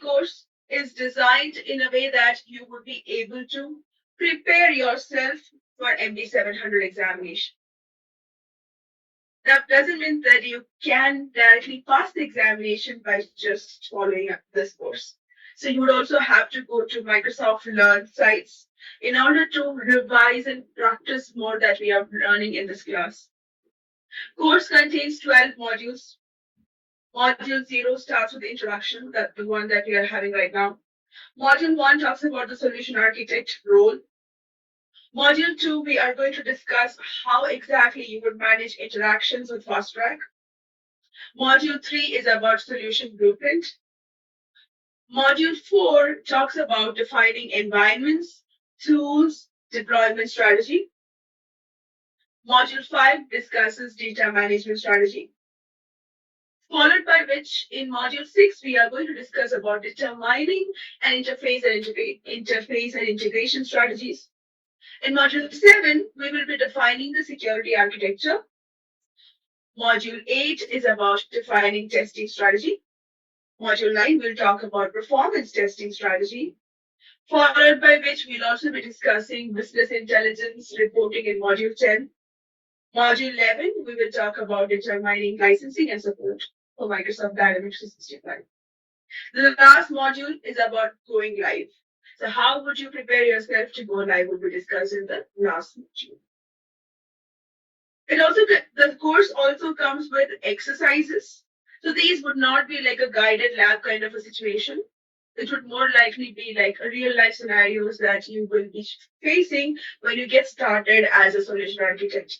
course is designed in a way that you would be able to prepare yourself for MB-700 examination. That doesn't mean that you can directly pass the examination by just following up this course. So you would also have to go to Microsoft Learn sites in order to revise and practice more that we are learning in this class. Course contains 12 modules. Module 0 starts with the introduction, that's the one that we are having right now. Module 1 talks about the solution architect role. Module 2, we are going to discuss how exactly you would manage interactions with FastTrack. Module 3 is about solution blueprint. Module 4 talks about defining environments, tools, deployment strategy. Module 5 discusses data management strategy. Followed by which in module 6, we are going to discuss about determining an interface and integration strategies. In module 7, we will be defining the security architecture. Module 8 is about defining testing strategy. Module 9 will talk about performance testing strategy, followed by which we'll also be discussing business intelligence reporting in module 10. Module 11, we will talk about determining licensing and support for Microsoft Dynamics 365. The last module is about going live. So how would you prepare yourself to go live will be discussed in the last module. The course also comes with exercises. So these would not be like a guided lab kind of a situation. It would more likely be like a real life scenarios that you will be facing when you get started as a solution architect.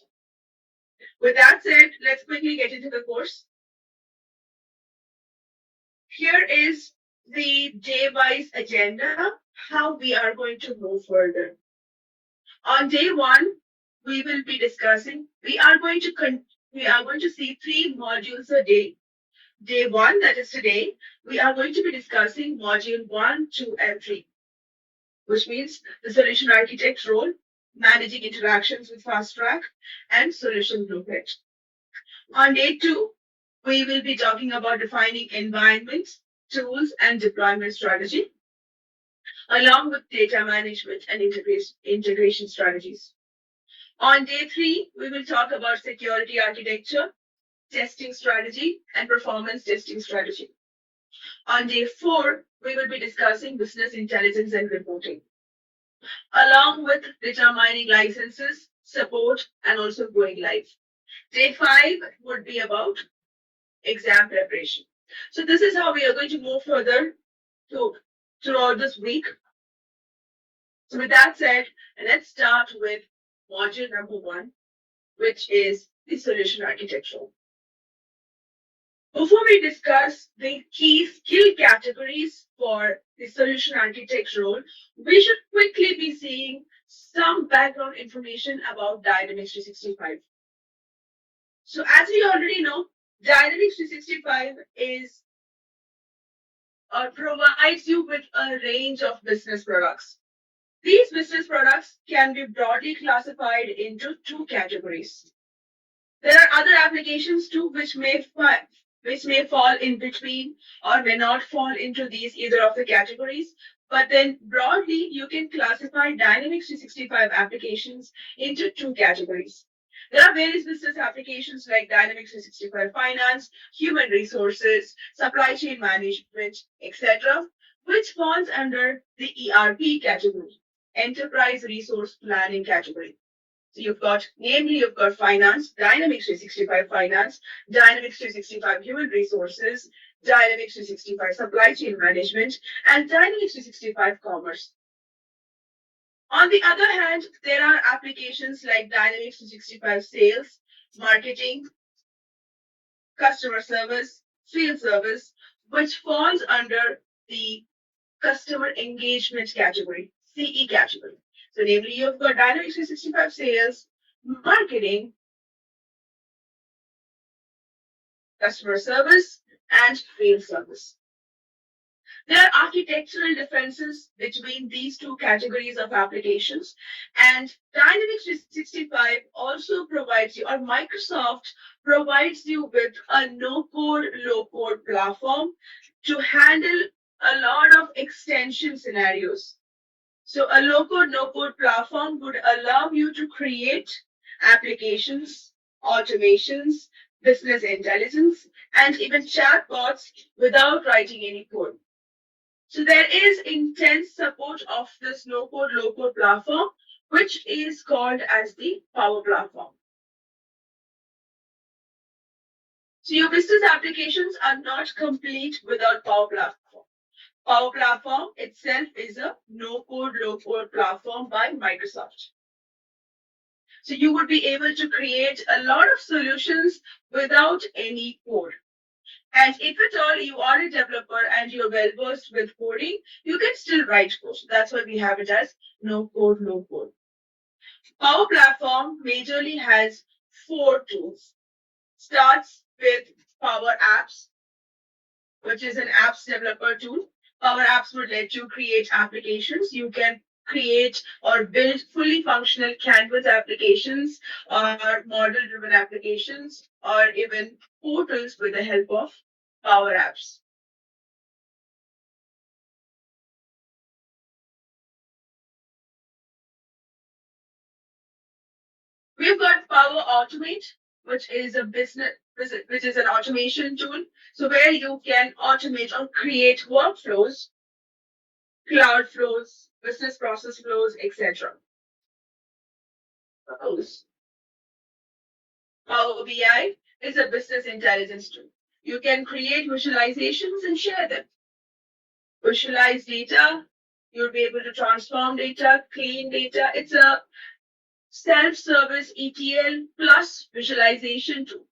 With that said, let's quickly get into the course. Here is the day-wise agenda, how we are going to move further. On day 1, we will be discussing, we are going to see 3 modules a day. Day 1, that is today, we are going to be discussing module 1, 2, and 3, which means the solution architect role, managing interactions with FastTrack, and solution blueprint. On day 2, we will be talking about defining environments, tools, and deployment strategy, along with data management and integration strategies. On day 3, we will talk about security architecture, testing strategy, and performance testing strategy. On day 4, we will be discussing business intelligence and reporting, along with determining licenses, support, and also going live. Day 5 would be about exam preparation. So this is how we are going to move further throughout this week. So with that said, let's start with module number 1, which is the solution architecture. Before we discuss the key skill categories for the solution architect role, we should quickly be seeing some background information about Dynamics 365. So as we already know, Dynamics 365 provides you with a range of business products. These business products can be broadly classified into 2 categories. There are other applications too which may fall in between or may not fall into these either of the categories. But then broadly, you can classify Dynamics 365 applications into 2 categories. There are various business applications like Dynamics 365 Finance, Human Resources, Supply Chain Management, etc., which falls under the ERP category, Enterprise Resource Planning category. So you've got Finance, Dynamics 365 Finance, Dynamics 365 Human Resources, Dynamics 365 Supply Chain Management, and Dynamics 365 Commerce. On the other hand, there are applications like Dynamics 365 Sales, Marketing, Customer Service, Field Service, which falls under the Customer Engagement category, CE category. So namely, you've got Dynamics 365 Sales, Marketing, Customer Service, and Field Service. There are architectural differences between these 2 categories of applications, and Dynamics 365 also provides you, or Microsoft provides you with a no-code, low-code platform to handle a lot extension scenarios. So a low-code, no-code platform would allow you to create applications, automations, business intelligence, and even chatbots without writing any code. So there is intense support of this no-code, low-code platform, which is called as the Power Platform. So your business applications are not complete without Power Platform. Power Platform itself is a no-code, low-code platform by Microsoft. So you would be able to create a lot of solutions without any code. And if at all you are a developer and you're well versed with coding, you can still write code. That's why we have it as no code, low code. Power Platform majorly has four tools. Starts with Power Apps, which is an apps developer tool. Power Apps would let you create applications. You can create or build fully functional Canvas applications or model-driven applications or even portals with the help of Power Apps. We've got Power Automate, which is a business, which is an automation tool. So where you can automate or create workflows, cloud flows, business process flows, etc. Power BI is a business intelligence tool. You can create visualizations and share them. Visualize data, you'll be able to transform data, clean data. It's a self-service ETL plus visualization tool.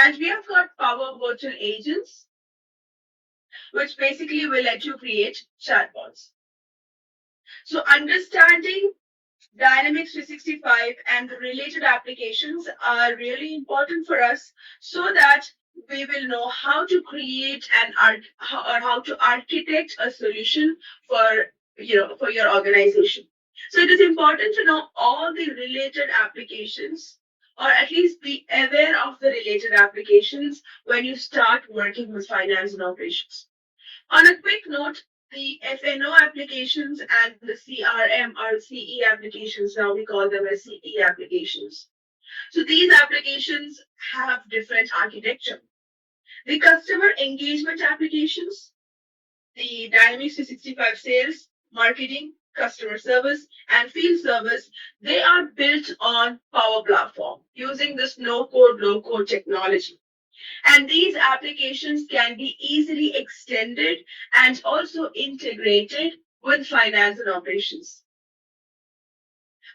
And we have got Power Virtual Agents, which basically will let you create chatbots. So understanding Dynamics 365 and the related applications are really important for us so that we will know how to create or how to architect a solution for for your organization. So it is important to know all the related applications or at least be aware of the related applications when you start working with finance and operations. On a quick note, the FNO applications and the CRM or CE applications, now we call them as CE applications. So these applications have different architecture. The customer engagement applications, the Dynamics 365 sales, marketing, customer service, and field service, they are built on Power Platform using this no code, low code technology. And these applications can be easily extended and also integrated with finance and operations.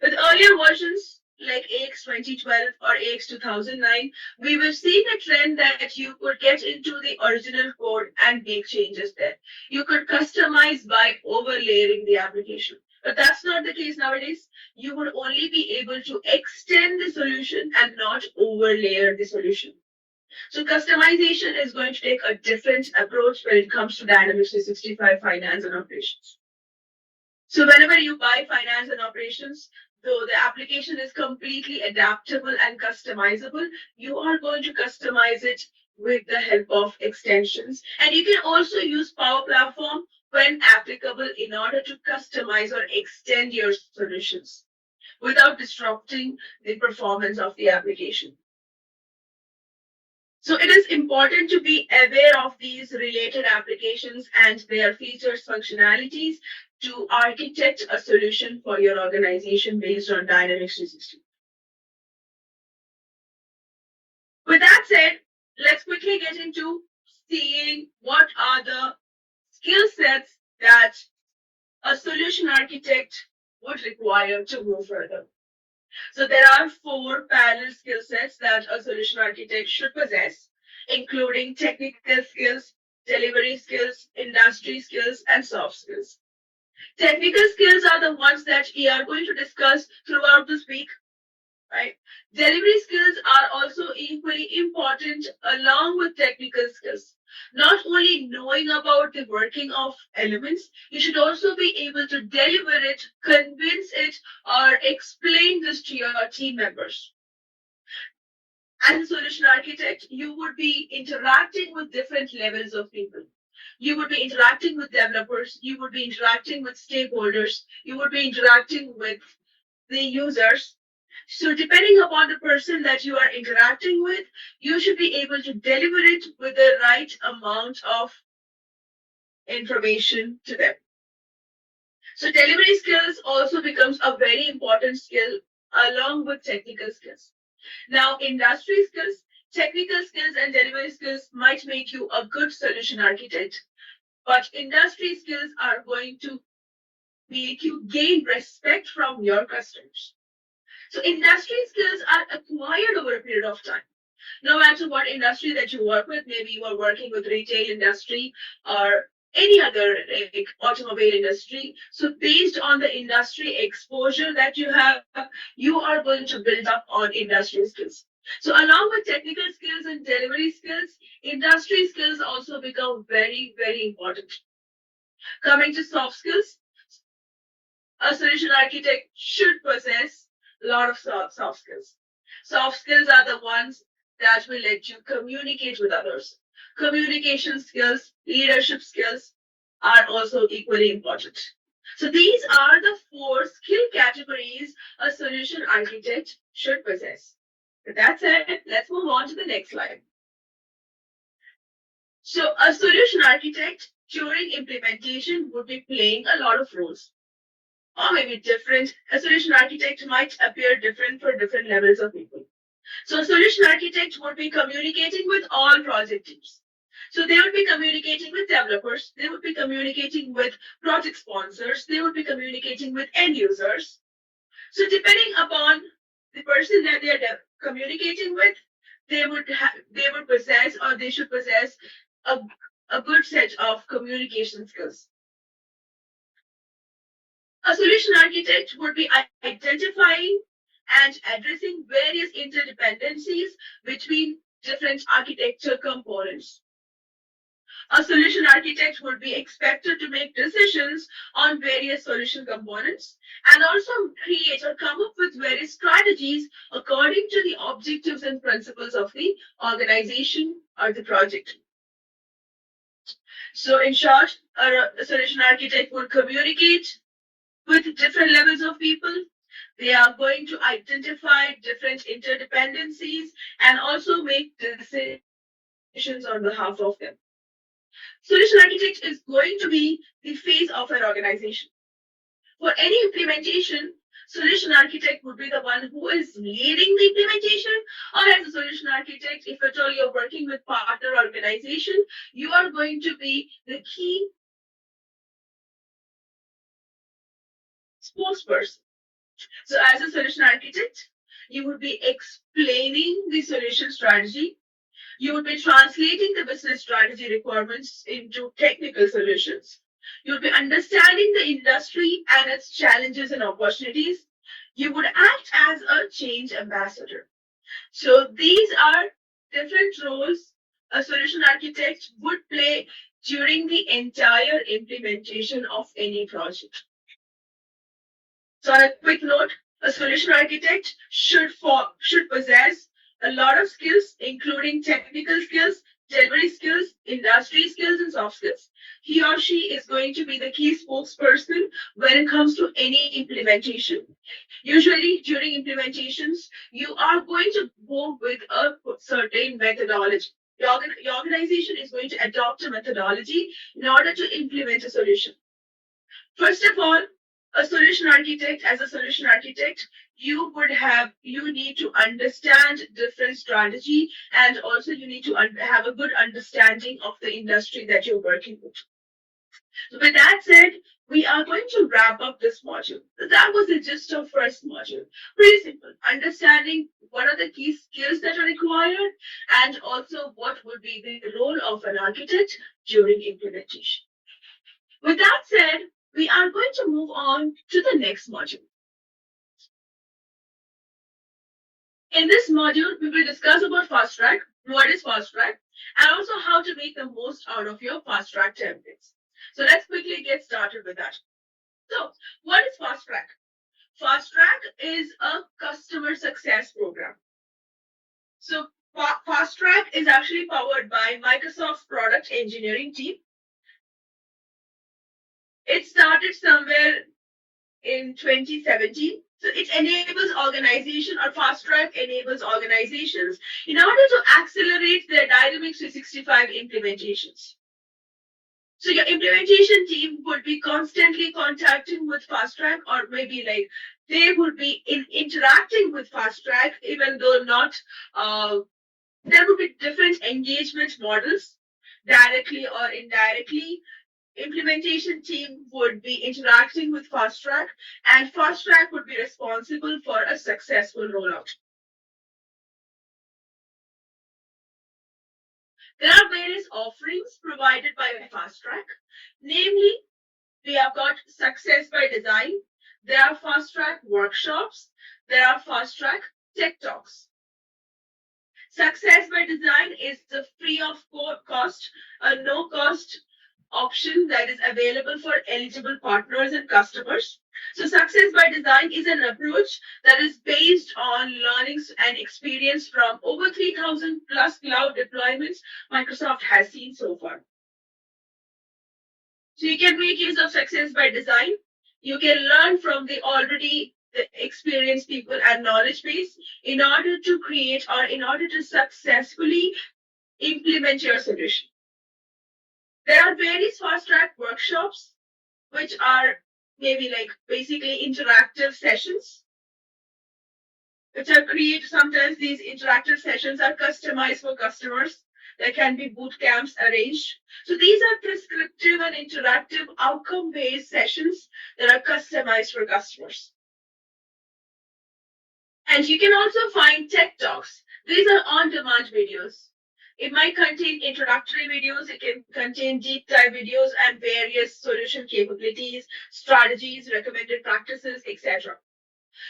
With earlier versions like AX 2012 or AX 2009, we were seeing a trend that you could get into the original code and make changes there. You could customize by overlaying the application. But that's not the case nowadays. You would only be able to extend the solution and not overlay the solution. So customization is going to take a different approach when it comes to Dynamics 365 finance and operations. So whenever you buy finance and operations, though the application is completely adaptable and customizable, you are going to customize it with the help of extensions. And you can also use Power Platform when applicable in order to customize or extend your solutions without disrupting the performance of the application. So it is important to be aware of these related applications and their features, functionalities to architect a solution for your organization based on Dynamics 360. With that said, let's quickly get into seeing what are the skill sets that a solution architect would require to go further. So there are four parallel skill sets that a solution architect should possess, including technical skills, delivery skills, industry skills, and soft skills. Technical skills are the ones that we are going to discuss throughout this week, right? Delivery skills are also equally important along with technical skills. Not only knowing about the working of elements, you should also be able to deliver it, convince it, or explain this to your team members. As a solution architect, you would be interacting with different levels of people. You would be interacting with developers, you would be interacting with stakeholders, you would be interacting with the users. So, depending upon the person that you are interacting with, you should be able to deliver it with the right amount of information to them. So, delivery skills also becomes a very important skill along with technical skills. Now, industry skills, technical skills, and delivery skills might make you a good solution architect, but industry skills are going to make you gain respect from your customers. So industry skills are acquired over a period of time. No matter what industry that you work with, maybe you are working with retail industry or any other like automobile industry. So based on the industry exposure that you have, you are going to build up on industry skills. So along with technical skills and delivery skills, industry skills also become very, very important. Coming to soft skills, a solution architect should possess a lot of soft skills. Soft skills are the ones that will let you communicate with others. Communication skills, leadership skills are also equally important. So these are the four skill categories a solution architect should possess. With that said, let's move on to the next slide. So a solution architect during implementation would be playing a lot of roles or maybe different. A solution architect might appear different for different levels of people. So a solution architect would be communicating with all project teams. So they would be communicating with developers, they would be communicating with project sponsors, they would be communicating with end users. So depending upon the person that they are communicating with, they would possess or they should possess a, a good set of communication skills. A solution architect would be identifying and addressing various interdependencies between different architecture components. A solution architect would be expected to make decisions on various solution components and also create or come up with various strategies according to the objectives and principles of the organization or the project. So, in short, a solution architect would communicate with different levels of people. They are going to identify different interdependencies and also make decisions on behalf of them. Solution architect is going to be the face of an organization. For any implementation, solution architect would be the one who is leading the implementation, or as a solution architect, if at all you're working with partner organization, you are going to be the key spokesperson. So as a solution architect, you would be explaining the solution strategy. You would be translating the business strategy requirements into technical solutions. You would be understanding the industry and its challenges and opportunities. You would act as a change ambassador. So these are different roles a solution architect would play during the entire implementation of any project. So on a quick note, a solution architect should possess a lot of skills, including technical skills, delivery skills, industry skills, and soft skills. He or she is going to be the key spokesperson when it comes to any implementation. Usually, during implementations, you are going to go with a certain methodology. Your organization is going to adopt a methodology in order to implement a solution. First of all, a solution architect, as a solution architect, you need to understand different strategy and also you need to have a good understanding of the industry that you're working with. So with that said, we are going to wrap up this module. So that was the gist of first module. Pretty simple. Understanding what are the key skills that are required and also what would be the role of an architect during implementation. With that said, we are going to move on to the next module. In this module, we will discuss about fast track, what is fast track, and also how to make the most out of your fast track templates. So let's quickly get started with that. So, what is fast track? Fast track is a customer success program. So, fast track is actually powered by Microsoft's product engineering team. It started somewhere in 2017. So it enables organization, or fast track enables organizations in order to accelerate their Dynamics 365 implementations. So your implementation team would be constantly contacting with fast track, or maybe like they would be interacting with fast track, even though not, there would be different engagement models, directly or indirectly. Implementation team would be interacting with fast track, and fast track would be responsible for a successful rollout. There are various offerings provided by fast track, namely we have got success by design, there are fast track workshops, there are fast track tech talks. Success by design is the free of cost, a no cost option that is available for eligible partners and customers. So success by design is an approach that is based on learnings and experience from over 3,000 plus cloud deployments Microsoft has seen so far. So you can make use of success by design. You can learn from the already experienced people and knowledge base in order to create, or in order to successfully implement your solution. There are various fast track workshops, which are maybe like basically interactive sessions, which are created. Sometimes these interactive sessions are customized for customers. There can be boot camps arranged. So these are prescriptive and interactive outcome-based sessions that are customized for customers. And you can also find tech talks. These are on-demand videos. It might contain introductory videos, it can contain deep dive videos and various solution capabilities, strategies, recommended practices, etc.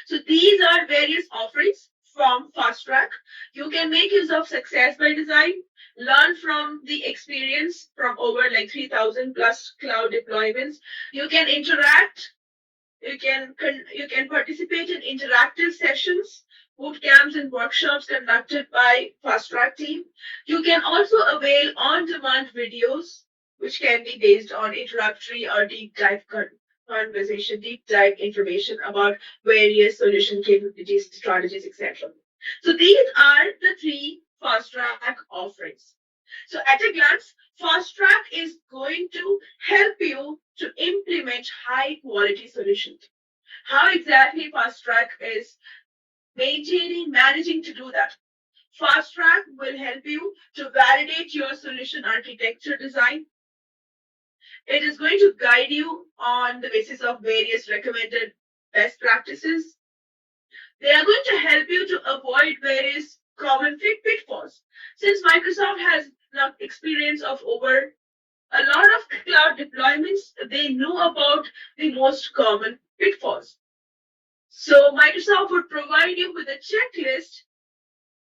So these are various offerings from Fast Track. You can make use of success by design, learn from the experience from over like 3,000 plus cloud deployments. You can interact, you can participate in interactive sessions, boot camps and workshops conducted by Fast Track team. You can also avail on-demand videos, which can be based on introductory or deep dive conversation, deep dive information about various solution capabilities, strategies, etc. So these are the three Fast Track offerings. So at a glance, Fast Track is going to help you to implement high quality solutions. How exactly Fast Track is managing to do that? Fast Track will help you to validate your solution architecture design. It is going to guide you on the basis of various recommended best practices. They are going to help you to avoid various common pitfalls. Since Microsoft has enough experience of over a lot of cloud deployments, they know about the most common pitfalls. So Microsoft would provide you with a checklist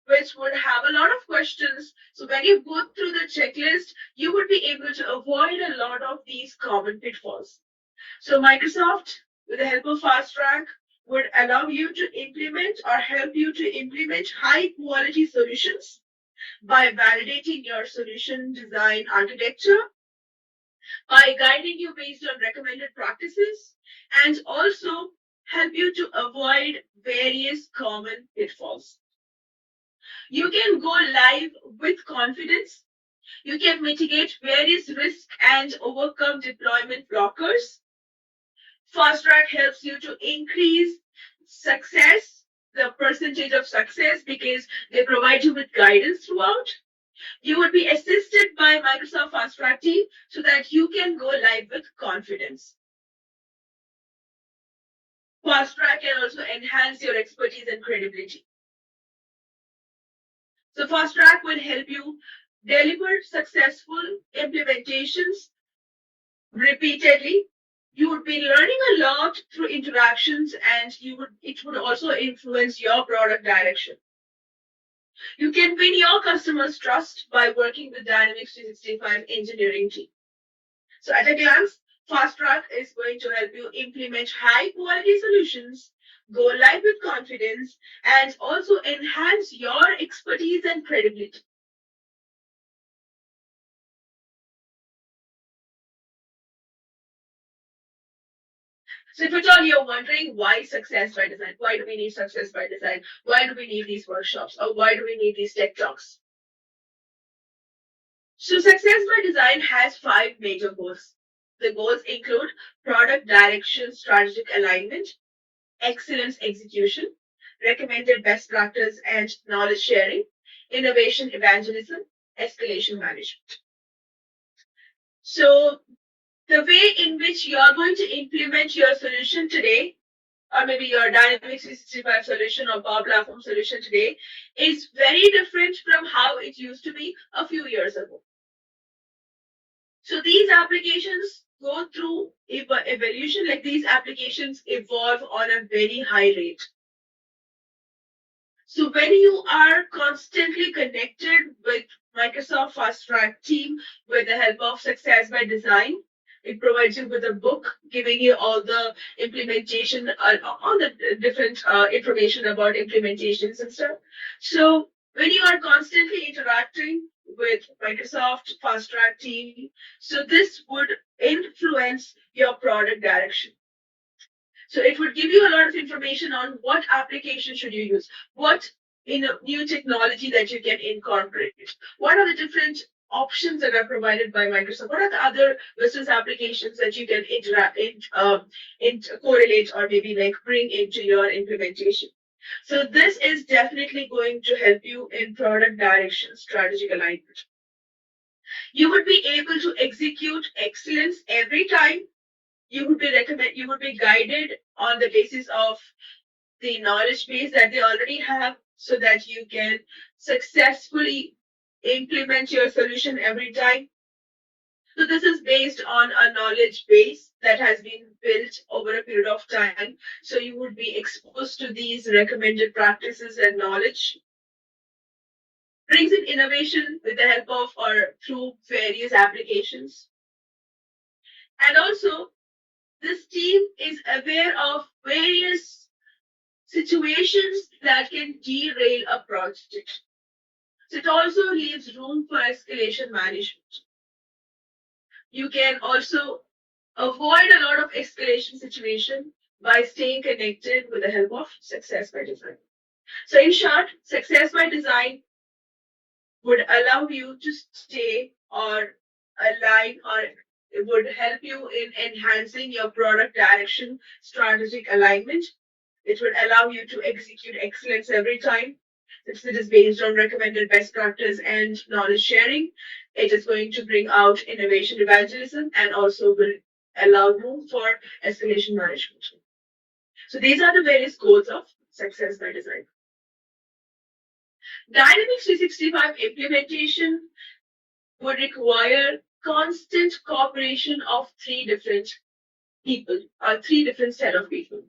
which would have a lot of questions. So when you go through the checklist, you would be able to avoid a lot of these common pitfalls. So Microsoft, with the help of Fast Track, would allow you to implement or help you to implement high quality solutions by validating your solution design architecture, by guiding you based on recommended practices, and also help you to avoid various common pitfalls. You can go live with confidence. You can mitigate various risks and overcome deployment blockers. Fast Track helps you to increase success, the percentage of success, because they provide you with guidance throughout. You would be assisted by Microsoft Fast Track team so that you can go live with confidence. Fast Track can also enhance your expertise and credibility. So Fast Track will help you deliver successful implementations repeatedly. You would be learning a lot through interactions, and it would also influence your product direction. You can win your customers' trust by working with Dynamics 365 engineering team. So at a glance, Fast Track is going to help you implement high quality solutions, go live with confidence, and also enhance your expertise and credibility. So if at all you're wondering why success by design, why do we need success by design? Why do we need these workshops? Or why do we need these tech talks? So success by design has five major goals. The goals include product direction, strategic alignment, excellence execution, recommended best practice and knowledge sharing, innovation evangelism, escalation management. So the way in which you are going to implement your solution today, or maybe your Dynamics 365 solution or Power Platform solution today, is very different from how it used to be a few years ago. So these applications go through evolution, like these applications evolve on a very high rate. So when you are constantly connected with Microsoft Fast Track team with the help of Success by Design, it provides you with a book giving you all the implementation, all the different information about implementations and stuff. So when you are constantly interacting with Microsoft Fast Track team, so this would influence your product direction. So it would give you a lot of information on what application should you use, what new technology that you can incorporate, what are the different options that are provided by Microsoft, what are the other business applications that you can correlate or maybe like bring into your implementation. So this is definitely going to help you in product direction, strategic alignment. You would be able to execute excellence every time. You would be guided on the basis of the knowledge base that they already have so that you can successfully implement your solution every time. So this is based on a knowledge base that has been built over a period of time. So you would be exposed to these recommended practices and knowledge. Brings in innovation with the help of or through various applications. And also, this team is aware of various situations that can derail a project. So it also leaves room for escalation management. You can also avoid a lot of escalation situation by staying connected with the help of success by design. So in short, success by design would allow you to stay or align or it would help you in enhancing your product direction, strategic alignment. It would allow you to execute excellence every time. Since it is based on recommended best practice and knowledge sharing, it is going to bring out innovation evangelism and also will allow room for escalation management. So these are the various goals of success by design. Dynamics 365 implementation would require constant cooperation of three different people, or three different set of people.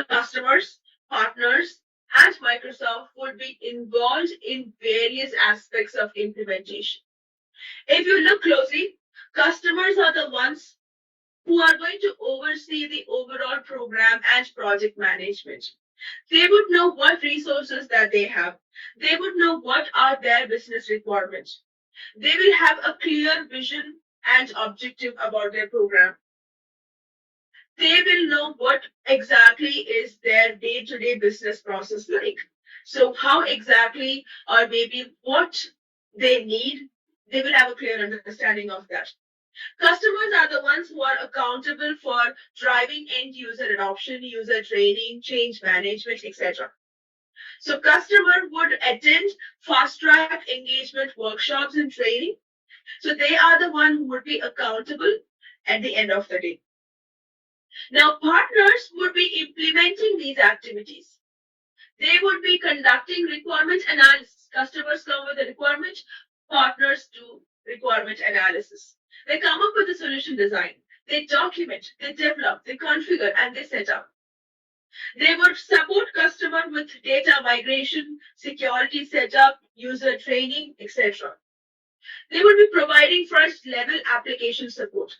Customers, partners, and Microsoft would be involved in various aspects of implementation. If you look closely, customers are the ones who are going to oversee the overall program and project management. They would know what resources that they have. They would know what are their business requirements. They will have a clear vision and objective about their program. They will know what exactly is their day-to-day business process like. So how exactly or maybe what they need, they will have a clear understanding of that. Customers are the ones who are accountable for driving end user adoption, user training, change management, etc. So customer would attend fast track engagement workshops and training. So they are the one who would be accountable at the end of the day. Now partners would be implementing these activities. They would be conducting requirement analysis. Customers come with a requirement, partners do requirement analysis. They come up with a solution design. They document, they develop, they configure, and they set up. They would support customer with data migration, security setup, user training, etc. They would be providing first level application support.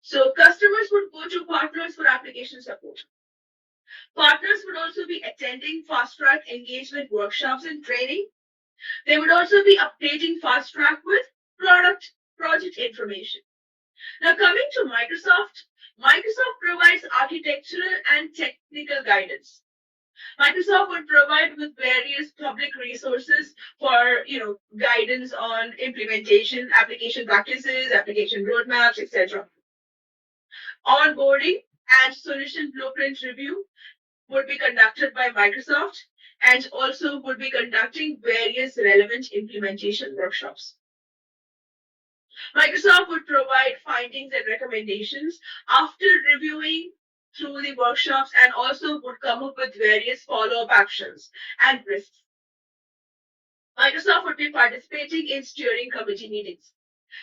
So customers would go to partners for application support. Partners would also be attending fast track engagement workshops and training. They would also be updating fast track with project information. Now coming to Microsoft, Microsoft provides architectural and technical guidance. Microsoft would provide with various public resources for guidance on implementation, application practices, application roadmaps, etc. Onboarding and solution blueprint review would be conducted by Microsoft and also would be conducting various relevant implementation workshops. Microsoft would provide findings and recommendations after reviewing through the workshops and also would come up with various follow-up actions and risks. Microsoft would be participating in steering committee meetings.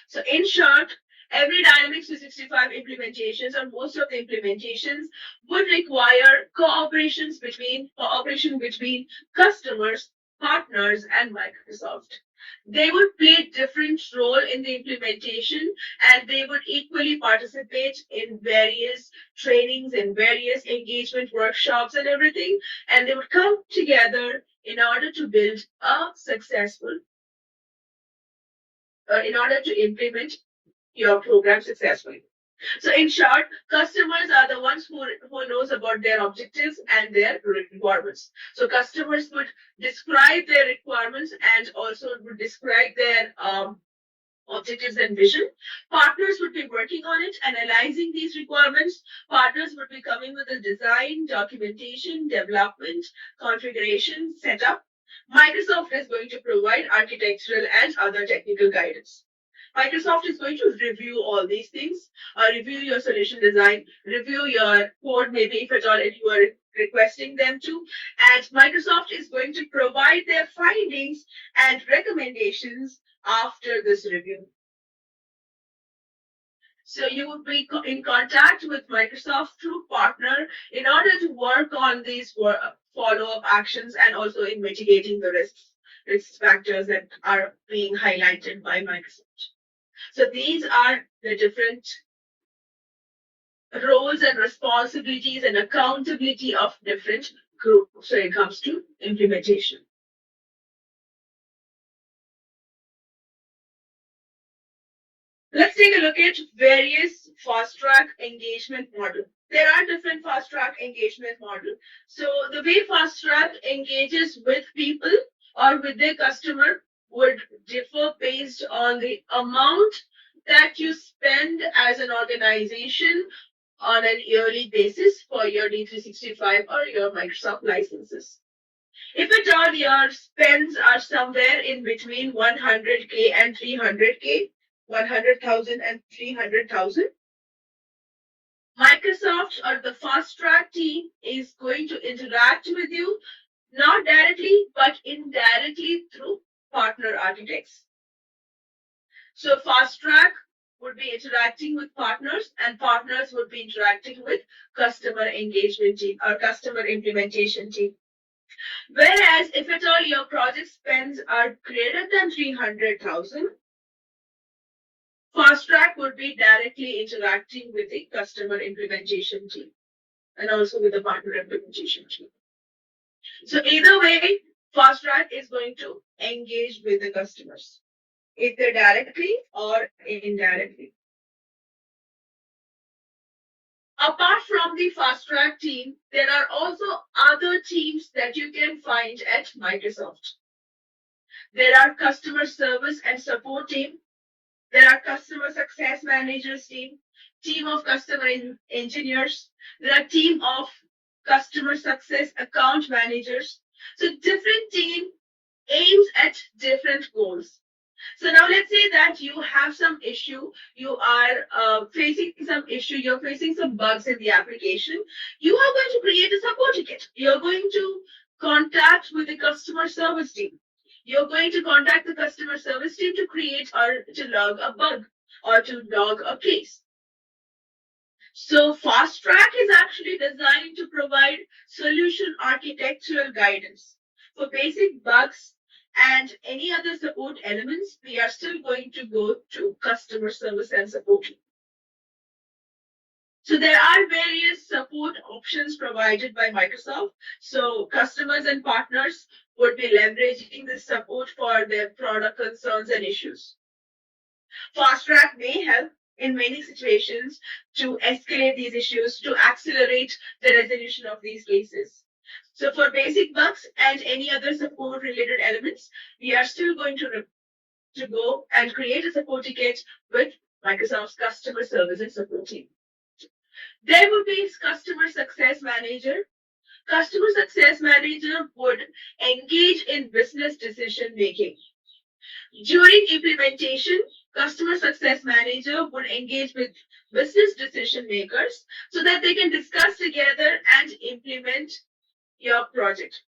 So in short, every Dynamics 365 implementations or most of the implementations would require cooperation between customers, partners, and Microsoft. They would play different role in the implementation and they would equally participate in various trainings and various engagement workshops and everything. And they would come together in order to build a successful, in order to implement your program successfully. So in short, customers are the ones who knows about their objectives and their requirements. So customers would describe their requirements and also would describe their objectives and vision. Partners would be working on it, analyzing these requirements. Partners would be coming with the design, documentation, development, configuration, setup. Microsoft is going to provide architectural and other technical guidance. Microsoft is going to review all these things, review your solution design, review your code, maybe if at all you are requesting them to, and Microsoft is going to provide their findings and recommendations after this review. So you would be in contact with Microsoft through partner in order to work on these follow-up actions and also in mitigating the risk factors that are being highlighted by Microsoft. So these are the different roles and responsibilities and accountability of different groups when it comes to implementation. Let's take a look at various fast track engagement model. There are different fast track engagement model. So the way fast track engages with people or with their customer would differ based on the amount that you spend as an organization on an yearly basis for your D365 or your Microsoft licenses. If at all your spends are somewhere in between 100K and 300K, 100,000 and 300,000, Microsoft or the fast track team is going to interact with you not directly but indirectly through partner architects. So fast track would be interacting with partners and partners would be interacting with customer engagement team or customer implementation team. Whereas if at all your project spends are greater than 300,000, fast track would be directly interacting with the customer implementation team and also with the partner implementation team. So either way, fast track is going to engage with the customers, either directly or indirectly. Apart from the fast track team, there are also other teams that you can find at Microsoft. There are customer service and support team. There are customer success managers team of customer engineers. There are team of customer success account managers. So different team aims at different goals. So now let's say that you have some issue, you are facing some issue, you're facing some bugs in the application. You are going to create a support ticket. You're going to contact with the customer service team. You're going to contact the customer service team to create or to log a bug or to log a case. So Fast Track is actually designed to provide solution architectural guidance for basic bugs and any other support elements. We are still going to go to customer service and support. So there are various support options provided by Microsoft. So customers and partners would be leveraging this support for their product concerns and issues. Fast Track may help in many situations to escalate these issues, to accelerate the resolution of these cases. So for basic bugs and any other support related elements, we are still going to go and create a support ticket with Microsoft's customer service and support team. There would be customer success manager. Customer success manager would engage in business decision making. During implementation, customer success manager would engage with business decision makers so that they can discuss together and implement your project.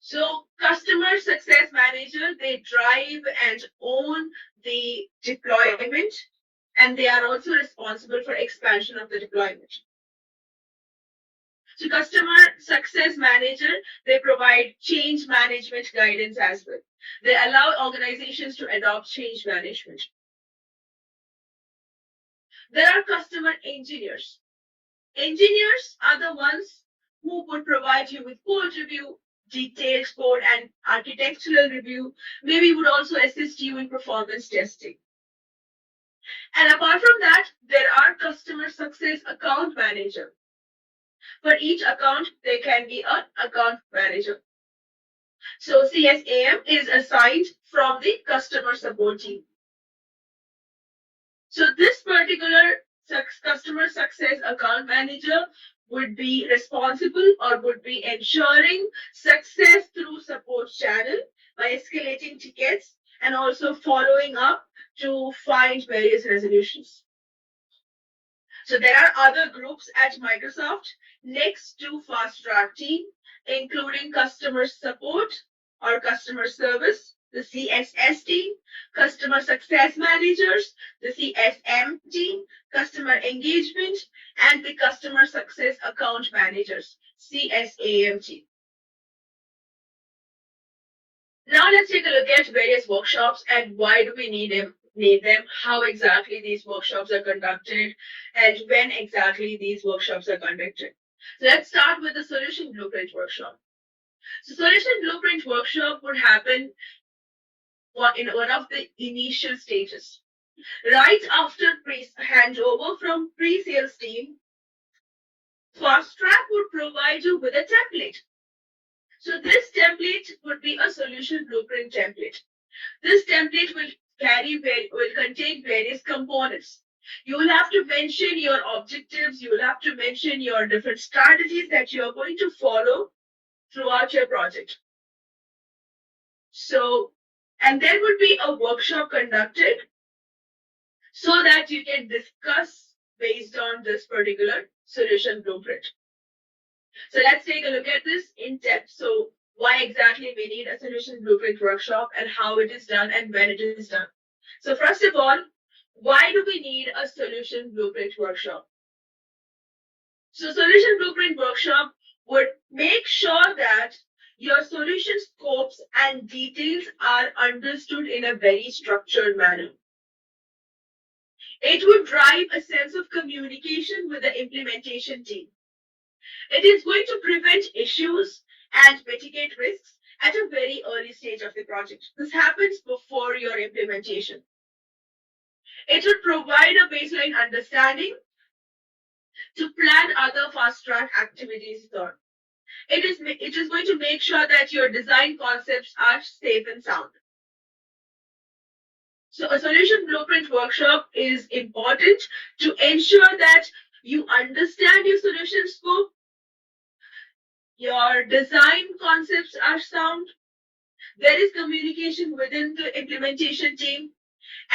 So customer success manager, they drive and own the deployment, and they are also responsible for expansion of the deployment. So customer success manager, they provide change management guidance as well. They allow organizations to adopt change management. There are customer engineers. Engineers are the ones who would provide you with code review, detailed code and architectural review, maybe would also assist you in performance testing. And apart from that, there are customer success account manager. For each account, there can be an account manager. So CSAM is assigned from the customer support team. So this particular customer success account manager would be responsible or would be ensuring success through support channel by escalating tickets and also following up to find various resolutions. So there are other groups at Microsoft next to Fast Track team, including customer support or customer service, the CSS team, customer success managers, the CSM team, customer engagement, and the customer success account managers, CSAM team. Now let's take a look at various workshops and why do we need them, how exactly these workshops are conducted, and when exactly these workshops are conducted. So let's start with the solution blueprint workshop. So solution blueprint workshop would happen in one of the initial stages. Right after handover from pre-sales team, Fast Track would provide you with a template. So this template would be a solution blueprint template. This template will contain various components. You will have to mention your objectives. You will have to mention your different strategies that you are going to follow throughout your project. So, and there would be a workshop conducted so that you can discuss based on this particular solution blueprint. So let's take a look at this in depth. So why exactly we need a solution blueprint workshop and how it is done and when it is done. So first of all, why do we need a solution blueprint workshop? So solution blueprint workshop would make sure that your solution scopes and details are understood in a very structured manner. It would drive a sense of communication with the implementation team. It is going to prevent issues and mitigate risks at a very early stage of the project. This happens before your implementation. It would provide a baseline understanding to plan other fast track activities on. It is going to make sure that your design concepts are safe and sound. So a solution blueprint workshop is important to ensure that you understand your solution scope, your design concepts are sound, there is communication within the implementation team,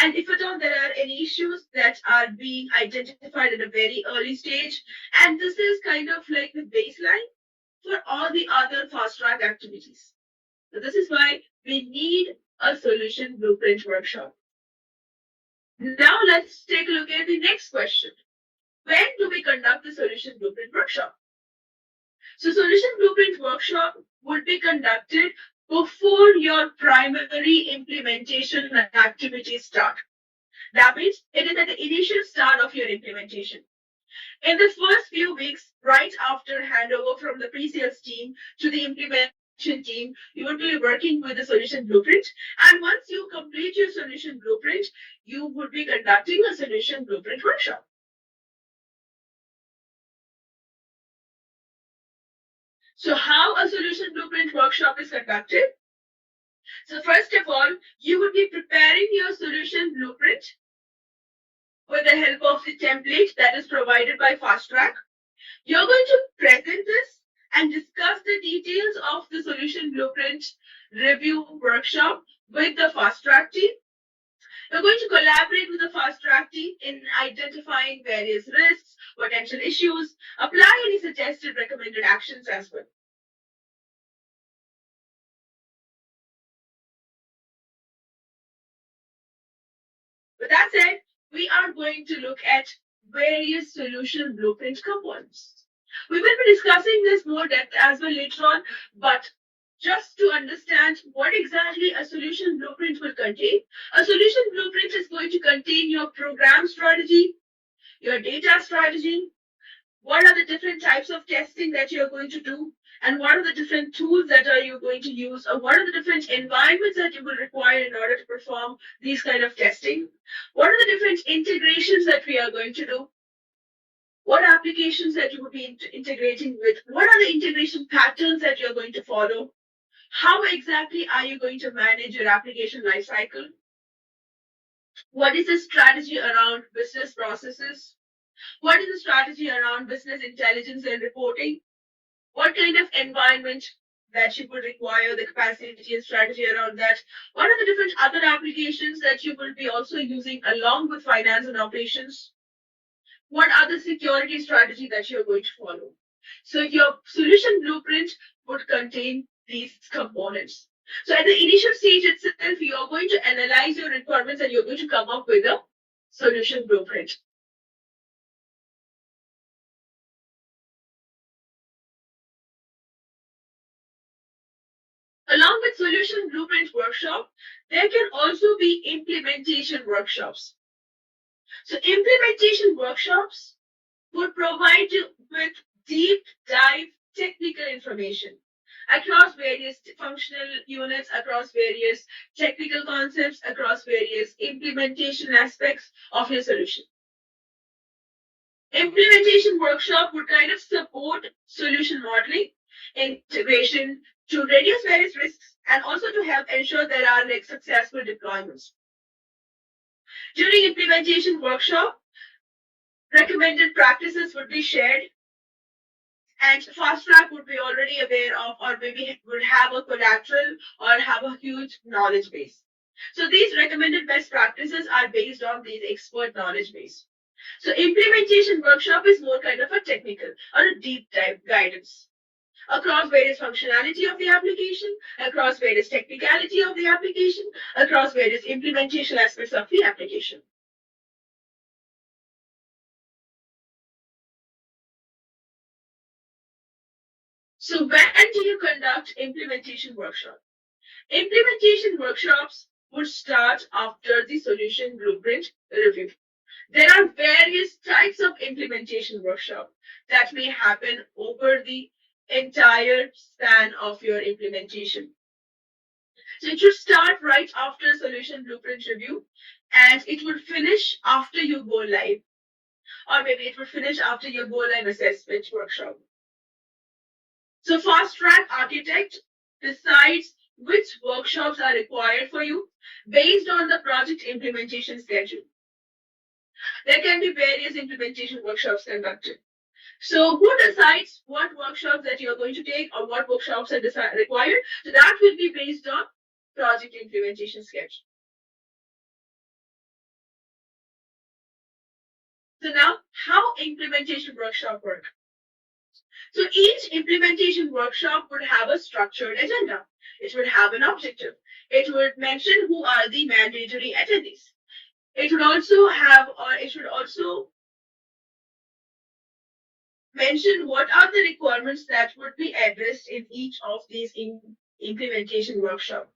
and if at all there are any issues that are being identified at a very early stage, and this is kind of like the baseline for all the other fast track activities. So this is why we need a solution blueprint workshop. Now let's take a look at the next question. When do we conduct the solution blueprint workshop? So solution blueprint workshop would be conducted before your primary implementation activities start. That means it is at the initial start of your implementation. In the first few weeks, right after handover from the pre-sales team to the implementation team, you would be working with the solution blueprint. And once you complete your solution blueprint, you would be conducting a solution blueprint workshop. So how a solution blueprint workshop is conducted? So first of all, you would be preparing your solution blueprint with the help of the template that is provided by Fast Track. You're going to present this and discuss the details of the solution blueprint review workshop with the Fast Track team. You're going to collaborate with the Fast Track team in identifying various risks, potential issues, apply any suggested recommended actions as well. With that said, we are going to look at various solution blueprint components. We will be discussing this more depth as well later on, but just to understand what exactly a solution blueprint will contain, a solution blueprint is going to contain your program strategy, your data strategy, what are the different types of testing that you're going to do, and what are the different tools that are you going to use, or what are the different environments that you will require in order to perform these kind of testing, what are the different integrations that we are going to do, what applications that you will be integrating with, what are the integration patterns that you're going to follow, how exactly are you going to manage your application lifecycle, what is the strategy around business processes, what is the strategy around business intelligence and reporting, what kind of environment that you would require, the capacity and strategy around that, what are the different other applications that you will be also using along with finance and operations, what are the security strategy that you're going to follow. So your solution blueprint would contain these components. So at the initial stage itself, you're going to analyze your requirements and you're going to come up with a solution blueprint. Along with solution blueprint workshop, there can also be implementation workshops. So implementation workshops would provide you with deep dive technical information across various functional units, across various technical concepts, across various implementation aspects of your solution. Implementation workshop would kind of support solution modeling, integration to reduce various risks, and also to help ensure there are like successful deployments. During implementation workshop, recommended practices would be shared and Fast Track would be already aware of or maybe would have a collateral or have a huge knowledge base. So these recommended best practices are based on these expert knowledge base. So implementation workshop is more kind of a technical or a deep dive guidance across various functionality of the application, across various technicality of the application, across various implementation aspects of the application. So when do you conduct implementation workshop? Implementation workshops would start after the solution blueprint review. There are various types of implementation workshop that may happen over the entire span of your implementation. So it should start right after solution blueprint review and it would finish after you go live. Or maybe it would finish after your go live assessment workshop. So Fast Track Architect decides which workshops are required for you based on the project implementation schedule. There can be various implementation workshops conducted. So who decides what workshops that you're going to take or what workshops are required? So that will be based on project implementation schedule. So now, how implementation workshop work? So each implementation workshop would have a structured agenda. It would have an objective. It would mention who are the mandatory attendees. It would also have, or it should also mention what are the requirements that would be addressed in each of these implementation workshops.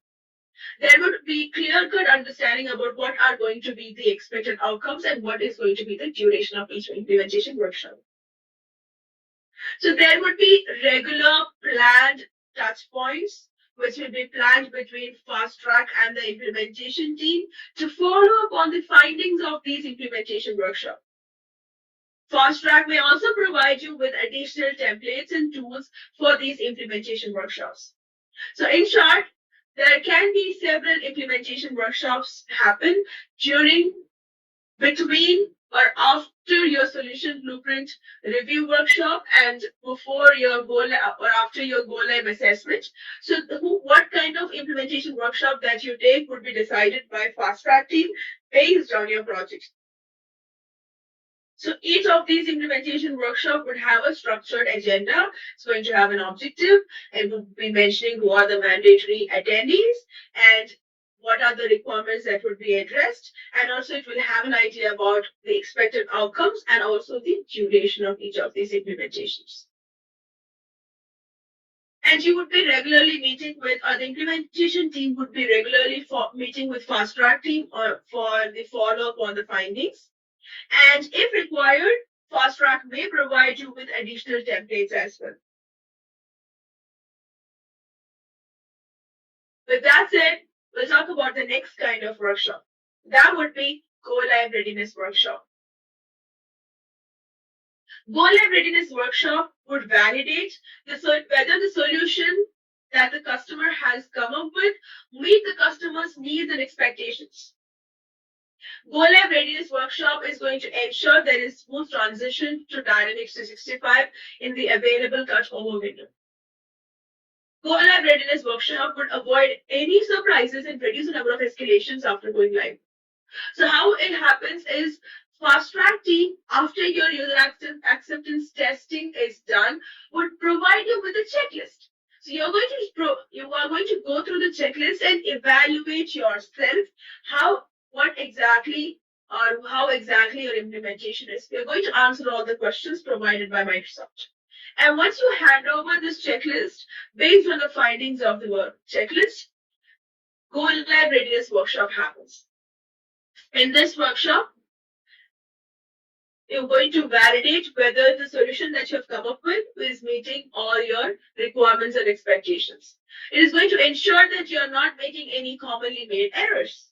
There would be clear-cut understanding about what are going to be the expected outcomes and what is going to be the duration of each implementation workshop. So there would be regular planned touch points which will be planned between fast track and the implementation team to follow up on the findings of these implementation workshops. Fast track may also provide you with additional templates and tools for these implementation workshops. So in short, there can be several implementation workshops happen during, between, or after your solution blueprint review workshop and before your goal or after your goal live assessment. So what kind of implementation workshop that you take would be decided by fast track team based on your project. So each of these implementation workshop would have a structured agenda. It's going to have an objective. It would be mentioning who are the mandatory attendees and what are the requirements that would be addressed. And also it will have an idea about the expected outcomes and also the duration of each of these implementations. And you would be regularly meeting with, or the implementation team would be regularly meeting with fast track team or for the follow-up on the findings. And if required, fast track may provide you with additional templates as well. With that said, we'll talk about the next kind of workshop. That would be Go Live Readiness Workshop. Go Live Readiness Workshop would validate whether the solution that the customer has come up with meet the customer's needs and expectations. Go Live Readiness Workshop is going to ensure there is smooth transition to Dynamics 365 in the available cutover window. Go Live Readiness Workshop would avoid any surprises and reduce the number of escalations after going live. So how it happens is fast track team, after your user acceptance testing is done, would provide you with a checklist. So you are going to go through the checklist and evaluate yourself how exactly your implementation is. You're going to answer all the questions provided by Microsoft. And once you hand over this checklist based on the findings of the work checklist, Go Live Readiness Workshop happens. In this workshop, you're going to validate whether the solution that you have come up with is meeting all your requirements and expectations. It is going to ensure that you're not making any commonly made errors.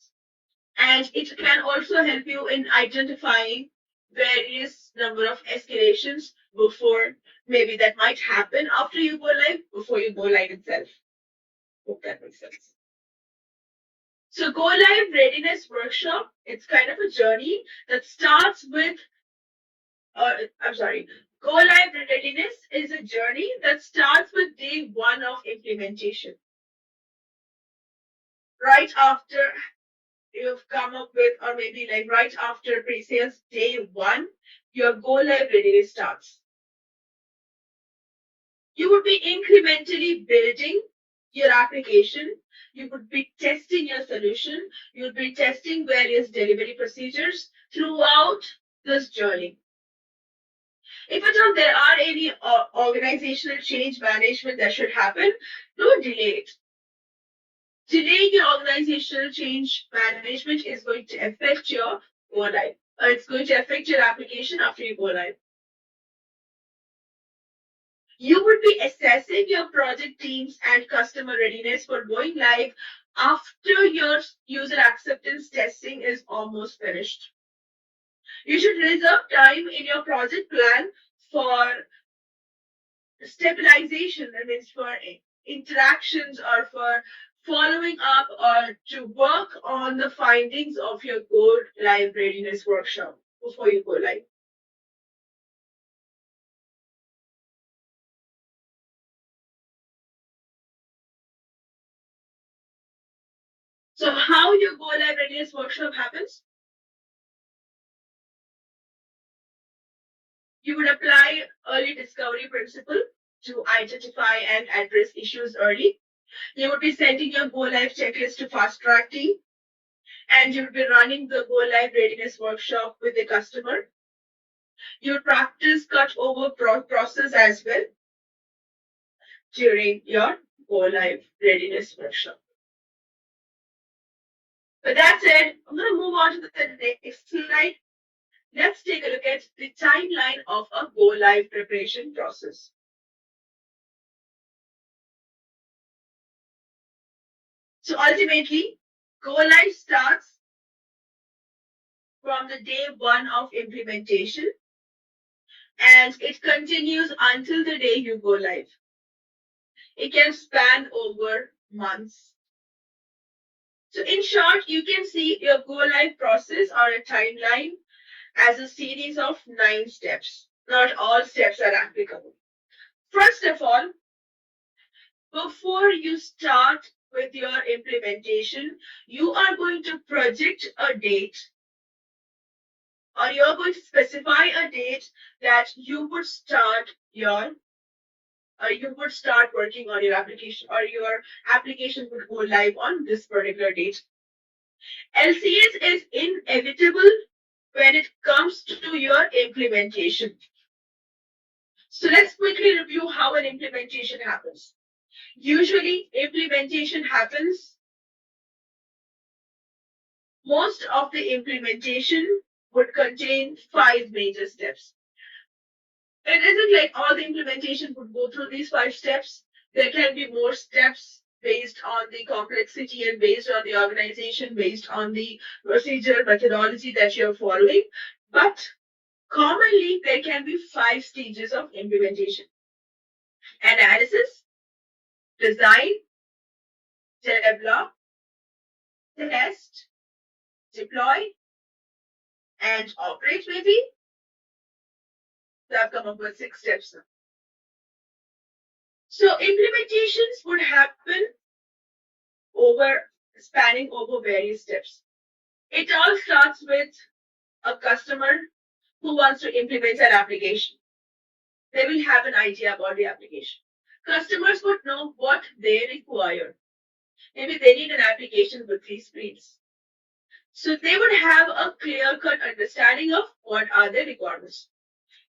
And it can also help you in identifying various number of escalations before maybe that might happen after you go live, before you go live itself. Hope that makes sense. So Go Live Readiness Workshop, it's kind of a journey that starts with, Go Live Readiness is a journey that starts with day one of implementation. Right after you've come up with, or maybe like right after pre-sales day one, your Go Live Readiness starts. You would be incrementally building your application. You would be testing your solution. You would be testing various delivery procedures throughout this journey. If at all there are any organizational change management that should happen, don't delay it. Delaying your organizational change management is going to affect your go live. It's going to affect your application after you go live. You would be assessing your project teams and customer readiness for going live after your user acceptance testing is almost finished. You should reserve time in your project plan for stabilization, that means for interactions or for following up or to work on the findings of your Go Live Readiness Workshop before you go live. So how your Go Live Readiness Workshop happens? You would apply early discovery principle to identify and address issues early. You would be sending your Go Live checklist to fast track team, and you would be running the Go Live Readiness Workshop with the customer. You would practice cut over process as well during your Go Live Readiness Workshop. With that said, I'm going to move on to the next slide. Let's take a look at the timeline of a Go Live preparation process. So ultimately, go live starts from the day one of implementation and it continues until the day you go live. It can span over months. So in short, you can see your go live process or a timeline as a series of 9 steps. Not all steps are applicable. First of all, before you start with your implementation, you are going to project a date or you're going to specify a date that you would start working on your application or your application would go live on this particular date. LCS is inevitable when it comes to your implementation. So let's quickly review how an implementation happens. Usually implementation happens, most of the implementation would contain 5 major steps. It isn't like all the implementation would go through these 5 steps. There can be more steps based on the complexity and based on the organization, based on the procedure methodology that you're following. But commonly, there can be 5 stages of implementation: analysis, design, develop, test, deploy, and operate maybe. So I've come up with 6 steps now. So implementations would happen spanning over various steps. It all starts with a customer who wants to implement an application. They will have an idea about the application. Customers would know what they require. Maybe they need an application with 3 screens. So they would have a clear-cut understanding of what are their requirements.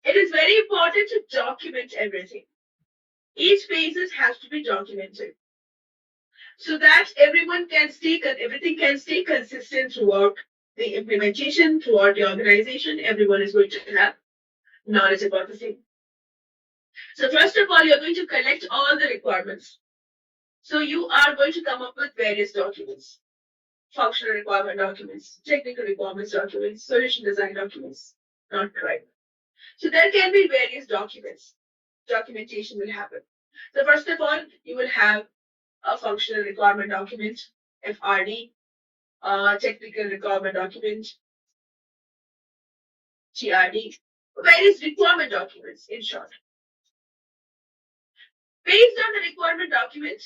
It is very important to document everything. Each phases has to be documented so that everything can stay consistent throughout the implementation, throughout the organization. Everyone is going to have knowledge about the same. So first of all, you're going to collect all the requirements. So you are going to come up with various documents: functional requirement documents, technical requirements documents, solution design documents. Not right. So there can be various documents. Documentation will happen. So first of all, you will have a functional requirement document, FRD, technical requirement document, GRD, various requirement documents in short. Based on the requirement document,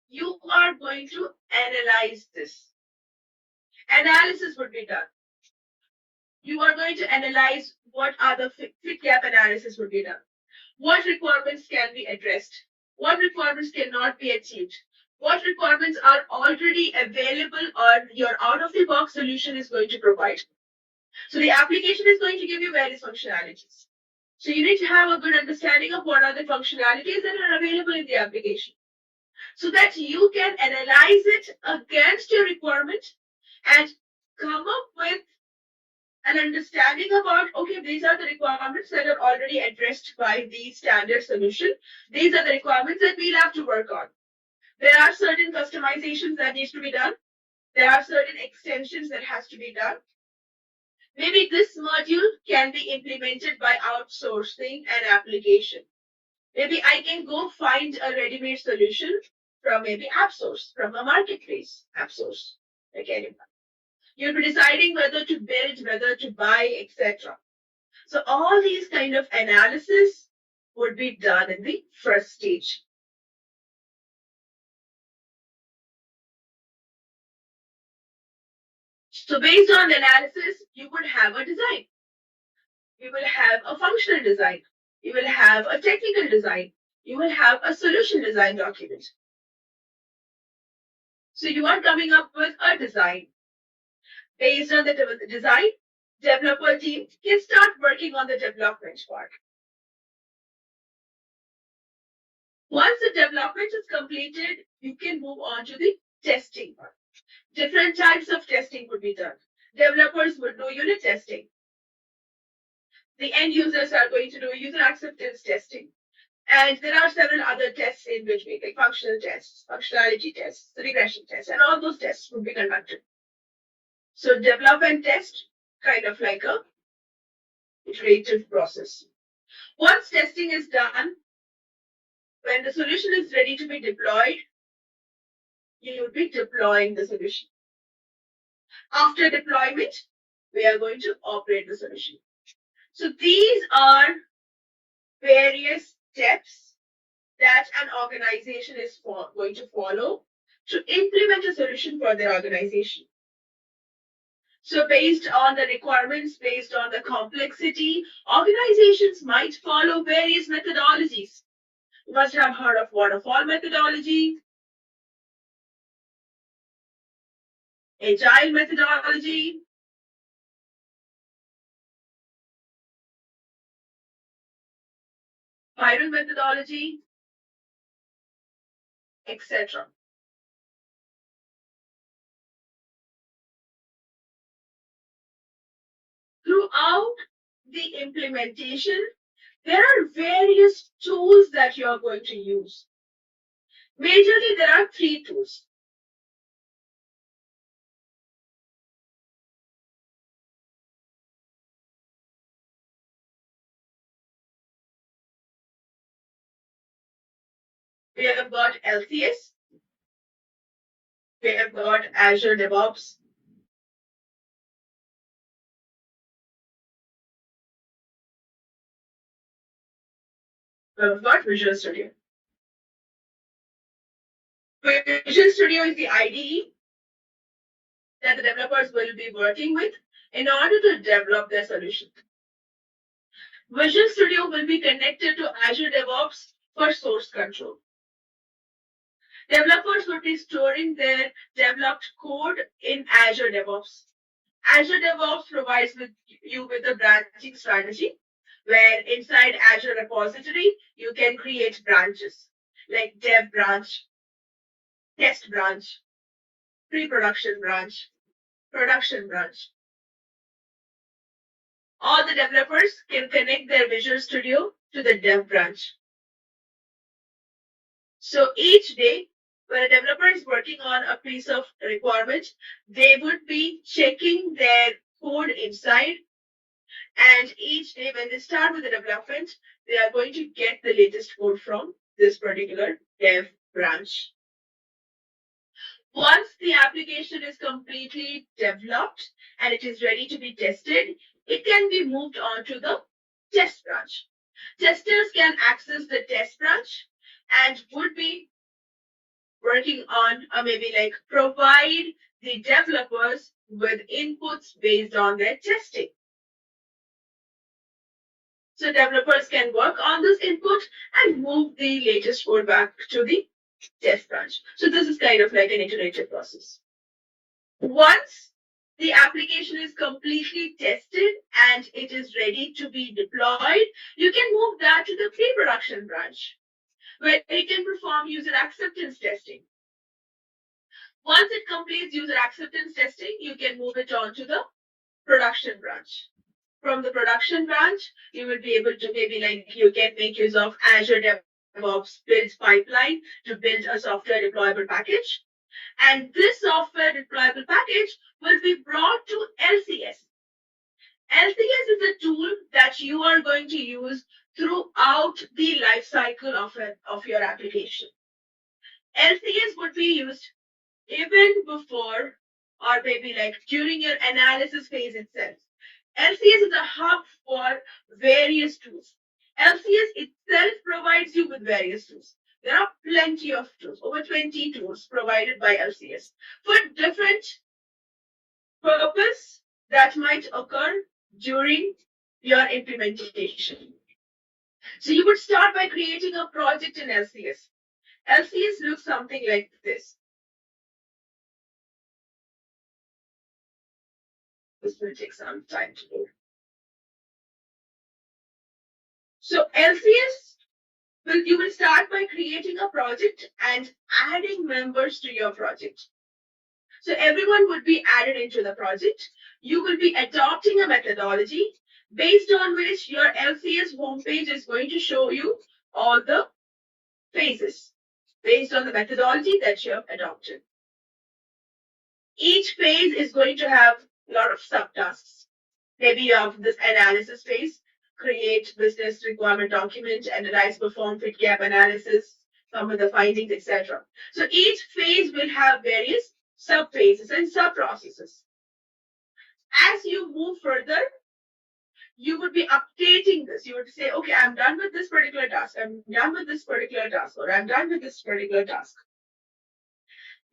you are going to analyze this. Analysis would be done. You are going to analyze what are the fit gap analysis would be done. What requirements can be addressed? What requirements cannot be achieved? What requirements are already available or your out-of-the-box solution is going to provide? So the application is going to give you various functionalities. So you need to have a good understanding of what are the functionalities that are available in the application so that you can analyze it against your requirement and come up with an understanding about, okay, these are the requirements that are already addressed by the standard solution. These are the requirements that we'll have to work on. There are certain customizations that needs to be done. There are certain extensions that has to be done. Maybe this module can be implemented by outsourcing an application. Maybe I can go find a ready-made solution from maybe AppSource, from a marketplace, AppSource, like anyone. You'll be deciding whether to build, whether to buy, etc. So all these kind of analysis would be done in the first stage. So based on the analysis, you would have a design. You will have a functional design. You will have a technical design. You will have a solution design document. So you are coming up with a design. Based on the design, developer team can start working on the development part. Once the development is completed, you can move on to the testing part. Different types of testing would be done. Developers would do unit testing. The end users are going to do user acceptance testing. And there are several other tests in between, like functional tests, functionality tests, regression tests, and all those tests would be conducted. So develop and test, kind of like a iterative process. Once testing is done, when the solution is ready to be deployed, you will be deploying the solution. After deployment, we are going to operate the solution. So these are various steps that an organization is going to follow to implement a solution for their organization. So based on the requirements, based on the complexity, organizations might follow various methodologies. You must have heard of waterfall methodology, agile methodology, spiral methodology, etc. Throughout the implementation, there are various tools that you are going to use. Majorly, there are 3 tools. We have got LCS, we have got Azure DevOps, we have got Visual Studio. Visual Studio is the IDE that the developers will be working with in order to develop their solution. Visual Studio will be connected to Azure DevOps for source control. Developers will be storing their developed code in Azure DevOps. Azure DevOps provides you with a branching strategy where inside Azure repository, you can create branches like dev branch, test branch, pre-production branch, production branch. All the developers can connect their Visual Studio to the dev branch. So each day, when a developer is working on a piece of requirement, they would be checking their code inside. And each day, when they start with the development, they are going to get the latest code from this particular dev branch. Once the application is completely developed and it is ready to be tested, it can be moved on to the test branch. Testers can access the test branch and would be working on, or maybe like provide the developers with inputs based on their testing. So developers can work on this input and move the latest code back to the test branch. So this is kind of like an iterative process. Once the application is completely tested and it is ready to be deployed, you can move that to the pre-production branch where it can perform user acceptance testing. Once it completes user acceptance testing, you can move it on to the production branch. From the production branch, you will be able to maybe like you can make use of Azure DevOps build pipeline to build a software deployable package. And this software deployable package will be brought to LCS. LCS is a tool that you are going to use throughout the life cycle of your application. LCS would be used even before or maybe like during your analysis phase itself. LCS is a hub for various tools. LCS itself provides you with various tools. There are plenty of tools, over 20 tools provided by LCS for different purpose that might occur during your implementation. So you would start by creating a project in LCS. LCS looks something like this. This will take some time to do. So LCS, you will start by creating a project and adding members to your project. So everyone would be added into the project. You will be adopting a methodology based on which your LCS homepage is going to show you all the phases based on the methodology that you have adopted. Each phase is going to have a lot of subtasks. Maybe you have this analysis phase, create business requirement document, analyze, perform fit gap analysis, come with the findings, etc. So each phase will have various sub phases and sub processes. As you move further, you would be updating this. You would say, okay, I'm done with this particular task, I'm done with this particular task, or I'm done with this particular task.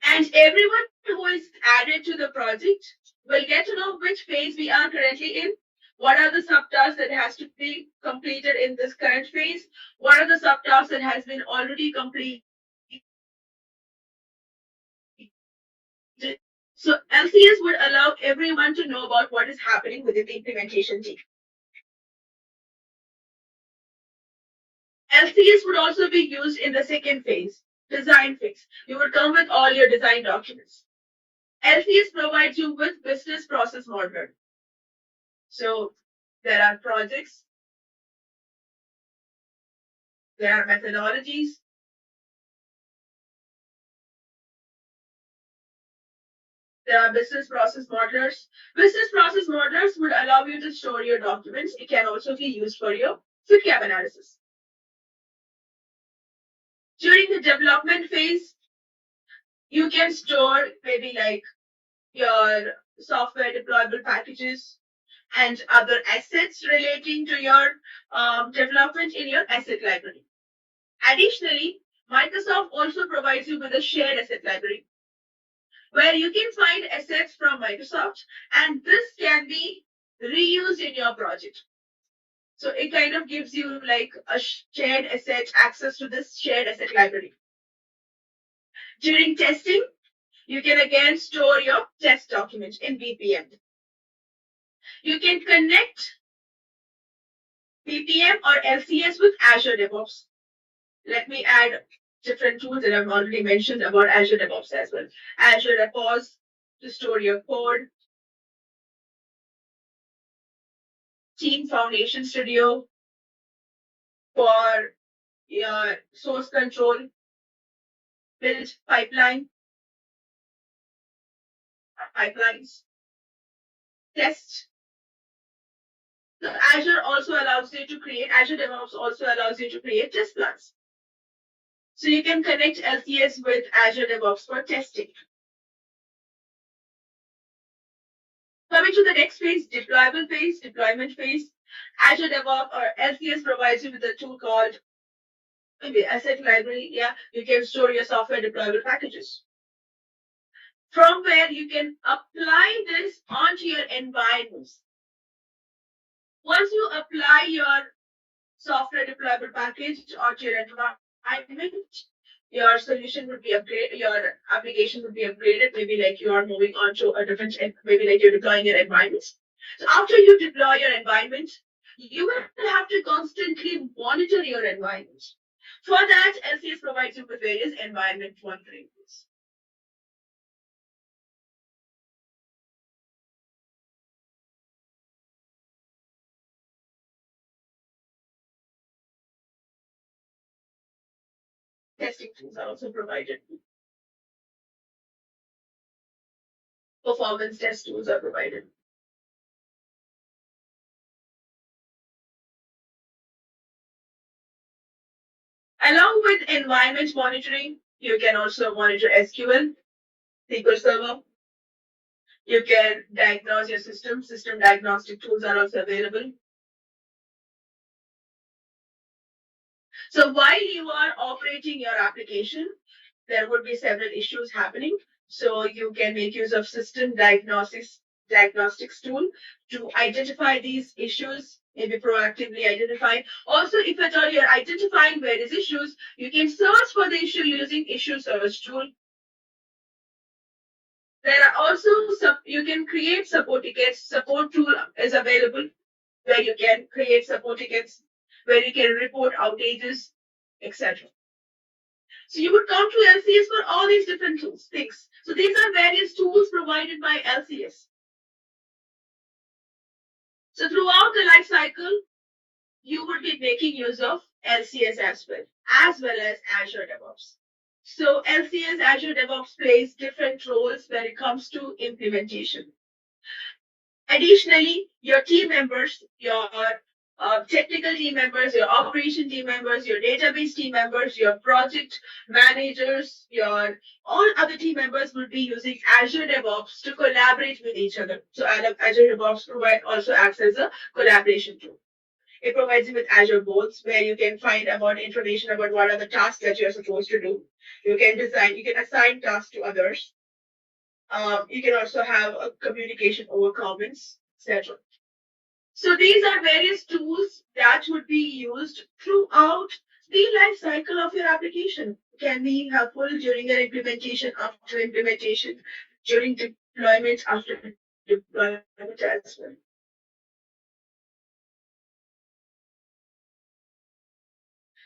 And everyone who is added to the project will get to know which phase we are currently in. What are the subtasks that has to be completed in this current phase? What are the subtasks that has been already completed? So LCS would allow everyone to know about what is happening within the implementation team. LCS would also be used in the second phase, design phase. You would come with all your design documents. LCS provides you with business process modeler. So there are projects, there are methodologies, there are business process modelers. Business process modelers would allow you to store your documents. It can also be used for your fit gap analysis. During the development phase, you can store maybe like your software deployable packages and other assets relating to your development in your asset library. Additionally, Microsoft also provides you with a shared asset library where you can find assets from Microsoft and this can be reused in your project. So it kind of gives you like a shared asset access to this shared asset library. During testing, you can again store your test document in BPM. You can connect BPM or LCS with Azure DevOps. Let me add different tools that I've already mentioned about Azure DevOps as well. Azure Repos to store your code. Team Foundation Studio for your source control, build pipelines, test. So Azure also allows you to create, Azure DevOps also allows you to create test plans. So you can connect LCS with Azure DevOps for testing. Coming to the next phase, deployment phase. Azure DevOps or LCS provides you with a tool called maybe asset library. Yeah, you can store your software deployable packages. From where you can apply this onto your environments. Once you apply your software deployable package onto your environment, your solution would be upgraded, your application would be upgraded. Maybe like you are moving on to a different, maybe like you're deploying your environments. So after you deploy your environment, you will have to constantly monitor your environment. For that, LCS provides you with various environment monitoring tools. Testing tools are also provided. Performance test tools are provided. Along with environment monitoring, you can also monitor SQL, SQL Server. You can diagnose your system. System diagnostic tools are also available. So while you are operating your application, there would be several issues happening. So you can make use of system diagnostics tool to identify these issues, maybe proactively identify. Also, if at all you're identifying various issues, you can search for the issue using issue search tool. There are also you can create support tickets. Support tool is available where you can create support tickets, where you can report outages, etc. So you would come to LCS for all these different things. So these are various tools provided by LCS. So throughout the life cycle, you would be making use of LCS as well as Azure DevOps. So LCS Azure DevOps plays different roles when it comes to implementation. Additionally, your team members, your technical team members, your operation team members, your database team members, your project managers, your all other team members will be using Azure DevOps to collaborate with each other. So Azure DevOps also acts as a collaboration tool. It provides you with Azure boards where you can find about information about what are the tasks that you're supposed to do. You can assign tasks to others. You can also have a communication over comments, etc. So these are various tools that would be used throughout the life cycle of your application. Can be helpful during your implementation, after implementation, during deployment, after deployment as well.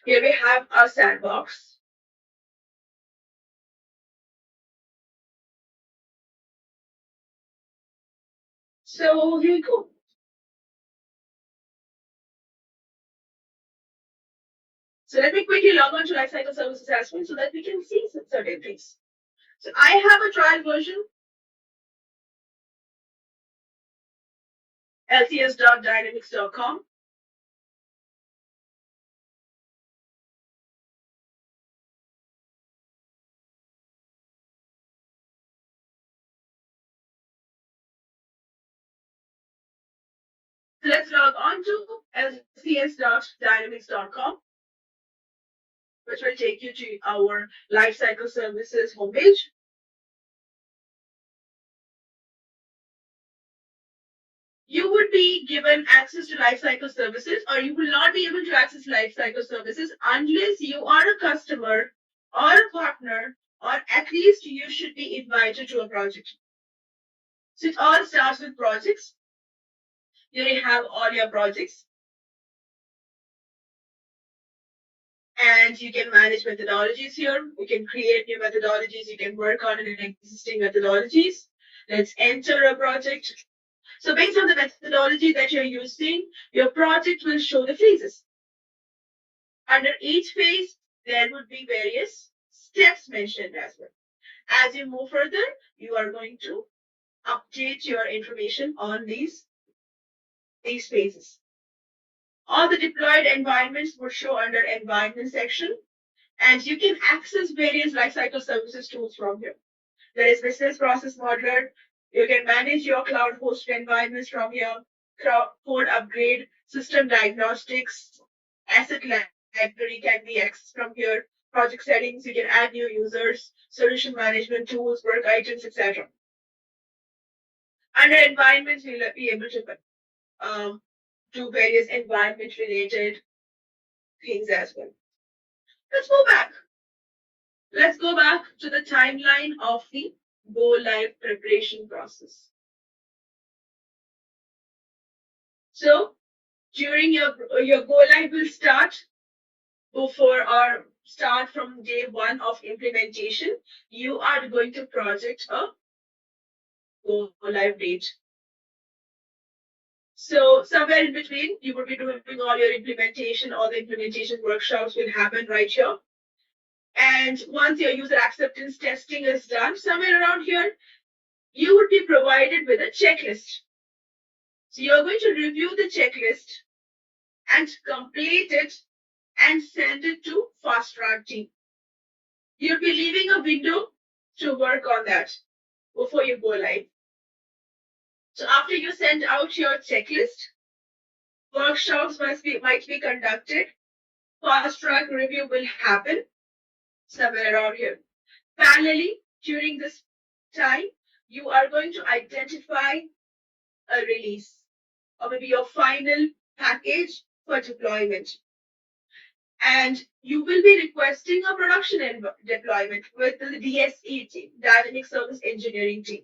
Here we have our sandbox. So here we go. So let me quickly log on to Lifecycle Services as well so that we can see some certain things. So I have a trial version, lcs.dynamics.com. So let's log on to lcs.dynamics.com, which will take you to our Lifecycle Services homepage. You would be given access to Lifecycle Services, or you will not be able to access Lifecycle Services unless you are a customer or a partner, or at least you should be invited to a project. So it all starts with projects. Here you have all your projects. And you can manage methodologies here. You can create new methodologies. You can work on existing methodologies. Let's enter a project. So based on the methodology that you're using, your project will show the phases. Under each phase, there would be various steps mentioned as well. As you move further, you are going to update your information on these phases. All the deployed environments will show under environment section, and you can access various lifecycle services tools from here. There is business process modeler. You can manage your cloud hosted environments from here. Code upgrade, system diagnostics, asset library can be accessed from here. Project settings, you can add new users, solution management tools, work items, etc. Under environments, you'll be able to do various environment related things as well. Let's go back. Let's go back to the timeline of the go live preparation process. So during your go live will start before or start from day one of implementation. You are going to project a go live date. So somewhere in between, you will be doing all your implementation. All the implementation workshops will happen right here. And once your user acceptance testing is done, somewhere around here, you would be provided with a checklist. So you're going to review the checklist and complete it and send it to fast track team. You'll be leaving a window to work on that before you go live. So after you send out your checklist, workshops might be conducted. Fast track review will happen somewhere around here. Parallelly, during this time, you are going to identify a release or maybe your final package for deployment. And you will be requesting a production deployment with the DSE team, Dynamic Service Engineering team.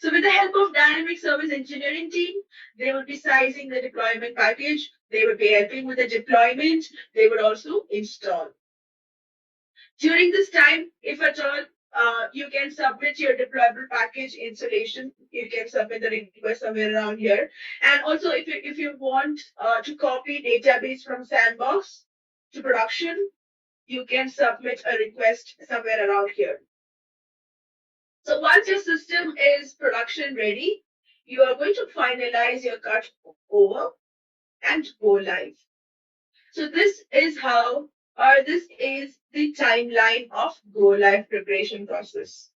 So with the help of Dynamic Service Engineering team, they will be sizing the deployment package. They will be helping with the deployment. They would also install. During this time, if at all, you can submit your deployable package installation. You can submit the request somewhere around here. And also, if you want to copy database from Sandbox, to production, you can submit a request somewhere around here. So once your system is production ready, you are going to finalize your cut over and go live. So this is how, or this is the timeline of go live preparation process.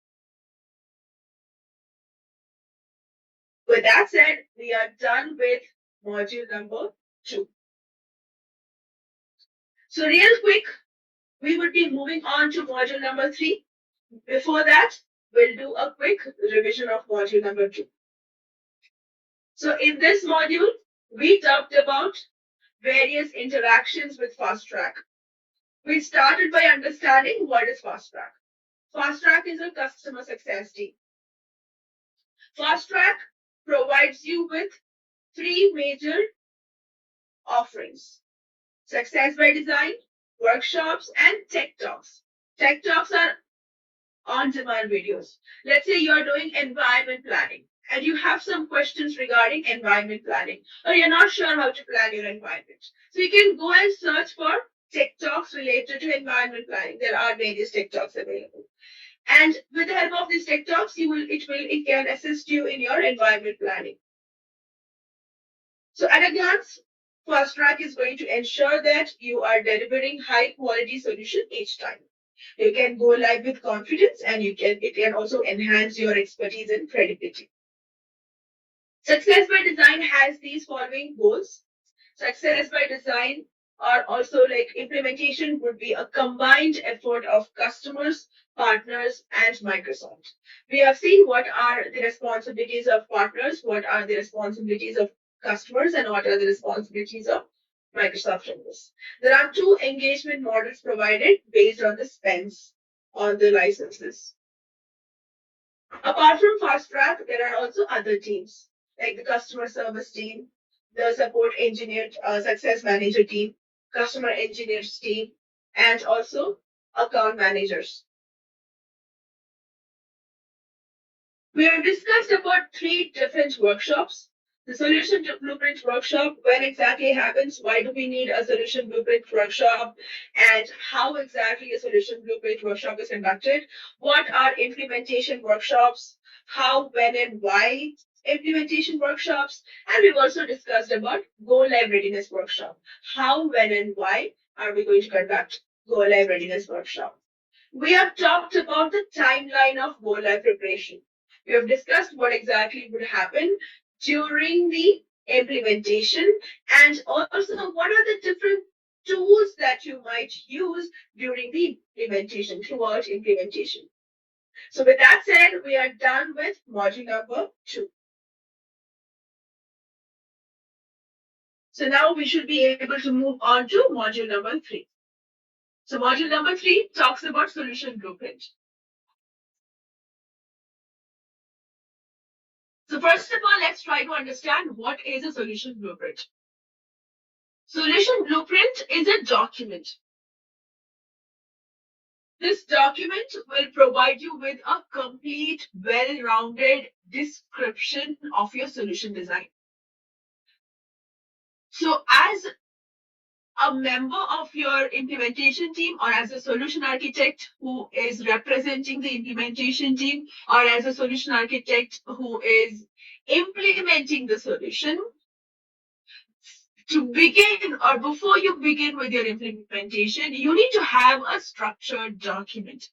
With that said, we are done with module number 2. So real quick, we would be moving on to module number 3. Before that, we'll do a quick revision of module number 2. So in this module, we talked about various interactions with Fast Track. We started by understanding what is Fast Track. Fast Track is a customer success team. Fast Track provides you with 3 major offerings: success by design, workshops, and tech talks. Tech talks are on-demand videos. Let's say you're doing environment planning and you have some questions regarding environment planning, or you're not sure how to plan your environment. So you can go and search for tech talks related to environment planning. There are various tech talks available. And with the help of these tech talks, it can assist you in your environment planning. So at a glance, Fast Track is going to ensure that you are delivering high quality solution each time. You can go live with confidence, and it can also enhance your expertise and credibility. Success by design has these following goals. Success by design are also like implementation would be a combined effort of customers, partners, and Microsoft. We have seen what are the responsibilities of partners, what are the responsibilities of customers, and what are the responsibilities of Microsoft in this. There are 2 engagement models provided based on the spends on the licenses. Apart from Fast Track, there are also other teams like the customer service team, the support engineer, success manager team, customer engineers team, and also account managers. We have discussed about 3 different workshops. The solution blueprint workshop, when exactly happens, why do we need a solution blueprint workshop, and how exactly a solution blueprint workshop is conducted. What are implementation workshops, how, when, and why implementation workshops, and we've also discussed about go live readiness workshop. How, when, and why are we going to conduct go live readiness workshop. We have talked about the timeline of go live preparation. We have discussed what exactly would happen during the implementation, and also what are the different tools that you might use during the implementation, throughout implementation. So with that said, we are done with module number 2. So now we should be able to move on to module number 3. So module number 3 talks about solution blueprint. So first of all, let's try to understand what is a solution blueprint. Solution blueprint is a document. This document will provide you with a complete, well-rounded description of your solution design. So as a member of your implementation team, or as a solution architect who is representing the implementation team, or as a solution architect who is implementing the solution, to begin, or before you begin with your implementation, you need to have a structured document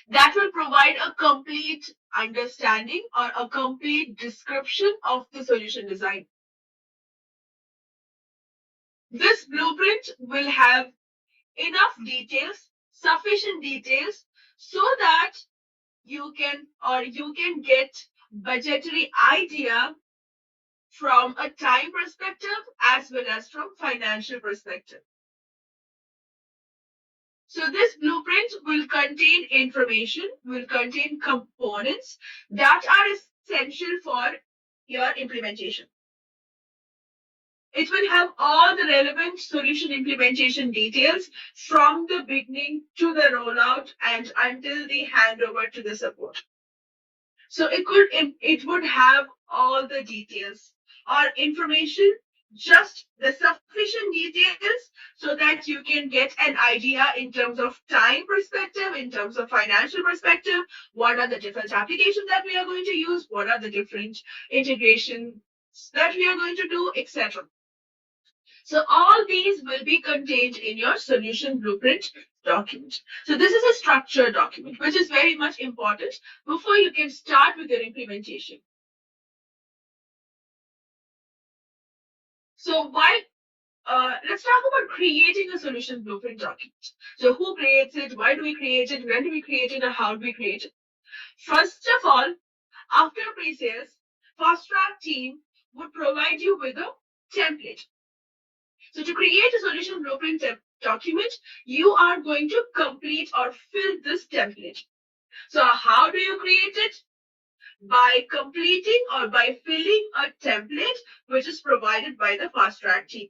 that will provide a complete understanding or a complete description of the solution design. This blueprint will have enough details, sufficient details, so that you can get budgetary idea from a time perspective as well as from financial perspective. So this blueprint will contain information, will contain components that are essential for your implementation. It will have all the relevant solution implementation details from the beginning to the rollout and until the handover to the support. So it would have all the details or information, just the sufficient details so that that you can get an idea in terms of time perspective, in terms of financial perspective, what are the different applications that we are going to use, what are the different integrations that we are going to do, etc. So all these will be contained in your solution blueprint document. So this is a structured document, which is very much important before you can start with your implementation. So let's talk about creating a solution blueprint document. So who creates it? Why do we create it? When do we create it? And how do we create it? First of all, after pre-sales, fast track team would provide you with a template. So to create a solution blueprint document, you are going to complete or fill this template. So how do you create it? By completing or by filling a template which is provided by the fast track team.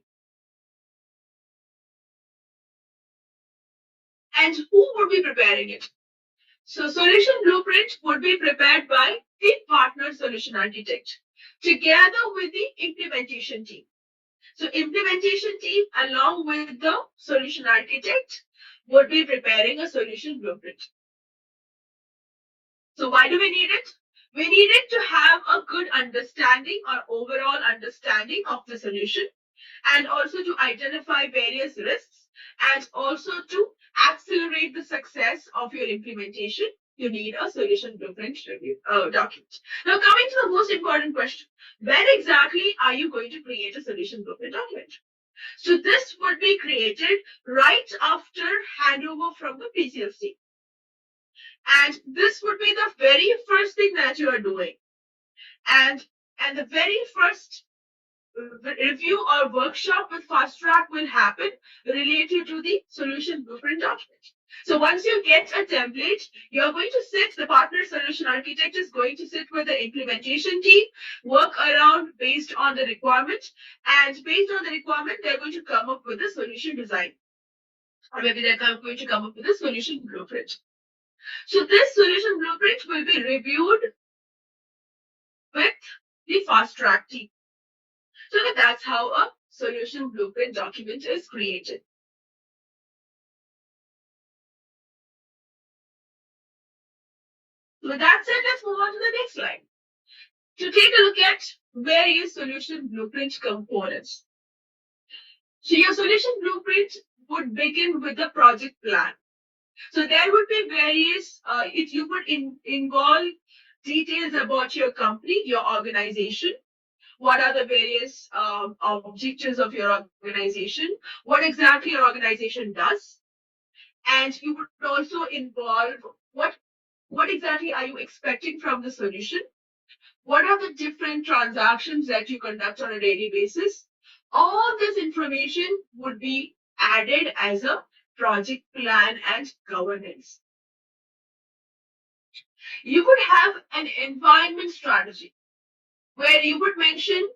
And who would be preparing it? So solution blueprint would be prepared by the partner solution architect together with the implementation team. So implementation team along with the solution architect would be preparing a solution blueprint. So why do we need it? We need it to have a good understanding or overall understanding of the solution, and also to identify various risks, and also to accelerate the success of your implementation. You need a solution blueprint document. Now, coming to the most important question, when exactly are you going to create a solution blueprint document? So this would be created right after handover from the PCLC. And this would be the very first thing that you are doing. And the very first review or workshop with fast track will happen related to the solution blueprint document. So once you get a template, you're going to sit, the partner solution architect is going to sit with the implementation team, work around based on the requirement, and based on the requirement, they're going to come up with a solution design. Or maybe they're going to come up with a solution blueprint. So this solution blueprint will be reviewed with the fast track team. So that's how a solution blueprint document is created. With that said, let's move on to the next slide. To take a look at various solution blueprint components. So your solution blueprint would begin with the project plan. So there would be various, you would involve details about your company, your organization. What are the various objectives of your organization? What exactly your organization does? And you would also involve what exactly are you expecting from the solution? What are the different transactions that you conduct on a daily basis? All this information would be added as a project plan and governance. You would have an environment strategy where you would mention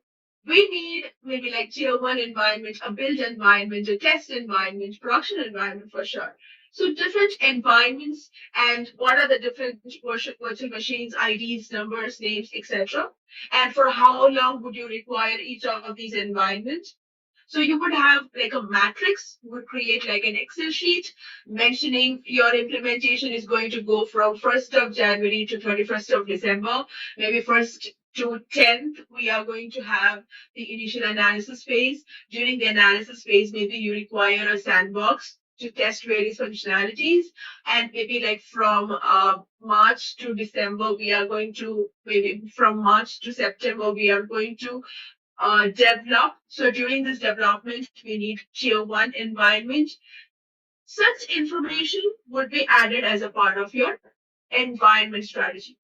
we need maybe like tier one environment, a build environment, a test environment, production environment for sure. So different environments and what are the different virtual machines, IDs, numbers, names, etc. And for how long would you require each of these environments? So you would have like a matrix, would create like an Excel sheet mentioning your implementation is going to go from 1st of January to 31st of December, maybe 1st to 10th, we are going to have the initial analysis phase. During the analysis phase, maybe you require a sandbox to test various functionalities. And maybe like from March to December, we are going to, maybe from March to September, we are going to develop. So during this development, we need tier one environment. Such information would be added as a part of your environment strategy.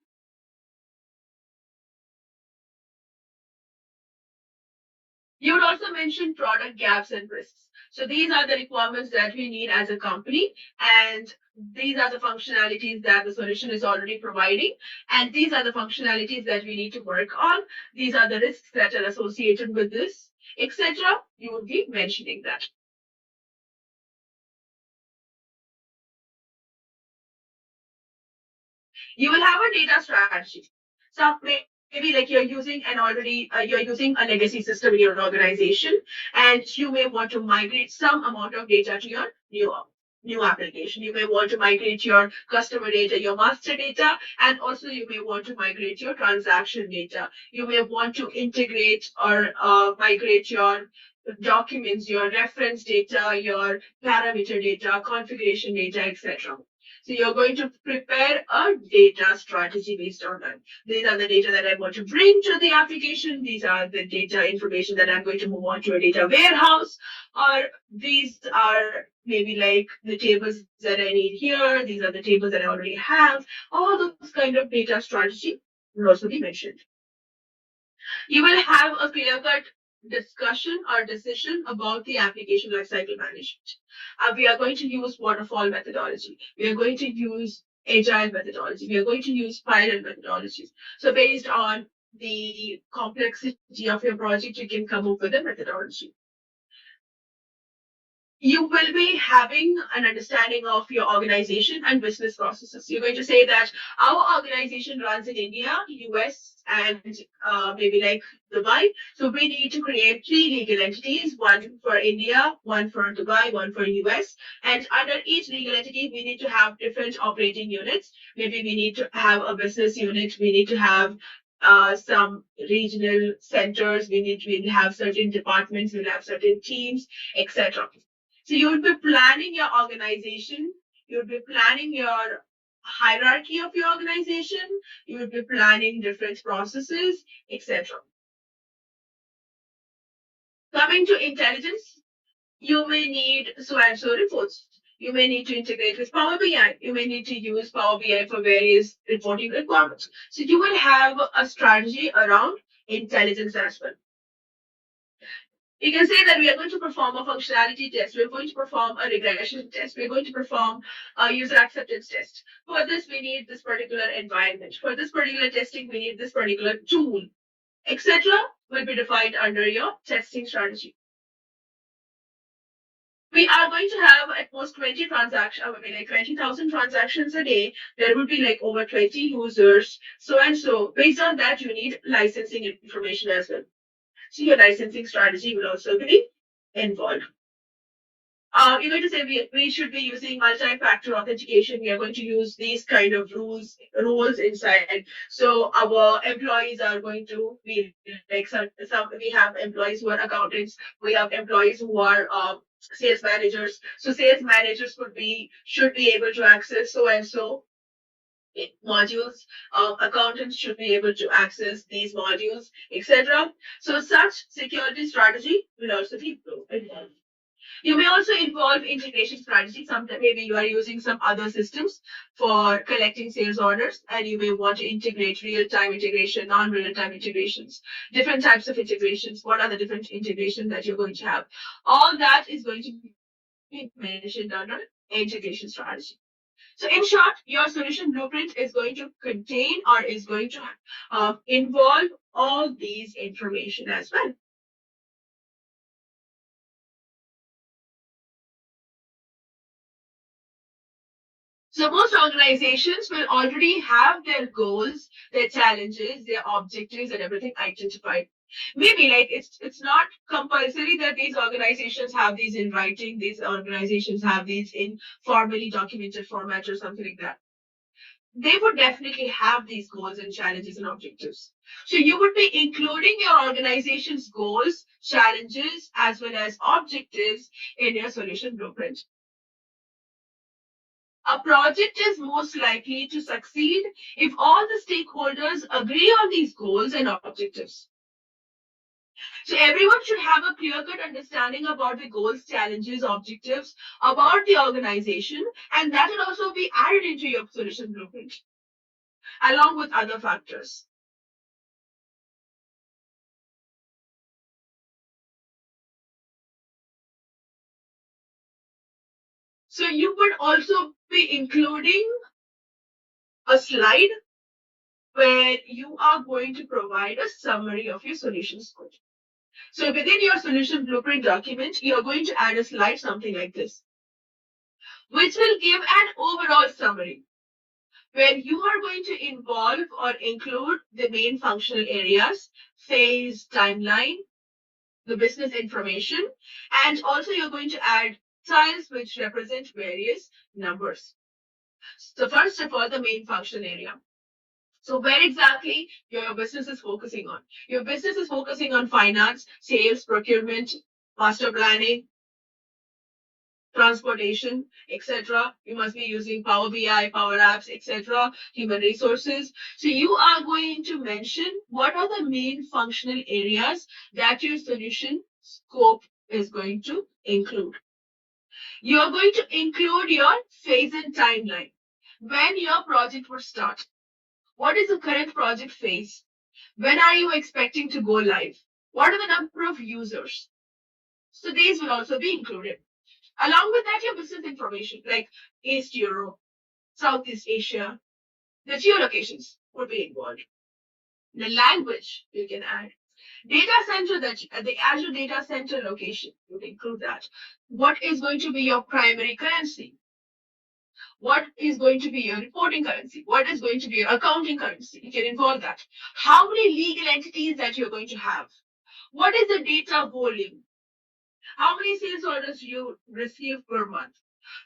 You would also mention product gaps and risks. So these are the requirements that we need as a company, and these are the functionalities that the solution is already providing, and these are the functionalities that we need to work on. These are the risks that are associated with this, etc. You would be mentioning that. You will have a data strategy. So maybe like you're using a legacy system in your organization, and you may want to migrate some amount of data to your new application. You may want to migrate your customer data, your master data, and also you may want to migrate your transaction data. You may want to integrate or migrate your documents, your reference data, your parameter data, configuration data, etc. So you're going to prepare a data strategy based on that. These are the data that I want to bring to the application. These are the data information that I'm going to move on to a data warehouse. Or these are maybe like the tables that I need here. These are the tables that I already have. All those kind of data strategy will also be mentioned. You will have a clear-cut discussion or decision about the application lifecycle management. We are going to use waterfall methodology. We are going to use agile methodology. We are going to use spiral methodologies. So based on the complexity of your project, you can come up with a methodology. You will be having an understanding of your organization and business processes. You're going to say that our organization runs in India, US, and maybe like Dubai. So we need to create three legal entities, one for India, one for Dubai, one for US. And under each legal entity, we need to have different operating units. Maybe we need to have a business unit. We need to have some regional centers. We'll have certain departments. We'll have certain teams, etc. So you would be planning your organization, you would be planning your hierarchy of your organization, you would be planning different processes, etc. Coming to intelligence, you may need so and so reports. You may need to integrate with Power BI. You may need to use Power BI for various reporting requirements. So you will have a strategy around intelligence as well. You can say that we are going to perform a functionality test, we're going to perform a regression test, we're going to perform a user acceptance test. For this, we need this particular environment. For this particular testing, we need this particular tool, etc. will be defined under your testing strategy. We are going to have at most 20 transactions, I mean like 20,000 transactions a day. There will be like over 20 users, so and so. Based on that, you need licensing information as well. So your licensing strategy will also be involved. You're going to say we should be using multi-factor authentication. We are going to use these kind of rules inside. So our employees are going to be like some we have employees who are accountants. We have employees who are sales managers. So sales managers should be able to access so and so modules. Accountants should be able to access these modules, etc. So such security strategy will also be involved. You may also involve integration strategy. Sometimes maybe you are using some other systems for collecting sales orders, and you may want to integrate real-time integration, non-real-time integrations, different types of integrations. What are the different integrations that you're going to have? All that is going to be mentioned under integration strategy. So in short, your solution blueprint is going to contain or is going to involve all these information as well. So most organizations will already have their goals, their challenges, their objectives, and everything identified. Maybe like it's not compulsory that these organizations have these in writing, these organizations have these in formally documented format or something like that. They would definitely have these goals and challenges and objectives. So you would be including your organization's goals, challenges, as well as objectives in your solution blueprint. A project is most likely to succeed if all the stakeholders agree on these goals and objectives. So everyone should have a clear-cut understanding about the goals, challenges, objectives about the organization, and that will also be added into your solution blueprint, along with other factors. So you would also be including a slide where you are going to provide a summary of your solution scope. So within your solution blueprint document, you're going to add a slide, something like this, which will give an overall summary. where you are going to involve or include the main functional areas, phase, timeline, the business information, and also you're going to add styles which represent various numbers. So first of all, the main functional area. So where exactly your business is focusing on? Your business is focusing on finance, sales, procurement, master planning, transportation, etc. You must be using Power BI, Power Apps, etc., human resources. So you are going to mention what are the main functional areas that your solution scope is going to include. You are going to include your phase and timeline. When your project will start. What is the current project phase? When are you expecting to go live? What are the number of users? So these will also be included. Along with that, your business information like East Europe, Southeast Asia, the geolocations would be involved. The language you can add. Data center, the Azure data center location would include that. What is going to be your primary currency? What is going to be your reporting currency? What is going to be your accounting currency? You can involve that. How many legal entities that you're going to have? What is the data volume? How many sales orders you receive per month?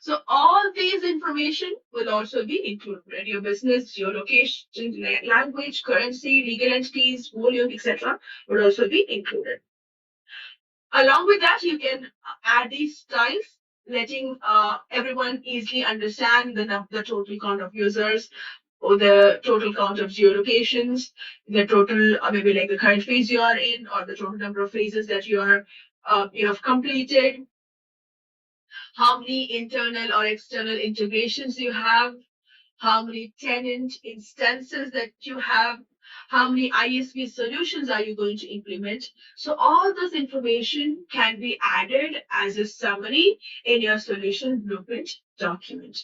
So all these information will also be included. Your business, your location, language, currency, legal entities, volume, etc. will also be included. Along with that, you can add these styles, letting everyone easily understand the total count of users or the total count of geolocations, the total maybe like the current phase you are in, or the total number of phases that you have completed, how many internal or external integrations you have, how many tenant instances that you have, how many ISV solutions are you going to implement. So all this information can be added as a summary in your solution blueprint document.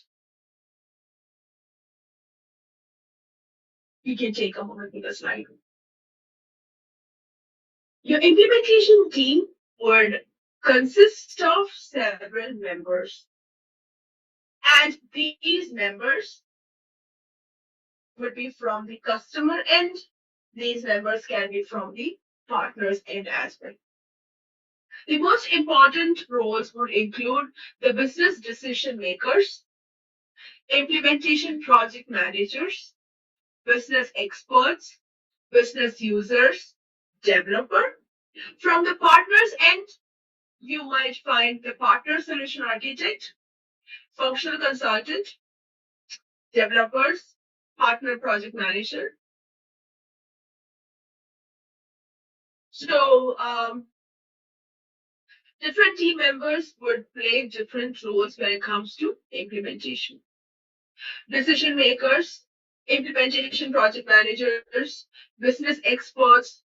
You can take a moment with the slide. Your implementation team would consist of several members. And these members would be from the customer end. These members can be from the partners end as well. The most important roles would include the business decision makers, implementation project managers, business experts, business users, developer. From the partners end, you might find the partner solution architect, functional consultant, developers, partner project manager. So different team members would play different roles when it comes to implementation. Decision makers, implementation project managers, business experts,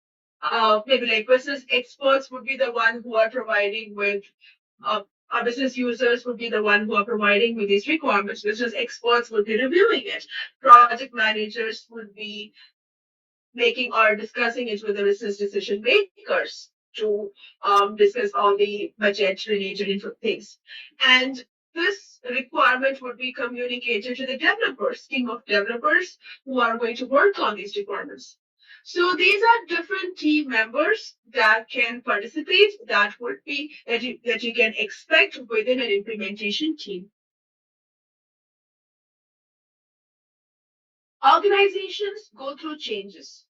maybe like business experts would be the one who are providing with our business users would be the one who are providing with these requirements. Business experts would be reviewing it. Project managers would be making or discussing it with the business decision makers to discuss all the budget related things. And this requirement would be communicated to the developers, team of developers who are going to work on these requirements. So these are different team members that can participate, that would be that you can expect within an implementation team. Organizations go through changes.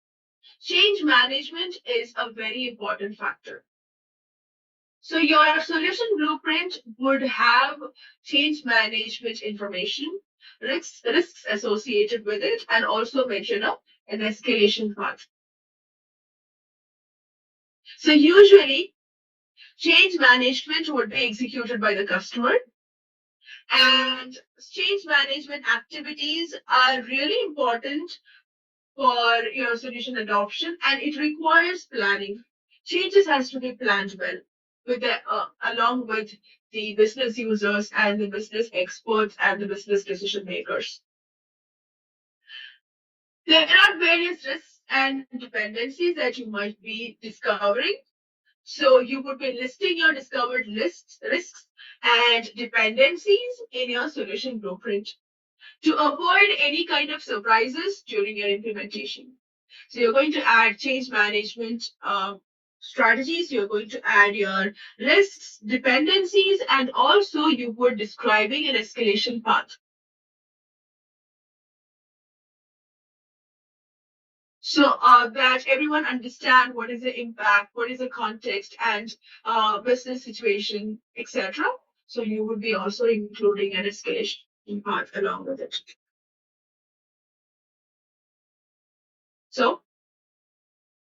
Change management is a very important factor. So your solution blueprint would have change management information, risks associated with it, and also mention an escalation path. So usually, change management would be executed by the customer, and change management activities are really important for your solution adoption, and it requires planning. Changes has to be planned well with along with the business users and the business experts and the business decision makers. There are various risks and dependencies that you might be discovering. So you would be listing your discovered risks and dependencies in your solution blueprint. to avoid any kind of surprises during your implementation. So you're going to add change management strategies, you're going to add your risks, dependencies, and also you were describing an escalation path. So that everyone understand what is the impact, what is the context and business situation, etc. So you would be also including an escalation path along with it. So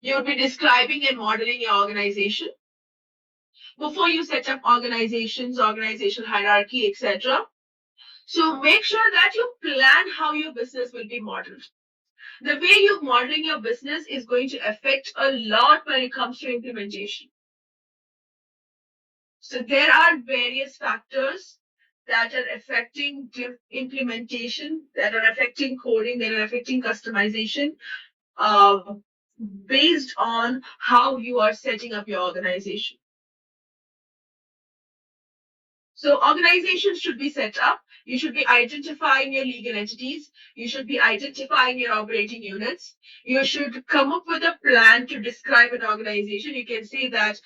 you would be describing and modeling your organization. Before you set up organizations, organizational hierarchy, etc. So make sure that you plan how your business will be modeled. The way you're modeling your business is going to affect a lot when it comes to implementation. So there are various factors that are affecting implementation, that are affecting coding, that are affecting customization, uh, based on how you are setting up your organization. So organizations should be set up. You should be identifying your legal entities. You should be identifying your operating units. You should come up with a plan to describe an organization. You can say that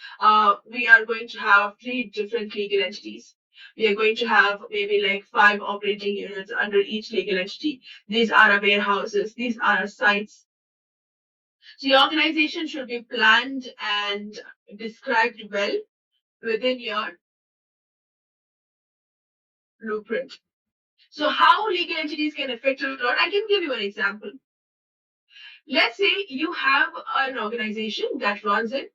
we are going to have 3 different legal entities. We are going to have maybe like 5 operating units under each legal entity. These are our warehouses. These are our sites. So your organization should be planned and described well within your blueprint. So how legal entities can affect a lot? I can give you an example. Let's say you have an organization that runs in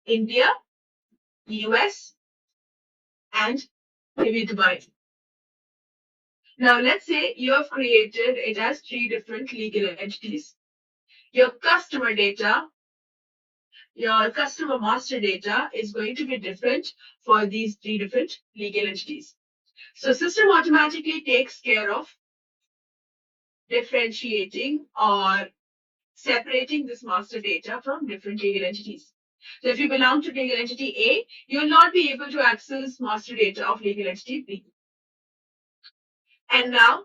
India, US, and maybe Dubai. Now let's say you have created it as 3 different legal entities. Your customer data, your customer master data is going to be different for these 3 different legal entities. So system automatically takes care of differentiating or separating this master data from different legal entities. So if you belong to legal entity A, you will not be able to access master data of legal entity B. And now,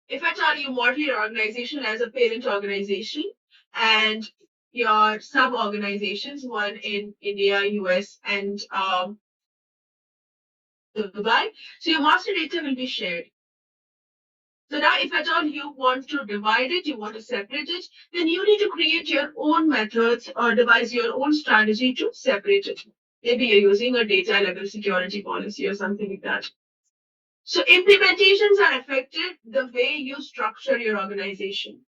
if I tell you model your organization as a parent organization and your sub-organizations, one in India, US, and Dubai, so your master data will be shared. So now if at all you want to divide it, you want to separate it, then you need to create your own methods or devise your own strategy to separate it. Maybe you're using a data level security policy or something like that. So implementations are affected the way you structure your organization.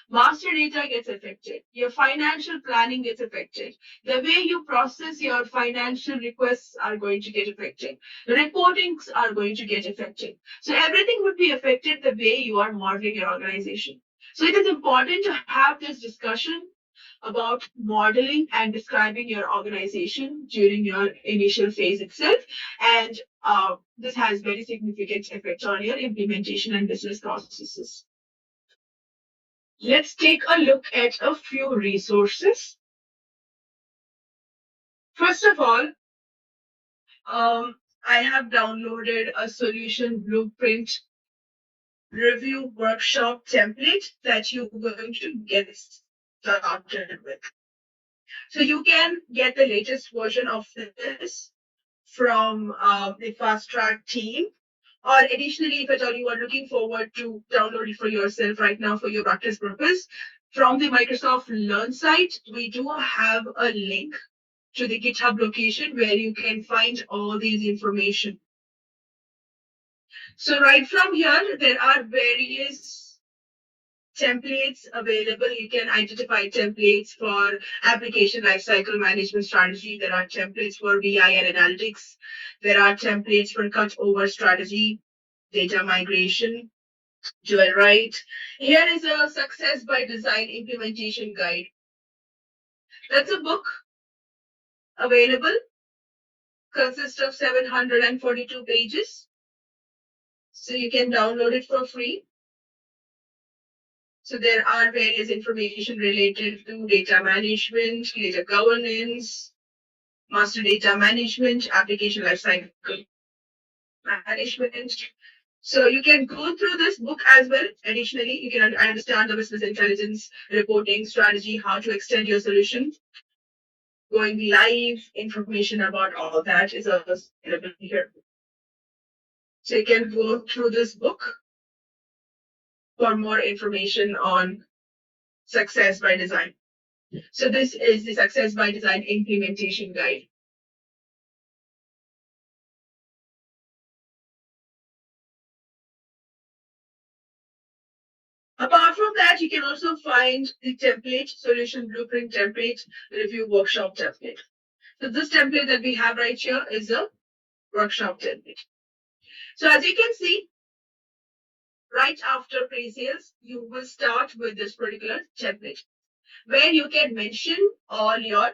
Master data gets affected. Your financial planning gets affected. The way you process your financial requests are going to get affected. The reportings are going to get affected. So everything would be affected the way you are modeling your organization. So it is important to have this discussion about modeling and describing your organization during your initial phase itself. And this has very significant effect on your implementation and business processes. Let's take a look at a few resources. First of all, I have downloaded a solution blueprint review workshop template that you're going to get started with. So you can get the latest version of this from the Fast Track team. Or additionally, if at all you are looking forward to download it for yourself right now for your practice purpose, from the Microsoft Learn site, we do have a link to the GitHub location where you can find all these information. So right from here, there are various templates available. You can identify templates for application lifecycle management strategy. There are templates for BI and analytics. There are templates for cut over strategy, data migration, dual right. Here is a success by design implementation guide. That's a book available, consists of 742 pages. So you can download it for free. So there are various information related to data management, data governance, master data management, application lifecycle management. So you can go through this book as well. Additionally, you can understand the business intelligence, reporting strategy, how to extend your solution, going live, information about all that is also available here. So you can go through this book for more information on success by design. So this is the success by design implementation guide. Apart from that, you can also find the template, solution blueprint template, review workshop template. So this template that we have right here is a workshop template. So as you can see, right after pre-sales, you will start with this particular template where you can mention all your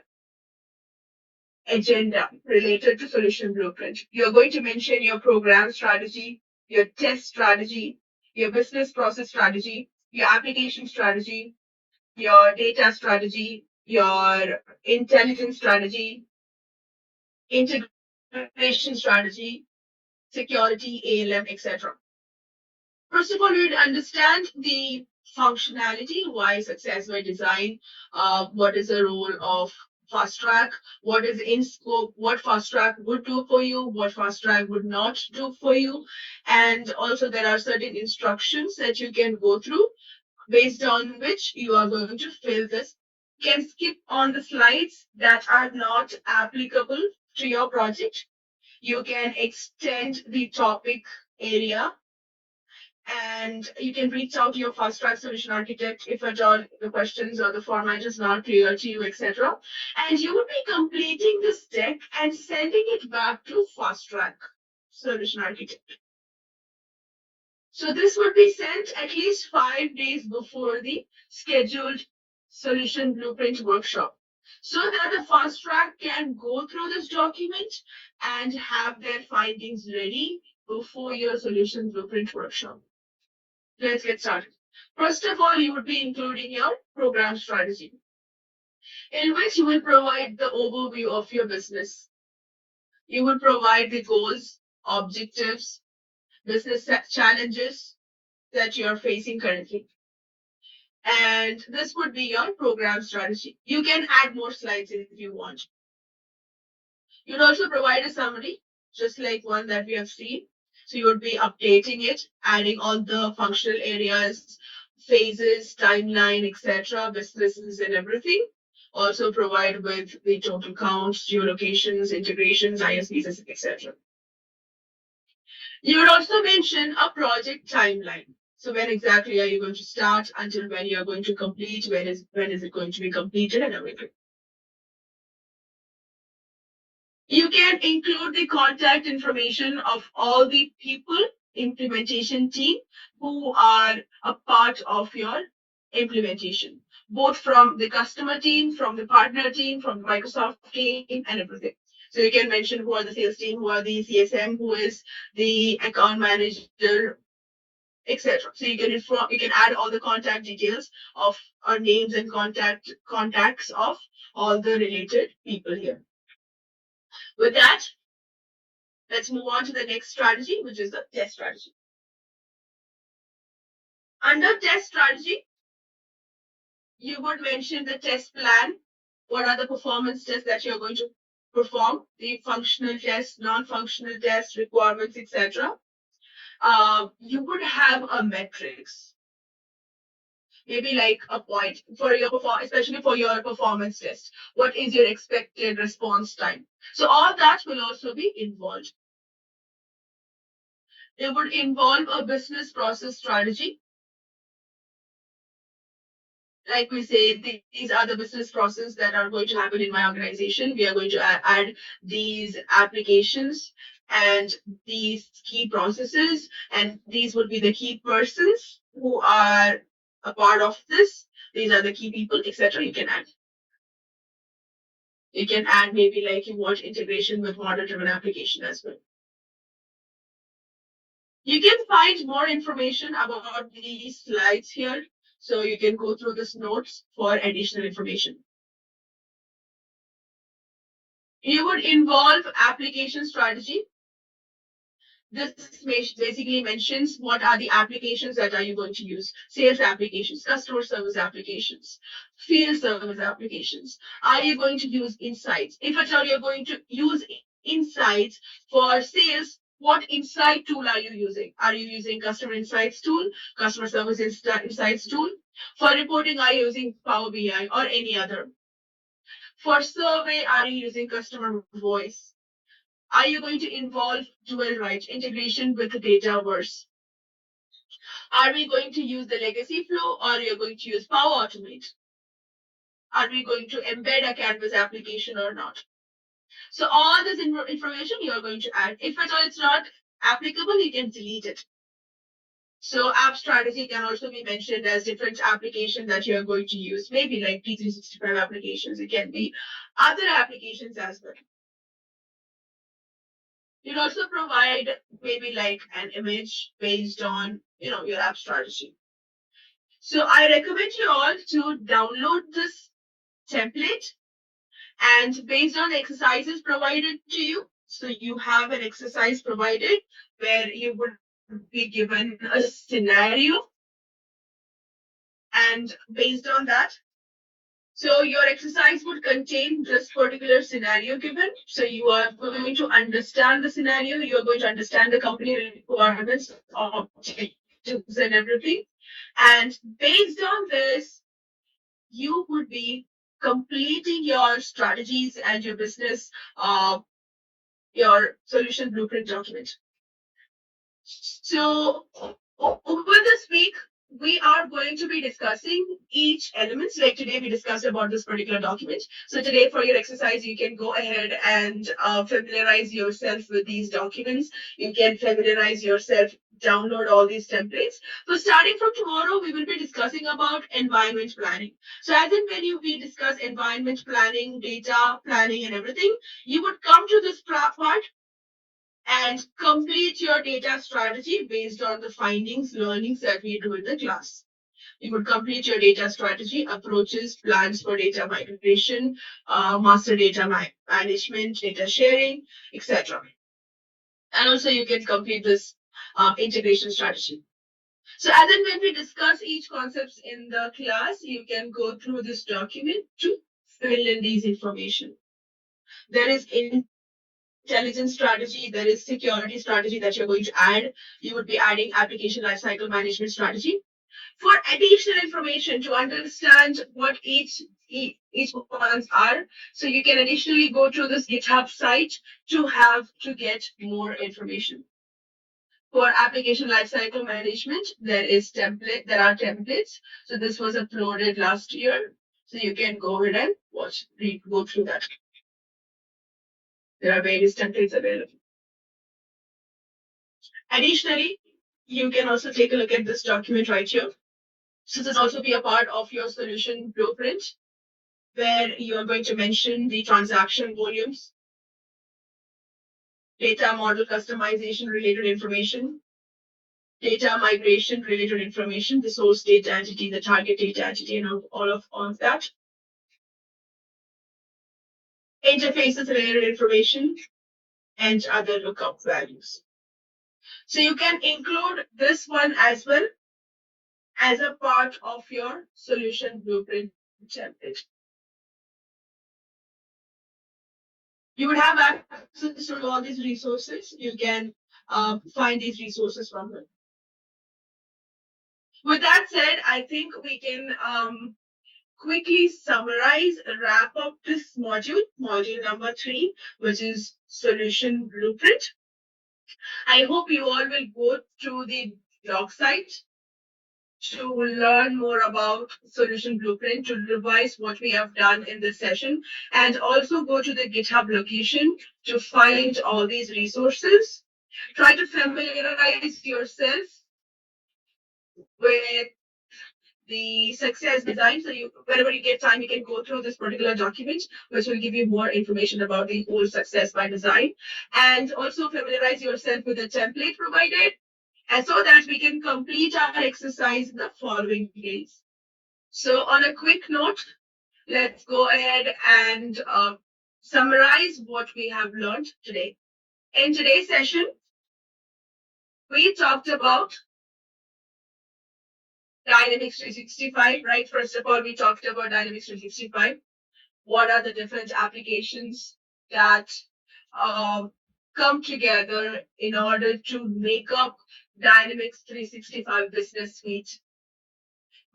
agenda related to solution blueprint. You're going to mention your program strategy, your test strategy, your business process strategy, your application strategy, your data strategy, your intelligence strategy, integration strategy, security, ALM, etc. First of all, we would understand the functionality, why success by design, what is the role of fast track, what is in scope, what fast track would do for you, what fast track would not do for you. And also there are certain instructions that you can go through based on which you are going to fill this. You can skip on the slides that are not applicable to your project. You can extend the topic area and you can reach out to your fast track solution architect if at all the questions or the format is not clear to you, etc. And you will be completing this deck and sending it back to fast track solution architect. So this would be sent at least 5 days before the scheduled solution blueprint workshop so that the fast track can go through this document and have their findings ready before your solution blueprint workshop. Let's get started. First of all, you would be including your program strategy, in which you will provide the overview of your business. You will provide the goals, objectives, business challenges that you are facing currently. And this would be your program strategy. You can add more slides if you want. You'd also provide a summary, just like one that we have seen. So you would be updating it, adding all the functional areas, phases, timeline, etc., businesses and everything. Also provide with the total counts, geolocations, integrations, ISPs, etc. You would also mention a project timeline. So when exactly are you going to start until when you are going to complete, when is it going to be completed and everything. You can include the contact information of all the people, implementation team who are a part of your implementation, both from the customer team, from the partner team, from the Microsoft team, and everything. So you can mention who are the sales team, who are the CSM, who is the account manager, etc. So you can add all the contact details of names and contacts of all the related people here. With that, let's move on to the next strategy, which is the test strategy. Under test strategy, you would mention the test plan. What are the performance tests that you're going to perform? The functional tests, non-functional tests, requirements, etc. You would have a metrics, maybe like a point for your especially for your performance test. What is your expected response time? So all that will also be involved. It would involve a business process strategy. Like we say, these are the business processes that are going to happen in my organization. We are going to add these applications and these key processes, and these would be the key persons who are a part of this. These are the key people, etc. You can add. You can add maybe like you want integration with model-driven application as well. You can find more information about these slides here. So you can go through this notes for additional information. You would involve application strategy. This basically mentions what are the applications that are you going to use. Sales applications, customer service applications, field service applications. Are you going to use insights? If at all you're going to use insights for sales, what insight tool are you using? Are you using customer insights tool, customer service insights tool? For reporting, are you using Power BI or any other? For survey, are you using customer voice? Are you going to involve dual write integration with the Dataverse? Are we going to use the legacy flow or are you going to use Power Automate? Are we going to embed a Canvas application or not? So all this information you are going to add. If at all it's not applicable, you can delete it. So app strategy can also be mentioned as different application that you are going to use. Maybe like D365 applications. It can be other applications as well. You'll also provide maybe like an image based on your app strategy. So I recommend you all to download this template and based on exercises provided to you. So you have an exercise provided where you would be given a scenario and based on that, so your exercise would contain this particular scenario given. So you are going to understand the scenario, you're going to understand the company requirements, objectives and everything. And based on this, you would be completing your strategies and your business, your solution blueprint document. So over this week, we are going to be discussing each element. Like today, we discussed about this particular document. So today, for your exercise, you can go ahead and familiarize yourself with these documents. You can familiarize yourself, download all these templates. So starting from tomorrow, we will be discussing about environment planning. So as in when we discuss environment planning, data planning, and everything, you would come to this part and complete your data strategy based on the findings, learnings that we do in the class. You would complete your data strategy, approaches, plans for data migration, master data management, data sharing, etc. And also you can complete this integration strategy. So as and when we discuss each concepts in the class, you can go through this document to fill in these information. There is intelligence strategy, there is security strategy that you're going to add. You would be adding application lifecycle management strategy. For additional information to understand what each ones are, so you can additionally go to this GitHub site to get more information. For application lifecycle management, there are templates. So this was uploaded last year. So you can go ahead and go through that. There are various templates available. Additionally, you can also take a look at this document right here. So this also be a part of your solution blueprint, where you are going to mention the transaction volumes, data model customization related information, data migration related information, the source data entity, the target data entity, and all of that. Interfaces related information and other lookup values. So you can include this one as well as a part of your solution blueprint template. You would have access to all these resources. You can find these resources from them. With that said, I think we can quickly summarize, wrap up this module number 3, which is solution blueprint. I hope you all will go to the blog site to learn more about solution blueprint, to revise what we have done in this session, and also go to the GitHub location to find all these resources. Try to familiarize yourself with the success design. So whenever you get time, you can go through this particular document, which will give you more information about the whole success by design. And also familiarize yourself with the template provided, and so that we can complete our exercise in the following days. So on a quick note, let's go ahead and summarize what we have learned today. In today's session, we talked about Dynamics 365, right? First of all, we talked about Dynamics 365. What are the different applications that come together in order to make up Dynamics 365 Business Suite?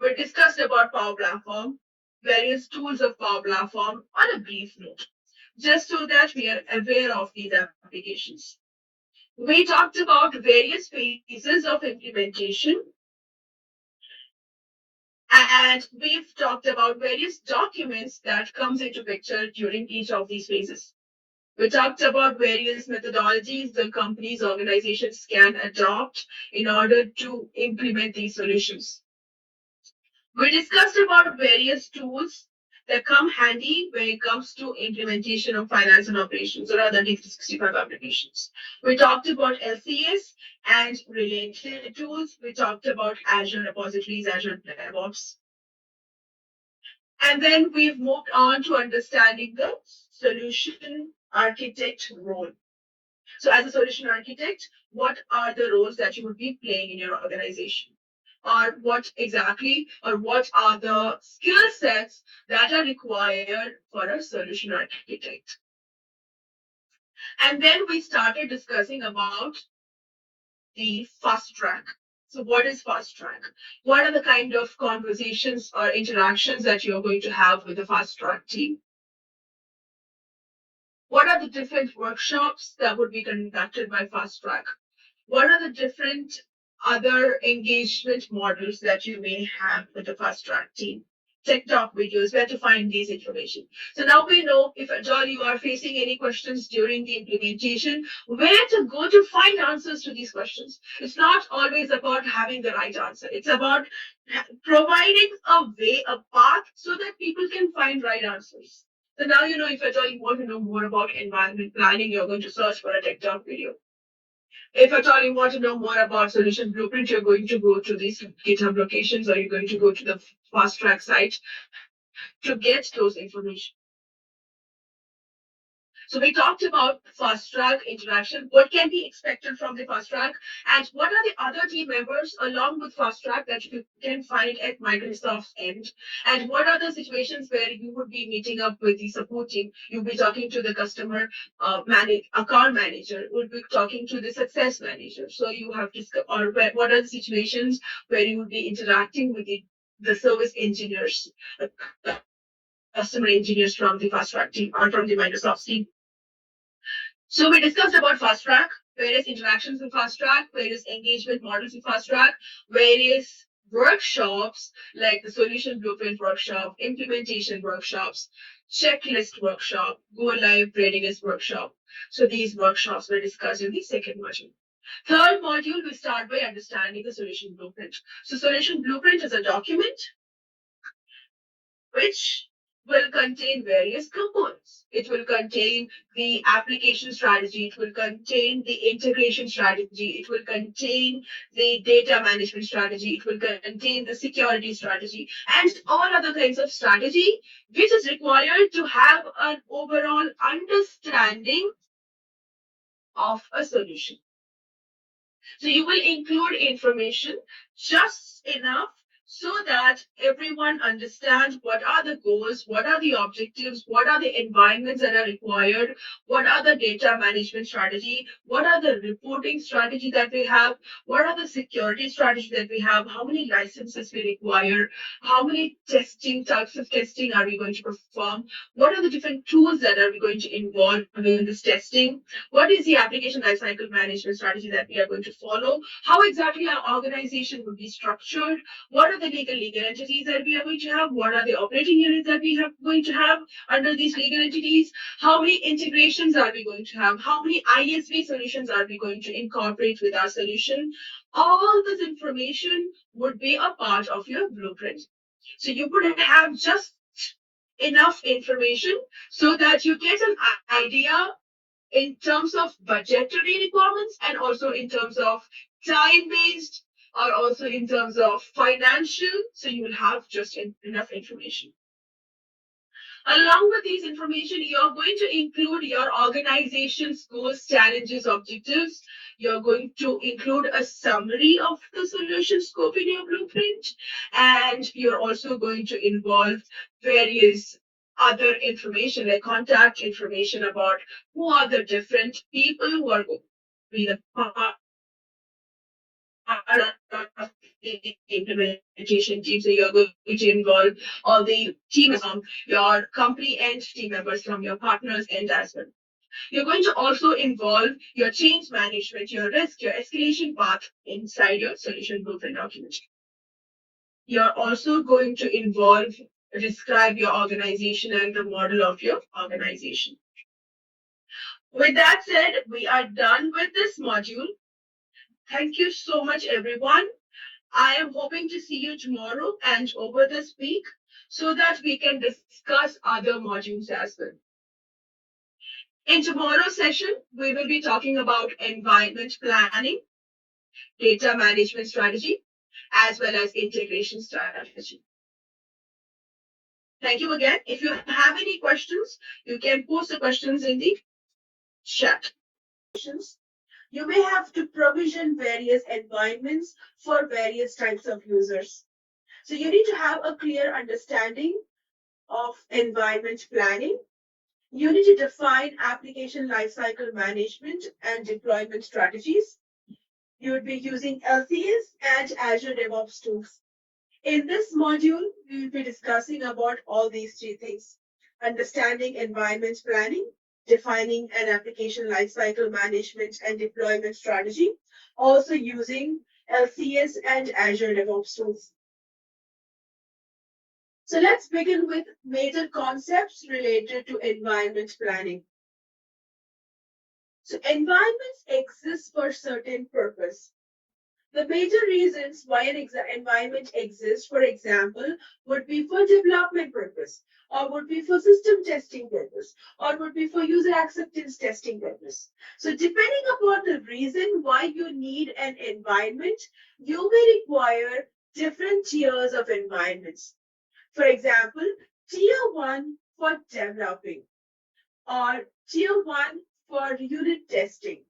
We discussed about Power Platform, various tools of Power Platform on a brief note, just so that we are aware of these applications. We talked about various phases of implementation, and we've talked about various documents that comes into picture during each of these phases. We talked about various methodologies the companies, organizations can adopt in order to implement these solutions. We discussed about various tools that come handy when it comes to implementation of finance and operations or other D365 applications. We talked about LCS and related tools. We talked about Azure repositories, Azure DevOps. And then we've moved on to understanding the solution architect role. So as a solution architect, what are the roles that you would be playing in your organization? Or what exactly, or what are the skill sets that are required for a solution architect? And then we started discussing about the fast track. So what is fast track? What are the kind of conversations or interactions that you're going to have with the fast track team? What are the different workshops that would be conducted by fast track? What are the different other engagement models that you may have with the fast track team? TikTok videos, where to find these information. So now we know if at all you are facing any questions during the implementation, where to go to find answers to these questions. It's not always about having the right answer. It's about providing a way, a path, so that people can find right answers. So now you know if at all you want to know more about environment planning, you're going to search for a TikTok video. If at all you want to know more about solution blueprint, you're going to go to these GitHub locations or you're going to go to the fast track site to get those information. So we talked about fast track interaction, what can be expected from the fast track, and what are the other team members along with fast track that you can find at Microsoft's end, and what are the situations where you would be meeting up with the support team. You'll be talking to the customer account manager, would be talking to the success manager. So you have to, or what are the situations where you would be interacting with the service engineers, the customer engineers from the fast track team or from the Microsoft team. So we discussed about fast track, various interactions with fast track, various engagement models with fast track, various workshops like the solution blueprint workshop, implementation workshops, checklist workshop, go live readiness workshop. So these workshops were discussed in the second module. Third module, we start by understanding the solution blueprint. So solution blueprint is a document which will contain various components. It will contain the application strategy, it will contain the integration strategy, it will contain the data management strategy, it will contain the security strategy, and all other kinds of strategy which is required to have an overall understanding of a solution. So you will include information just enough so that everyone understands what are the goals, what are the objectives, what are the environments that are required, what are the data management strategy, what are the reporting strategy that we have, what are the security strategy that we have, how many licenses we require, how many testing types of testing are we going to perform, what are the different tools that are we going to involve in this testing, what is the application lifecycle management strategy that we are going to follow, how exactly our organization will be structured, what are the legal entities that we are going to have, what are the operating units that we are going to have under these legal entities, how many integrations are we going to have, how many ISV solutions are we going to incorporate with our solution. All this information would be a part of your blueprint. So you would have just enough information so that you get an idea in terms of budgetary requirements and also in terms of time-based or also in terms of financial. So you will have just enough information. Along with these information, you're going to include your organization's goals, challenges, objectives. You're going to include a summary of the solution scope in your blueprint, and you're also going to involve various other information like contact information about who are the different people who are going to be the part of the implementation team. So you're going to involve all the teams from your company and team members from your partners and as well. You're going to also involve your change management, your risk, your escalation path inside your solution blueprint document. You're also going to involve, describe your organization and the model of your organization. With that said, we are done with this module. Thank you so much, everyone. I am hoping to see you tomorrow and over this week so that we can discuss other modules as well. In tomorrow's session, we will be talking about environment planning, data management strategy, as well as integration strategy. Thank you again. If you have any questions, you can post the questions in the chat. You may have to provision various environments for various types of users. So you need to have a clear understanding of environment planning. You need to define application lifecycle management and deployment strategies. You would be using LCS and Azure DevOps tools. In this module, we will be discussing about all these three things: understanding environment planning, defining an application lifecycle management and deployment strategy, also using LCS and Azure DevOps tools. So let's begin with major concepts related to environment planning. So environments exist for certain purpose. The major reasons why an environment exists, for example, would be for development purpose, or would be for system testing purpose, or would be for user acceptance testing purpose. So depending upon the reason why you need an environment, you may require different tiers of environments. For example, tier 1 for developing, or tier 1 for unit testing.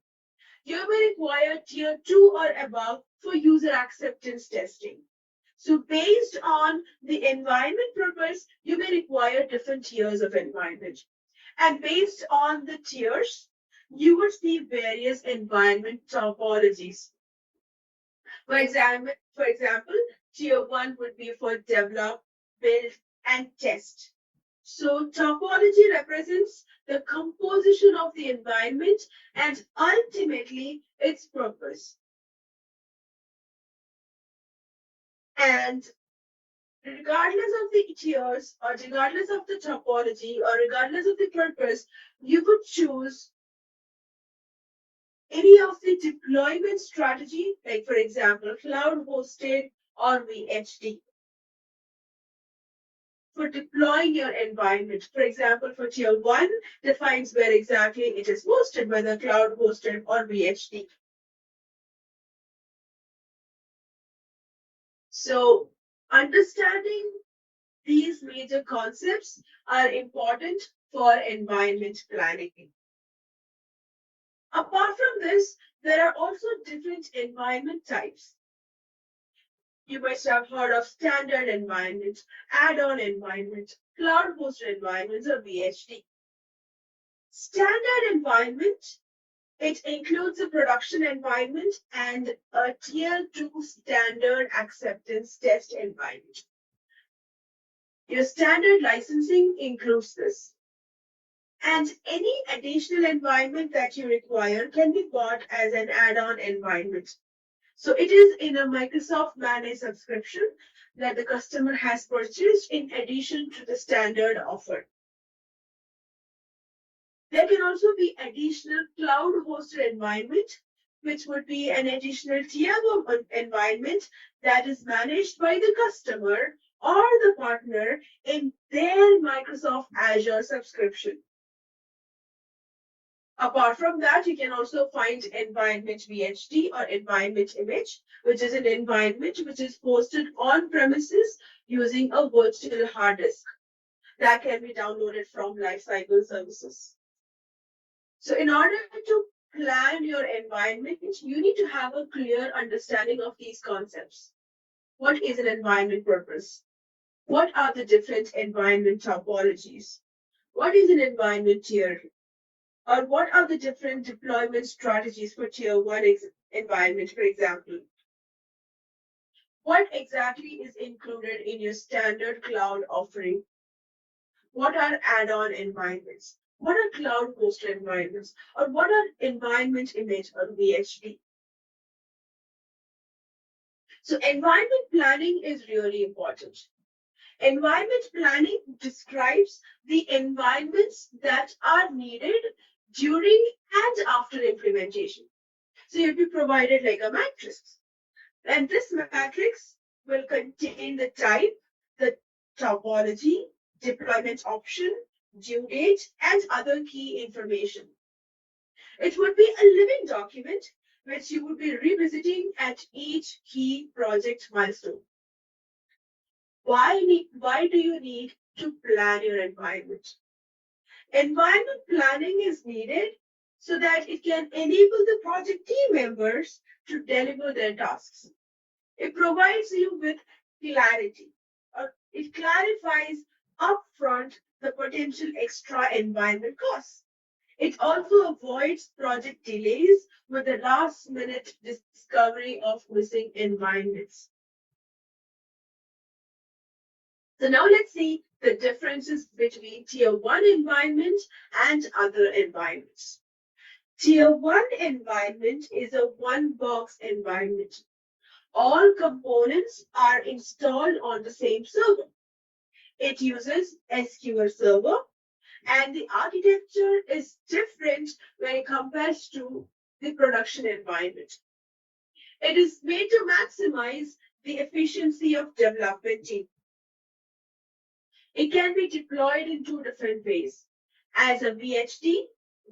You may require tier 2 or above for user acceptance testing. So based on the environment purpose, you may require different tiers of environment. And based on the tiers, you would see various environment topologies. For example, tier 1 would be for develop, build, and test. So topology represents the composition of the environment and ultimately its purpose. And regardless of the tiers, or regardless of the topology, or regardless of the purpose, you would choose any of the deployment strategy, like for example, cloud hosted or VHD. For deploying your environment. For example, for tier 1 defines where exactly it is hosted, whether cloud hosted or VHD. So understanding these major concepts are important for environment planning. Apart from this, there are also different environment types. You must have heard of standard environment, add-on environment, cloud-hosted environments, or VHD. Standard environment, it includes a production environment and a tier 2 standard acceptance test environment. Your standard licensing includes this. And any additional environment that you require can be bought as an add-on environment. So it is in a Microsoft managed subscription that the customer has purchased in addition to the standard offer. There can also be additional cloud hosted environment, which would be an additional tier of environment that is managed by the customer or the partner in their Microsoft Azure subscription. Apart from that, you can also find environment VHD or environment image, which is an environment which is hosted on premises using a virtual hard disk. that can be downloaded from Lifecycle Services. So in order to plan your environment, you need to have a clear understanding of these concepts. What is an environment purpose? What are the different environment topologies? What is an environment tier? Or what are the different deployment strategies for tier one environment, for example? What exactly is included in your standard cloud offering? What are add-on environments? What are cloud hosted environments? Or what are environment image or VHD? So environment planning is really important. Environment planning describes the environments that are needed during and after implementation. So you'll be provided like a matrix. And this matrix will contain the type, the topology, deployment option, due date, and other key information. It would be a living document which you would be revisiting at each key project milestone. Why do you need to plan your environment? Environment planning is needed so that it can enable the project team members to deliver their tasks. It provides you with clarity. It clarifies upfront the potential extra environment costs. It also avoids project delays with the last minute discovery of missing environments. So now let's see the differences between tier one environment and other environments. Tier one environment is a one box environment. All components are installed on the same server. It uses SQL Server, and the architecture is different when it compares to the production environment. It is made to maximize the efficiency of development team. It can be deployed in two different ways, as a VHD,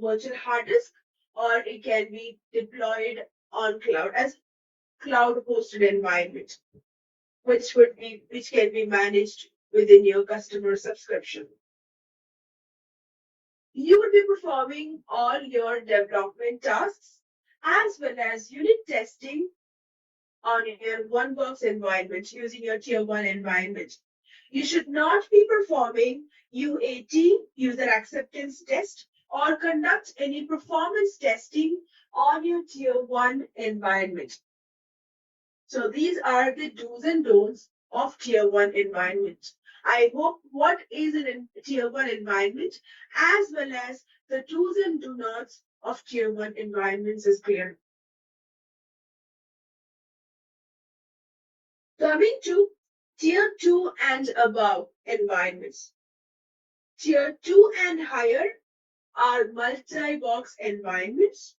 virtual hard disk, or it can be deployed on cloud as cloud hosted environment, which can be managed within your customer subscription. You will be performing all your development tasks as well as unit testing on your one box environment using your tier one environment. You should not be performing UAT, user acceptance test, or conduct any performance testing on your tier one environment. So these are the do's and don'ts of tier one environment. I hope what is a tier one environment as well as the do's and do nots of tier one environments is clear. Coming to tier two and above environments. Tier two and higher are multi-box environments.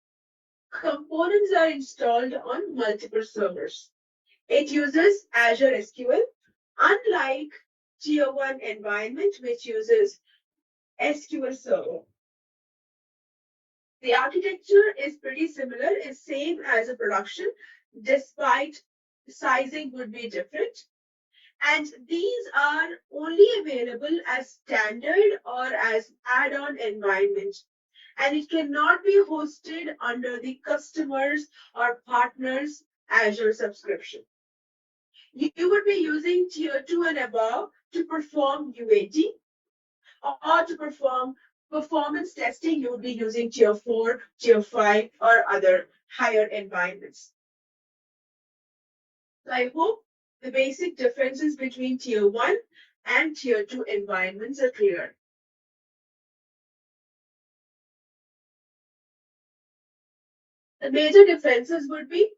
Components are installed on multiple servers. It uses Azure SQL, unlike tier one environment, which uses SQL Server. The architecture is pretty similar, is same as a production, despite sizing would be different. And these are only available as standard or as add-on environment. And it cannot be hosted under the customers or partners Azure subscription. You would be using tier 2 and above to perform UAT, or to perform performance testing, you would be using tier 4, tier 5, or other higher environments. So I hope the basic differences between tier 1 and tier 2 environments are clear. The major differences would be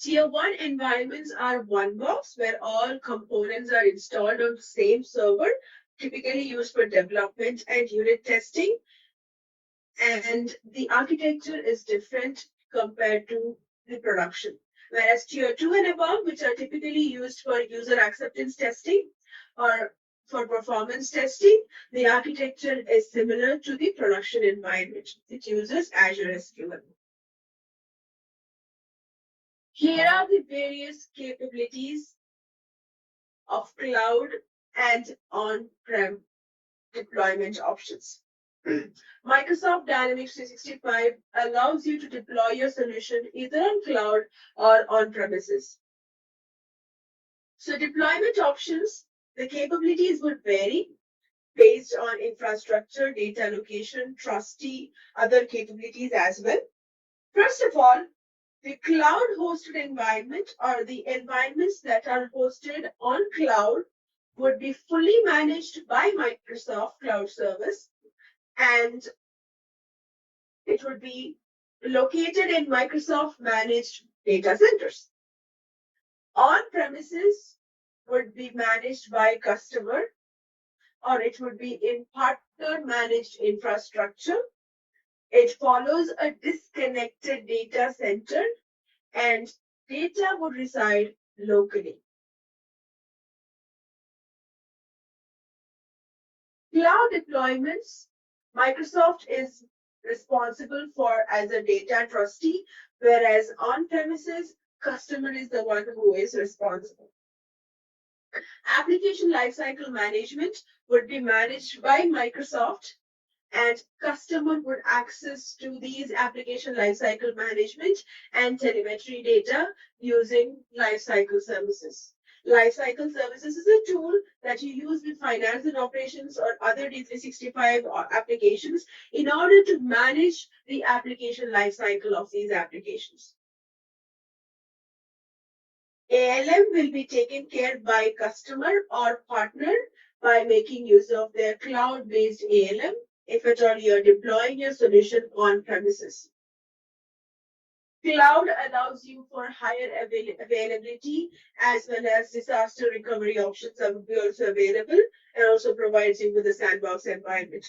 tier 1 environments are one box where all components are installed on the same server, typically used for development and unit testing. And the architecture is different compared to the production. Whereas tier 2 and above, which are typically used for user acceptance testing or for performance testing, the architecture is similar to the production environment. It uses Azure SQL. Here are the various capabilities of cloud and on-prem deployment options. Microsoft Dynamics 365 allows you to deploy your solution either on cloud or on premises. So deployment options, the capabilities would vary based on infrastructure, data location, trustee, other capabilities as well. First of all, the cloud hosted environment or the environments that are hosted on cloud would be fully managed by Microsoft Cloud Service, and it would be located in Microsoft managed data centers. On premises would be managed by customer, or it would be in partner managed infrastructure. It follows a disconnected data center, and data would reside locally. Cloud deployments, Microsoft is responsible for as a data trustee, whereas on premises, customer is the one who is responsible. Application lifecycle management would be managed by Microsoft, and customer would access to these application lifecycle management and telemetry data using lifecycle services. Lifecycle services is a tool that you use with finance and operations or other D365 applications in order to manage the application lifecycle of these applications. ALM will be taken care by customer or partner by making use of their cloud-based ALM if at all you're deploying your solution on premises. Cloud allows you for higher availability as well as disaster recovery options are also available and also provides you with a sandbox environment.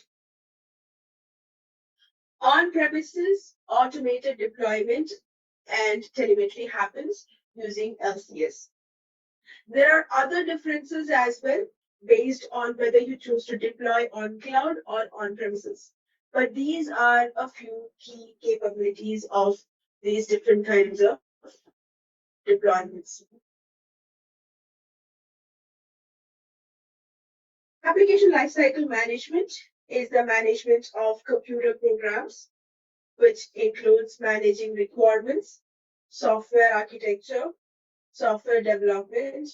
On premises, automated deployment and telemetry happens using LCS. There are other differences as well based on whether you choose to deploy on cloud or on premises. But these are a few key capabilities of these different kinds of deployments. Application lifecycle management is the management of computer programs, which includes managing requirements, software architecture, software development,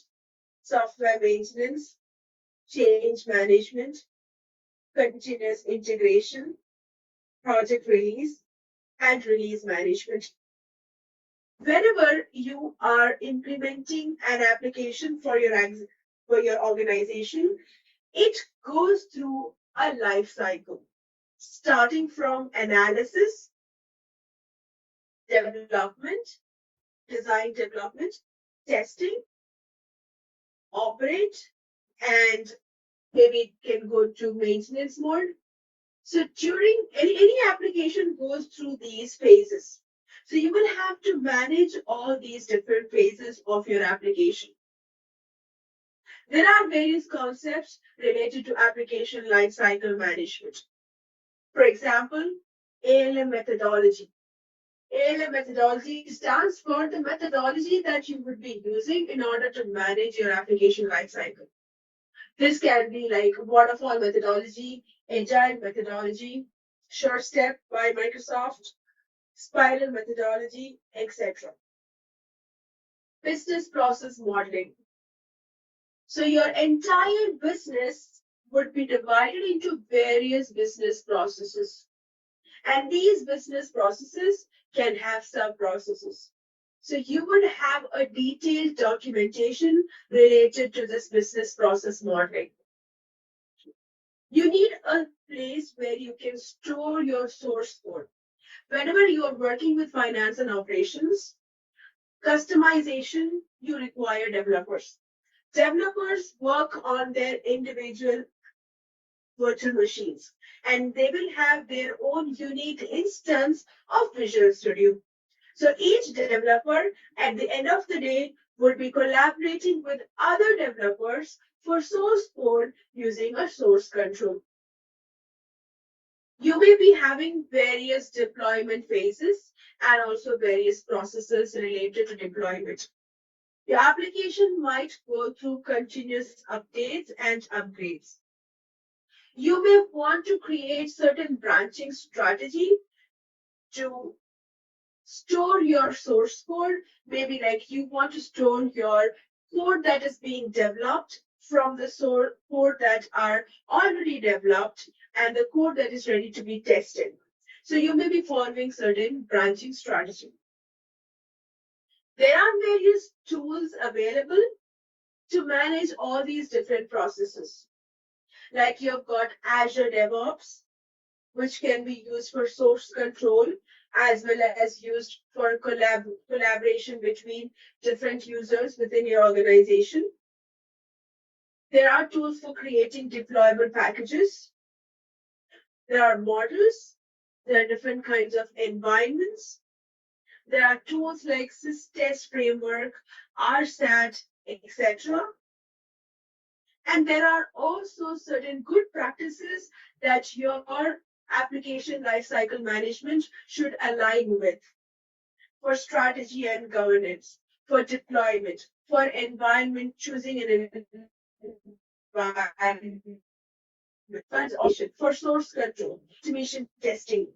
software maintenance, change management, continuous integration, project release, and release management. Whenever you are implementing an application for your organization, it goes through a life cycle, starting from analysis, development, design development, testing, operate, and maybe it can go to maintenance mode. So during any application goes through these phases. So you will have to manage all these different phases of your application. There are various concepts related to application lifecycle management. For example, ALM methodology. ALM methodology stands for the methodology that you would be using in order to manage your application lifecycle. This can be like waterfall methodology, agile methodology, short step by Microsoft, spiral methodology, etc. Business process modeling. So your entire business would be divided into various business processes. And these business processes can have sub-processes. So you would have a detailed documentation related to this business process modeling. You need a place where you can store your source code. Whenever you are working with finance and operations, customization, you require developers. Developers work on their individual virtual machines, and they will have their own unique instance of Visual Studio. So each developer at the end of the day would be collaborating with other developers for source code using a source control. You may be having various deployment phases and also various processes related to deployment. Your application might go through continuous updates and upgrades. You may want to create certain branching strategy to store your source code. Maybe like you want to store your code that is being developed from the source code that are already developed and the code that is ready to be tested. So you may be following certain branching strategy. There are various tools available to manage all these different processes. Like you've got Azure DevOps, which can be used for source control as well as used for collaboration between different users within your organization. There are tools for creating deployable packages. There are models. There are different kinds of environments. There are tools like SysTest framework, RSAT, etc. And there are also certain good practices that your application lifecycle management should align with for strategy and governance, for deployment, for environment, choosing an environment, for source control, automation testing,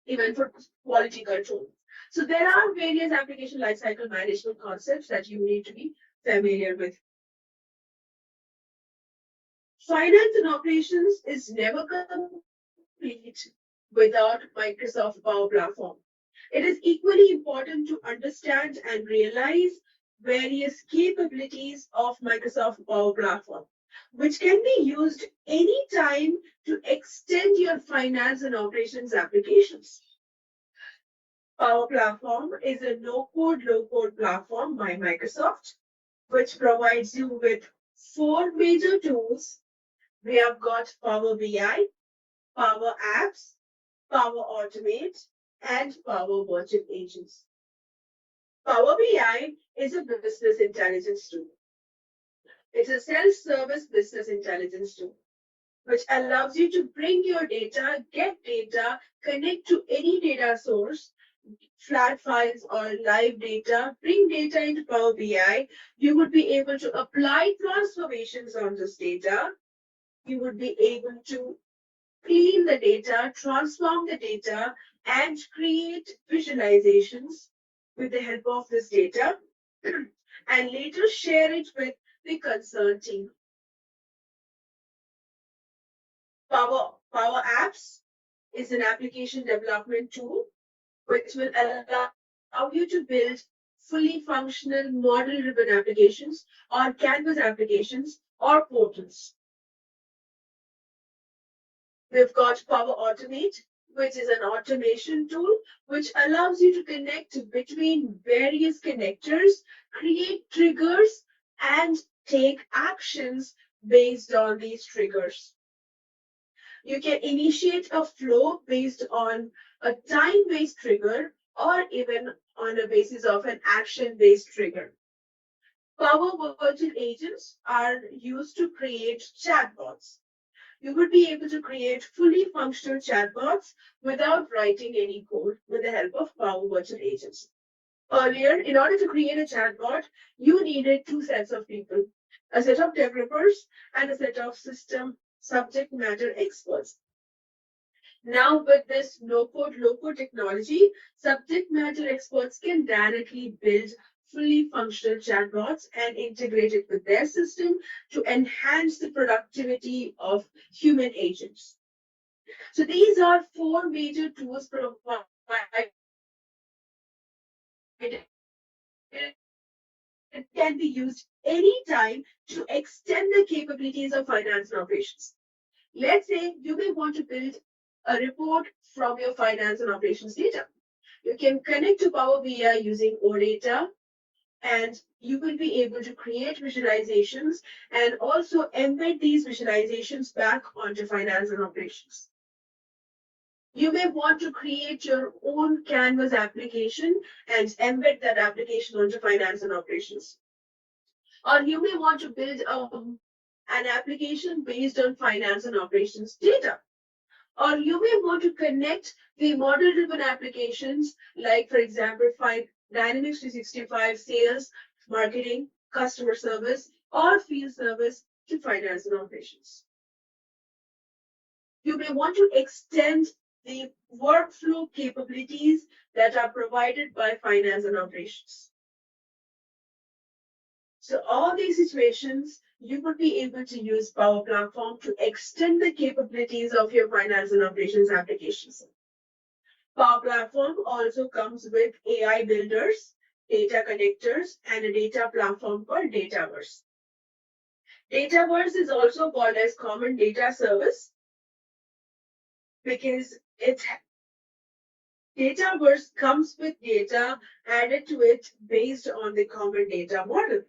even for quality control. So there are various application lifecycle management concepts that you need to be familiar with. Finance and operations is never complete without Microsoft Power Platform. It is equally important to understand and realize various capabilities of Microsoft Power Platform, which can be used anytime to extend your finance and operations applications. Power Platform is a no-code, low-code platform by Microsoft, which provides you with four major tools. We have got Power BI, Power Apps, Power Automate, and Power Virtual Agents. Power BI is a business intelligence tool. It's a self-service business intelligence tool, which allows you to bring your data, get data, connect to any data source, flat files or live data, bring data into Power BI. You would be able to apply transformations on this data. You would be able to clean the data, transform the data, and create visualizations with the help of this data, and later share it with the concerned team. Power Apps is an application development tool which will allow you to build fully functional model-driven applications or canvas applications or portals. We've got Power Automate, which is an automation tool which allows you to connect between various connectors, create triggers, and take actions based on these triggers. You can initiate a flow based on a time-based trigger or even on a basis of an action-based trigger. Power Virtual Agents are used to create chatbots. You would be able to create fully functional chatbots without writing any code with the help of Power Virtual Agents. Earlier, in order to create a chatbot, you needed two sets of people, a set of developers and a set of system subject matter experts. Now, with this no-code, low-code technology, subject matter experts can directly build fully functional chatbots and integrate it with their system to enhance the productivity of human agents. So these are four major tools provided. It can be used anytime to extend the capabilities of finance and operations. Let's say you may want to build a report from your finance and operations data. You can connect to Power BI using OData, and you will be able to create visualizations and also embed these visualizations back onto finance and operations. You may want to create your own Canvas application and embed that application onto finance and operations. Or you may want to build an application based on finance and operations data. Or you may want to connect the model-driven applications, like, for example, Dynamics 365 sales, marketing, customer service, or field service to finance and operations. You may want to extend the workflow capabilities that are provided by finance and operations. So all these situations, you would be able to use Power Platform to extend the capabilities of your finance and operations applications. Power Platform also comes with AI builders, data connectors, and a data platform called Dataverse. Dataverse is also called as Common Data Service because Dataverse comes with data added to it based on the common data model.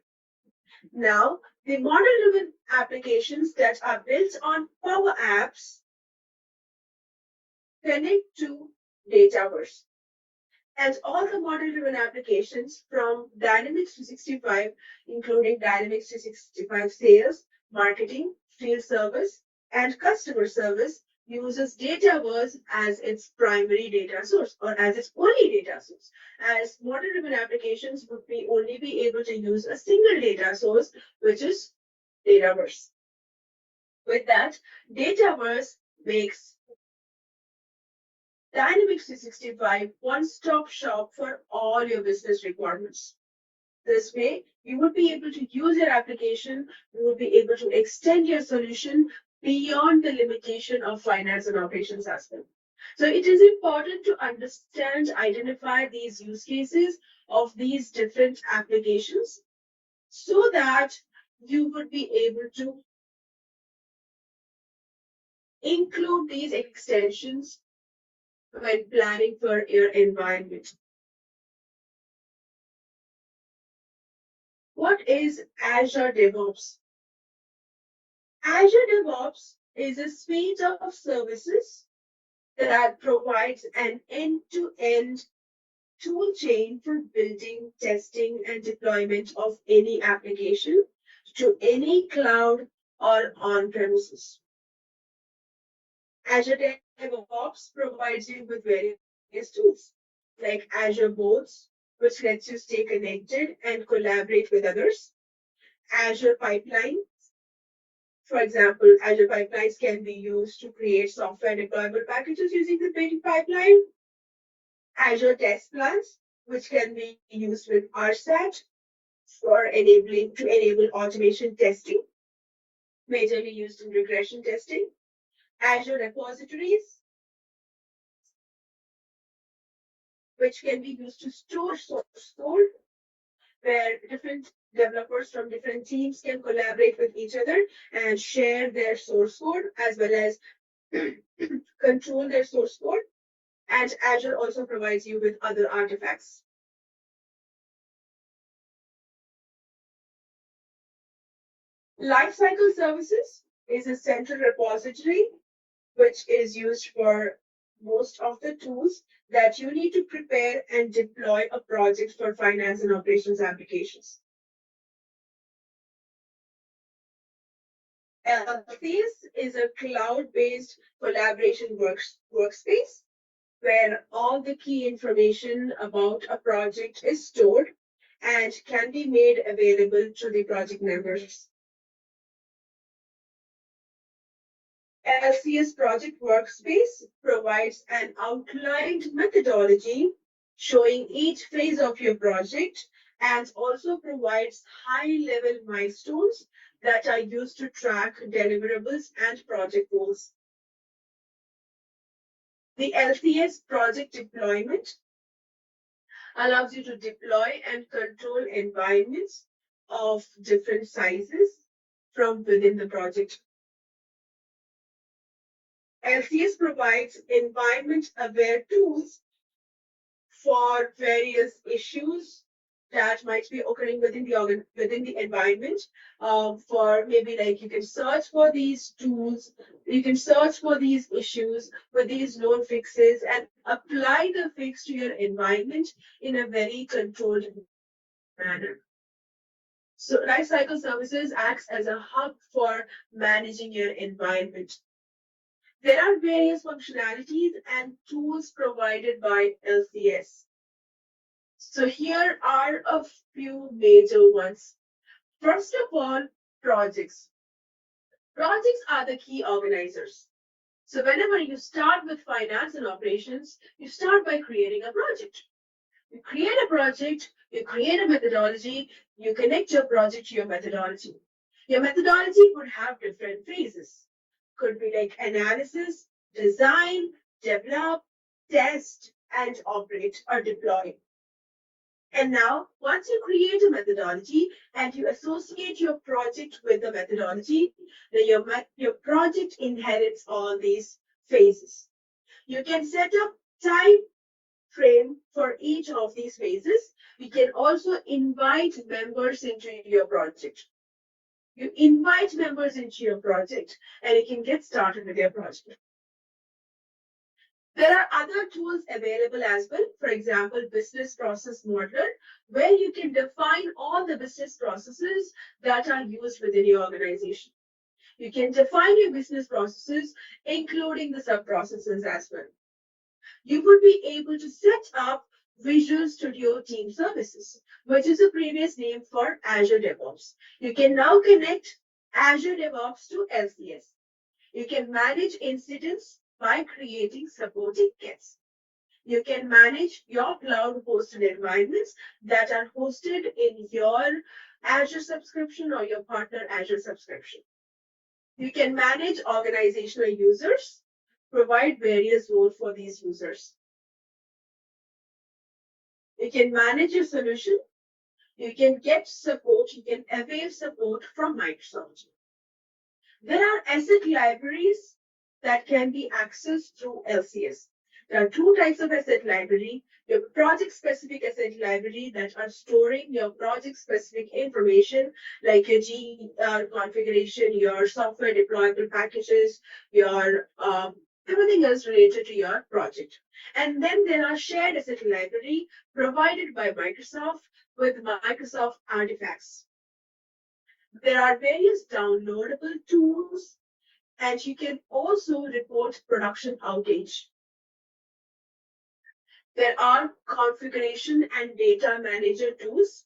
Now, the model-driven applications that are built on Power Apps connect to Dataverse. And all the model-driven applications from Dynamics 365, including Dynamics 365 Sales, Marketing, Field Service, and Customer Service, uses Dataverse as its primary data source or as its only data source. As model-driven applications would only be able to use a single data source, which is Dataverse. With that, Dataverse makes Dynamics 365 one-stop shop for all your business requirements. This way, you would be able to use your application, you would be able to extend your solution beyond the limitation of finance and operations as well. So it is important to understand, identify these use cases of these different applications so that you would be able to include these extensions when planning for your environment. What is Azure DevOps? Azure DevOps is a suite of services that provides an end-to-end tool chain for building, testing, and deployment of any application to any cloud or on-premises. Azure DevOps provides you with various tools like Azure Boards, which lets you stay connected and collaborate with others. Azure Pipeline. For example, Azure pipelines can be used to create software deployable packages using the Big pipeline. Azure test plans, which can be used with RSAT to enable automation testing, majorly used in regression testing. Azure repositories, which can be used to store source code, where different developers from different teams can collaborate with each other and share their source code as well as control their source code. And Azure also provides you with other artifacts. Lifecycle services is a central repository which is used for most of the tools that you need to prepare and deploy a project for finance and operations applications. This is a cloud-based collaboration workspace where all the key information about a project is stored and can be made available to the project members. LCS Project Workspace provides an outlined methodology showing each phase of your project and also provides high-level milestones that are used to track deliverables and project goals. The LCS project deployment allows you to deploy and control environments of different sizes from within the project. LCS provides environment-aware tools for various issues that might be occurring within the environment. For maybe like you can search for these tools, you can search for these issues with these known fixes and apply the fix to your environment in a very controlled manner. So Lifecycle Services acts as a hub for managing your environment. There are various functionalities and tools provided by LCS. So here are a few major ones. First of all, projects. Projects are the key organizers. So whenever you start with finance and operations, you start by creating a project. You create a project, you create a methodology, you connect your project to your methodology. Your methodology would have different phases. Could be like analysis, design, develop, test, and operate or deploy. And now, once you create a methodology and you associate your project with the methodology, then your project inherits all these phases. You can set up time frame for each of these phases. You can also invite members into your project. You invite members into your project and you can get started with your project. There are other tools available as well. For example, business process modeler, where you can define all the business processes that are used within your organization. You can define your business processes, including the sub-processes as well. You would be able to set up Visual Studio Team Services, which is a previous name for Azure DevOps. You can now connect Azure DevOps to LCS. You can manage incidents by creating supporting kits. You can manage your cloud hosted environments that are hosted in your Azure subscription or your partner Azure subscription. You can manage organizational users, provide various roles for these users. You can manage your solution. You can get support. You can avail support from Microsoft. There are asset libraries that can be accessed through LCS. There are two types of asset library. Your project-specific asset library that are storing your project-specific information like your GR configuration, your software deployable packages, your everything else related to your project. And then there are shared asset library provided by Microsoft with Microsoft artifacts. There are various downloadable tools, and you can also report production outage. There are configuration and data manager tools,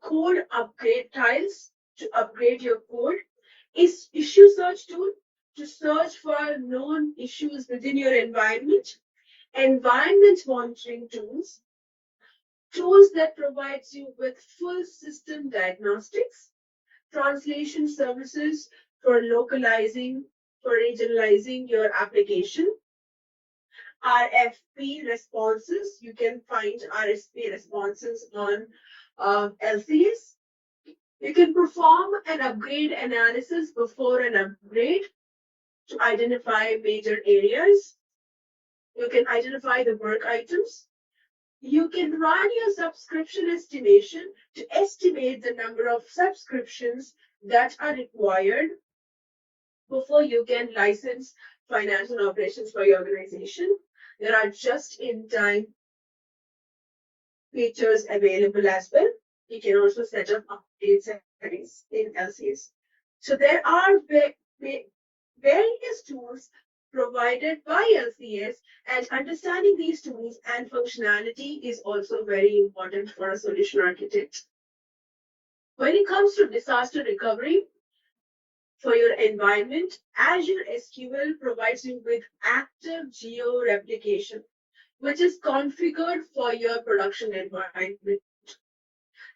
code upgrade tiles to upgrade your code, is issue search tool to search for known issues within your environment, environment monitoring tools, tools that provides you with full system diagnostics, translation services for localizing, for regionalizing your application, RFP responses. You can find RFP responses on LCS. You can perform an upgrade analysis before an upgrade to identify major areas. You can identify the work items. You can run your subscription estimation to estimate the number of subscriptions that are required before you can license finance and operations for your organization. There are just-in-time features available as well. You can also set up update settings in LCS. So there are various tools provided by LCS, and understanding these tools and functionality is also very important for a solution architect. When it comes to disaster recovery for your environment, Azure SQL provides you with active geo-replication, which is configured for your production environment.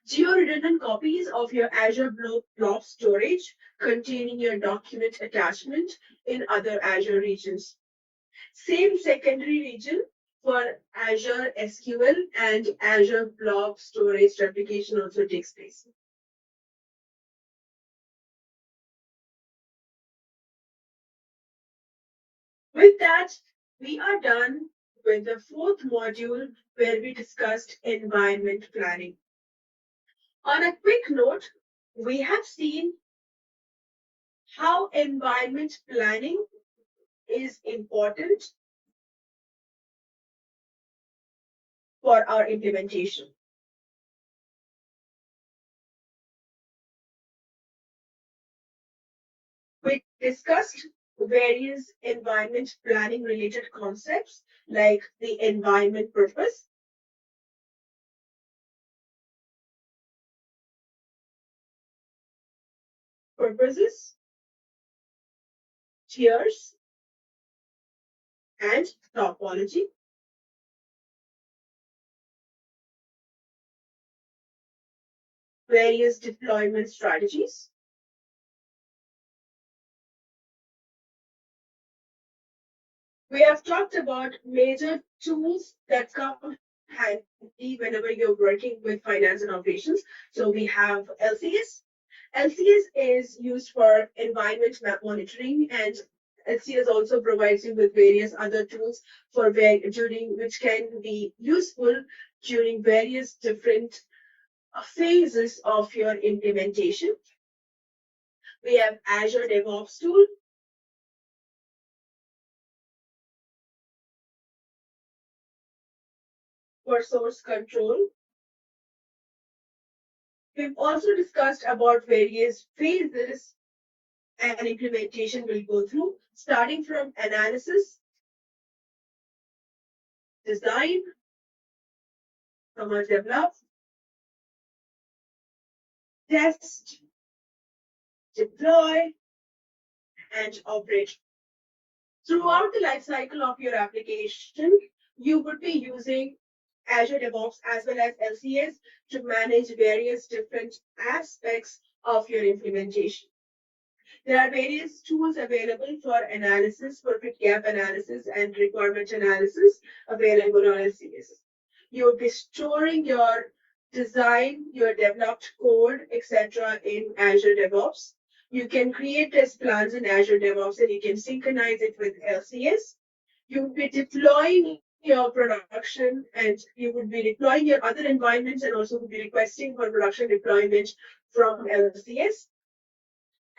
Geo-redundant copies of your Azure blob storage containing your document attachment in other Azure regions. Same secondary region for Azure SQL and Azure blob storage replication also takes place. With that, we are done with the fourth module where we discussed environment planning. On a quick note, we have seen how environment planning is important for our implementation. We discussed various environment planning related concepts like the environment purpose, purposes, tiers, and topology. Various deployment strategies. We have talked about major tools that come handy whenever you're working with finance and operations. So we have LCS. LCS is used for environment map monitoring, and LCS also provides you with various other tools for during which can be useful during various different phases of your implementation. We have Azure DevOps tool for source control. We've also discussed about various phases and implementation will go through, starting from analysis, design, develop, test, deploy, and operate. Throughout the life cycle of your application, you would be using Azure DevOps as well as LCS to manage various different aspects of your implementation. There are various tools available for analysis, for fit gap analysis and requirement analysis available on LCS. You'll be storing your design, your developed code, etc. in Azure DevOps. You can create test plans in Azure DevOps and you can synchronize it with LCS. You would be deploying your production and you would be deploying your other environments and also would be requesting for production deployment from LCS.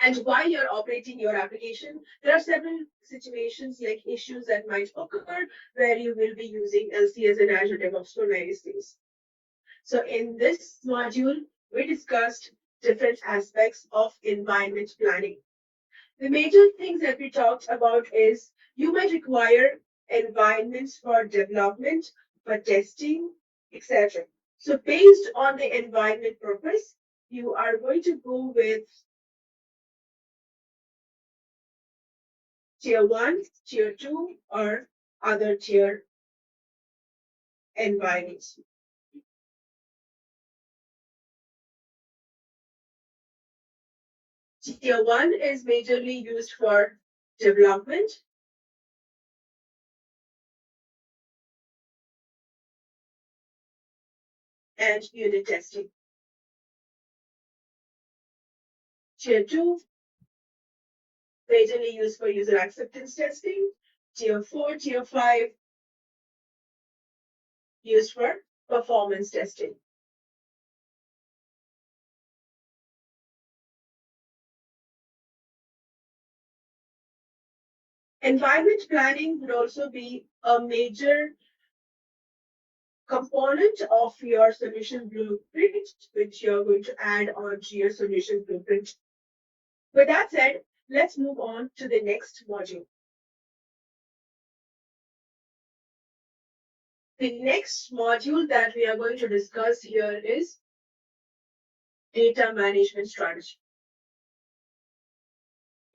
And while you're operating your application, there are several situations like issues that might occur where you will be using LCS and Azure DevOps for various things. So in this module, we discussed different aspects of environment planning. The major things that we talked about is you might require environments for development, for testing, etc. So based on the environment purpose, you are going to go with tier 1, tier 2, or other tier environments. Tier 1 is majorly used for development. And unit testing. Tier 2, majorly used for user acceptance testing. Tier 4, Tier 5, used for performance testing. Environment planning would also be a major component of your solution blueprint, which you're going to add onto your solution blueprint. With that said, let's move on to the next module. The next module that we are going to discuss here is data management strategy.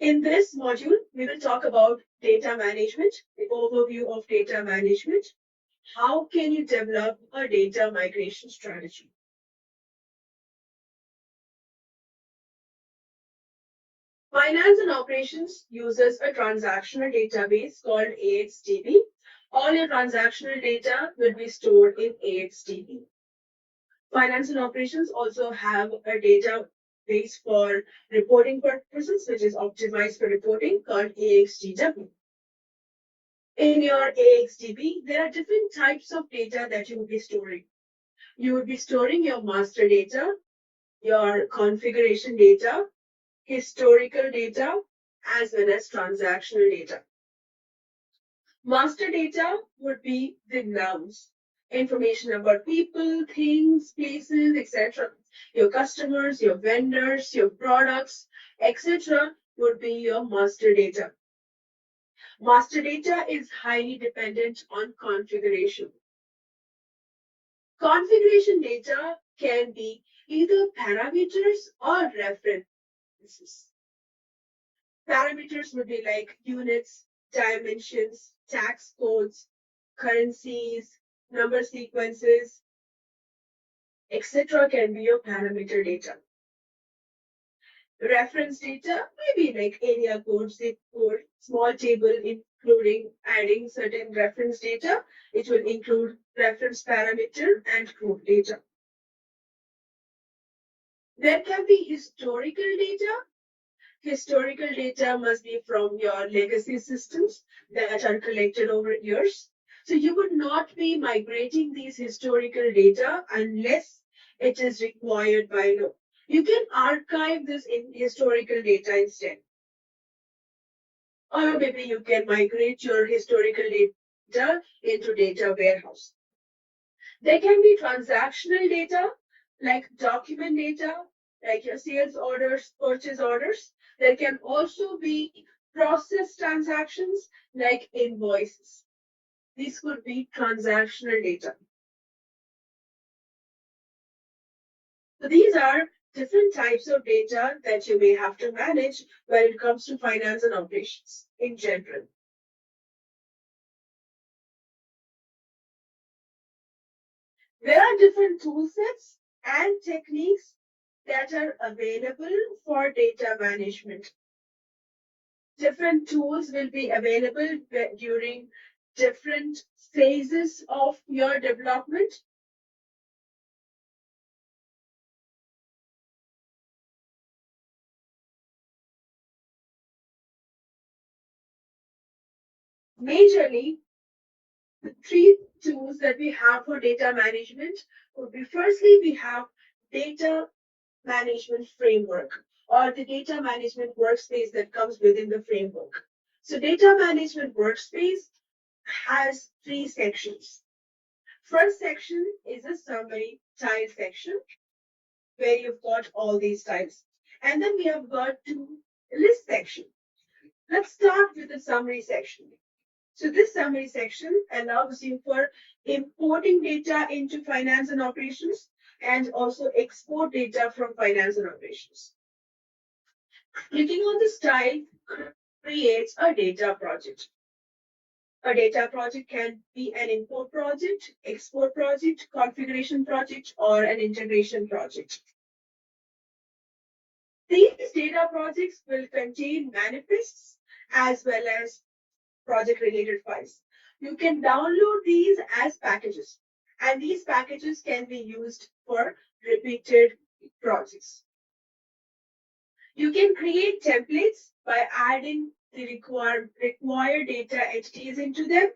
In this module, we will talk about data management, the overview of data management. How can you develop a data migration strategy? Finance and operations uses a transactional database called AXDB. All your transactional data will be stored in AXDB. Finance and operations also have a database for reporting purposes, which is optimized for reporting, called AXDW. In your AXDB, there are different types of data that you will be storing. You will be storing your master data, your configuration data, historical data, as well as transactional data. Master data would be the nouns, information about people, things, places, etc. Your customers, your vendors, your products, etc. would be your master data. Master data is highly dependent on configuration. Configuration data can be either parameters or references. Parameters would be like units, dimensions, tax codes, currencies, number sequences, etc. can be your parameter data. Reference data may be like area code, zip code, small table including adding certain reference data. It will include reference parameter and group data. There can be historical data. Historical data must be from your legacy systems that are collected over years. So you would not be migrating these historical data unless it is required by law. You can archive this in historical data instead. Or maybe you can migrate your historical data into data warehouse. There can be transactional data, like document data, like your sales orders, purchase orders. There can also be process transactions, like invoices. These could be transactional data. So these are different types of data that you may have to manage when it comes to finance and operations in general. There are different tool sets and techniques that are available for data management. Different tools will be available during different phases of your development. Majorly, the three tools that we have for data management would be firstly, we have data management framework or the data management workspace that comes within the framework. So data management workspace has three sections. First section is a summary tile section where you've got all these tiles. And then we have got two list section. Let's start with the summary section. So this summary section allows you for importing data into finance and operations and also export data from finance and operations. Clicking on this tile creates a data project. A data project can be an import project, export project, configuration project, or an integration project. These data projects will contain manifests as well as project related files. You can download these as packages, and these packages can be used for repeated projects. You can create templates by adding the required data entities into them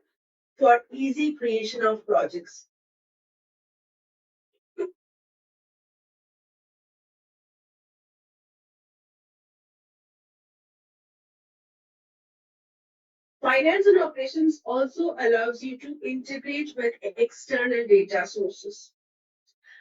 for easy creation of projects. Finance and operations also allows you to integrate with external data sources.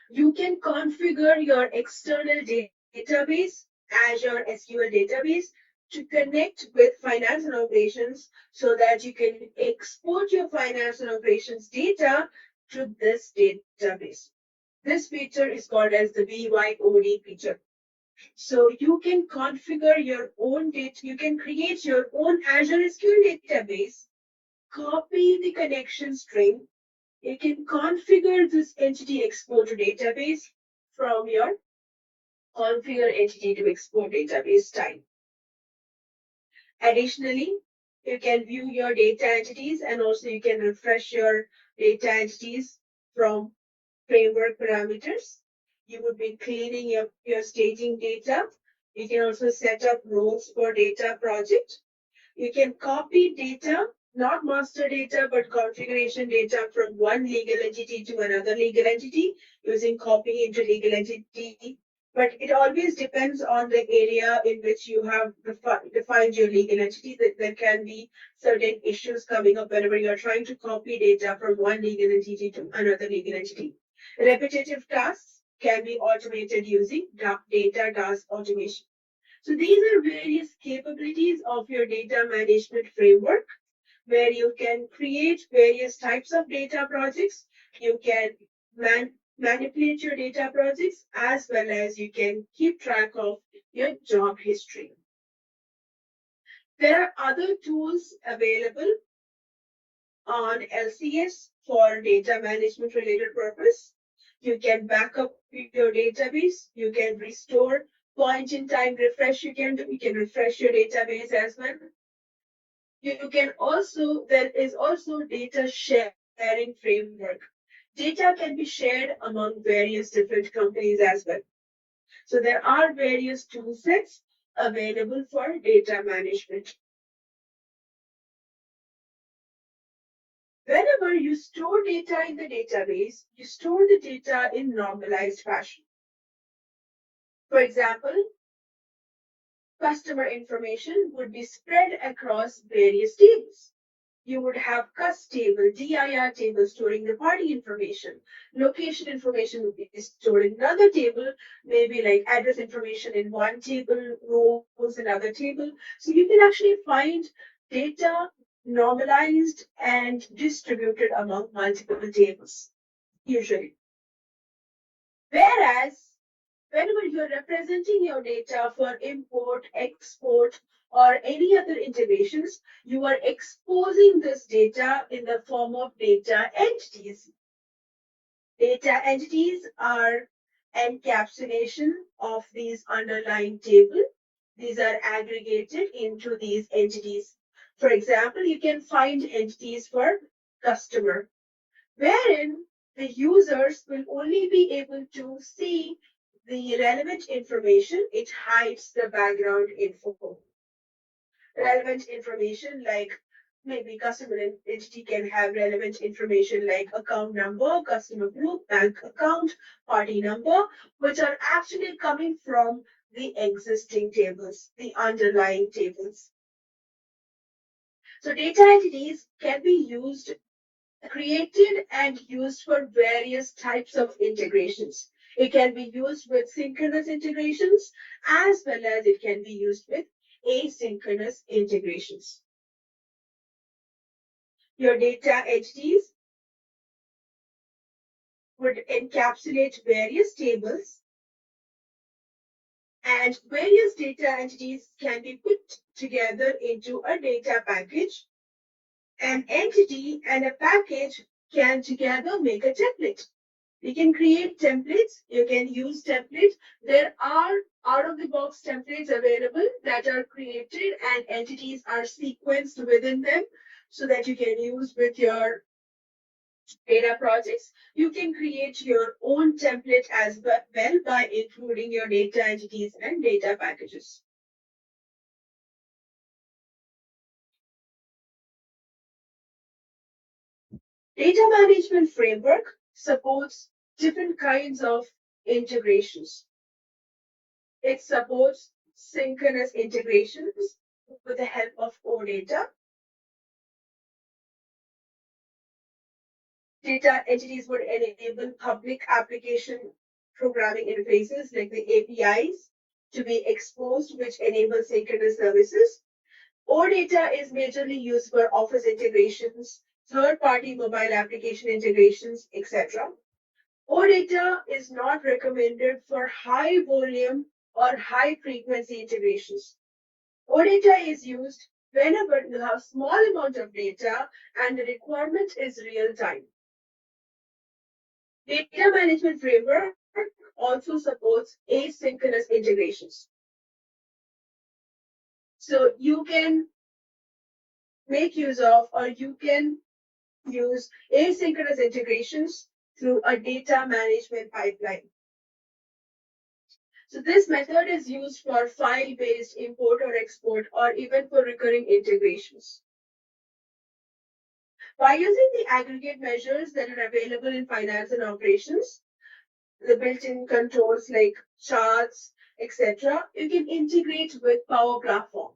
You can configure your external database, Azure SQL database, to connect with finance and operations so that you can export your finance and operations data to this database. This feature is called as the BYOD feature. So you can configure your own data, you can create your own Azure SQL database, copy the connection string. You can configure this entity export to database from your configure entity to export database type. Additionally, you can view your data entities and also you can refresh your data entities from framework parameters. You would be cleaning up your staging data. You can also set up roles for data project. You can copy data, not master data, but configuration data from one legal entity to another legal entity using copy into legal entity. But it always depends on the area in which you have defined your legal entity. That there can be certain issues coming up whenever you're trying to copy data from one legal entity to another legal entity. Repetitive tasks can be automated using data task automation. So these are various capabilities of your data management framework where you can create various types of data projects. You can manipulate your data projects as well as you can keep track of your job history. There are other tools available on LCS for data management related purpose. You can back up your database. You can restore point in time refresh. You can refresh your database as well. You can also, there is also data sharing framework. Data can be shared among various different companies as well. So there are various tool sets available for data management. Whenever you store data in the database, you store the data in normalized fashion. For example, customer information would be spread across various tables. You would have CUS table, DIR table storing the party information. Location information would be stored in another table, maybe like address information in one table, rows in another table. So you can actually find data normalized and distributed among multiple tables, usually. Whereas whenever you're representing your data for import, export, or any other integrations, you are exposing this data in the form of data entities. Data entities are encapsulation of these underlying table. These are aggregated into these entities. For example, you can find entities for customer, wherein the users will only be able to see the relevant information. It hides the background info. Relevant information like maybe customer entity can have relevant information like account number, customer group, bank account, party number, which are actually coming from the existing tables, the underlying tables. So data entities can be used, created and used for various types of integrations. It can be used with synchronous integrations as well as it can be used with asynchronous integrations. Your data entities would encapsulate various tables, and various data entities can be put together into a data package. An entity and a package can together make a template. You can create templates. You can use templates. There are out-of-the-box templates available that are created and entities are sequenced within them so that you can use with your data projects. You can create your own template as well by including your data entities and data packages. Data management framework supports different kinds of integrations. It supports synchronous integrations with the help of OData. Data entities would enable public application programming interfaces like the APIs to be exposed, which enable synchronous services. OData is majorly used for office integrations, third-party mobile application integrations, etc. OData is not recommended for high volume or high frequency integrations. OData is used whenever you have small amount of data and the requirement is real time. Data management framework also supports asynchronous integrations. So you can make use of or you can use asynchronous integrations through a data management pipeline. So this method is used for file-based import or export or even for recurring integrations. By using the aggregate measures that are available in finance and operations, the built-in controls like charts, etc., you can integrate with Power Platform,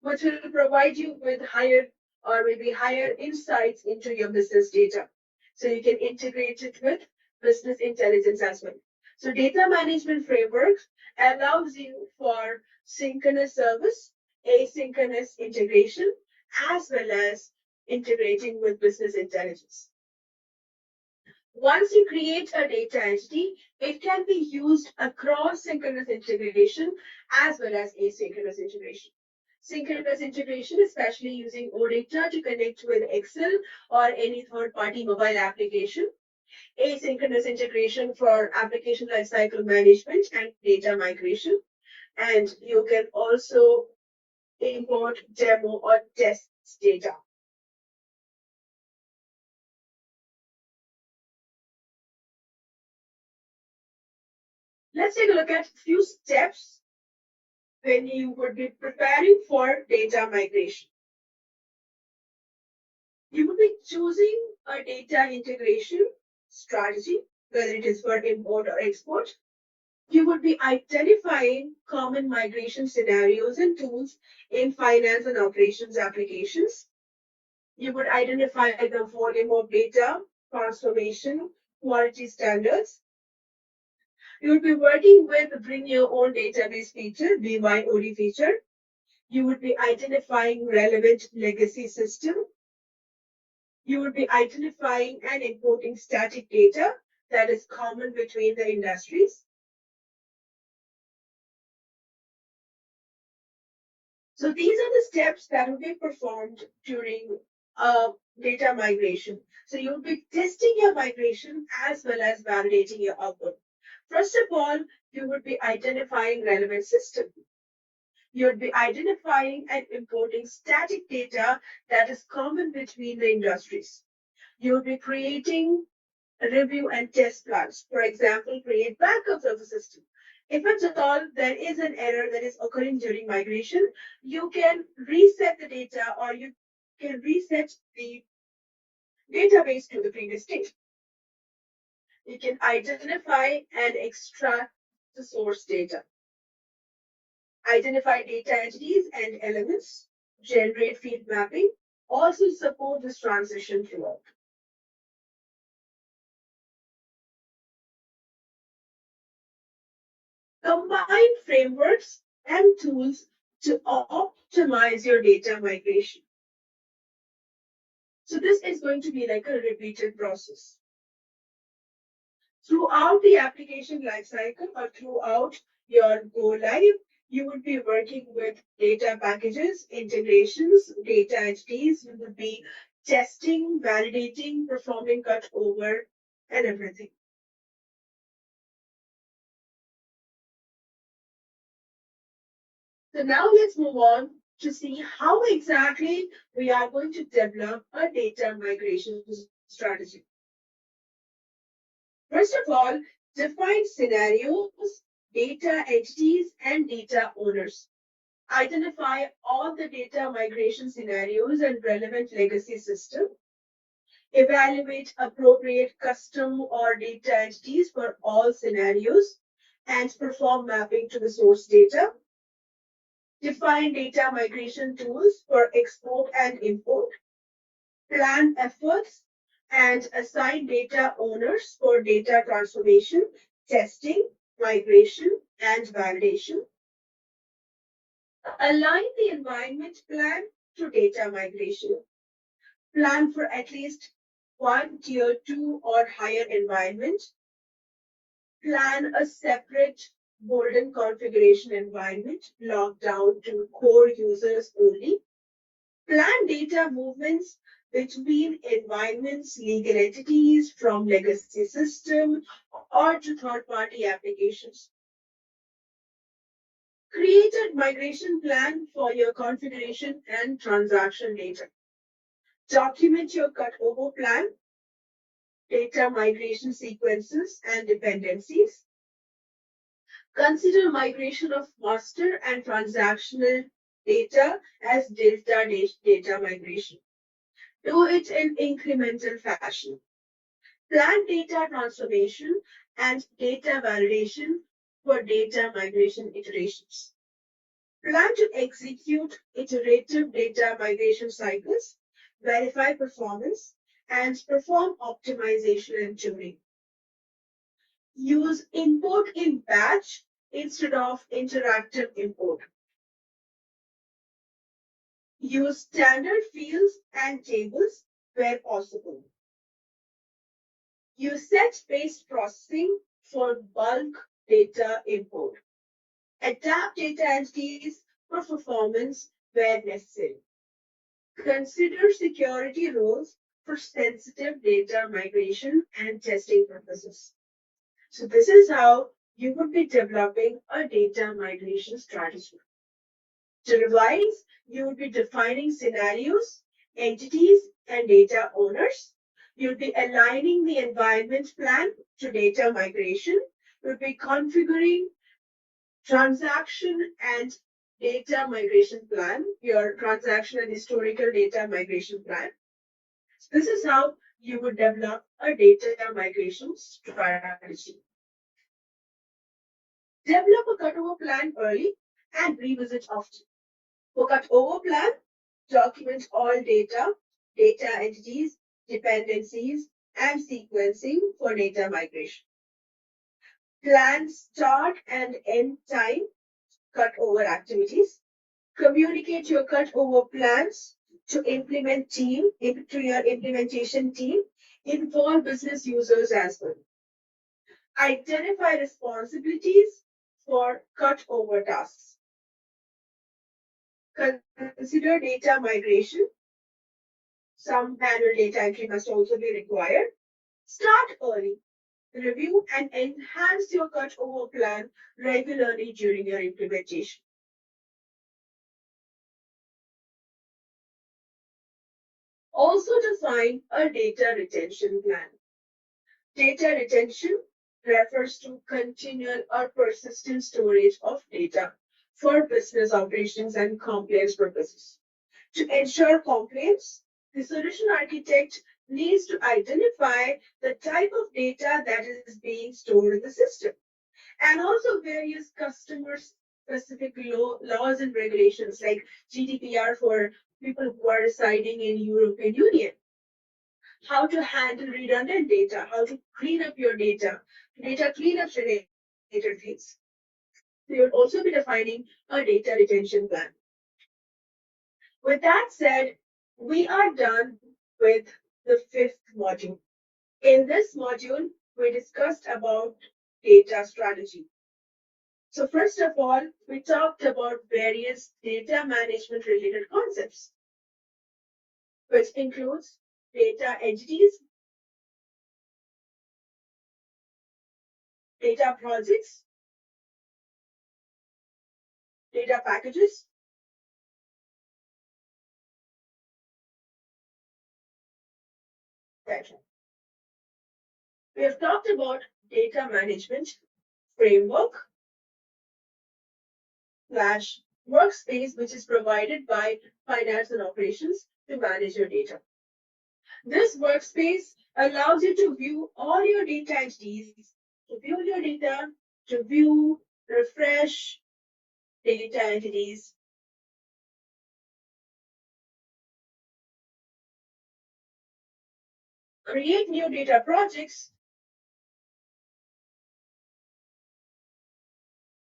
which will provide you with higher or maybe higher insights into your business data. So you can integrate it with business intelligence as well. So data management framework allows you for synchronous service, asynchronous integration, as well as integrating with business intelligence. Once you create a data entity, it can be used across synchronous integration as well as asynchronous integration. Synchronous integration, especially using OData to connect with Excel or any third-party mobile application. Asynchronous integration for application lifecycle management and data migration. And you can also import demo or test data. Let's take a look at a few steps when you would be preparing for data migration. You would be choosing a data integration strategy, whether it is for import or export. You would be identifying common migration scenarios and tools in finance and operations applications. You would identify the volume of data, transformation, quality standards. You would be working with bring your own database feature, BYOD feature. You would be identifying relevant legacy system. You would be identifying and importing static data that is common between the industries. So these are the steps that will be performed during data migration. So you'll be testing your migration as well as validating your output. First of all, you would be identifying relevant system. You would be identifying and importing static data that is common between the industries. You would be creating review and test plans. For example, create backups of the system. If at all there is an error that is occurring during migration, you can reset the data or you can reset the database to the previous state. You can identify and extract the source data, identify data entities and elements, generate field mapping, also support this transition throughout. Combine frameworks and tools to optimize your data migration. So this is going to be like a repeated process. Throughout the application lifecycle or throughout your go live, you would be working with data packages, integrations, data entities. You would be testing, validating, performing cut over, and everything. So now let's move on to see how exactly we are going to develop a data migration strategy. First of all, define scenarios, data entities, and data owners. Identify all the data migration scenarios and relevant legacy system. Evaluate appropriate custom or data entities for all scenarios and perform mapping to the source data. Define data migration tools for export and import. Plan efforts and assign data owners for data transformation, testing, migration, and validation. Align the environment plan to data migration. Plan for at least one tier 2 or higher environment. Plan a separate golden configuration environment locked down to core users only. Plan data movements between environments, legal entities from legacy system or to third-party applications. Create a migration plan for your configuration and transaction data. Document your cutover plan, data migration sequences and dependencies. Consider migration of master and transactional data as data migration. Do it in incremental fashion. Plan data transformation and data validation for data migration iterations. Plan to execute iterative data migration cycles, verify performance, and perform optimization and tuning. Use import in batch instead of interactive import. Use standard fields and tables where possible. Use set-based processing for bulk data import. Adapt data entities for performance where necessary. Consider security rules for sensitive data migration and testing purposes. So this is how you would be developing a data migration strategy. To revise, you would be defining scenarios, entities, and data owners. You'll be aligning the environment plan to data migration. You'll be configuring transaction and data migration plan, your transaction and historical data migration plan. So this is how you would develop a data migration strategy. Develop a cutover plan early and revisit often. For cutover plan, document all data entities, dependencies, and sequencing for data migration. Plan start and end time cutover activities. Communicate your cutover plans to to your implementation team. Involve business users as well. Identify responsibilities for cutover tasks. Consider data migration. Some manual data entry must also be required. Start early. Review and enhance your cutover plan regularly during your implementation. Also define a data retention plan. Data retention refers to continual or persistent storage of data for business operations and compliance purposes. To ensure compliance, the solution architect needs to identify the type of data that is being stored in the system and also various customer specific laws and regulations like GDPR for people who are residing in European Union, how to handle redundant data, how to clean up your data cleanup related things. So you'll also be defining a data retention plan. With that said, we are done with the fifth module. In this module, we discussed about data strategy. So first of all, we talked about various data management related concepts, which includes data entities, data projects, data packages, etc. We have talked about data management framework slash workspace, which is provided by finance and operations to manage your data. This workspace allows you to view all your data entities, to view your data, to view, refresh data entities, create new data projects.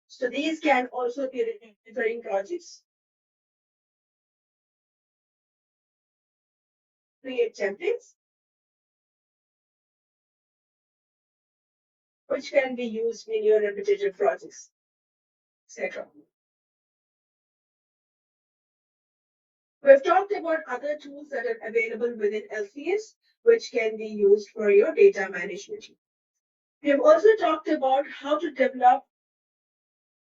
So these can also be recurring projects. Create templates, which can be used in your repetitive projects, etc. We've talked about other tools that are available within LCS, which can be used for your data management. We have also talked about how to develop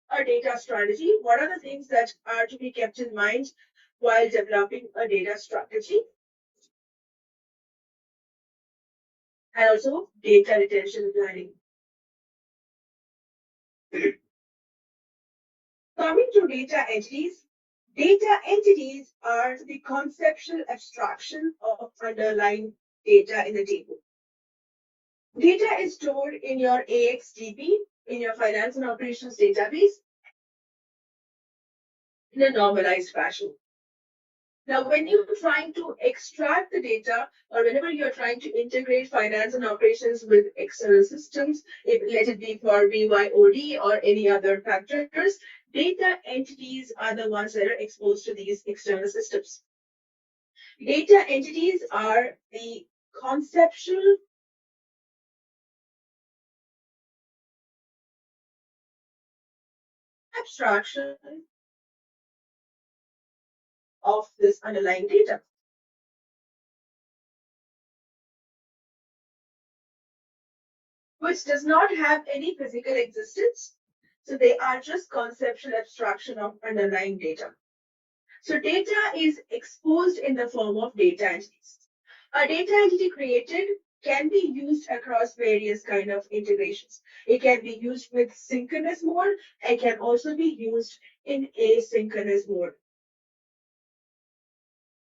a data strategy. What are the things that are to be kept in mind while developing a data strategy? And also data retention planning. Coming to data entities are the conceptual abstraction of underlying data in the table. Data is stored in your AXDB, in your finance and operations database, in a normalized fashion. Now, when you're trying to extract the data, or whenever you're trying to integrate finance and operations with external systems, let it be for BYOD or any other factors, data entities are the ones that are exposed to these external systems. Data entities are the conceptual abstraction of this underlying data, which does not have any physical existence. So they are just conceptual abstraction of underlying data. So data is exposed in the form of data entities. A data entity created can be used across various kind of integrations. It can be used with synchronous mode and can also be used in asynchronous mode.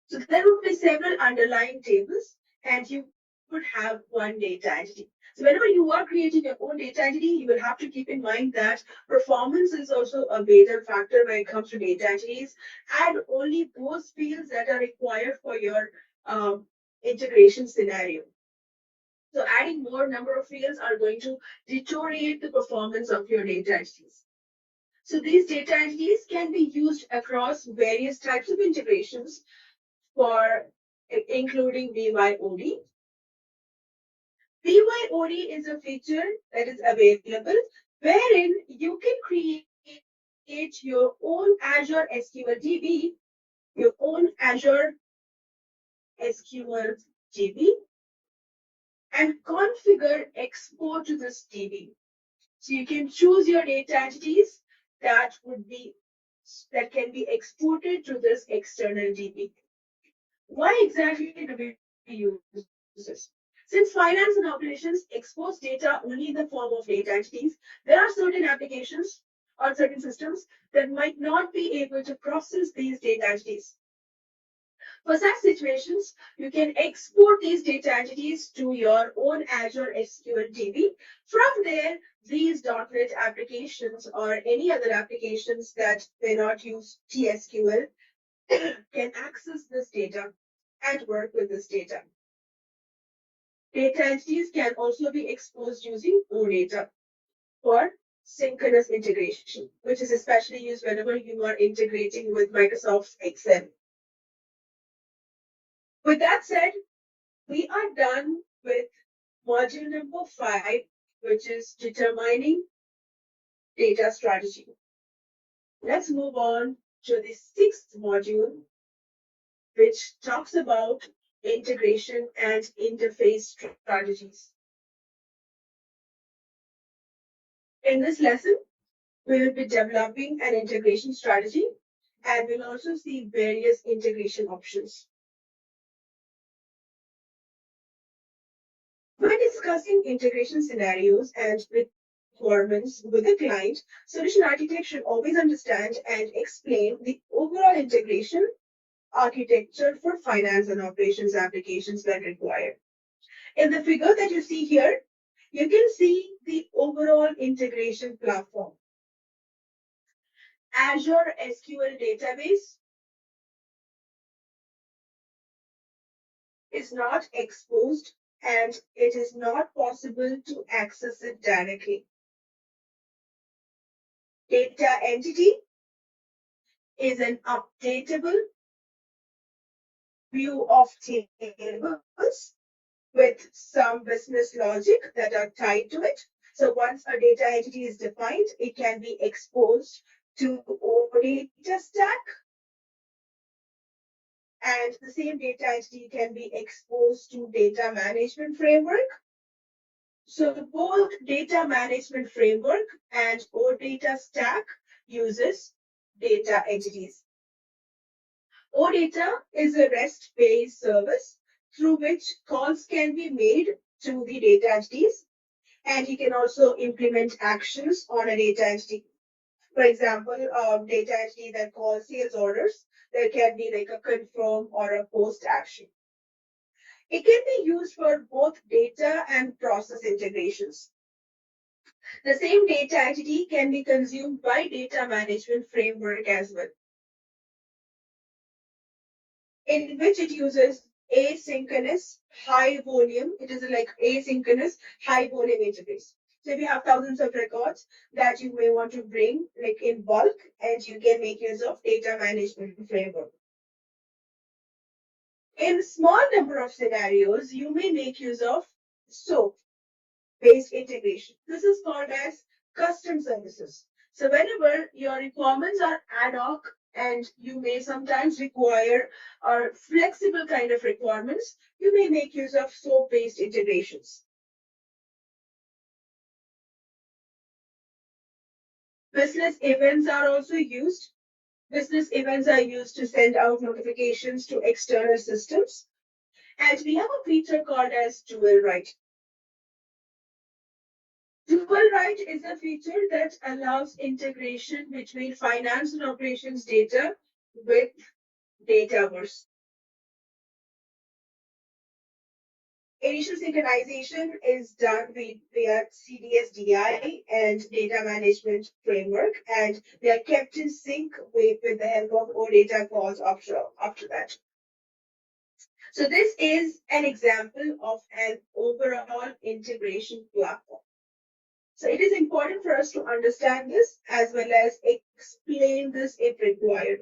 So there would be several underlying tables and you would have one data entity. So whenever you are creating your own data entity, you will have to keep in mind that performance is also a major factor when it comes to data entities, and only those fields that are required for your integration scenario. So adding more number of fields are going to deteriorate the performance of your data entities. So these data entities can be used across various types of integrations for including BYOD. BYOD is a feature that is available wherein you can create your own Azure SQL DB, your own Azure SQL DB, and configure export to this DB. So you can choose your data entities that can be exported to this external DB. Why exactly do we use this? Since finance and operations expose data only in the form of data entities, there are certain applications or certain systems that might not be able to process these data entities. For such situations, you can export these data entities to your own Azure SQL DB. From there, these .NET applications or any other applications that may not use TSQL can access this data and work with this data. Data entities can also be exposed using OData for synchronous integration, which is especially used whenever you are integrating with Microsoft Excel. With that said, we are done with module number 5, which is determining data strategy. Let's move on to the 6th module, which talks about integration and interface strategies. In this lesson, we will be developing an integration strategy and we'll also see various integration options. When discussing integration scenarios and requirements with the client, solution architect should always understand and explain the overall integration architecture for finance and operations applications when required. In the figure that you see here, you can see the overall integration platform. Azure SQL database is not exposed and it is not possible to access it directly. Data entity is an updatable view of tables with some business logic that are tied to it. So once a data entity is defined, it can be exposed to OData stack, and the same data entity can be exposed to data management framework. So both data management framework and OData stack uses data entities. OData is a REST-based service through which calls can be made to the data entities, and you can also implement actions on a data entity. For example, data entity that calls sales orders, there can be like a confirm or a post action. It can be used for both data and process integrations. The same data entity can be consumed by data management framework as well, in which it uses asynchronous high volume. It is like asynchronous high volume interface. So if you have thousands of records that you may want to bring like in bulk, and you can make use of data management framework. In small number of scenarios, you may make use of SOAP based integration. This is called as custom services. So whenever your requirements are ad hoc and you may sometimes require or flexible kind of requirements, you may make use of SOAP-based integrations. Business events are also used. Business events are used to send out notifications to external systems. And we have a feature called as dual write. Dual write is a feature that allows integration between finance and operations data with Dataverse. Initial synchronization is done via CDS-DI and data management framework, and they are kept in sync with the help of OData calls after that. So this is an example of an overall integration platform. So it is important for us to understand this as well as explain this if required.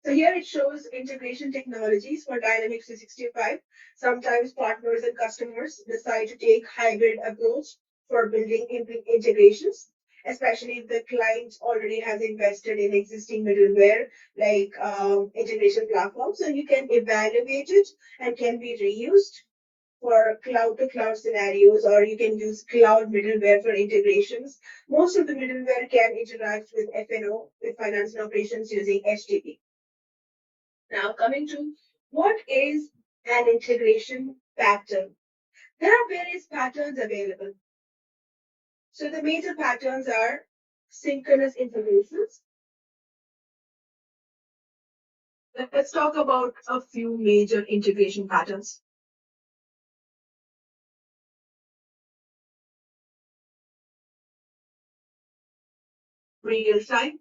So here it shows integration technologies for Dynamics 365. Sometimes partners and customers decide to take hybrid approach for building integrations, especially if the client already has invested in existing middleware like integration platforms. So you can evaluate it and can be reused for cloud to cloud scenarios, or you can use cloud middleware for integrations. Most of the middleware can interact with FNO, with finance and operations using HTTP. Now, coming to what is an integration pattern? There are various patterns available. So the major patterns are synchronous integrations. Let's talk about a few major integration patterns. Real time,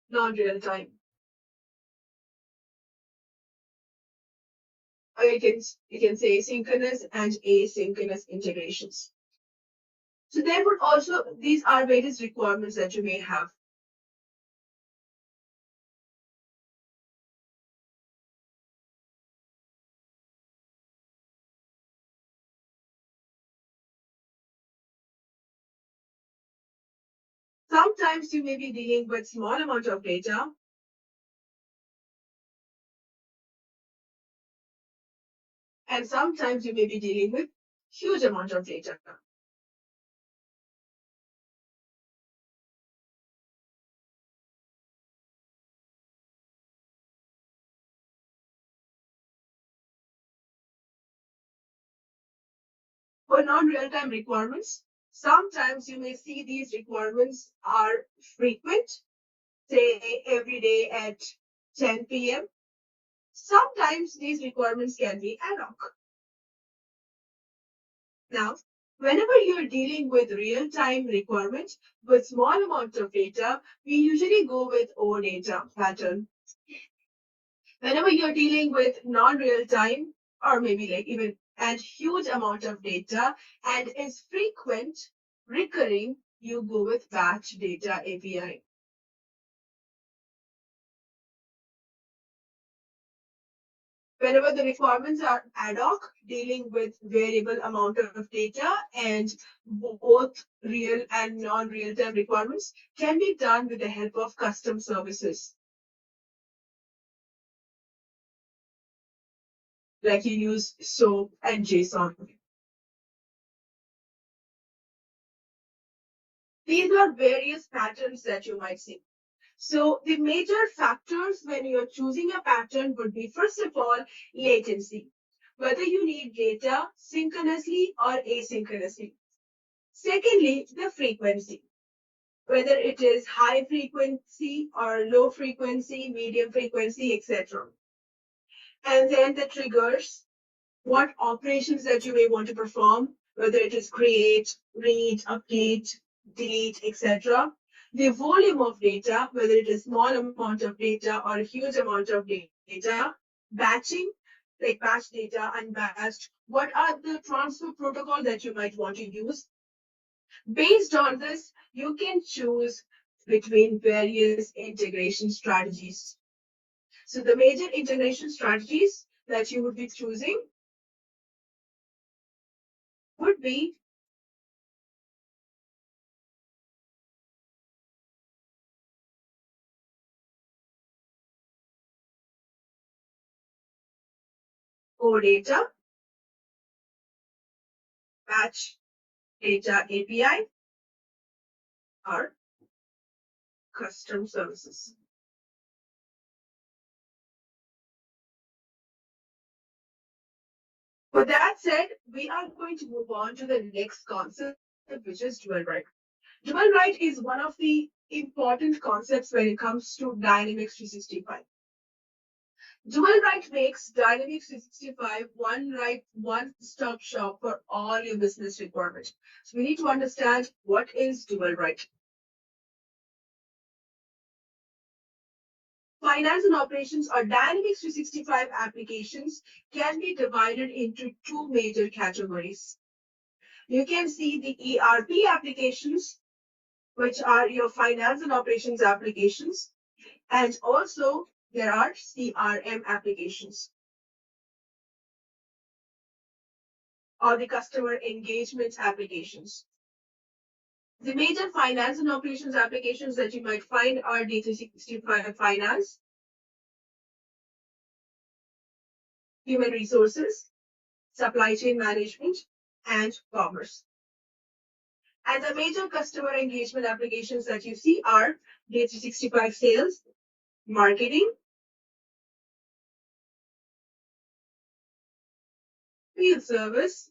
non-real time. Or you can say synchronous and asynchronous integrations. So there would also, these are various requirements that you may have. Sometimes you may be dealing with small amount of data, and sometimes you may be dealing with huge amount of data. For non-real-time requirements, sometimes you may see these requirements are frequent, say every day at 10 p.m. Sometimes these requirements can be ad hoc. Now, whenever you're dealing with real-time requirements with small amounts of data, we usually go with OData pattern. Whenever you're dealing with non-real time or maybe like even and huge amount of data and is frequent, recurring, you go with batch data API. Whenever the requirements are ad hoc, dealing with variable amount of data and both real and non-real time requirements can be done with the help of custom services. Like you use SOAP and JSON. These are various patterns that you might see. So the major factors when you're choosing a pattern would be, first of all, latency, whether you need data synchronously or asynchronously. Secondly, the frequency, whether it is high frequency or low frequency, medium frequency, etc. And then the triggers, what operations that you may want to perform, whether it is create, read, update, delete, etc. The volume of data, whether it is small amount of data or a huge amount of data, batching, like batch data, unbatched, what are the transfer protocol that you might want to use. Based on this, you can choose between various integration strategies. So the major integration strategies that you would be choosing would be core data, batch data API, or custom services. With that said, we are going to move on to the next concept, which is dual write. Dual write is one of the important concepts when it comes to Dynamics 365. Dual write makes Dynamics 365 one-stop shop for all your business requirements. So we need to understand what is dual write. Finance and operations or Dynamics 365 applications can be divided into two major categories. You can see the ERP applications, which are your finance and operations applications, and also there are CRM applications or the customer engagement applications. The major finance and operations applications that you might find are D365 Finance, Human Resources, Supply Chain Management, and Commerce. And the major customer engagement applications that you see are D365 Sales, Marketing, Field Service,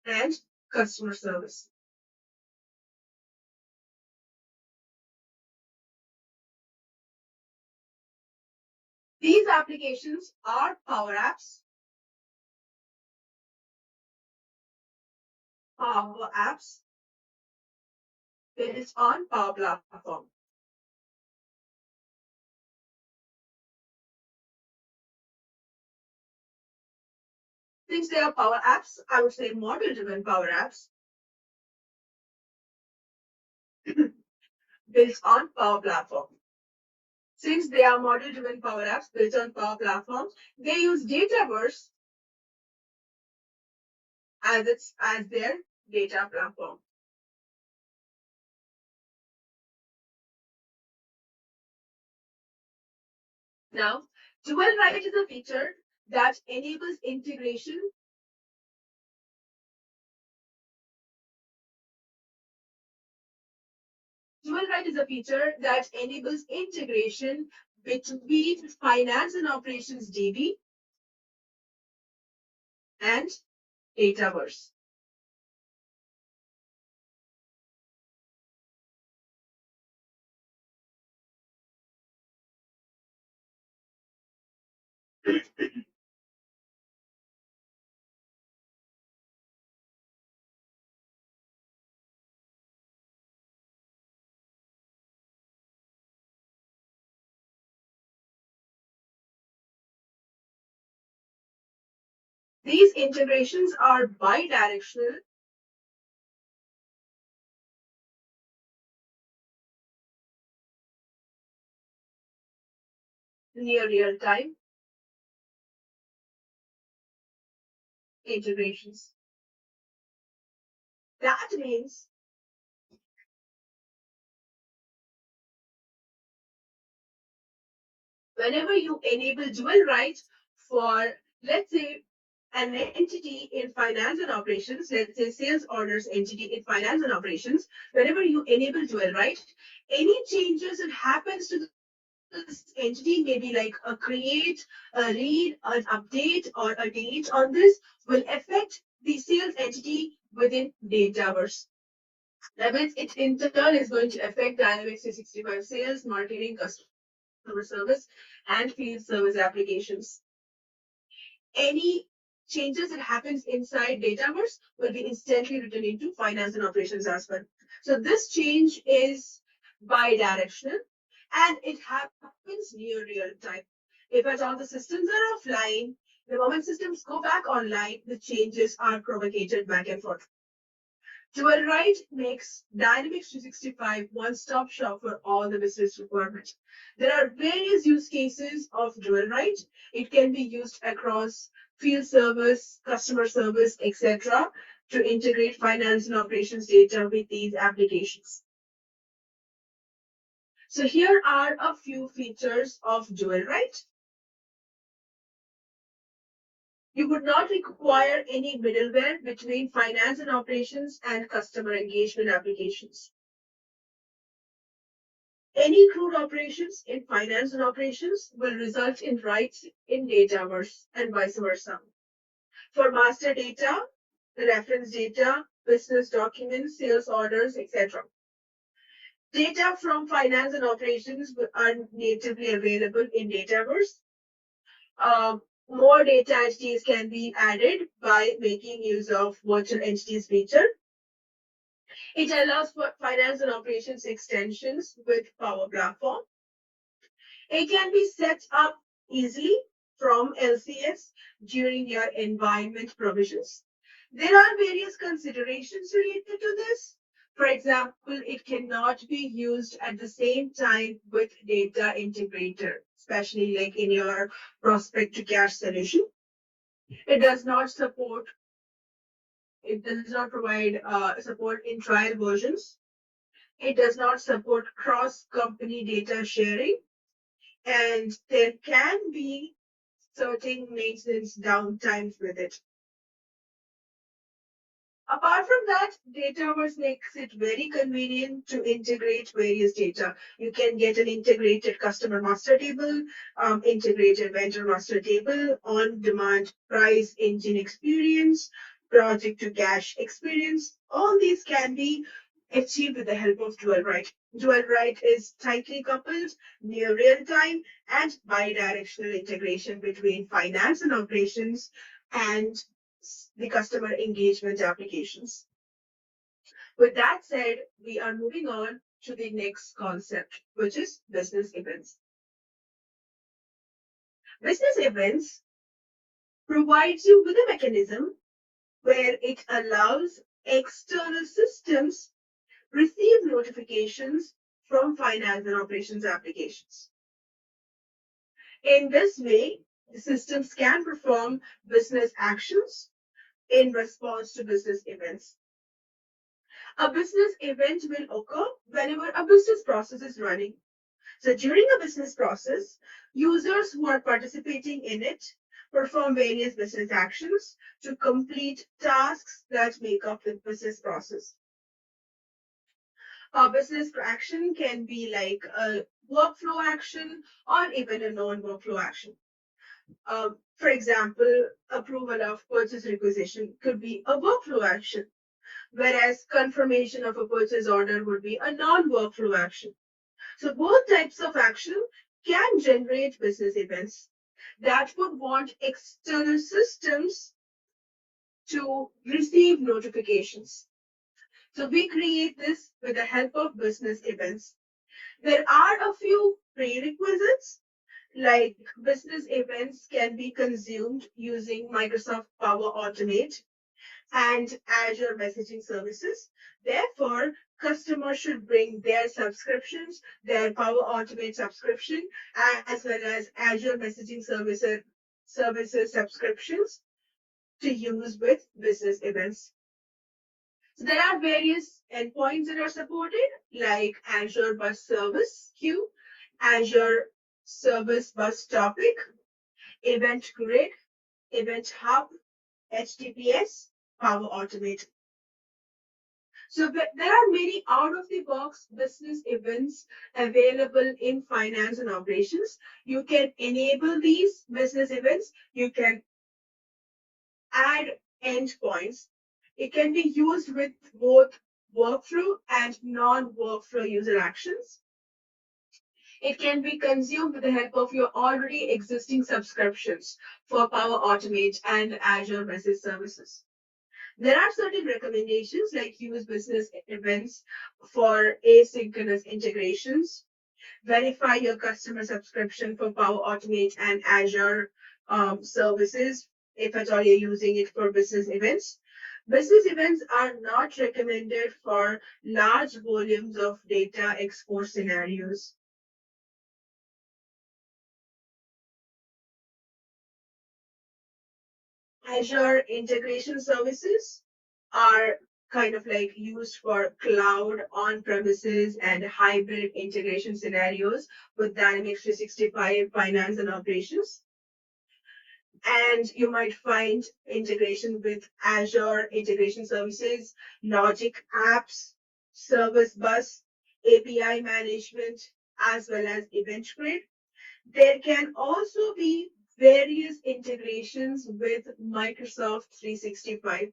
and Customer Service. These applications are Power Apps, built on Power Platform. Since they are Power Apps, I would say model-driven Power Apps built on Power Platform. Since they are model-driven Power Apps built on Power Platforms, they use Dataverse as their data platform. Now, dual write is a feature that enables integration Dual write is a feature that enables integration between finance and operations DB and Dataverse. These integrations are bidirectional near real-time integrations. That means whenever you enable dual write for, let's say, an entity in finance and operations, let's say sales orders entity in finance and operations, whenever you enable dual write, any changes that happens to this entity, maybe like a create, a read, an update, or a delete on this, will affect the sales entity within Dataverse. That means it in turn is going to affect Dynamics 365 sales, marketing, customer service, and field service applications. Any changes that happens inside Dataverse will be instantly written into finance and operations as well. So this change is bidirectional and it happens near real time. If at all the systems are offline, the moment systems go back online, the changes are propagated back and forth. Dual Write makes Dynamics 365 one-stop shop for all the business requirements. There are various use cases of Dual Write. It can be used across field service, customer service, etc., to integrate finance and operations data with these applications. So here are a few features of Dual Write. You would not require any middleware between finance and operations and customer engagement applications. Any crude operations in finance and operations will result in writes in Dataverse and vice versa. For master data, reference data, business documents, sales orders, etc. Data from finance and operations are natively available in Dataverse. More data entities can be added by making use of virtual entities feature. It allows for finance and operations extensions with Power Platform. It can be set up easily from LCS during your environment provisions. There are various considerations related to this. For example, it cannot be used at the same time with data integrator, especially like in your prospect to cash solution. It does not support, it does not provide support in trial versions. It does not support cross-company data sharing, and there can be certain maintenance downtimes with it. Apart from that, Dataverse makes it very convenient to integrate various data. You can get an integrated customer master table, integrated vendor master table, on-demand price engine experience, project to cash experience. All these can be achieved with the help of Dual Write. Dual Write is tightly coupled, near real time, and bi-directional integration between finance and operations and the customer engagement applications. With that said, we are moving on to the next concept, which is business events. Business events provides you with a mechanism where it allows external systems receive notifications from finance and operations applications. In this way, the systems can perform business actions in response to business events. A business event will occur whenever a business process is running. So during a business process, users who are participating in it perform various business actions to complete tasks that make up the business process. A business action can be like a workflow action or even a non-workflow action. For example, approval of purchase requisition could be a workflow action, whereas confirmation of a purchase order would be a non-workflow action. So both types of action can generate business events that would want external systems to receive notifications. So we create this with the help of business events. There are a few prerequisites, like business events can be consumed using Microsoft Power Automate and Azure messaging services. Therefore, customers should bring their subscriptions, their Power Automate subscription, as well as Azure messaging services subscriptions to use with business events. So there are various endpoints that are supported, like Azure Bus Service Queue, Azure Service Bus Topic, Event Grid, Event Hub, HTTPS, Power Automate. So there are many out-of-the-box business events available in finance and operations. You can enable these business events. You can add endpoints. It can be used with both workflow and non-workflow user actions. It can be consumed with the help of your already existing subscriptions for Power Automate and Azure Message Services. There are certain recommendations like use business events for asynchronous integrations, verify your customer subscription for Power Automate and Azure services if at all you're using it for business events. Business events are not recommended for large volumes of data export scenarios. Azure integration services are kind of like used for cloud, on-premises, and hybrid integration scenarios with Dynamics 365 finance and operations. And you might find integration with Azure integration services, logic apps, service bus, API management, as well as event grid. There can also be various integrations with Microsoft 365,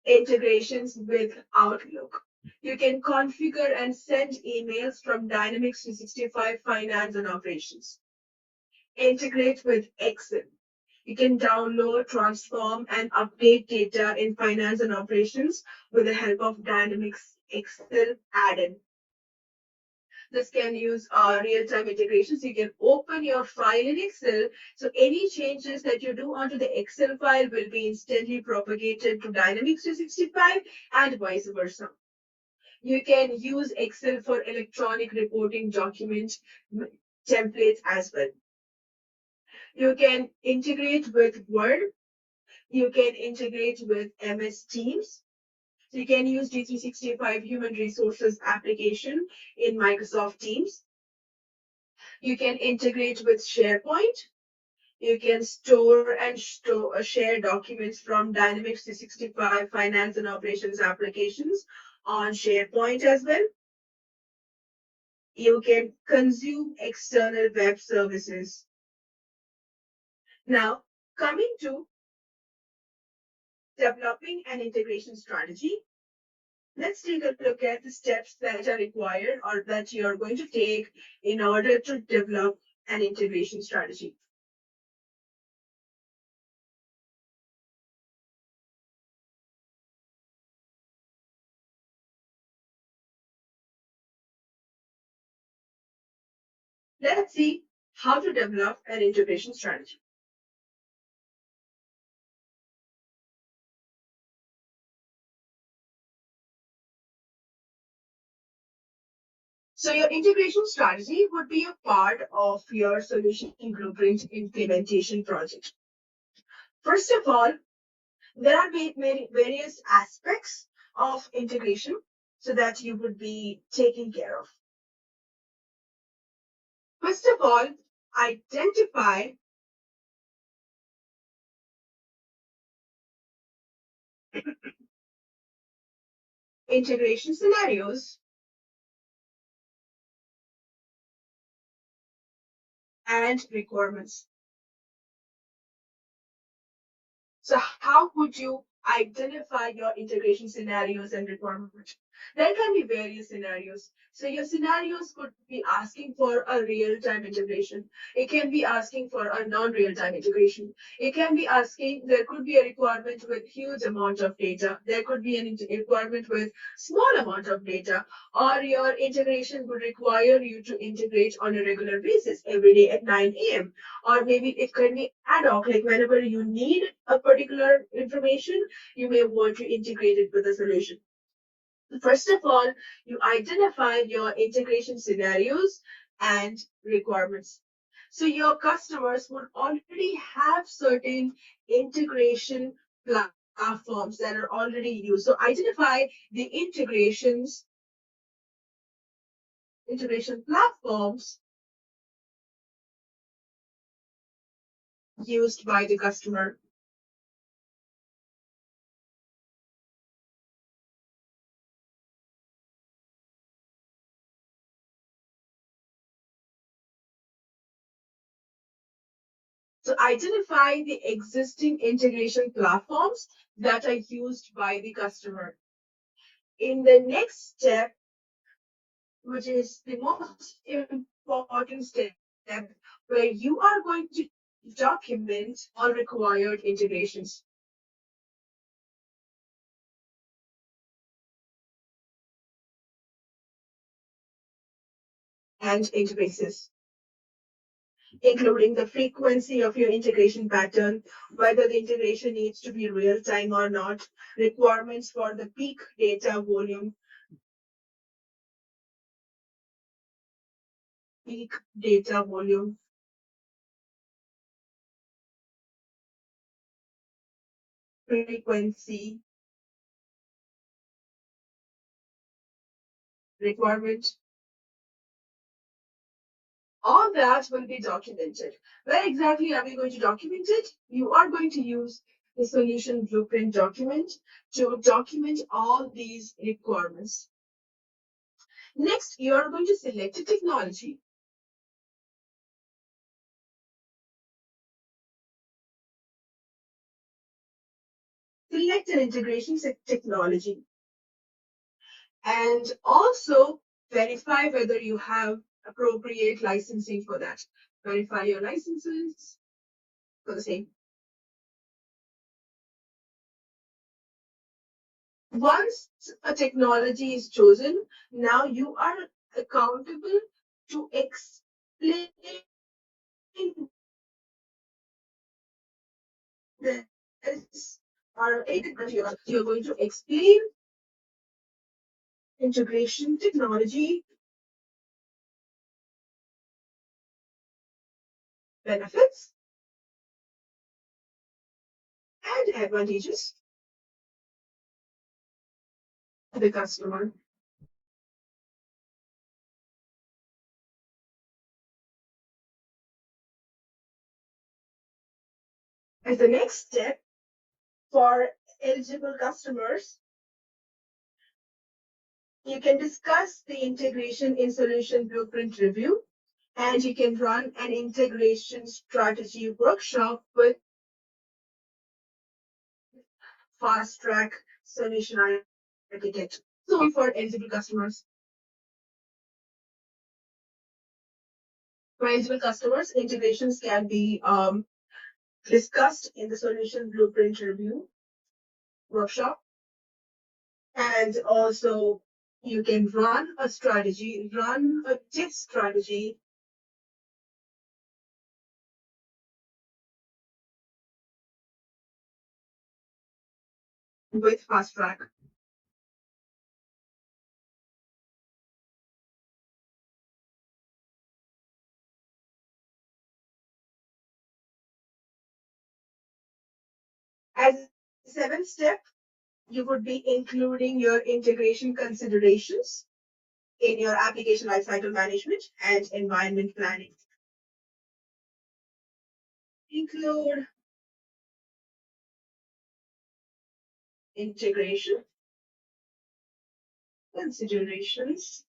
integrations with Outlook. You can configure and send emails from Dynamics 365 Finance and Operations. Integrate with Excel. You can download, transform, and update data in finance and operations with the help of Dynamics Excel add-in. This can use real-time integration. So you can open your file in Excel. So any changes that you do onto the Excel file will be instantly propagated to Dynamics 365 and vice versa. You can use Excel for electronic reporting document templates as well. You can integrate with Word. You can integrate with MS Teams. So you can use D365 Human Resources application in Microsoft Teams. You can integrate with SharePoint. You can store and share documents from Dynamics 365 Finance and Operations applications on SharePoint as well. You can consume external web services. Now, coming to developing an integration strategy, let's take a look at the steps that are required or that you're going to take in order to develop an integration strategy. Let's see how to develop an integration strategy. So your integration strategy would be a part of your solution blueprint implementation project. First of all, there are various aspects of integration so that you would be taken care of. First of all, identify integration scenarios and requirements. So how would you identify your integration scenarios and requirements? There can be various scenarios. So your scenarios could be asking for a real-time integration. It can be asking for a non-real-time integration. It can be asking, there could be a requirement with huge amount of data. There could be an requirement with small amount of data, or your integration would require you to integrate on a regular basis every day at 9 a.m. Or maybe it can be ad hoc, like whenever you need a particular information, you may want to integrate it with a solution. First of all, you identify your integration scenarios and requirements. So your customers would already have certain integration platforms that are already used. So identify the integration platforms used by the customer. So identify the existing integration platforms that are used by the customer. In the next step, which is the most important step, where you are going to document all required integrations and interfaces. including the frequency of your integration pattern, whether the integration needs to be real time or not, requirements for the peak data volume, peak data volume, frequency, requirement. All that will be documented. Where exactly are we going to document it? You are going to use the solution blueprint document to document all these requirements. Next, you are going to select a technology. Select an integration technology. And also verify whether you have appropriate licensing for that. Verify your licenses for the same. Once a technology is chosen, now you are accountable to explain this or you're going to explain integration technology benefits and advantages to the customer. As the next step for eligible customers, you can discuss the integration in solution blueprint review, and you can run an integration strategy workshop with fast track solution architect. So for eligible customers. For eligible customers, integrations can be discussed in the solution blueprint review workshop. And also you can run a test strategy with fast track. As seventh step, you would be including your integration considerations in your application lifecycle management and environment planning. Include integration considerations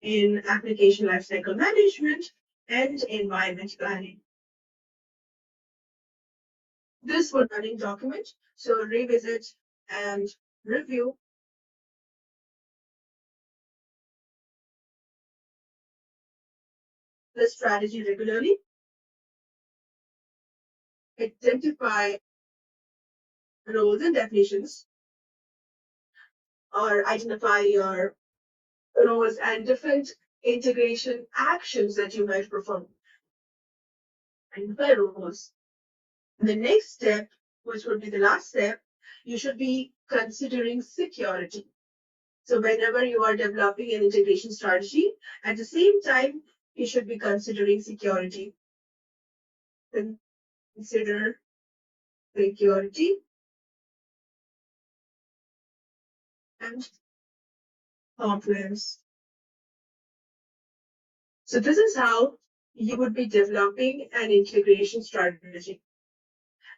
in application lifecycle management and environment planning. This would running document, so revisit and review the strategy regularly. Identify roles and definitions, or identify your roles and different integration actions that you might perform. Identify roles. The next step, which would be the last step, you should be considering security. So whenever you are developing an integration strategy, at the same time, you should be considering security. Consider security and compliance. So this is how you would be developing an integration strategy.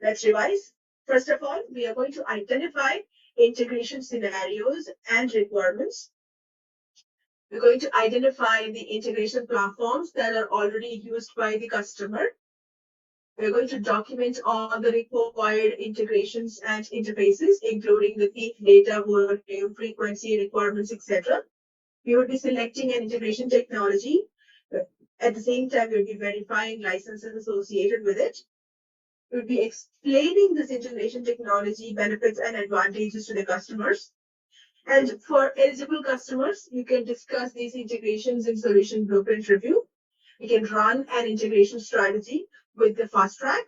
Let's revise. First of all, we are going to identify integration scenarios and requirements. We're going to identify the integration platforms that are already used by the customer. We're going to document all the required integrations and interfaces, including the peak data volume, frequency, requirements, etc. We would be selecting an integration technology. At the same time, we'll be verifying licenses associated with it. We'll be explaining this integration technology benefits and advantages to the customers. And for eligible customers, you can discuss these integrations in solution blueprint review. You can run an integration strategy with the fast track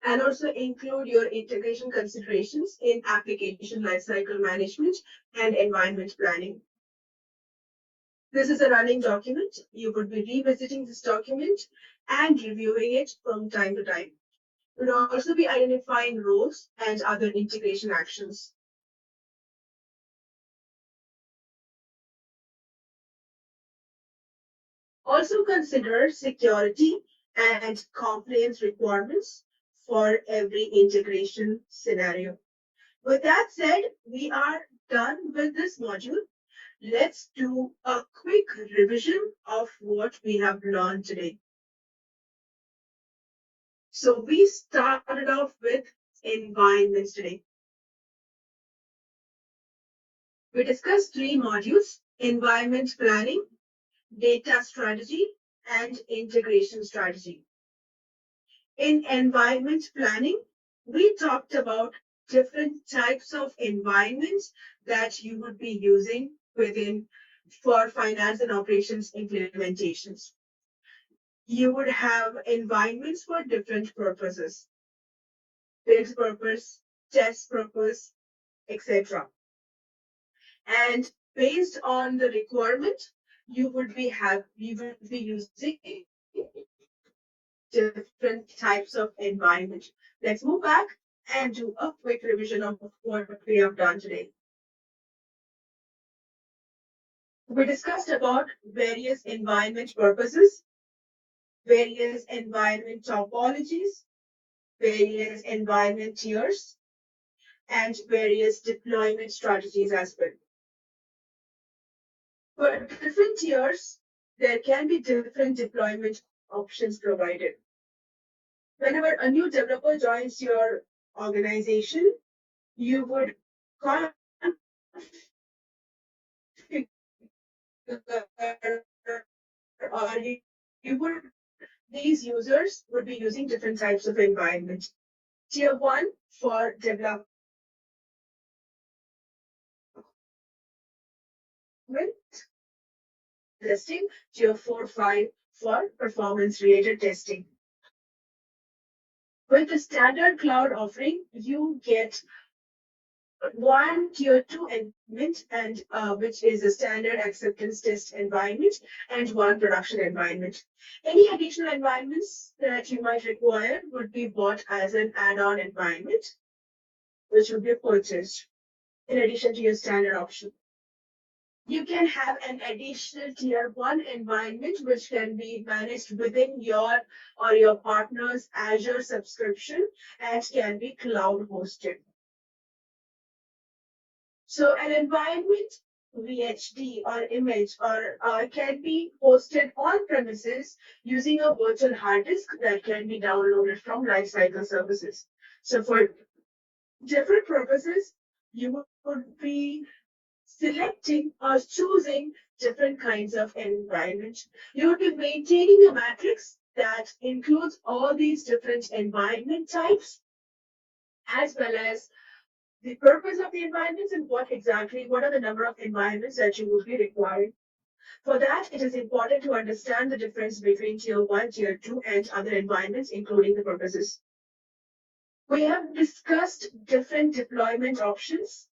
and also include your integration considerations in application lifecycle management and environment planning. This is a running document. You would be revisiting this document and reviewing it from time to time. You will also be identifying roles and other integration actions. Also consider security and compliance requirements for every integration scenario. With that said, we are done with this module. Let's do a quick revision of what we have learned today. So we started off with environments today. We discussed three modules: environment planning, data strategy, and integration strategy. In environment planning, we talked about different types of environments that you would be using within for finance and operations implementations. You would have environments for different purposes: build purpose, test purpose, etc. And based on the requirement, you would be using different types of environment. Let's move back and do a quick revision of what we have done today. We discussed about various environment purposes, various environment topologies, various environment tiers, and various deployment strategies as well. For different tiers, there can be different deployment options provided. Whenever a new developer joins your organization, you would configure, or you would these users would be using different types of environment. Tier 1 for development, testing, tier 4, 5 for performance related testing. With the standard cloud offering, you get one tier 2 environment, and which is a standard acceptance test environment, and one production environment. Any additional environments that you might require would be bought as an add-on environment, which would be purchased in addition to your standard option. You can have an additional tier 1 environment which can be managed within your or your partner's Azure subscription and can be cloud hosted. So an environment VHD or image or can be hosted on premises using a virtual hard disk that can be downloaded from Lifecycle Services. So for different purposes, you would be selecting or choosing different kinds of environment. You would be maintaining a matrix that includes all these different environment types, as well as the purpose of the environments and what are the number of environments that you will be requiring. For that, it is important to understand the difference between tier 1, tier 2, and other environments, including the purposes. We have discussed different deployment options,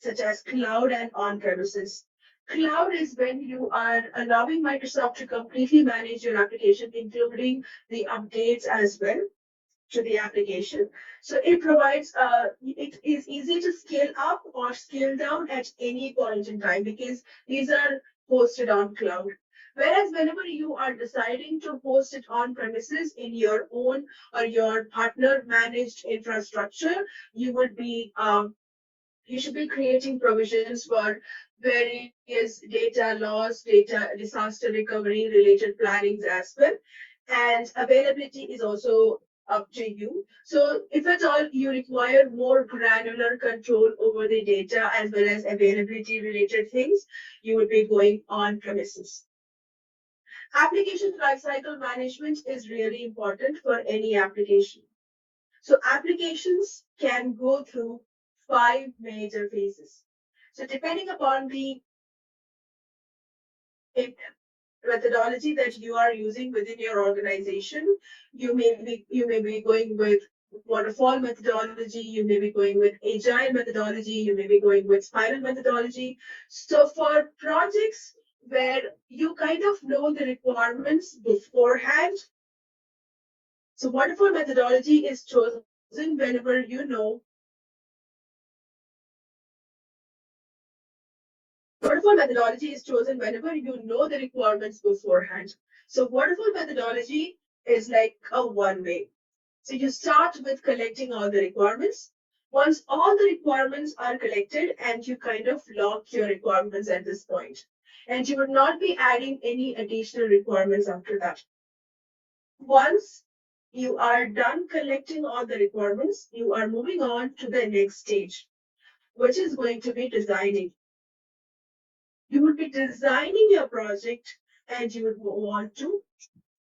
such as cloud and on-premises. Cloud is when you are allowing Microsoft to completely manage your application, including the updates as well to the application. So it provides, it is easy to scale up or scale down at any point in time because these are hosted on cloud. Whereas whenever you are deciding to host it on premises in your own or your partner managed infrastructure, you would be you should be creating provisions for various data loss, data disaster recovery related plannings as well. And availability is also up to you. So if at all you require more granular control over the data as well as availability related things, you would be going on premises. Application lifecycle management is really important for any application. So applications can go through five major phases. So depending upon the methodology that you are using within your organization, you may be going with waterfall methodology, you may be going with agile methodology, you may be going with spiral methodology. So for projects where you kind of know the requirements beforehand, so waterfall methodology is chosen whenever you know Waterfall methodology is chosen whenever you know the requirements beforehand. So waterfall methodology is like a one way. So you start with collecting all the requirements. Once all the requirements are collected and you kind of lock your requirements at this point, and you would not be adding any additional requirements after that. Once you are done collecting all the requirements, you are moving on to the next stage, which is going to be designing. You would be designing your project and you would want to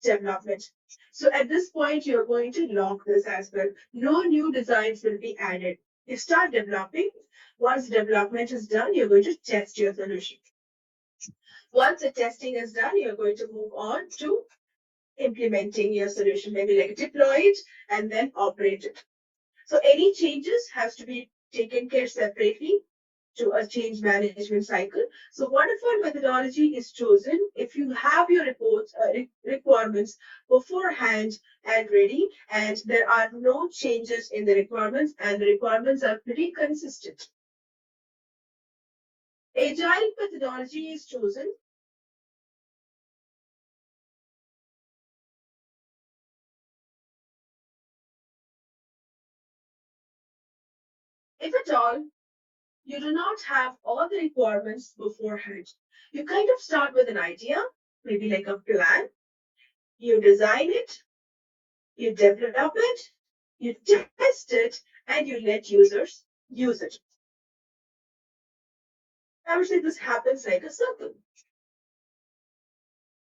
develop it. So at this point, you're going to lock this as well. No new designs will be added. You start developing. Once development is done, you're going to test your solution. Once the testing is done, you're going to move on to implementing your solution, maybe like deploy it and then operate it. So any changes has to be taken care separately to a change management cycle. So waterfall methodology is chosen if you have your requirements beforehand and ready, and there are no changes in the requirements, and the requirements are pretty consistent. Agile methodology is chosen if at all you do not have all the requirements beforehand. You kind of start with an idea, maybe like a plan. You design it, you develop it, you test it, and you let users use it. I would say this happens like a circle.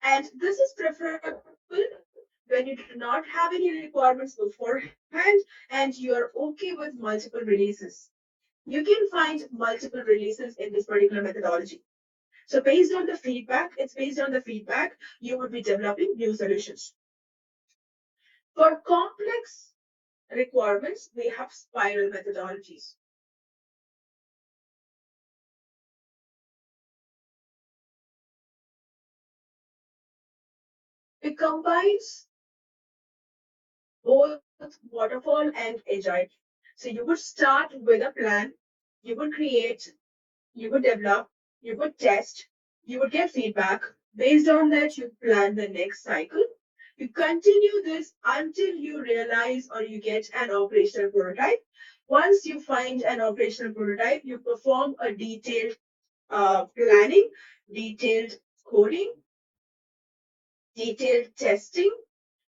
And this is preferable when you do not have any requirements beforehand and you are okay with multiple releases. You can find multiple releases in this particular methodology. So based on the feedback, it's based on the feedback, you would be developing new solutions. For complex requirements, we have spiral methodologies. It combines both waterfall and agile. So you would start with a plan, you would create, you would develop, you would test, you would get feedback. Based on that, you plan the next cycle. You continue this until you realize or you get an operational prototype. Once you find an operational prototype, you perform a detailed planning, detailed coding, detailed testing,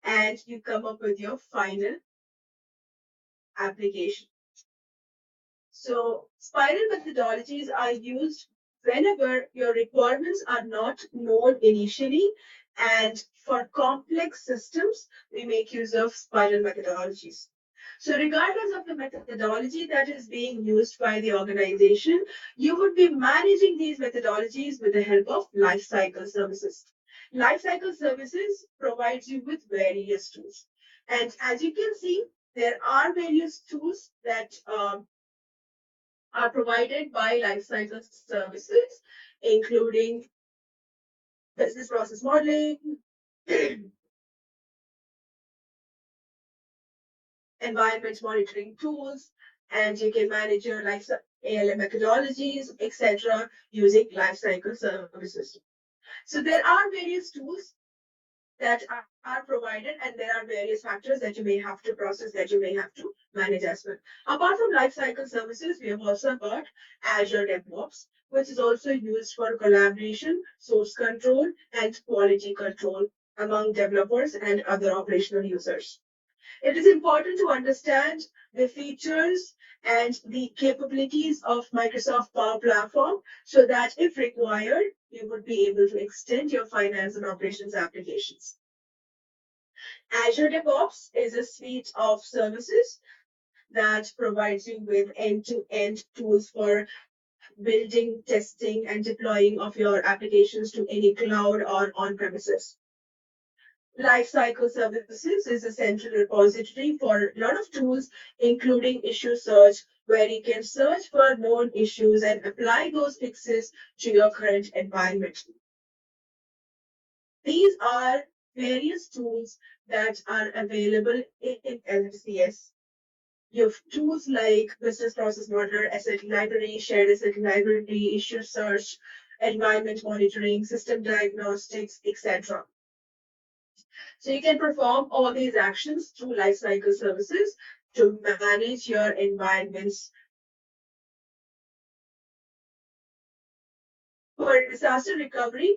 and you come up with your final application. So spiral methodologies are used whenever your requirements are not known initially. And for complex systems, we make use of spiral methodologies. So regardless of the methodology that is being used by the organization, you would be managing these methodologies with the help of lifecycle services. Lifecycle services provides you with various tools. And as you can see, there are various tools that are provided by lifecycle services, including business process modeling, environment monitoring tools, and you can manage your life ALM methodologies, etc., using lifecycle services. So there are various tools that are provided, and there are various factors that you may have to process, that you may have to manage as well. Apart from lifecycle services, we have also got Azure DevOps, which is also used for collaboration, source control, and quality control among developers and other operational users. It is important to understand the features and the capabilities of Microsoft Power Platform so that if required, you would be able to extend your finance and operations applications. Azure DevOps is a suite of services that provides you with end-to-end tools for building, testing, and deploying of your applications to any cloud or on-premises. Lifecycle Services is a central repository for a lot of tools, including issue search, where you can search for known issues and apply those fixes to your current environment. These are various tools that are available in LCS. You have tools like Business Process Modeler, Asset Library, Shared Asset Library, Issue Search, Environment Monitoring, System Diagnostics, etc. So you can perform all these actions through lifecycle services to manage your environments. For disaster recovery,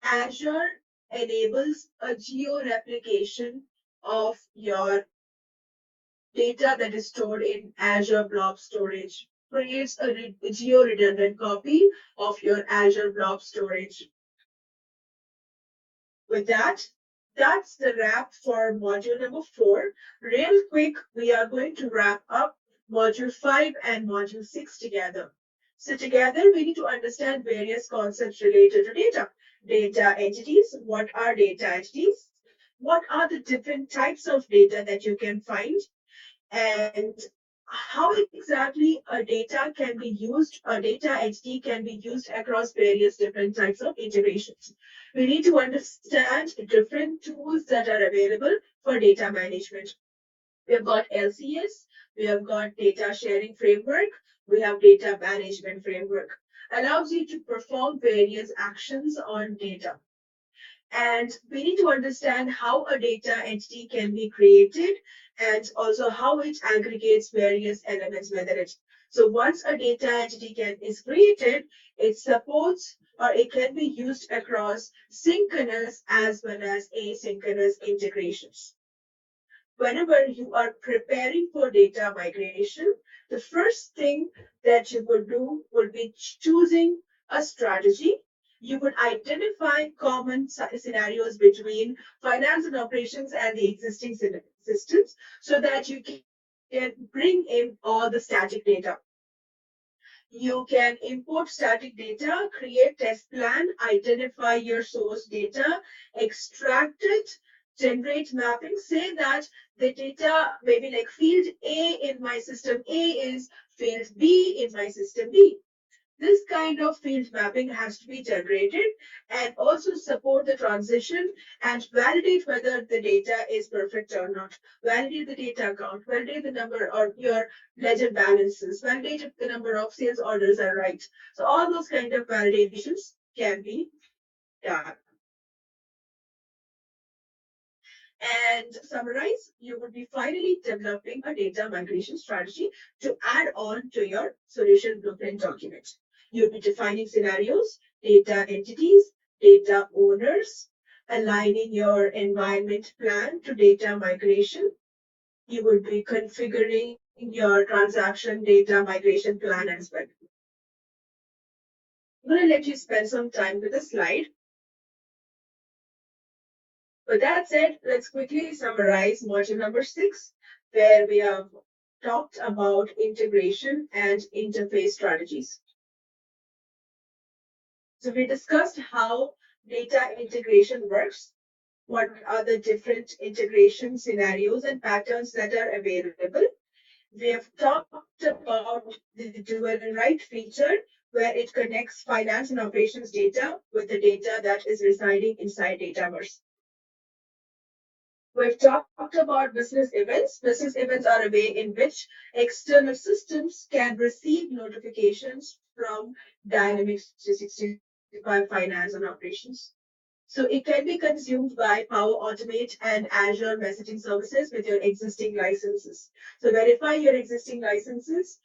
Azure enables a geo-replication of your data that is stored in Azure Blob Storage. Creates a geo-redundant copy of your Azure Blob Storage. With that, that's the wrap for module number 4. Real quick, we are going to wrap up module 5 and module 6 together. So together, we need to understand various concepts related to data. Data entities. What are data entities? What are the different types of data that you can find? And how exactly a data entity can be used across various different types of integrations. We need to understand different tools that are available for data management. We have got LCS, we have got data sharing framework, we have data management framework. Allows you to perform various actions on data. And we need to understand how a data entity can be created and also how it aggregates various elements within it. So once a data entity is created, it supports or it can be used across synchronous as well as asynchronous integrations. Whenever you are preparing for data migration, the first thing that you would do would be choosing a strategy. You would identify common scenarios between finance and operations and the existing systems so that you can bring in all the static data. You can import static data, create test plan, identify your source data, extract it, generate mapping, say that the data maybe like field A in my system A is field B in my system B. This kind of field mapping has to be generated and also support the transition and validate whether the data is perfect or not. Validate the data count, validate the number of your ledger balances, validate if the number of sales orders are right. So all those kind of validations can be done. And summarize, you would be finally developing a data migration strategy to add on to your solution blueprint document. You'll be defining scenarios, data entities, data owners, aligning your environment plan to data migration. You would be configuring your transaction data migration plan as well. I'm going to let you spend some time with the slide. With that said, let's quickly summarize module number 6, where we have talked about integration and interface strategies. So we discussed how data integration works, what are the different integration scenarios and patterns that are available. We have talked about the dual write feature, where it connects finance and operations data with the data that is residing inside Dataverse. We've talked about business events. Business events are a way in which external systems can receive notifications from Dynamics 365 Finance and Operations. So it can be consumed by Power Automate and Azure messaging services with your existing licenses. So verify your existing licenses.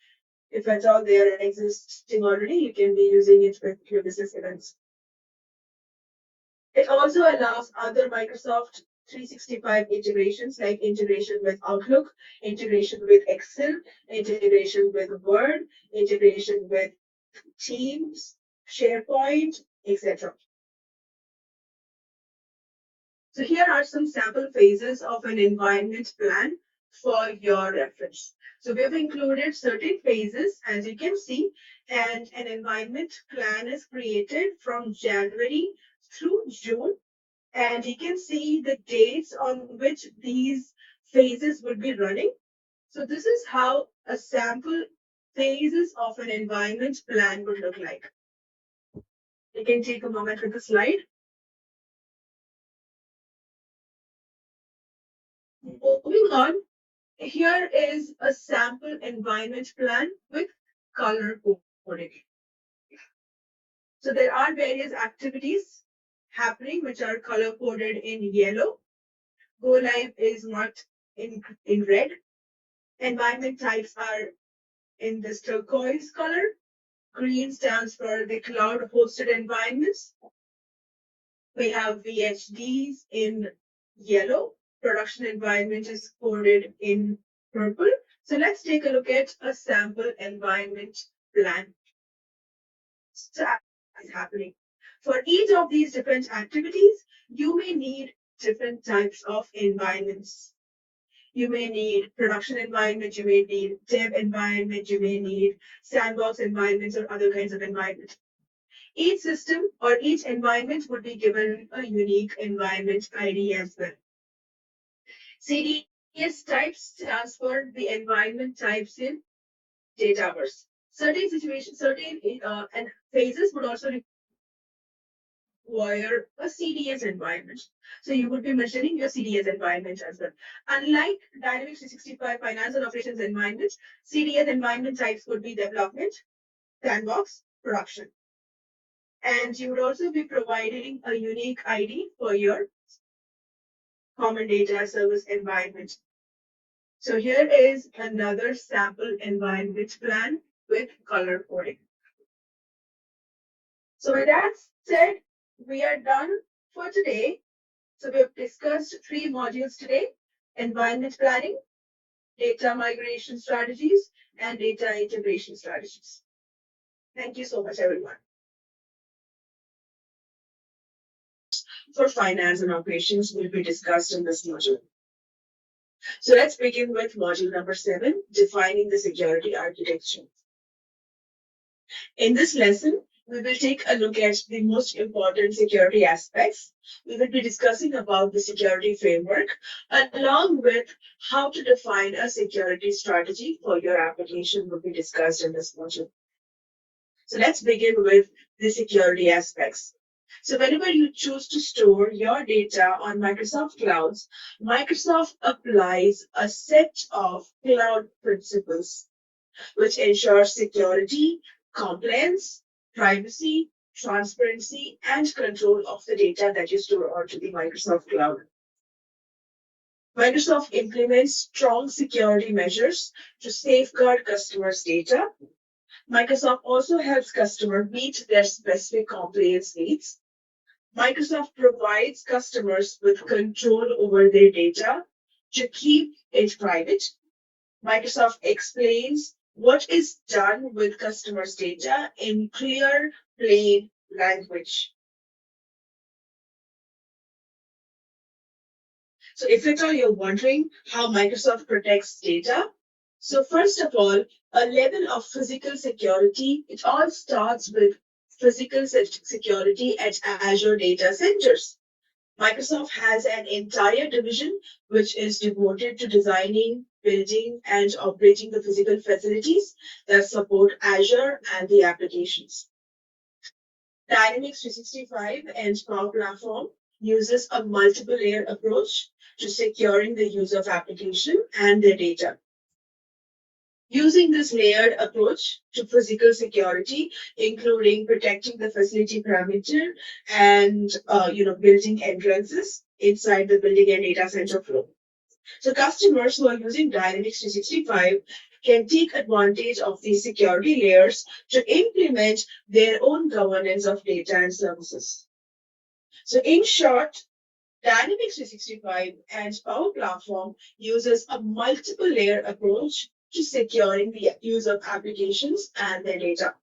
If at all they are existing already, you can be using it with your business events. It also allows other Microsoft 365 integrations like integration with Outlook, integration with Excel, integration with Word, integration with Teams, SharePoint, etc. So here are some sample phases of an environment plan for your reference. So we've included certain phases, as you can see, and an environment plan is created from January through June. And you can see the dates on which these phases would be running. So this is how a sample phases of an environment plan would look like. You can take a moment with the slide. Moving on, here is a sample environment plan with color coding. So there are various activities happening which are color coded in yellow. Go live is marked in red. Environment types are in this turquoise color. Green stands for the cloud hosted environments. We have VHDs in yellow. Production environment is coded in purple. So let's take a look at a sample environment plan. So is happening. For each of these different activities, you may need different types of environments. You may need production environment, you may need dev environment, you may need sandbox environments or other kinds of environment. Each system or each environment would be given a unique environment ID as well. CDS types stands for the environment types in Dataverse. Certain situations, certain and phases would also require a CDS environment. So you would be mentioning your CDS environment as well. Unlike Dynamics 365 Finance and Operations environment, CDS environment types would be development, sandbox, production. And you would also be providing a unique ID for your common data service environment. So here is another sample environment plan with color coding. So with that said, we are done for today. So we have discussed 3 modules today: environment planning, data migration strategies, and data integration strategies. Thank you so much, everyone. For finance and operations will be discussed in this module. So let's begin with module number 7, defining the security architecture. In this lesson, we will take a look at the most important security aspects. We will be discussing about the security framework along with how to define a security strategy for your application will be discussed in this module. So let's begin with the security aspects. So whenever you choose to store your data on Microsoft Clouds, Microsoft applies a set of cloud principles which ensures security, compliance, privacy, transparency, and control of the data that you store onto the Microsoft Cloud. Microsoft implements strong security measures to safeguard customers' data. Microsoft also helps customers meet their specific compliance needs. Microsoft provides customers with control over their data to keep it private. Microsoft explains what is done with customers' data in clear, plain language. So if at all you're wondering how Microsoft protects data, so first of all, a level of physical security, it all starts with physical security at Azure data centers. Microsoft has an entire division which is devoted to designing, building, and operating the physical facilities that support Azure and the applications. Dynamics 365 and Power Platform uses a multiple layer approach to securing the use of application and their data. Using this layered approach to physical security, including protecting the facility perimeter and building entrances inside the building and data center flow. So customers who are using Dynamics 365 can take advantage of these security layers to implement their own governance of data and services. So in short, Dynamics 365 and Power Platform uses a multiple layer approach to securing the use of applications and their data.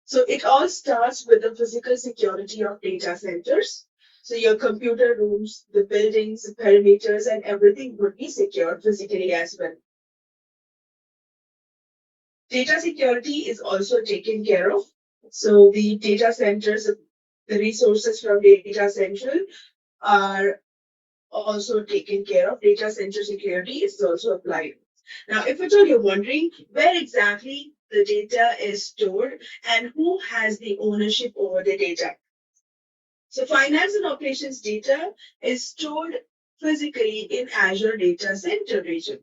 So it all starts with the physical security of data centers. So your computer rooms, the buildings, the perimeters, and everything would be secured physically as well. Data security is also taken care of. So the data centers, the resources from data central are also taken care of. Data center security is also applied. Now, if at all you're wondering where exactly the data is stored and who has the ownership over the data. So finance and operations data is stored physically in Azure Data Center region.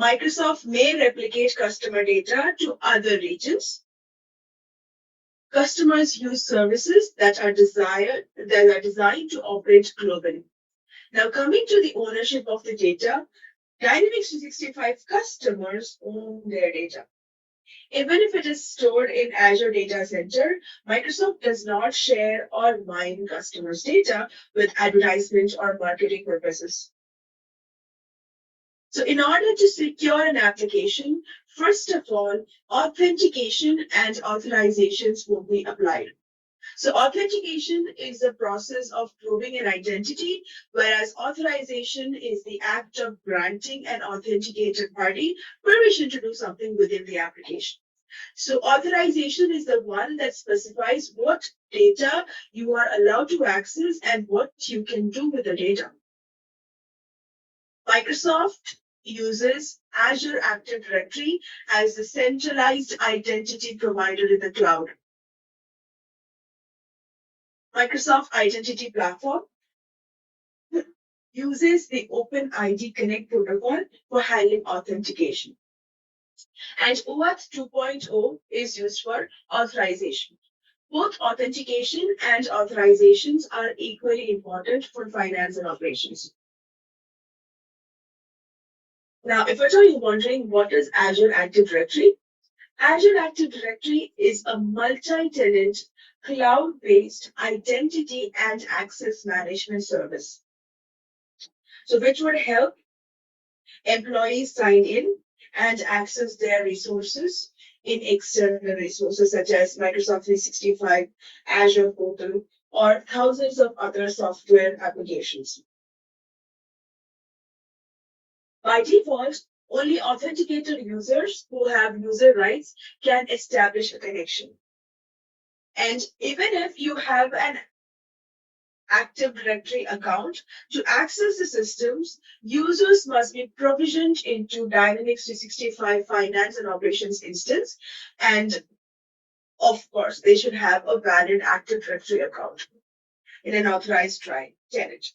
Microsoft may replicate customer data to other regions. Customers use services that are designed to operate globally. Now, coming to the ownership of the data, Dynamics 365 customers own their data. Even if it is stored in Azure Data Center, Microsoft does not share or mine customers' data with advertisement or marketing purposes. So in order to secure an application, first of all, authentication and authorizations will be applied. So authentication is the process of proving an identity, whereas authorization is the act of granting an authenticated party permission to do something within the application. So authorization is the one that specifies what data you are allowed to access and what you can do with the data. Microsoft uses Azure Active Directory as the centralized identity provider in the cloud. Microsoft Identity Platform uses the OpenID Connect protocol for handling authentication. And OAuth 2.0 is used for authorization. Both authentication and authorizations are equally important for finance and operations. Now, if at all you're wondering what is Azure Active Directory, Azure Active Directory is a multi-tenant, cloud-based identity and access management service. So which would help employees sign in and access their resources in external resources such as Microsoft 365, Azure Portal, or thousands of other software applications. By default, only authenticated users who have user rights can establish a connection. And even if you have an Active Directory account, to access the systems, users must be provisioned into Dynamics 365 Finance and Operations instance. And of course, they should have a valid Active Directory account in an authorized tenant.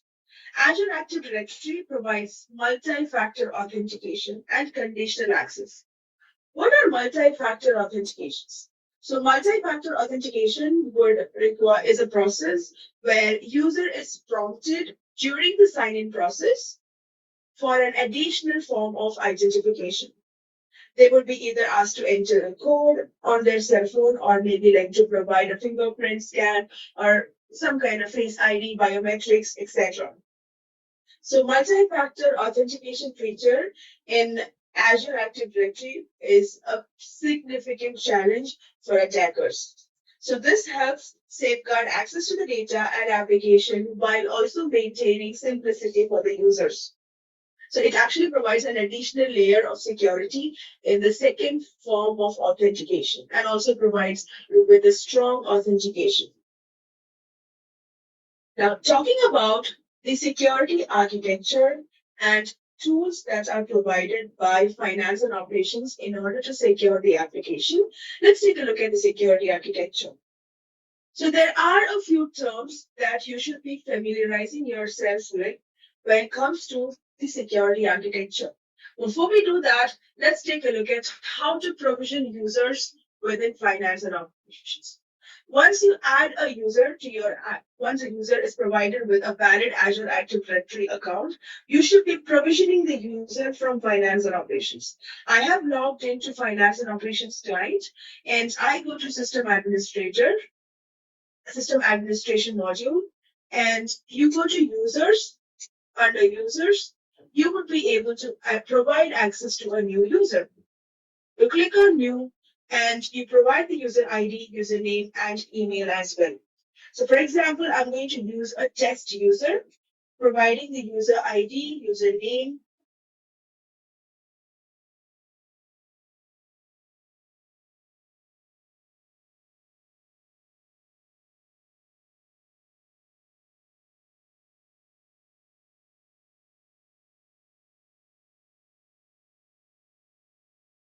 Azure Active Directory provides multi-factor authentication and conditional access. What are multi-factor authentications? So multi-factor authentication is a process where user is prompted during the sign-in process for an additional form of identification. They would be either asked to enter a code on their cell phone or maybe like to provide a fingerprint scan or some kind of face ID, biometrics, etc. So multi-factor authentication feature in Azure Active Directory is a significant challenge for attackers. So this helps safeguard access to the data and application while also maintaining simplicity for the users. So it actually provides an additional layer of security in the second form of authentication and also provides with a strong authentication. Now, talking about the security architecture and tools that are provided by finance and operations in order to secure the application, let's take a look at the security architecture. So there are a few terms that you should be familiarizing yourselves with when it comes to the security architecture. Before we do that, let's take a look at how to provision users within finance and operations. Once you add a user to your app, once a user is provided with a valid Azure Active Directory account, you should be provisioning the user from finance and operations. I have logged into finance and operations client and I go to system administration module. and you go to users. Under users, you would be able to provide access to a new user. You click on new and you provide the user ID, username, and email as well. So for example, I'm going to use a test user, providing the user ID, username.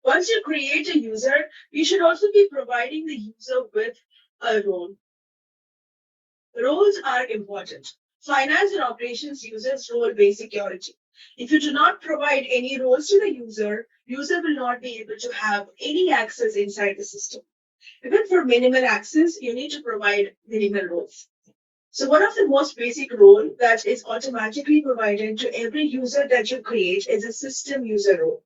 Once you create a user, you should also be providing the user with a role. Roles are important. Finance and operations users role-based security. If you do not provide any roles to the user will not be able to have any access inside the system. Even for minimal access, you need to provide minimal roles. So one of the most basic role that is automatically provided to every user that you create is a system user role.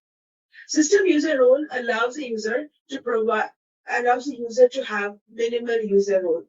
System user role allows the user to have minimal user role.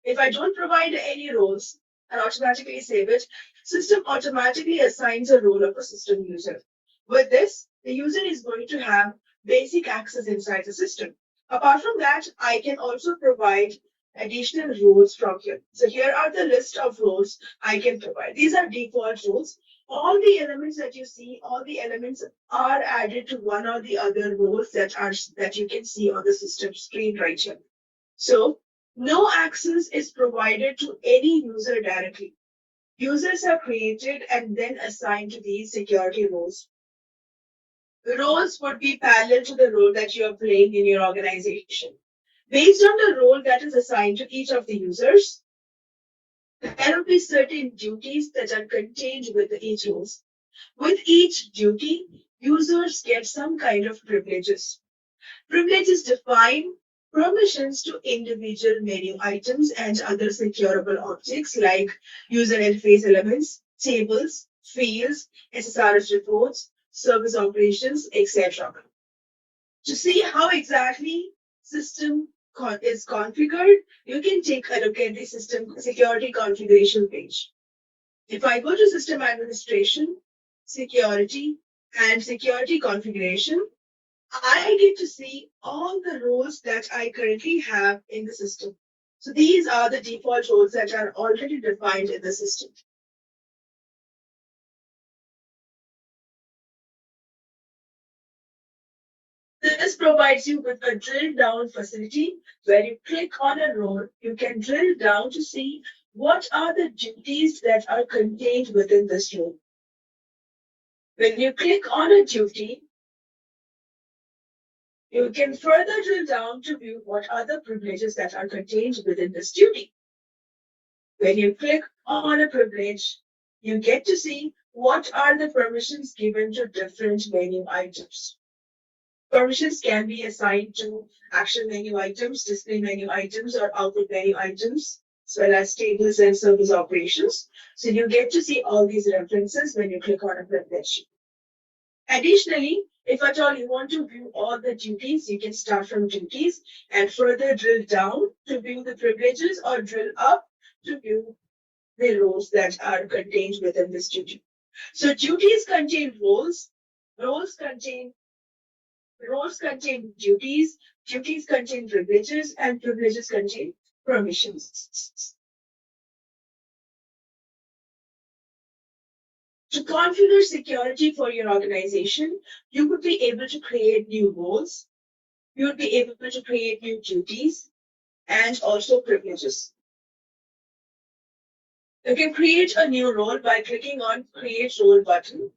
If I don't provide any roles and automatically save it, system automatically assigns a role of a system user. With this, the user is going to have basic access inside the system. Apart from that, I can also provide additional roles from here. So here are the list of roles I can provide. These are default roles. All the elements that you see, all the elements are added to one or the other roles that you can see on the system screen right here. So no access is provided to any user directly. Users are created and then assigned to these security roles. The roles would be parallel to the role that you are playing in your organization. Based on the role that is assigned to each of the users, there will be certain duties that are contained with each role. With each duty, users get some kind of privileges. Privileges define permissions to individual menu items and other securable objects like user interface elements, tables, fields, SSRS reports, service operations, etc. To see how exactly system is configured, you can take a look at the system security configuration page. If I go to system administration, security, and security configuration, I get to see all the roles that I currently have in the system. So these are the default roles that are already defined in the system. This provides you with a drill down facility where you click on a role, you can drill down to see what are the duties that are contained within this role. When you click on a duty, you can further drill down to view what are the privileges that are contained within this duty. When you click on a privilege, you get to see what are the permissions given to different menu items. Permissions can be assigned to action menu items, display menu items, or output menu items, as well as tables and service operations. So you get to see all these references when you click on a privilege. Additionally, if at all you want to view all the duties, you can start from duties and further drill down to view the privileges or drill up to view the roles that are contained within this duty. So duties contain roles, roles contain duties, duties contain privileges, and privileges contain permissions. To configure security for your organization, you would be able to create new roles, you would be able to create new duties, and also privileges. You can create a new role by clicking on Create Role button,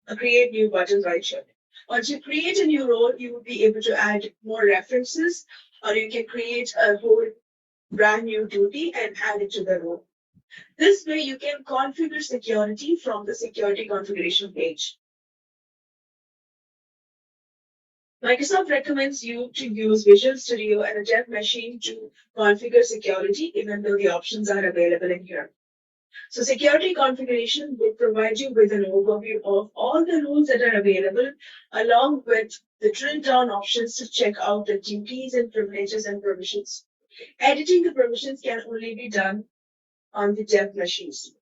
a Create New button right here. Once you create a new role, you will be able to add more references, or you can create a whole brand new duty and add it to the role. This way, you can configure security from the security configuration page. Microsoft recommends you to use Visual Studio and a dev machine to configure security, even though the options are available in here. So security configuration will provide you with an overview of all the rules that are available, along with the drill down options to check out the duties and privileges and permissions. Editing the permissions can only be done on the dev machines.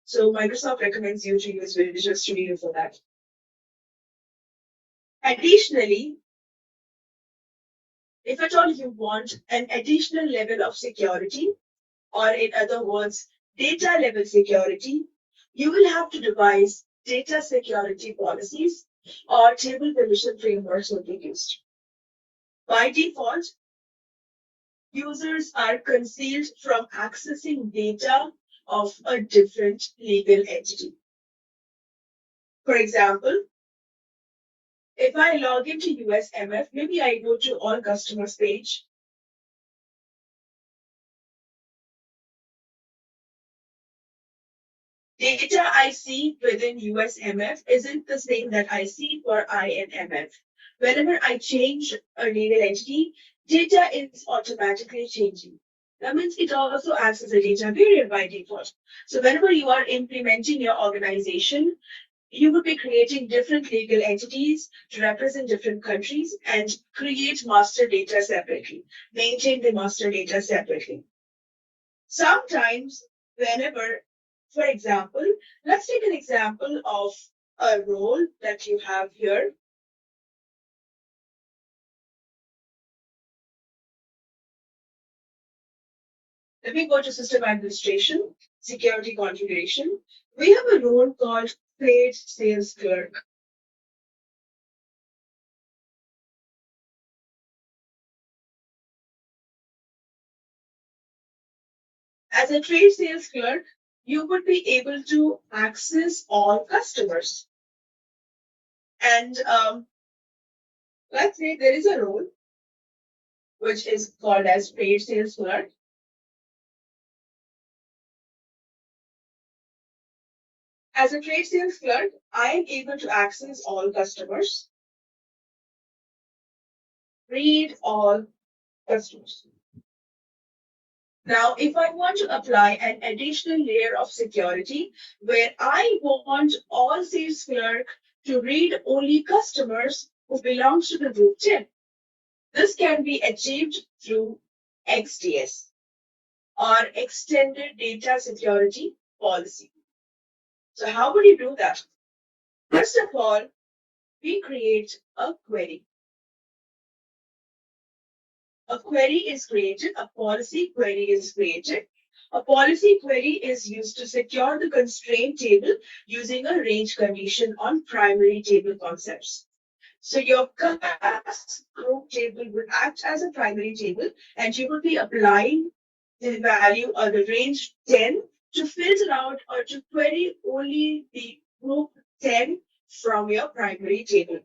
So Microsoft recommends you to use Visual Studio for that. Additionally, if at all you want an additional level of security, or in other words, data level security, you will have to devise data security policies or table permission frameworks will be used. By default, users are concealed from accessing data of a different legal entity. For example, if I log into USMF, maybe I go to all customers page. Data I see within USMF isn't the same that I see for INMF. Whenever I change a legal entity, data is automatically changing. That means it also acts as a data barrier by default. So whenever you are implementing your organization, you would be creating different legal entities to represent different countries and create master data separately, maintain the master data separately. Sometimes, whenever, for example, let's take an example of a role that you have here. Let me go to system administration, security configuration. We have a role called trade sales clerk. As a trade sales clerk, you would be able to access all customers. And let's say there is a role which is called as trade sales clerk. As a trade sales clerk, I am able to access all customers, read all customers. Now, if I want to apply an additional layer of security where I want all sales clerk to read only customers who belongs to the group 10, this can be achieved through XDS or Extended Data Security Policy. So how would you do that? First of all, we create a query. A query is created, a policy query is created. A policy query is used to secure the constraint table using a range condition on primary table concepts. So your class group table will act as a primary table and you will be applying the value or the range 10 to filter out or to query only the group 10 from your primary table,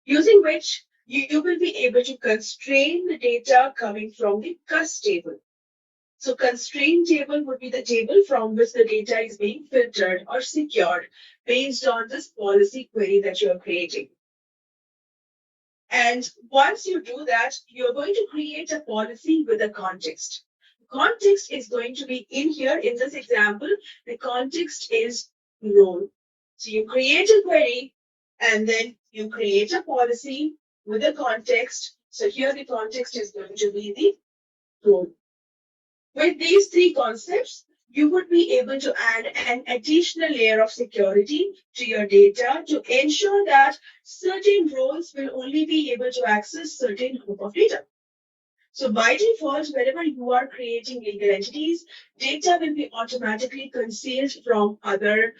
using which you will be able to constrain the data coming from the cust table. So constraint table would be the table from which the data is being filtered or secured based on this policy query that you are creating. And once you do that, you're going to create a policy with a context. Context is going to be in here in this example. The context is role. So you create a query and then you create a policy with a context. So here the context is going to be the role. With these three concepts, you would be able to add an additional layer of security to your data to ensure that certain roles will only be able to access certain group of data. So by default, whenever you are creating legal entities, data will be automatically concealed from other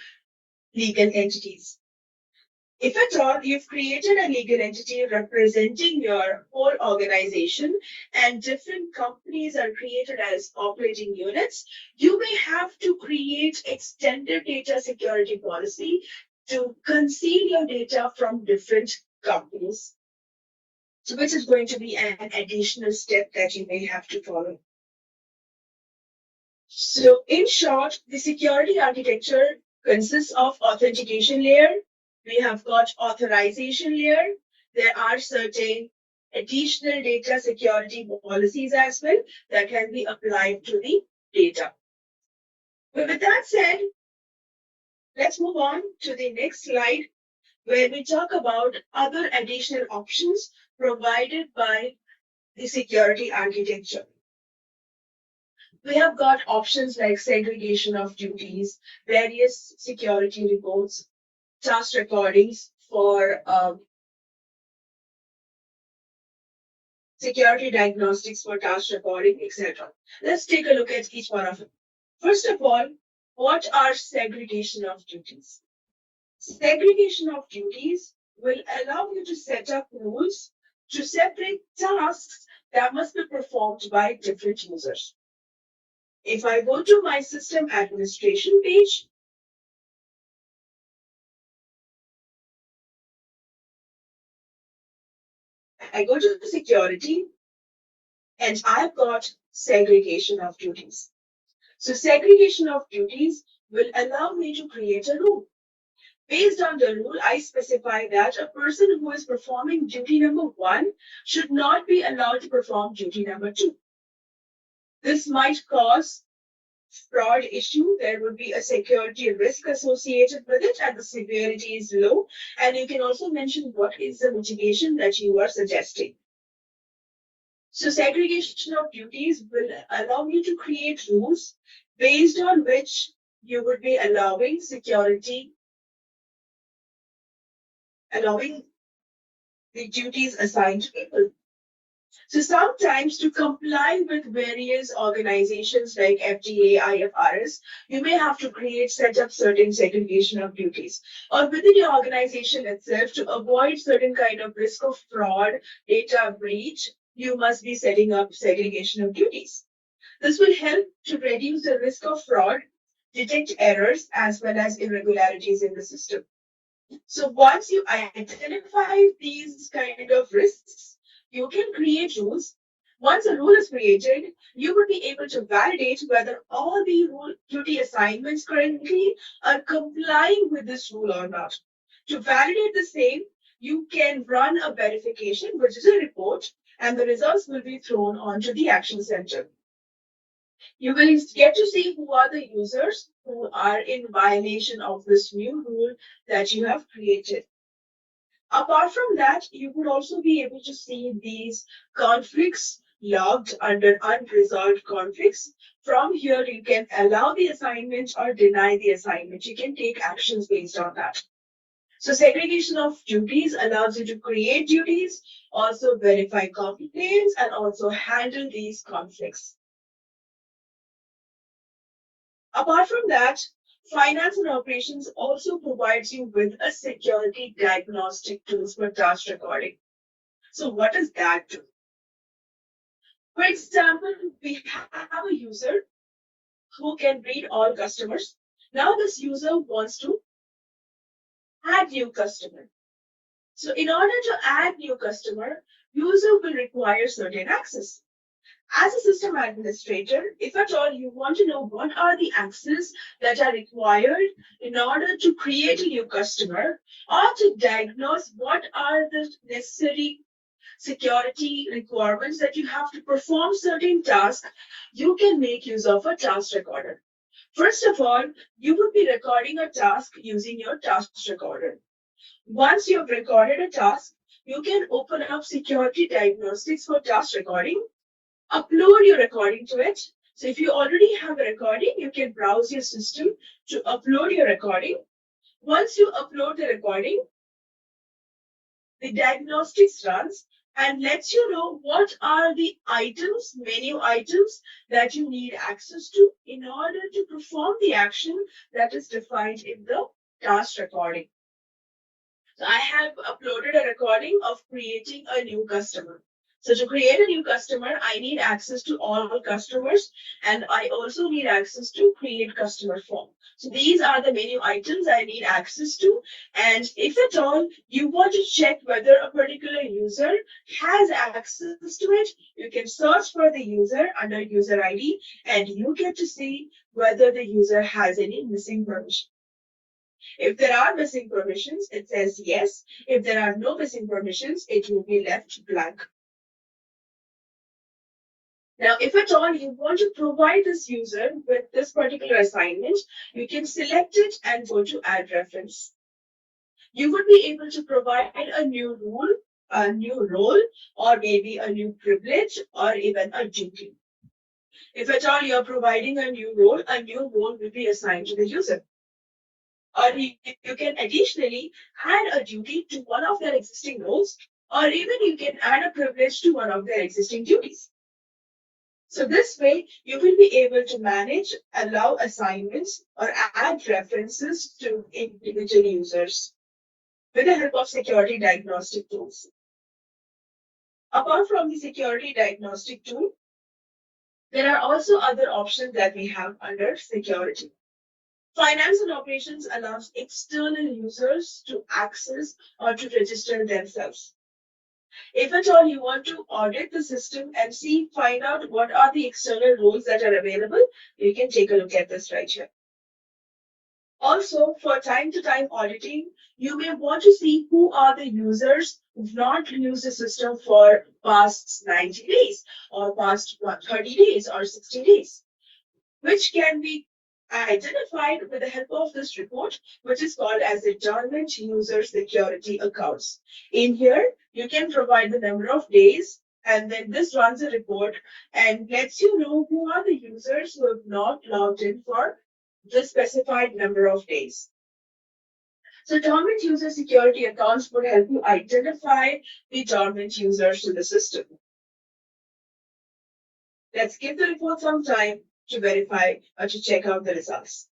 legal entities. If at all you've created a legal entity representing your whole organization and different companies are created as operating units, you may have to create extended data security policy to conceal your data from different companies. So which is going to be an additional step that you may have to follow. So in short, the security architecture consists of authentication layer. We have got authorization layer, There are certain additional data security policies as well that can be applied to the data. But with that said, let's move on to the next slide where we talk about other additional options provided by the security architecture. We have got options like segregation of duties, various security reports, task recordings for security diagnostics for task recording, etc. Let's take a look at each one of them. First of all, what are segregation of duties? Segregation of duties will allow you to set up rules to separate tasks that must be performed by different users. If I go to my system administration page, I go to security, and I've got segregation of duties. So segregation of duties will allow me to create a rule. Based on the rule, I specify that a person who is performing duty number 1 should not be allowed to perform duty number 2. This might cause fraud issue. There would be a security risk associated with it, and the severity is low. And you can also mention what is the mitigation that you are suggesting. So segregation of duties will allow you to create rules based on which you would be allowing the duties assigned to people. So sometimes to comply with various organizations like FDA, IFRS, you may have to set up certain segregation of duties. Or within your organization itself, to avoid certain kind of risk of fraud, data breach, you must be setting up segregation of duties. This will help to reduce the risk of fraud, detect errors, as well as irregularities in the system. So once you identify these kind of risks, you can create rules. Once a rule is created, you will be able to validate whether all the rule duty assignments currently are complying with this rule or not. To validate the same, you can run a verification, which is a report, and the results will be thrown onto the action center. You will get to see who are the users who are in violation of this new rule that you have created. Apart from that, you would also be able to see these conflicts logged under unresolved conflicts. From here, you can allow the assignment or deny the assignment. You can take actions based on that. So segregation of duties allows you to create duties, also verify complaints, and also handle these conflicts. Apart from that, finance and operations also provides you with a security diagnostic tools for task recording. So what does that do? For example, we have a user who can read all customers. Now this user wants to add new customer. So in order to add new customer, user will require certain access. As a system administrator, if at all you want to know what are the access that are required in order to create a new customer or to diagnose what are the necessary security requirements that you have to perform certain tasks, you can make use of a task recorder. First of all, you would be recording a task using your task recorder. Once you have recorded a task, you can open up security diagnostics for task recording, upload your recording to it. So if you already have a recording, you can browse your system to upload your recording. Once you upload the recording, the diagnostics runs and lets you know what are the items, menu items that you need access to in order to perform the action that is defined in the task recording. So I have uploaded a recording of creating a new customer. So to create a new customer, I need access to all customers, and I also need access to create customer form. So these are the menu items I need access to. And if at all you want to check whether a particular user has access to it, you can search for the user under user ID, and you get to see whether the user has any missing permission. If there are missing permissions, it says yes. If there are no missing permissions, it will be left blank. Now, if at all you want to provide this user with this particular assignment, you can select it and go to add reference. You would be able to provide a new rule, a new role, or maybe a new privilege, or even a duty. If at all you're providing a new role will be assigned to the user. Or you can additionally add a duty to one of their existing roles, or even you can add a privilege to one of their existing duties. So this way, you will be able to manage, allow assignments, or add references to individual users with the help of security diagnostic tools. Apart from the security diagnostic tool, there are also other options that we have under security. Finance and operations allows external users to access or to register themselves. If at all you want to audit the system and find out what are the external roles that are available, you can take a look at this right here. Also, for time-to-time auditing, you may want to see who are the users who've not used the system for past 90 days or past 30 days or 60 days, which can be identified with the help of this report, which is called as the dormant user security accounts. In here, you can provide the number of days, and then this runs a report and lets you know who are the users who have not logged in for the specified number of days. So dormant user security accounts would help you identify the dormant users to the system. Let's give the report some time to verify or to check out the results.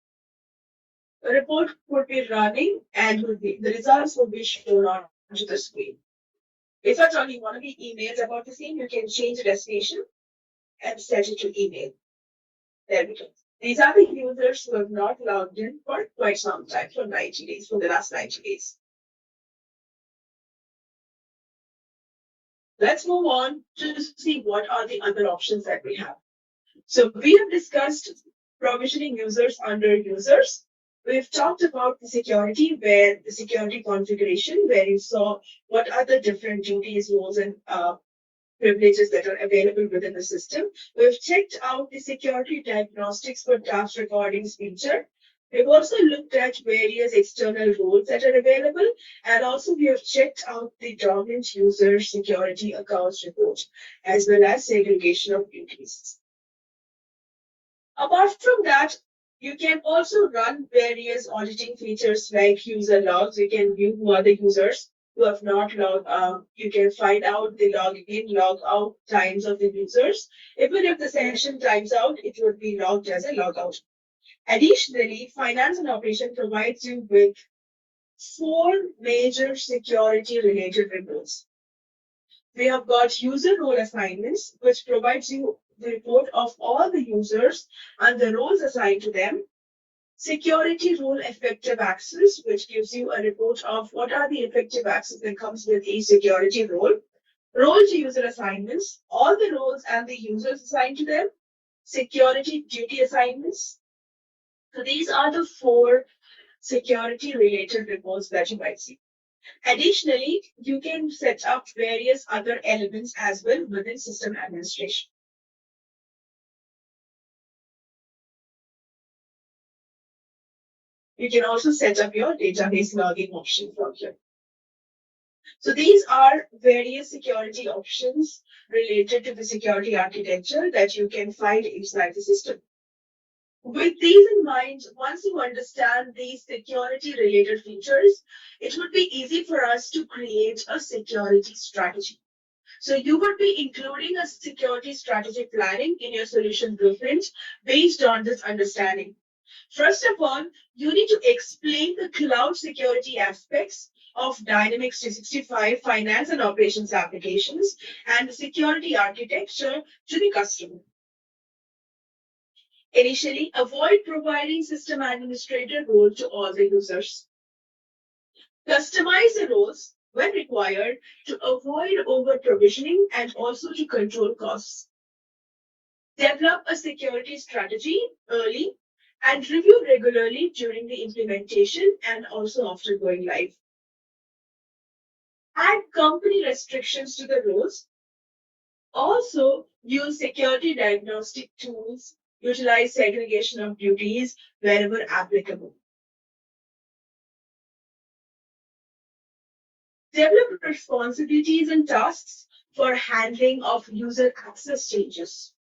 The report would be running and the results will be shown onto the screen. If at all you want to be emailed about the same, you can change the destination and set it to email. There we go. These are the users who have not logged in for quite some time, for 90 days, for the last 90 days. Let's move on to see what are the other options that we have. So we have discussed provisioning users under users. We've talked about the security, where the security configuration, where you saw what are the different duties, roles, and privileges that are available within the system. We've checked out the security diagnostics for task recordings feature. We've also looked at various external roles that are available, and also we have checked out the dormant user security accounts report, as well as segregation of duties. Apart from that, you can also run various auditing features like user logs. You can view who are the users who have not logged. You can find out the login, log out times of the users. Even if the session times out, it would be logged as a logout. Additionally, finance and operation provides you with 4 major security related reports. We have got user role assignments, which provides you the report of all the users and the roles assigned to them. Security role effective access, which gives you a report of what are the effective access that comes with a security role. Role to user assignments, all the roles and the users assigned to them. Security duty assignments. So these are the 4 security related reports that you might see. Additionally, you can set up various other elements as well within system administration. You can also set up your database logging option from here. So these are various security options related to the security architecture that you can find inside the system. With these in mind, once you understand these security related features, it would be easy for us to create a security strategy. So you would be including a security strategy planning in your solution blueprint based on this understanding. First of all, you need to explain the cloud security aspects of Dynamics 365 finance and operations applications and the security architecture to the customer. Initially, avoid providing system administrator role to all the users. Customize the roles when required to avoid over provisioning and also to control costs. Develop a security strategy early and review regularly during the implementation and also after going live. Add company restrictions to the rules. Also, use security diagnostic tools, utilize segregation of duties wherever applicable. Develop responsibilities and tasks for handling of user access changes.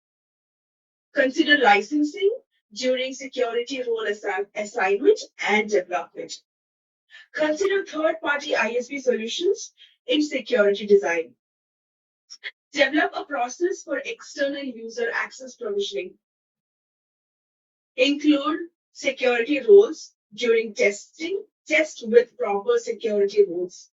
Consider licensing during security role assignment and development. Consider third-party ISV solutions in security design. Develop a process for external user access provisioning. Include security roles during testing. Test with proper security rules.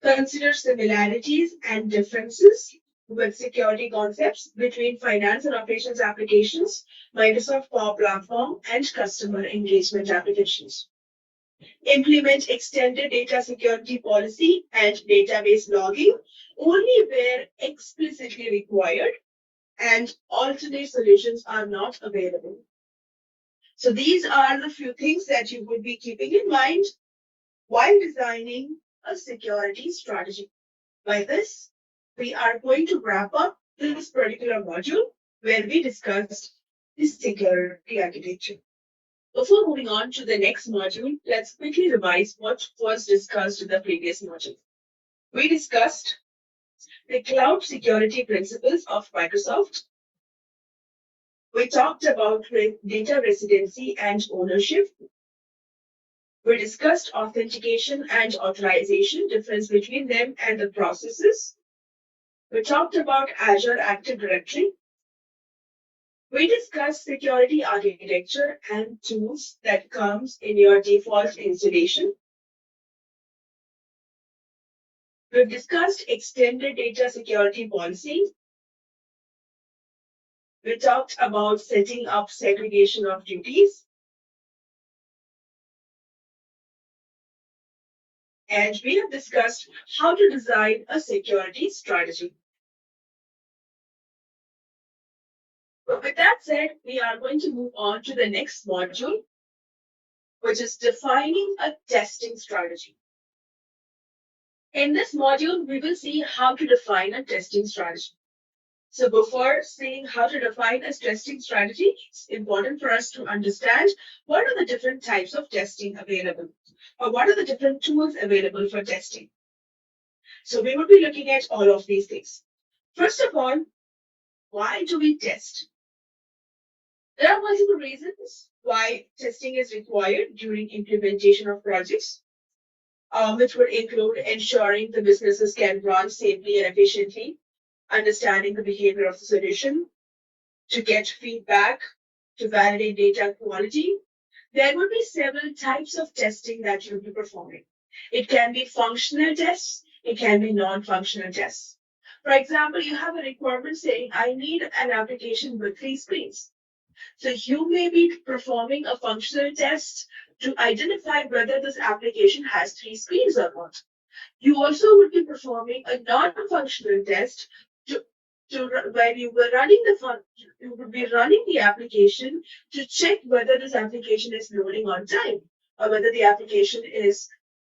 Consider similarities and differences with security concepts between finance and operations applications, Microsoft Power Platform, and customer engagement applications. Implement extended data security policy and database logging only where explicitly required and alternate solutions are not available. So these are the few things that you would be keeping in mind while designing a security strategy. By this, we are going to wrap up this particular module where we discussed the security architecture. Before moving on to the next module, let's quickly revise what was discussed in the previous module. We discussed the cloud security principles of Microsoft. We talked about data residency and ownership. We discussed authentication and authorization, difference between them and the processes. We talked about Azure Active Directory. We discussed security architecture and tools that comes in your default installation. We've discussed extended data security policy. We talked about setting up segregation of duties. And we have discussed how to design a security strategy. With that said, we are going to move on to the next module, which is defining a testing strategy. In this module, we will see how to define a testing strategy. So before seeing how to define a testing strategy, it's important for us to understand what are the different types of testing available, or what are the different tools available for testing. So we will be looking at all of these things. First of all, why do we test? There are multiple reasons why testing is required during implementation of projects, which would include ensuring the businesses can run safely and efficiently, understanding the behavior of the solution, to get feedback, to validate data quality. There would be several types of testing that you'll be performing. It can be functional tests, it can be non-functional tests. For example, you have a requirement saying, I need an application with 3 screens. So you may be performing a functional test to identify whether this application has 3 screens or not. You also would be performing a non-functional test when you would be running the application to check whether this application is loading on time or whether the application is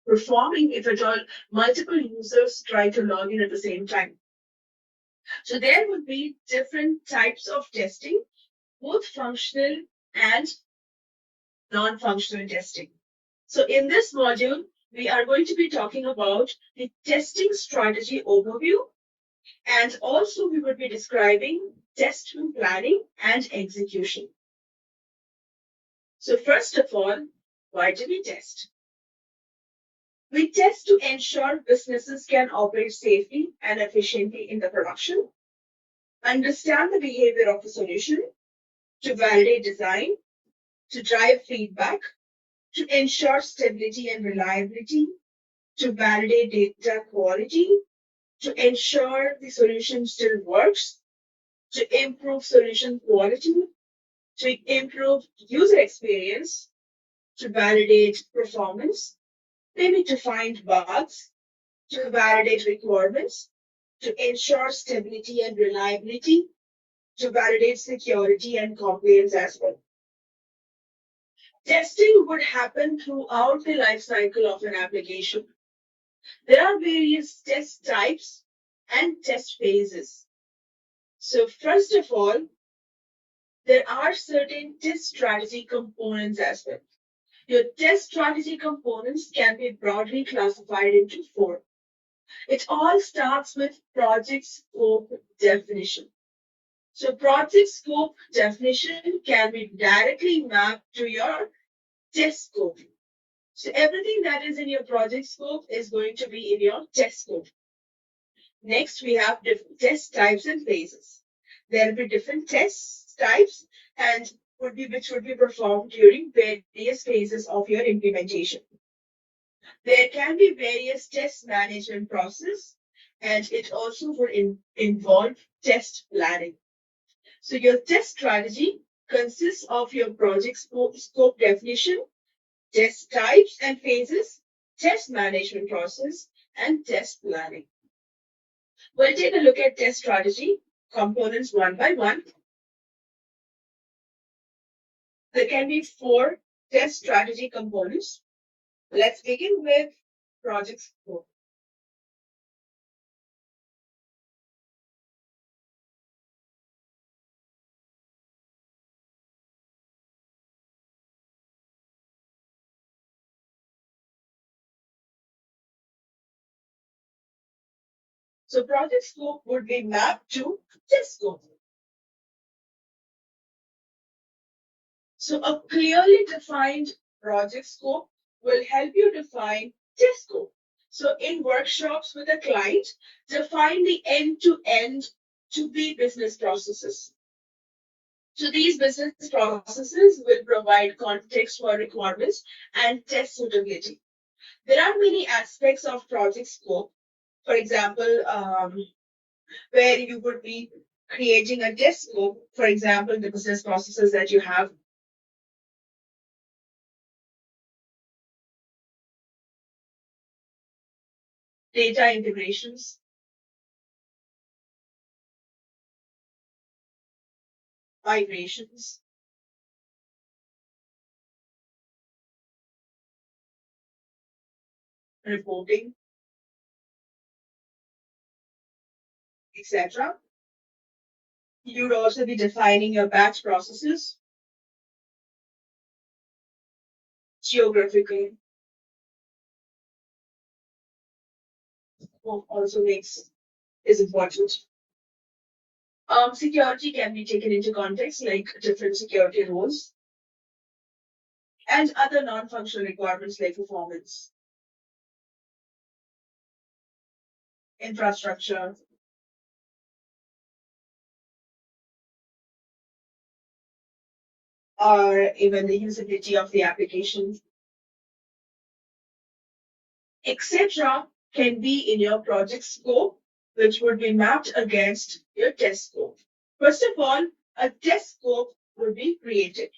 performing if at all multiple users try to log in at the same time. So there would be different types of testing, both functional and non-functional testing. So in this module, we are going to be talking about the testing strategy overview, and also we will be describing test planning and execution. So first of all, why do we test? We test to ensure businesses can operate safely and efficiently in the production, understand the behavior of the solution, to validate design, to drive feedback, to ensure stability and reliability, to validate data quality, to ensure the solution still works, to improve solution quality, to improve user experience, to validate performance, maybe to find bugs, to validate requirements, to ensure stability and reliability, to validate security and compliance as well. Testing would happen throughout the life cycle of an application. There are various test types and test phases. So, first of all, there are certain test strategy components as well. Your test strategy components can be broadly classified into four. It all starts with project scope definition. So, project scope definition can be directly mapped to your test scope. So, everything that is in your project scope is going to be in your test scope. Next, we have different test types and phases. There will be different test types and which would be performed during various phases of your implementation. There can be various test management process, and it also would involve test planning. So your test strategy consists of your project scope definition, test types and phases, test management process, and test planning. We'll take a look at test strategy components one by one. There can be four test strategy components. Let's begin with project scope. So project scope would be mapped to test scope. So a clearly defined project scope will help you define test scope. So in workshops with a client, define the end-to-end to-be business processes. So these business processes will provide context for requirements and test suitability. There are many aspects of project scope. For example, where you would be creating a test scope, for example, the business processes that you have. Data integrations, migrations, reporting, etc. You would also be defining your batch processes, geographical also makes is important. Security can be taken into context, like different security roles and other non-functional requirements like performance, infrastructure, or even the usability of the application, etc., can be in your project scope, which would be mapped against your test scope. First of all, a test scope would be created.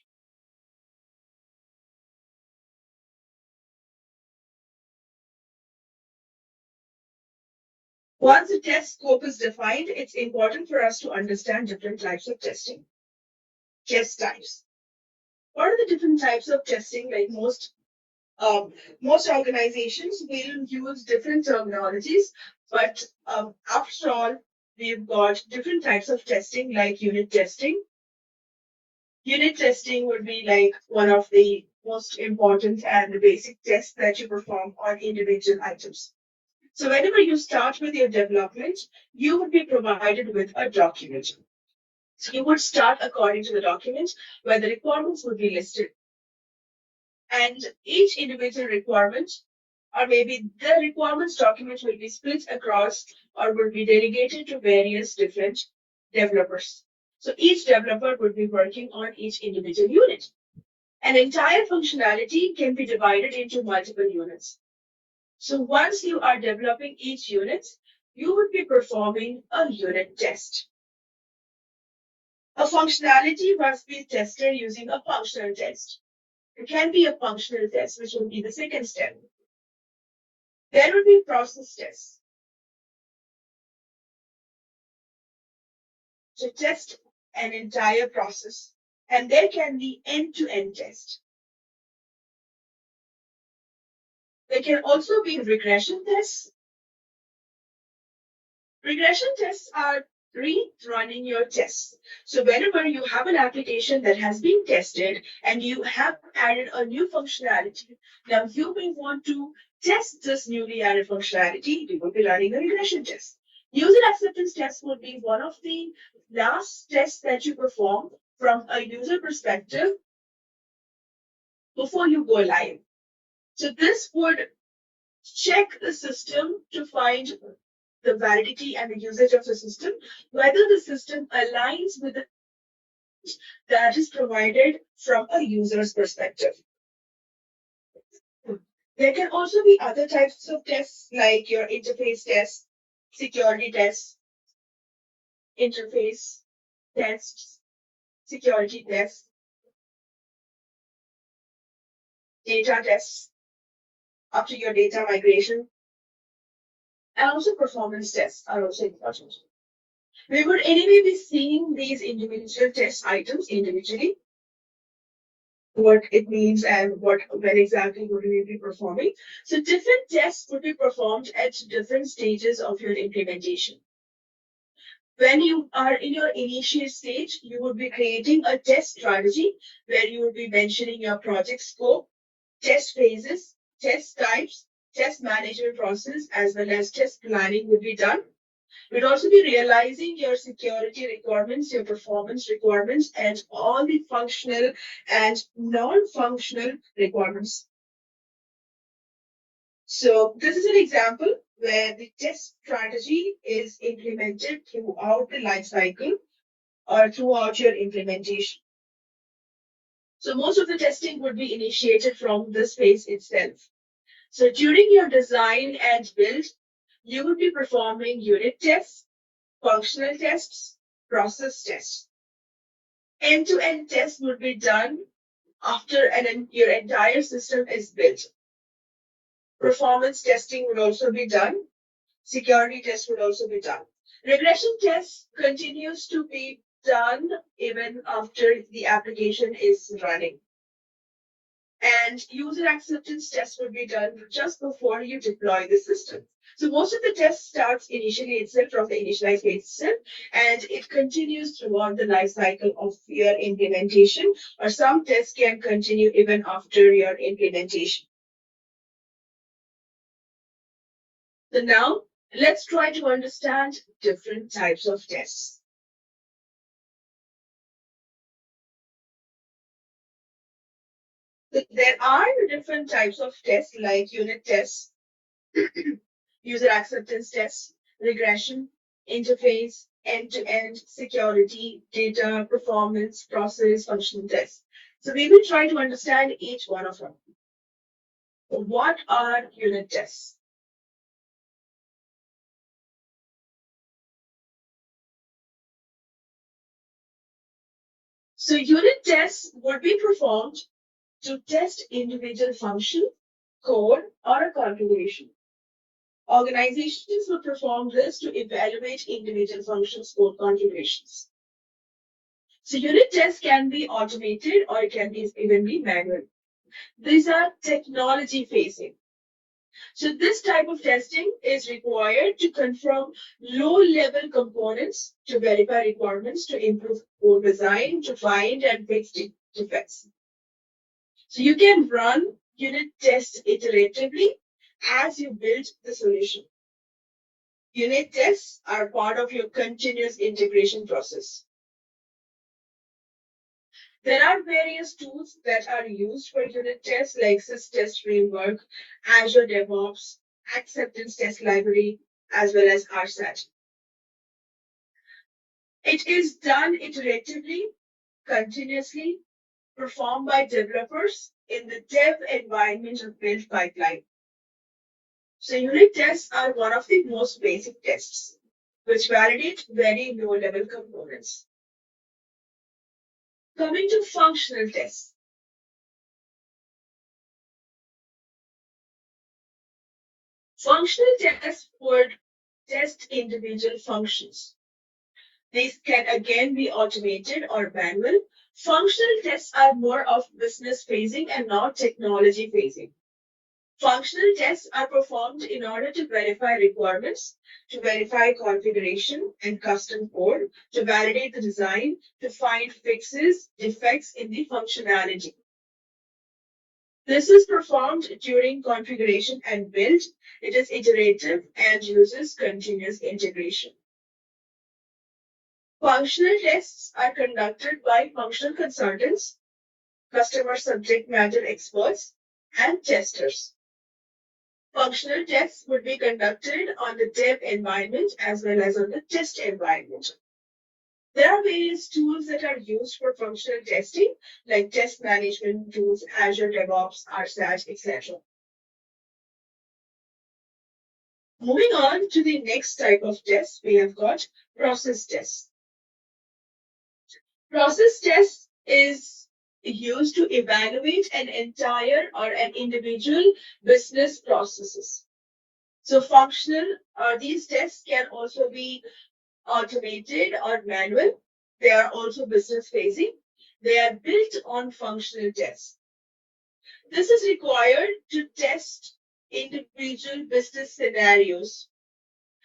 Once a test scope is defined, it's important for us to understand different types of testing. Test types. What are the different types of testing? Like most organizations will use different terminologies, but after all, we've got different types of testing, like unit testing. Unit testing would be like one of the most important and basic tests that you perform on individual items. So whenever you start with your development, you would be provided with a document. So you would start according to the document where the requirements would be listed. And each individual requirement, or maybe the requirements document, will be split across or will be delegated to various different developers. So each developer would be working on each individual unit. An entire functionality can be divided into multiple units. So once you are developing each unit, you would be performing a unit test. A functionality must be tested using a functional test. It can be a functional test, which will be the second step. There will be process tests to test an entire process, and there can be end-to-end test. There can also be regression tests. Regression tests are rerunning your tests. So whenever you have an application that has been tested and you have added a new functionality, now you may want to test this newly added functionality, you will be running a regression test. User acceptance test would be one of the last tests that you perform from a user perspective before you go live. So this would check the system to find the validity and the usage of the system, whether the system aligns with the that is provided from a user's perspective. There can also be other types of tests like your interface tests, security tests, interface tests, security tests, data tests after your data migration, and also performance tests are also important. We would anyway be seeing these individual test items individually, what it means and when exactly would we be performing. So different tests would be performed at different stages of your implementation. When you are in your initial stage, you would be creating a test strategy where you would be mentioning your project scope, test phases, test types, test management process, as well as test planning would be done. We'd also be realizing your security requirements, your performance requirements, and all the functional and non-functional requirements. So this is an example where the test strategy is implemented throughout the life cycle or throughout your implementation. So most of the testing would be initiated from this phase itself. So during your design and build, you would be performing unit tests, functional tests, process tests. End-to-end tests would be done after your entire system is built. Performance testing would also be done. Security tests would also be done. Regression tests continues to be done even after the application is running. And user acceptance tests would be done just before you deploy the system. So most of the tests starts initially itself from the initialized phase itself, and it continues throughout the life cycle of your implementation, or some tests can continue even after your implementation. So now let's try to understand different types of tests. So there are different types of tests like unit tests, user acceptance tests, regression, interface, end-to-end, security, data, performance, process, functional tests. So we will try to understand each one of them. What are unit tests? So unit tests would be performed to test individual function, code, or a configuration. Organizations would perform this to evaluate individual functions, code configurations. So unit tests can be automated or it can be even be manual. These are technology facing. So this type of testing is required to confirm low-level components, to verify requirements, to improve code design, to find and fix defects. So you can run unit tests iteratively as you build the solution. Unit tests are part of your continuous integration process. There are various tools that are used for unit tests like SysTest Framework, Azure DevOps, Acceptance Test Library, as well as RSAT. It is done iteratively, continuously, performed by developers in the dev environment of build pipeline. So unit tests are one of the most basic tests, which validate very low-level components. Coming to functional tests. Functional tests would test individual functions. These can again be automated or manual. Functional tests are more of business phasing and not technology phasing. Functional tests are performed in order to verify requirements, to verify configuration and custom code, to validate the design, to find fixes, defects in the functionality. This is performed during configuration and build. It is iterative and uses continuous integration. Functional tests are conducted by functional consultants, customer subject matter experts, and testers. Functional tests would be conducted on the dev environment as well as on the test environment. There are various tools that are used for functional testing, like test management tools, Azure DevOps, RSAT, etc. Moving on to the next type of test, we have got process tests. Process test is used to evaluate an entire or an individual business processes. So functional, these tests can also be automated or manual. They are also business facing. They are built on functional tests. This is required to test individual business scenarios.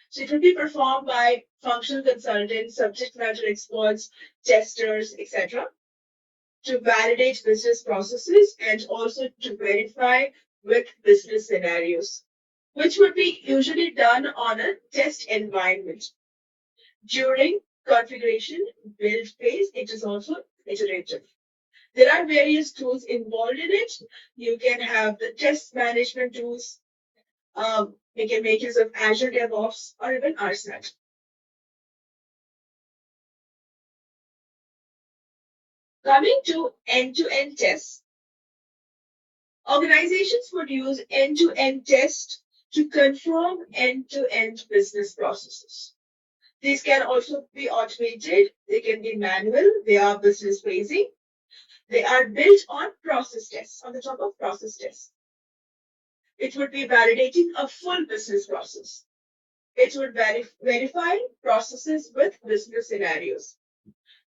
So it will be performed by functional consultants, subject matter experts, testers, etc., to validate business processes and also to verify with business scenarios, which would be usually done on a test environment. During configuration build phase, it is also iterative. There are various tools involved in it. You can have the test management tools. You can make use of Azure DevOps or even RSAT. Coming to end-to-end tests, organizations would use end-to-end tests to confirm end-to-end business processes. These can also be automated. They can be manual. They are business facing. They are built on process tests, on the top of process tests. It would be validating a full business process. It would verify processes with business scenarios.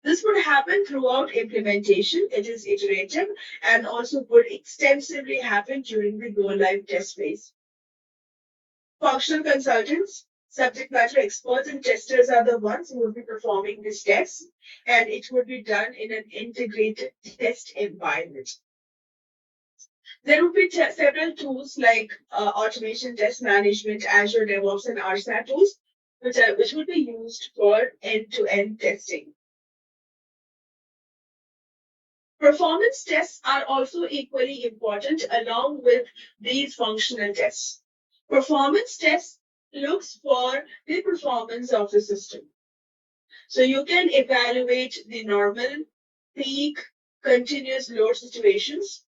This would happen throughout implementation. It is iterative and also would extensively happen during the go-live test phase. Functional consultants, subject matter experts, and testers are the ones who will be performing this test, and it would be done in an integrated test environment. There would be several tools like automation test management, Azure DevOps, and RSAT tools, which would be used for end-to-end testing. Performance tests are also equally important along with these functional tests. Performance tests looks for the performance of the system. So you can evaluate the normal, peak, continuous load situations,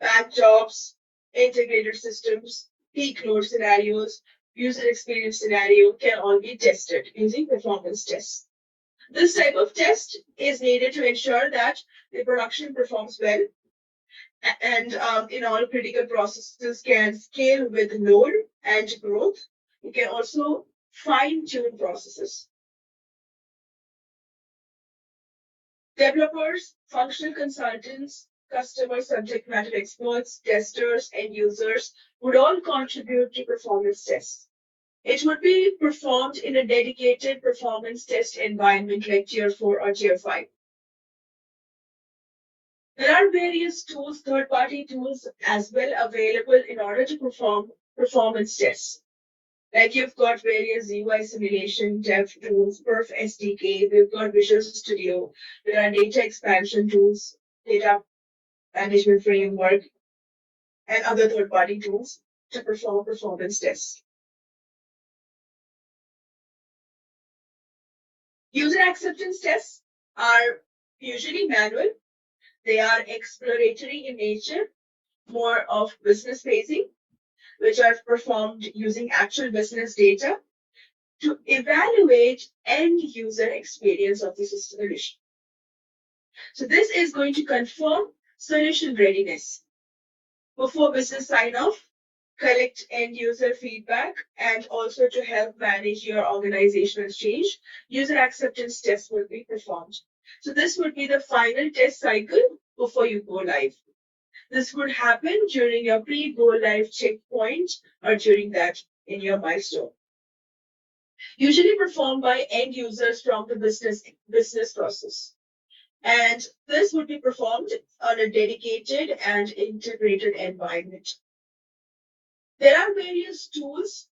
batch jobs, integrated systems, peak load scenarios, user experience scenario can all be tested using performance tests. This type of test is needed to ensure that the production performs well and in all critical processes can scale with load and growth. You can also fine-tune processes. Developers, functional consultants, customer subject matter experts, testers, and users would all contribute to performance tests. It would be performed in a dedicated performance test environment like Tier 4 or Tier 5. There are various tools, third-party tools as well available in order to perform performance tests. Like you've got various UI simulation, dev tools, Perf SDK, we've got Visual Studio, there are data expansion tools, data management framework, and other third-party tools to perform performance tests. User acceptance tests are usually manual. They are exploratory in nature, more of business facing, which are performed using actual business data to evaluate end user experience of the system solution. So this is going to confirm solution readiness. Before business sign off, collect end user feedback, and also to help manage your organizational change, user acceptance tests will be performed. So this would be the final test cycle before you go live. This would happen during your pre-go live checkpoint or during that in your milestone. Usually performed by end users from the business process. And this would be performed on a dedicated and integrated environment. There are various tools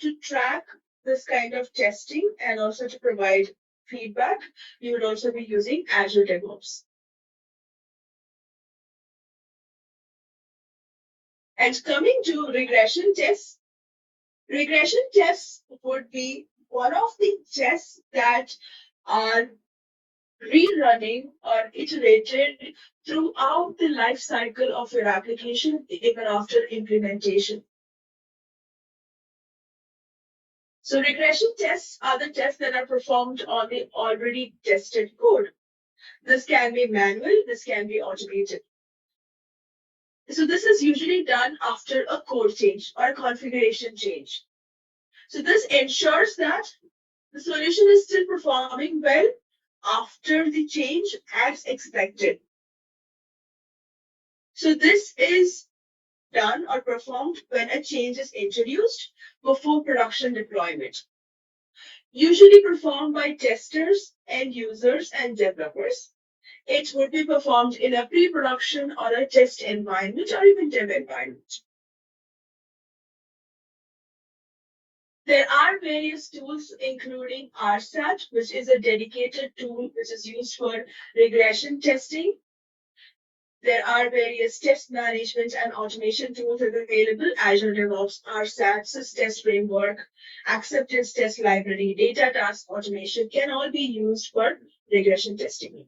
to track this kind of testing and also to provide feedback. You would also be using Azure DevOps. And coming to regression tests would be one of the tests that are rerunning or iterated throughout the life cycle of your application, even after implementation. So regression tests are the tests that are performed on the already tested code. This can be manual, this can be automated. So this is usually done after a code change or a configuration change. So this ensures that the solution is still performing well after the change as expected. So this is done or performed when a change is introduced before production deployment. Usually performed by testers, end users, and developers. It would be performed in a pre-production or a test environment or even dev environment. There are various tools, including RSAT, which is a dedicated tool which is used for regression testing. There are various test management and automation tools available. Azure DevOps, RSAT, SysTest Framework, Acceptance Test Library, Data Task Automation can all be used for regression testing.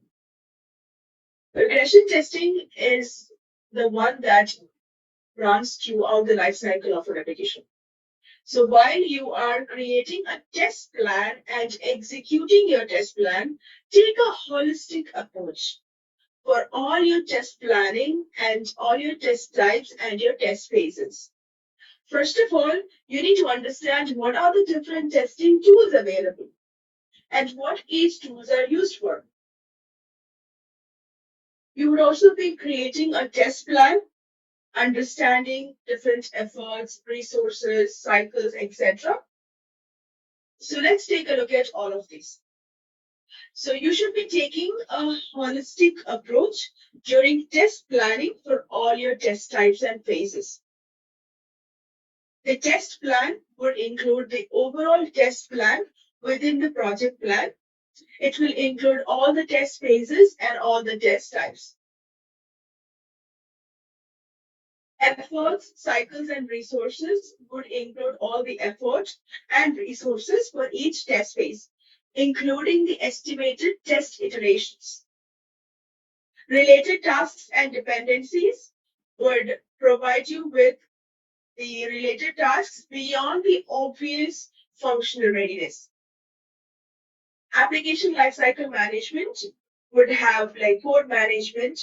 Regression testing is the one that runs throughout the life cycle of an application. So while you are creating a test plan and executing your test plan, take a holistic approach for all your test planning and all your test types and your test phases. First of all, you need to understand what are the different testing tools available and what each tools are used for. You would also be creating a test plan, understanding different efforts, resources, cycles, etc. So let's take a look at all of these. So you should be taking a holistic approach during test planning for all your test types and phases. The test plan would include the overall test plan within the project plan. It will include all the test phases and all the test types. Efforts, cycles, and resources would include all the effort and resources for each test phase, including the estimated test iterations. Related tasks and dependencies would provide you with the related tasks beyond the obvious functional readiness. Application lifecycle management would have like code management,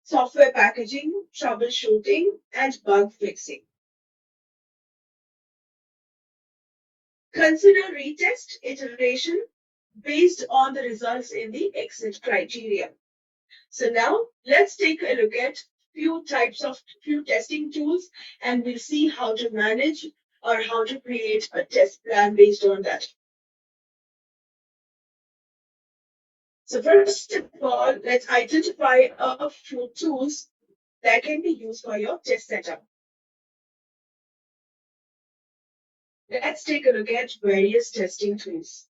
software packaging, troubleshooting, and bug fixing. Consider retest iteration based on the results in the exit criteria. So now let's take a look at few testing tools and we'll see how to manage or how to create a test plan based on that. So first of all, let's identify a few tools that can be used for your test setup. Let's take a look at various testing tools.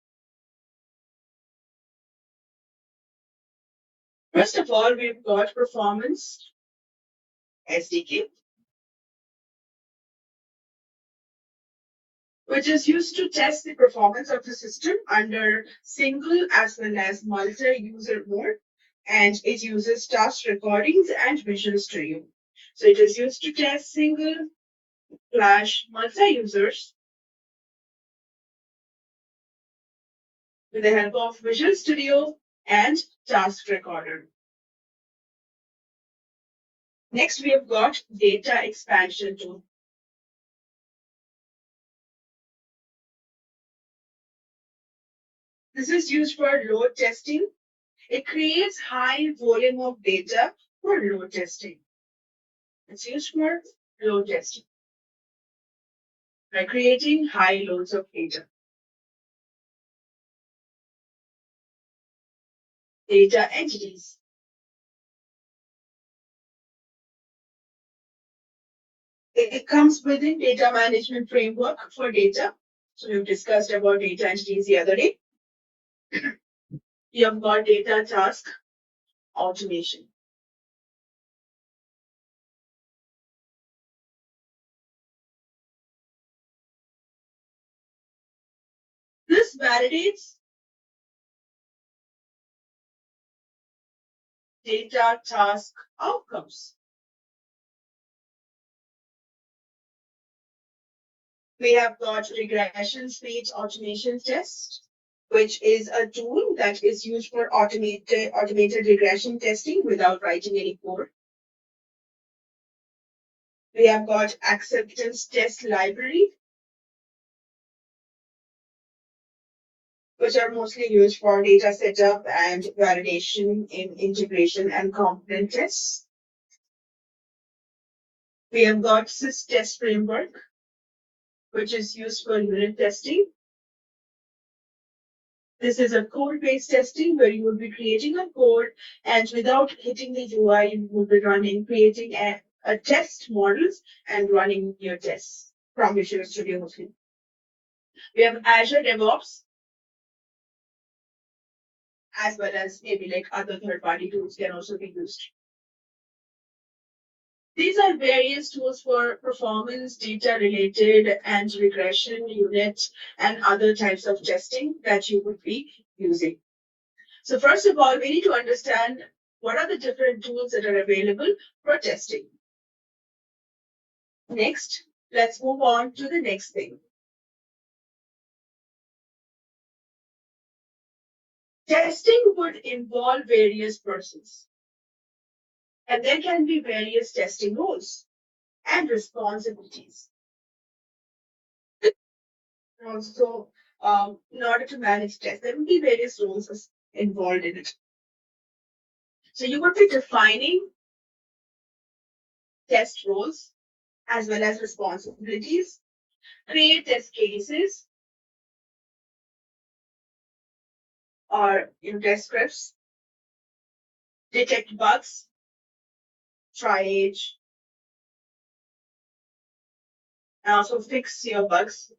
First of all, we've got performance SDK, which is used to test the performance of the system under single as well as multi-user mode, and it uses task recordings and Visual Studio. So it is used to test single / multi-users with the help of Visual Studio and Task Recorder. Next, we have got data expansion tool. This is used for load testing. It creates high volume of data for load testing. It's used for load testing by creating high loads of data. Data entities. It comes within data management framework for data. So we've discussed about data entities the other day. You have got data task automation. This validates data task outcomes. We have got regression speed automation test, which is a tool that is used for automated regression testing without writing any code. We have got acceptance test library, which are mostly used for data setup and validation in integration and component tests. We have got sys test framework, which is used for unit testing. This is a code-based testing where you will be creating a code and without hitting the UI, you will be creating a test models and running your tests from Visual Studio mostly. We have Azure DevOps as well as maybe like other third-party tools can also be used. These are various tools for performance, data related, and regression unit and other types of testing that you would be using. So first of all, we need to understand what are the different tools that are available for testing. Next, let's move on to the next thing. Testing would involve various persons, and there can be various testing roles and responsibilities. Also, in order to manage tests, there will be various roles involved in it. So you would be defining test roles as well as responsibilities, create test cases or test scripts, detect bugs, triage, and also fix your bugs.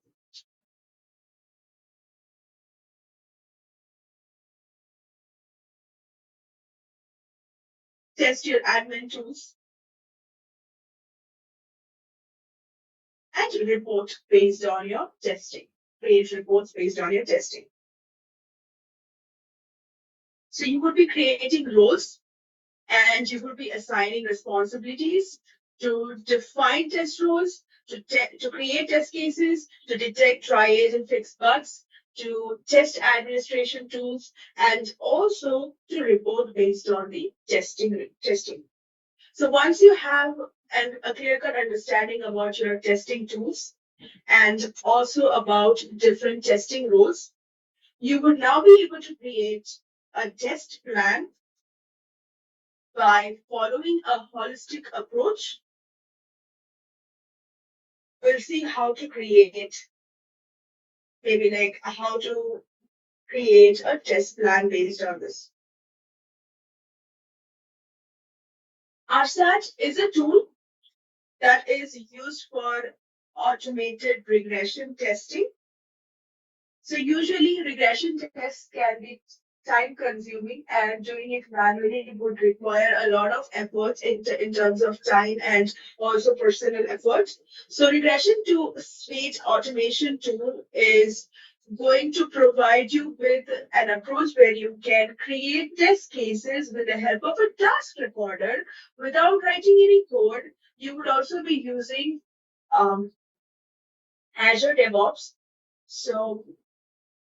Test your admin tools and report based on your testing. Create reports based on your testing. So you would be creating roles and you would be assigning responsibilities to define test roles, to create test cases, to detect, triage, and fix bugs, to test administration tools, and also to report based on the testing. So once you have a clear-cut understanding about your testing tools and also about different testing roles, you would now be able to create a test plan by following a holistic approach. We'll see how to create, maybe like how to create a test plan based on this. RSAT is a tool that is used for automated regression testing. So usually regression tests can be time consuming and doing it manually would require a lot of effort in terms of time and also personal effort. So regression to speed automation tool is going to provide you with an approach where you can create test cases with the help of a task recorder without writing any code. You would also be using Azure DevOps. So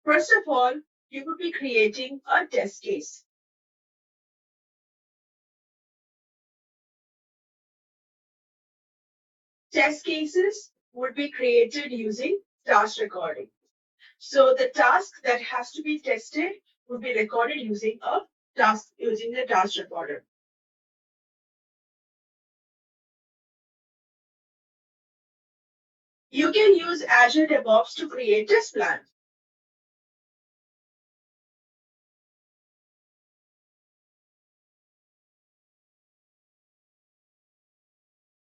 first of all, you would be creating a test case. Test cases would be created using task recording. So the task that has to be tested would be recorded using the task recorder. You can use Azure DevOps to create test plans.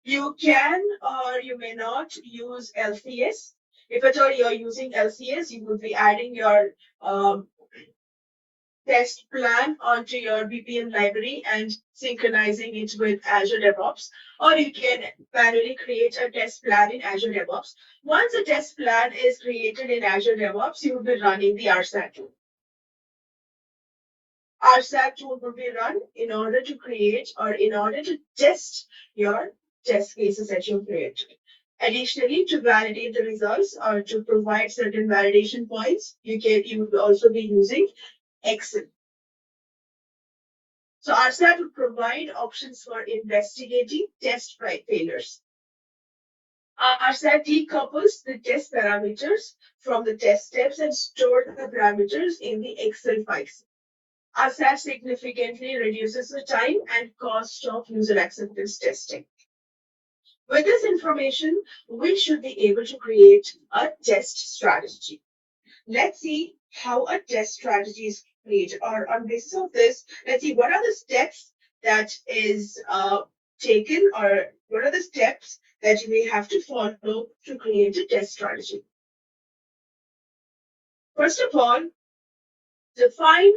You can or you may not use LCS. If at all you're using LCS, you would be adding your test plan onto your BPM library and synchronizing it with Azure DevOps. Or you can manually create a test plan in Azure DevOps. Once a test plan is created in Azure DevOps, you will be running the RSAT tool. RSAT tool will be run in order to create or in order to test your test cases that you've created. Additionally, to validate the results or to provide certain validation points, you would also be using Excel. So RSAT would provide options for investigating test failures. RSAT decouples the test parameters from the test steps and stores the parameters in the Excel files. RSAT significantly reduces the time and cost of user acceptance testing. With this information, we should be able to create a test strategy. Let's see how a test strategy is created. Or on basis of this, let's see what are the steps that is taken or what are the steps that you may have to follow to create a test strategy. First of all, define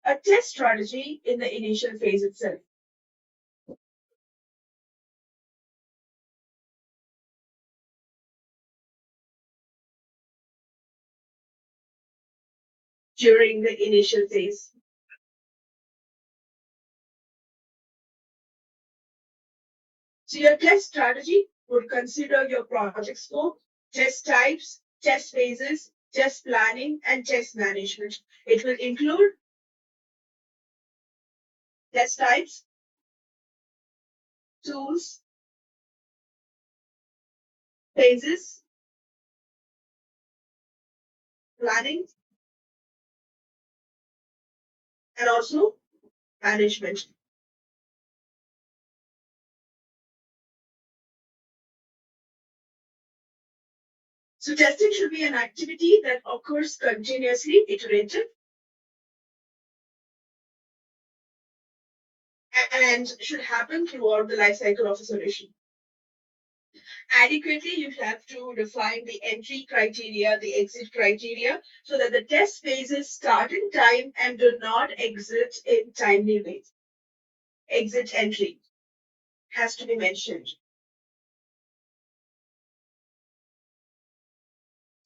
a test strategy in the initial phase itself. During the initial phase. So your test strategy would consider your project scope, test types, test phases, test planning, and test management. It will include test types, tools, phases, planning, and also management. So testing should be an activity that occurs continuously, iterative, and should happen throughout the life cycle of a solution. Adequately, you have to define the entry criteria, the exit criteria, so that the test phases start in time and do not exit in timely ways. Exit entry has to be mentioned.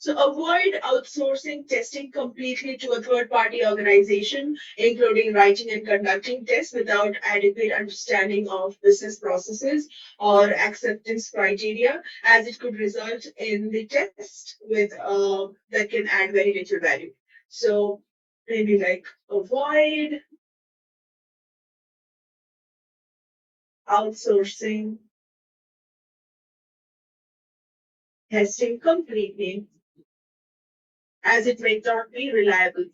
So avoid outsourcing testing completely to a third-party organization, including writing and conducting tests without adequate understanding of business processes or acceptance criteria, as it could result in the test with that can add very little value. So maybe like avoid outsourcing testing completely, as it may not be reliable.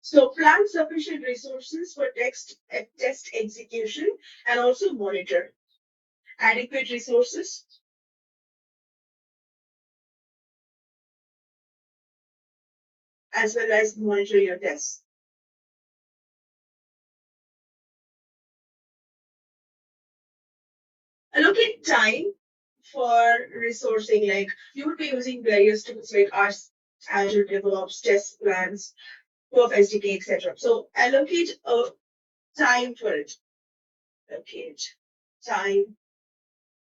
So plan sufficient resources for test execution and also monitor adequate resources. As well as monitor your tests. Allocate time for resourcing, like you would be using various tools like Azure DevOps, test plans, Perf SDK, etc. So allocate a time for it. Allocate time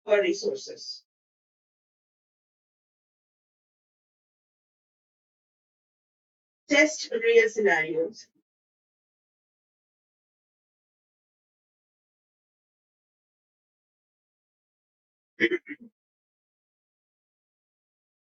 for resources. Test real scenarios.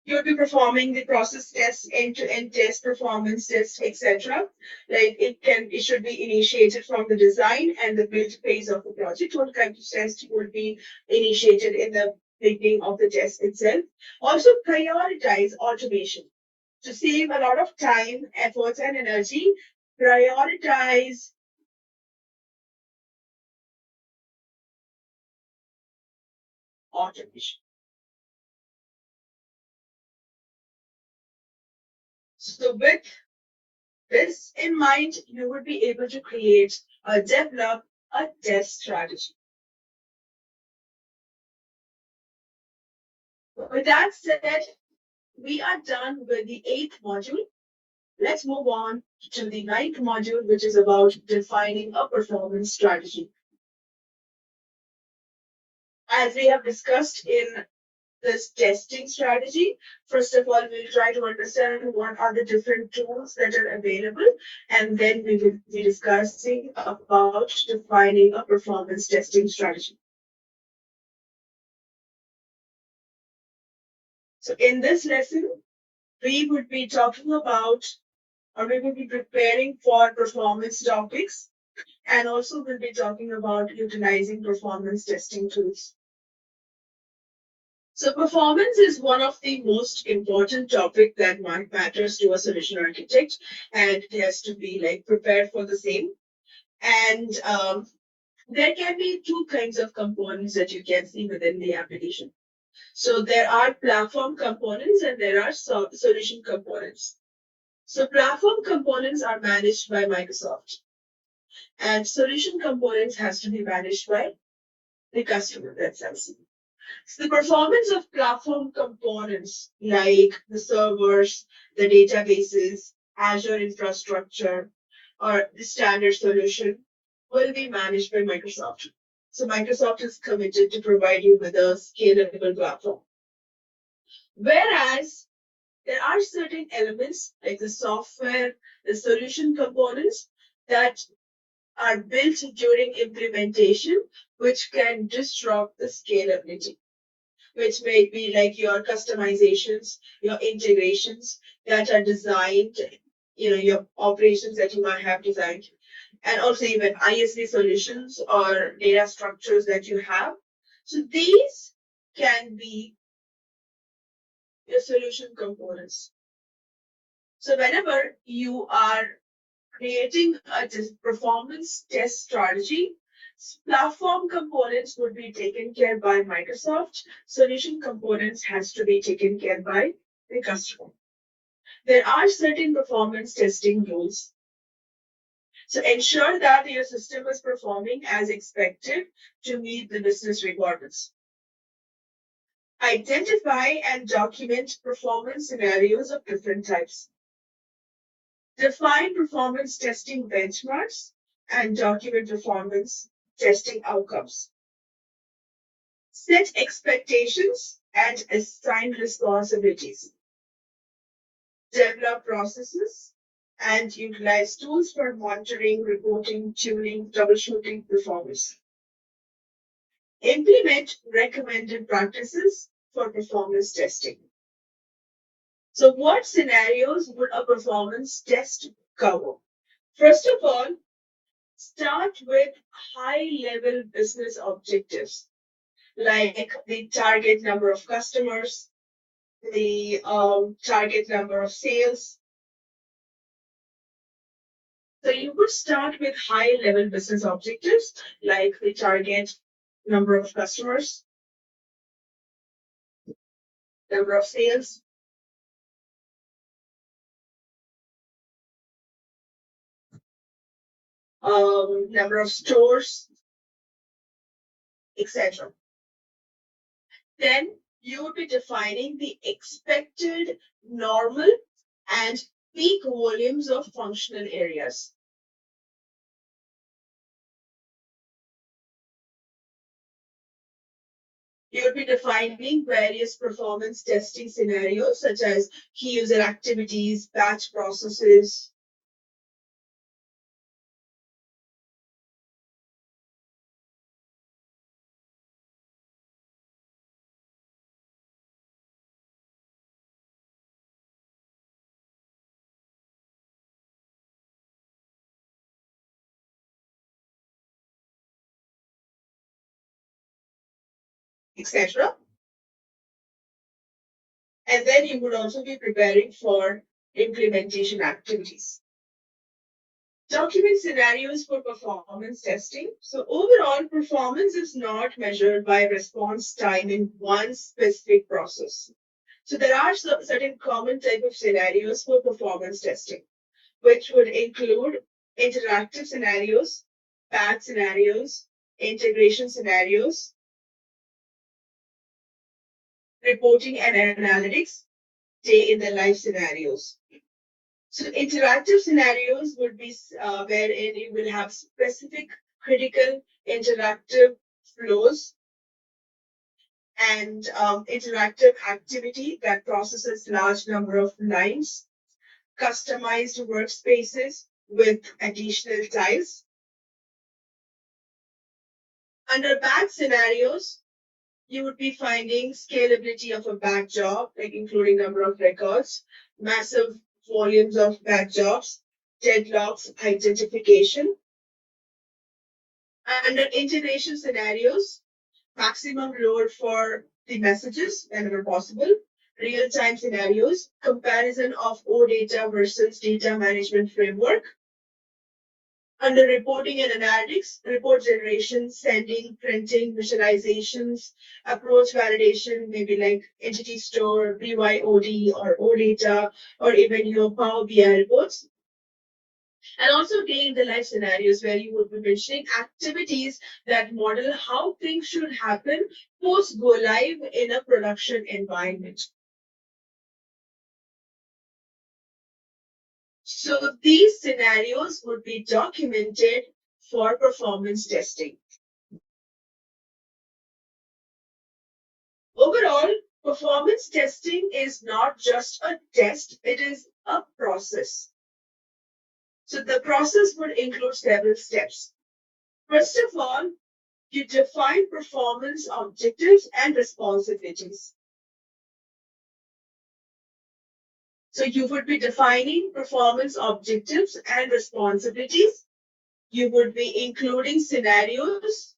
You'll be performing the process tests, end-to-end test, performance tests, etc. Like it should be initiated from the design and the build phase of the project. All kinds of tests will be initiated in the beginning of the test itself. Also prioritize automation to save a lot of time, efforts, and energy. prioritize automation. So with this in mind, you would be able to create or develop a test strategy. With that said, we are done with the eighth module. Let's move on to the ninth module, which is about defining a performance strategy. As we have discussed in this testing strategy, first of all, we'll try to understand what are the different tools that are available, and then we will be discussing about defining a performance testing strategy. So in this lesson, we would be talking about, or we will be preparing for performance topics, and also we'll be talking about utilizing performance testing tools. So performance is one of the most important topic that matters to a solution architect, and it has to be like prepared for the same. And there can be two kinds of components that you can see within the application. So there are platform components and there are solution components. So platform components are managed by Microsoft, and solution components has to be managed by the customer themselves. So the performance of platform components like the servers, the databases, Azure infrastructure, or the standard solution will be managed by Microsoft. So Microsoft is committed to provide you with a scalable platform. Whereas there are certain elements like the software, the solution components that are built during implementation, which can disrupt the scalability, which may be like your customizations, your integrations that are designed, your operations that you might have designed, and also even ISV solutions or data structures that you have. So these can be your solution components. So whenever you are creating a performance test strategy, platform components would be taken care by Microsoft. Solution components has to be taken care by the customer. There are certain performance testing rules. So ensure that your system is performing as expected to meet the business requirements. Identify and document performance scenarios of different types. Define performance testing benchmarks and document performance testing outcomes. Set expectations and assign responsibilities. Develop processes and utilize tools for monitoring, reporting, tuning, troubleshooting performance. Implement recommended practices for performance testing. So what scenarios would a performance test cover? First of all, start with high-level business objectives like the target number of customers, the target number of sales. So you would start with high-level business objectives like the target number of customers, number of sales, number of stores, etc. Then you would be defining the expected normal and peak volumes of functional areas. You would be defining various performance testing scenarios such as key user activities, batch processes. Etc. And then you would also be preparing for implementation activities. Document scenarios for performance testing. So overall, performance is not measured by response time in one specific process. So there are certain common type of scenarios for performance testing, which would include interactive scenarios, batch scenarios, integration scenarios, reporting and analytics, day in the life scenarios. So interactive scenarios would be wherein you will have specific critical interactive flows and interactive activity that processes large number of lines, customized workspaces with additional tiles. Under batch scenarios, you would be finding scalability of a batch job, like including number of records, massive volumes of batch jobs, deadlocks identification. Under integration scenarios, maximum load for the messages whenever possible, real-time scenarios, comparison of OData versus data management framework. Under reporting and analytics, report generation, sending, printing, visualizations, approach validation, maybe like entity store, BYOD or OData, or even your Power BI reports. And also day in the life scenarios where you would be mentioning activities that model how things should happen post go live in a production environment. So these scenarios would be documented for performance testing. Overall, performance testing is not just a test, it is a process. So the process would include several steps. First of all, you define performance objectives and responsibilities. So you would be defining performance objectives and responsibilities. You would be including scenarios,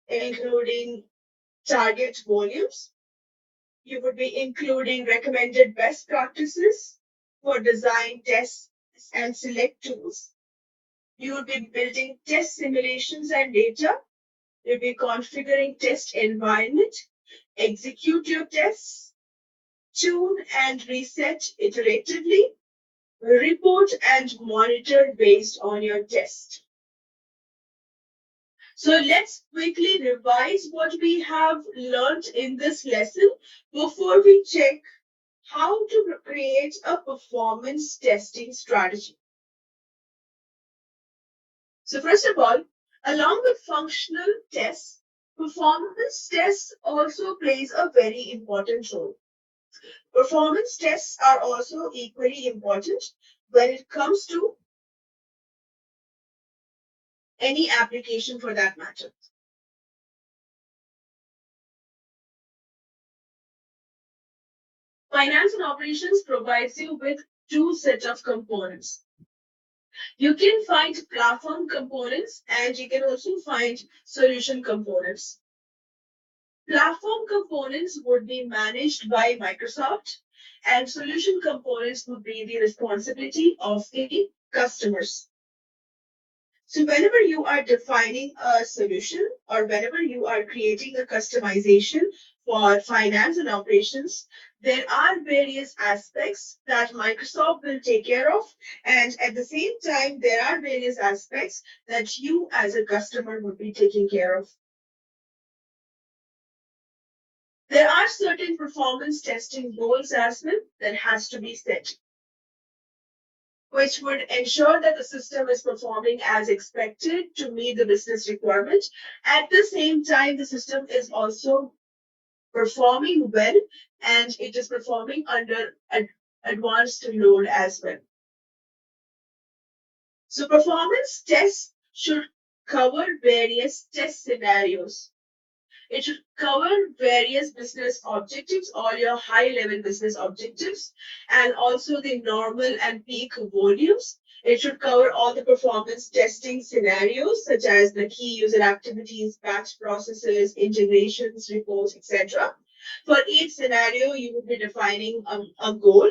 including target volumes. You would be including recommended best practices for design, tests, and select tools. You would be building test simulations and data. You'll be configuring test environment, execute your tests, tune and reset iteratively, report and monitor based on your test. So let's quickly revise what we have learned in this lesson before we check how to create a performance testing strategy. So first of all, along with functional tests, performance tests also plays a very important role. Performance tests are also equally important when it comes to any application for that matter. Finance and operations provides you with two sets of components. You can find platform components and you can also find solution components. Platform components would be managed by Microsoft and solution components would be the responsibility of the customers. So whenever you are defining a solution or whenever you are creating a customization for finance and operations, there are various aspects that Microsoft will take care of. And at the same time, there are various aspects that you as a customer would be taking care of. There are certain performance testing goals as well that has to be set, which would ensure that the system is performing as expected to meet the business requirement. At the same time, the system is also performing well and it is performing under advanced load as well. So performance tests should cover various test scenarios. It should cover various business objectives, all your high level business objectives, and also the normal and peak volumes. It should cover all the performance testing scenarios, such as the key user activities, batch processes, integrations, reports, etc. For each scenario, you will be defining a goal.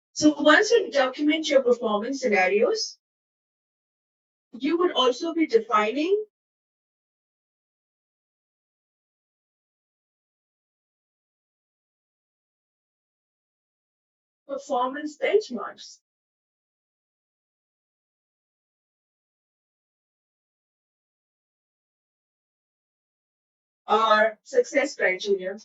So once you document your performance scenarios, you would also be defining performance benchmarks. Or success criteria.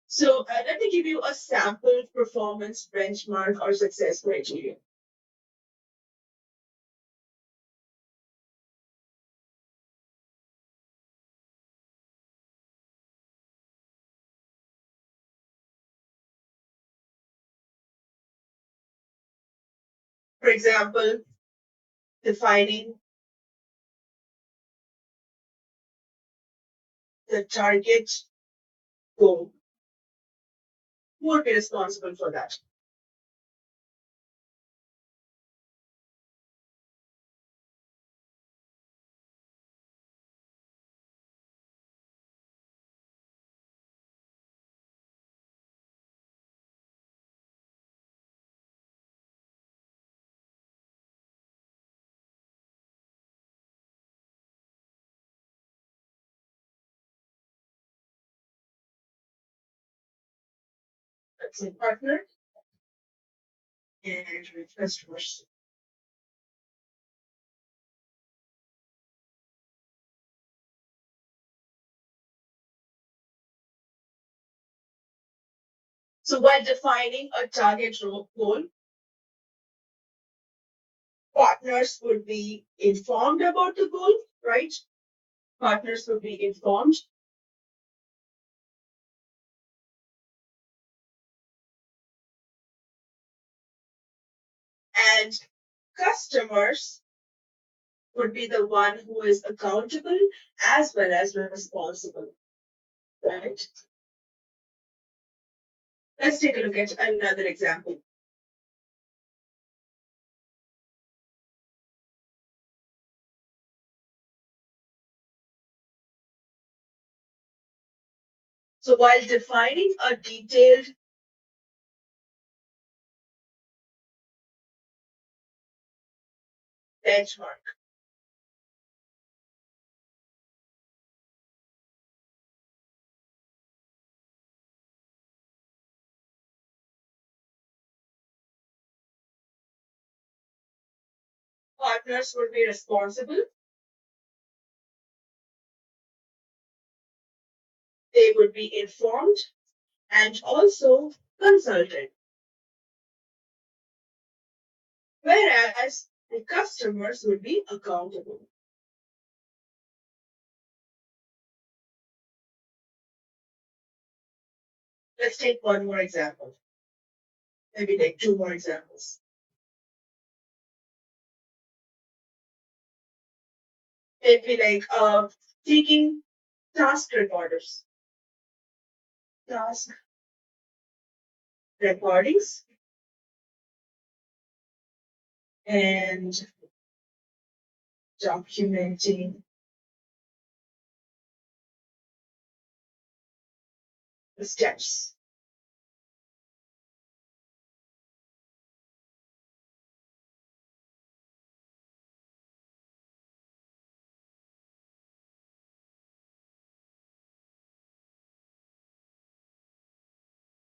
So let me give you a sample performance benchmark or success criteria. For example, defining the target goal. Who would be responsible for that? That's a partner and with customers. So while defining a target goal, partners would be informed about the goal, right? Partners would be informed. And customers would be the one who is accountable as well as responsible, right? Let's take a look at another example. So while defining a detailed benchmark, partners would be responsible. They would be informed and also consulted. Whereas the customers would be accountable. Let's take one more example. Maybe take two more examples. Maybe like taking task recorders, task recordings, and documenting the steps.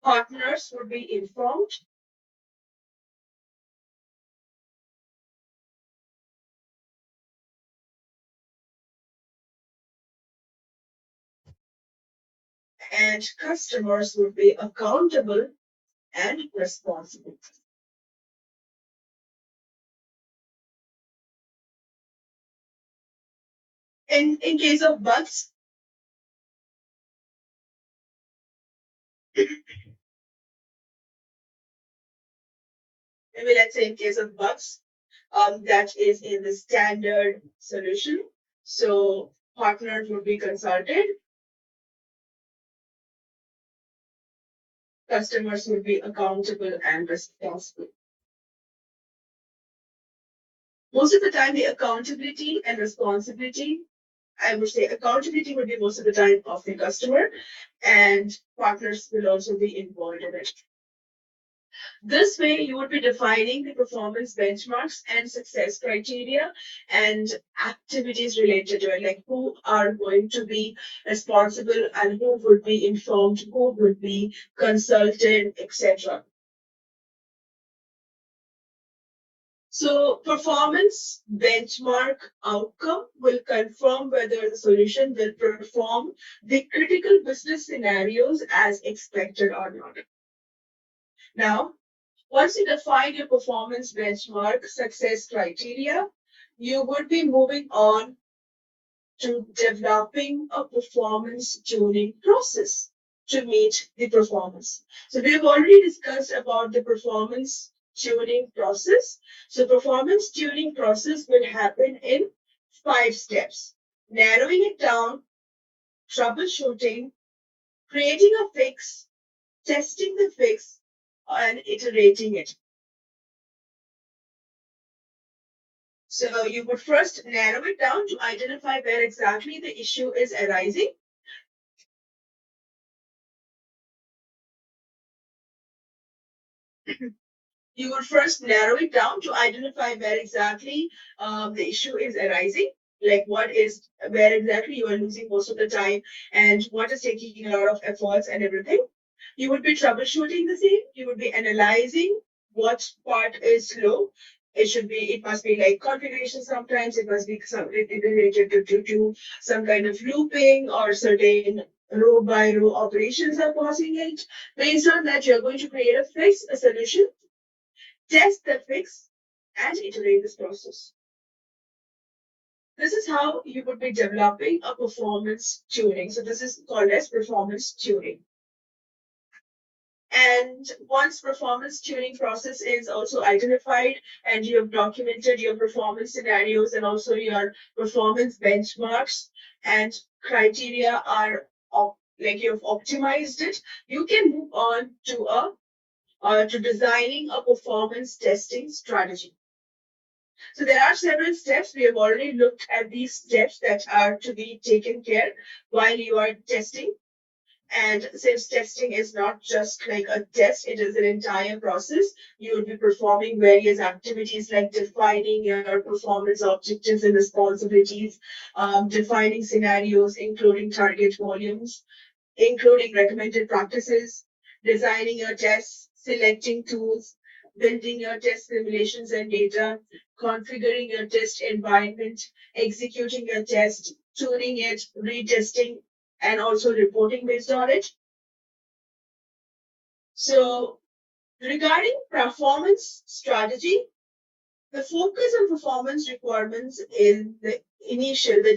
Partners would be informed and customers would be accountable and responsible. In case of bugs, maybe let's say in case of bugs, that is in the standard solution. So partners would be consulted, customers would be accountable and responsible. Most of the time, the accountability and responsibility, I would say accountability would be most of the time of the customer, and partners will also be involved in it. This way, you would be defining the performance benchmarks and success criteria and activities related to it, like who are going to be responsible and who would be informed, who would be consulted, etc. So, performance benchmark outcome will confirm whether the solution will perform the critical business scenarios as expected or not. Now, once you define your performance benchmark success criteria, you would be moving on to developing a performance tuning process to meet the performance. So we've already discussed about the performance tuning process. So performance tuning process will happen in 5 steps. Narrowing it down, troubleshooting, creating a fix, testing the fix, and iterating it. So you would first narrow it down to identify where exactly the issue is arising. You would first narrow it down to identify where exactly the issue is arising, like where exactly you are losing most of the time and what is taking a lot of efforts and everything. You would be troubleshooting the same. You would be analyzing what part is slow. It must be like configuration sometimes. It must be something related to some kind of looping or certain row by row operations are causing it. Based on that, you're going to create a fix, a solution, test the fix, and iterate this process. This is how you would be developing a performance tuning. So this is called as performance tuning. And once performance tuning process is also identified and you have documented your performance scenarios and also your performance benchmarks and criteria are like you've optimized it, you can move on to designing a performance testing strategy. So there are several steps. We have already looked at these steps that are to be taken care while you are testing. And since testing is not just like a test, it is an entire process. You will be performing various activities like defining your performance objectives and responsibilities, defining scenarios, including target volumes, including recommended practices, designing your tests, selecting tools, building your test simulations and data, configuring your test environment, executing your test, tuning it, retesting, and also reporting based on it. So, regarding performance strategy, the focus on performance requirements in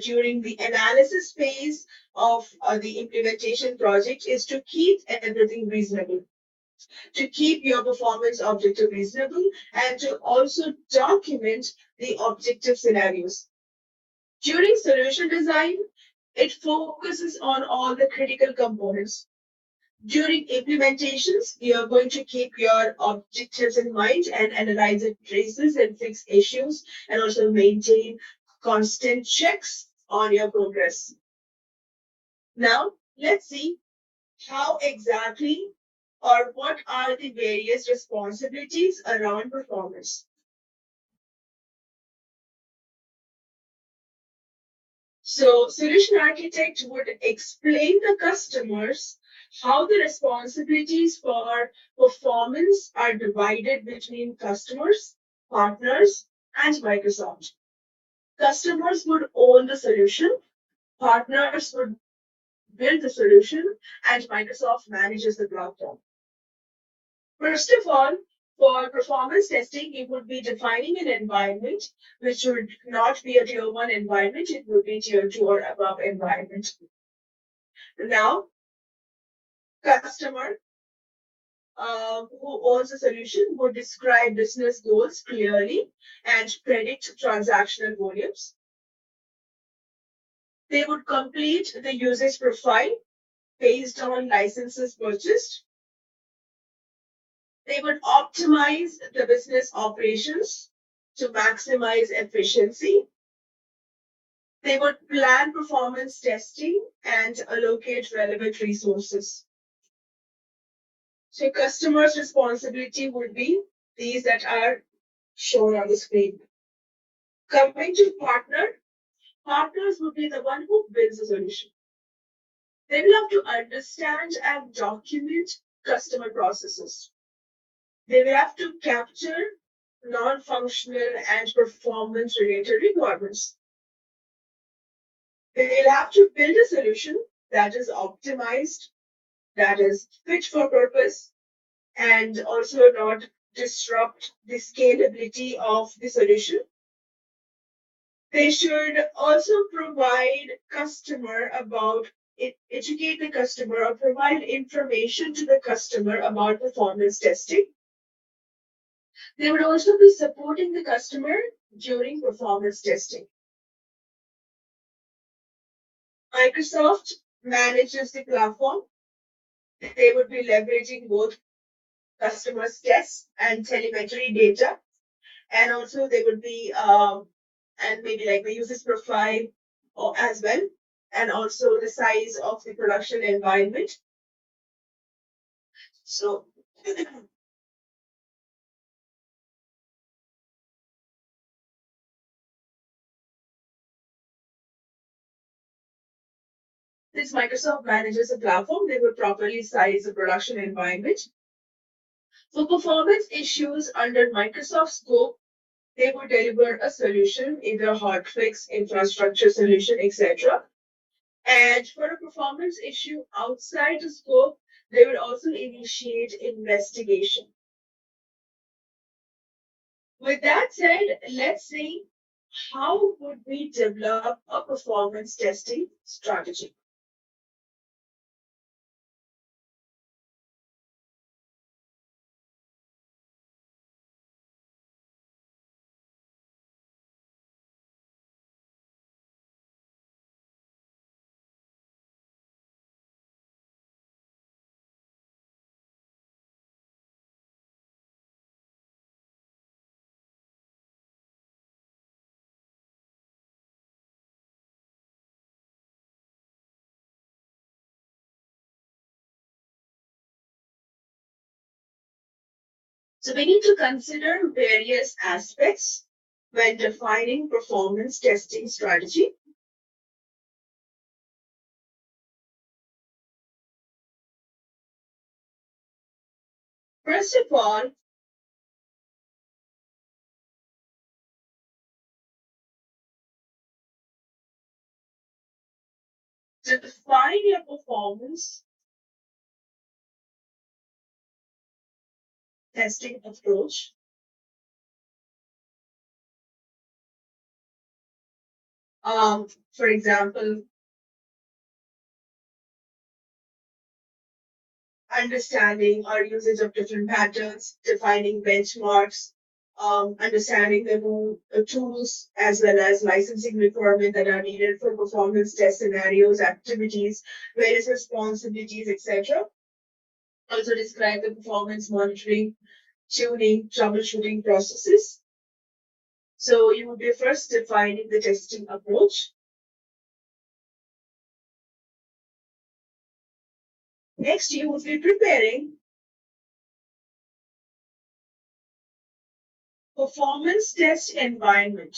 during the analysis phase of the implementation project is to keep everything reasonable, to keep your performance objective reasonable, and to also document the objective scenarios. During solution design, it focuses on all the critical components. During implementations, you're going to keep your objectives in mind and analyze the traces and fix issues and also maintain constant checks on your progress. Now, let's see how exactly or what are the various responsibilities around performance. So, solution architect would explain the customers how the responsibilities for performance are divided between customers, partners, and Microsoft. Customers would own the solution, partners would build the solution, and Microsoft manages the platform. First of all, for performance testing, you would be defining an environment which would not be a tier 1 environment, it would be tier 2 or above environment. Now, customer who owns the solution would describe business goals clearly and predict transactional volumes. They would complete the usage profile based on licenses purchased. They would optimize the business operations to maximize efficiency. They would plan performance testing and allocate relevant resources. So customers' responsibility would be these that are shown on the screen. Coming to partners would be the one who builds a solution. They will have to understand and document customer processes. They will have to capture non-functional and performance-related requirements. They will have to build a solution that is optimized, that is fit for purpose, and also not disrupt the scalability of the solution. They should also educate the customer or provide information to the customer about performance testing. They would also be supporting the customer during performance testing. Microsoft manages the platform. They would be leveraging both customers' tests and telemetry data. And also they would be, and maybe like the user's profile or as well, and also the size of the production environment. So since Microsoft manages a platform, they will properly size the production environment. For performance issues under Microsoft scope, they would deliver a solution, either a hotfix, infrastructure solution, etc. And for a performance issue outside the scope, they would also initiate investigation. With that said, let's see how would we develop a performance testing strategy. So we need to consider various aspects when defining performance testing strategy. First of all, to define your performance testing approach. For example, understanding our usage of different patterns, defining benchmarks, understanding the tools as well as licensing requirements that are needed for performance test scenarios, activities, various responsibilities, etc. Also describe the performance monitoring, tuning, troubleshooting processes. So you would be first defining the testing approach. Next, you would be preparing performance test environment.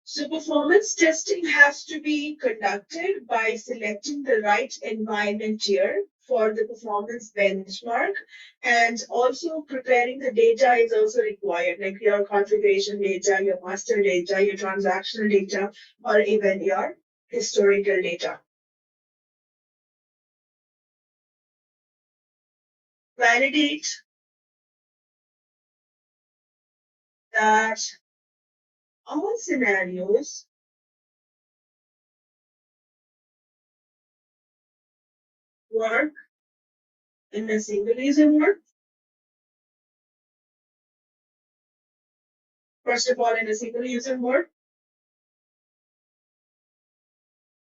So performance testing has to be conducted by selecting the right environment tier for the performance benchmark, and also preparing the data is also required, like your configuration data, your master data, your transactional data, or even your historical data. Validate that all scenarios work in a single user mode. first of all, in a single user mode,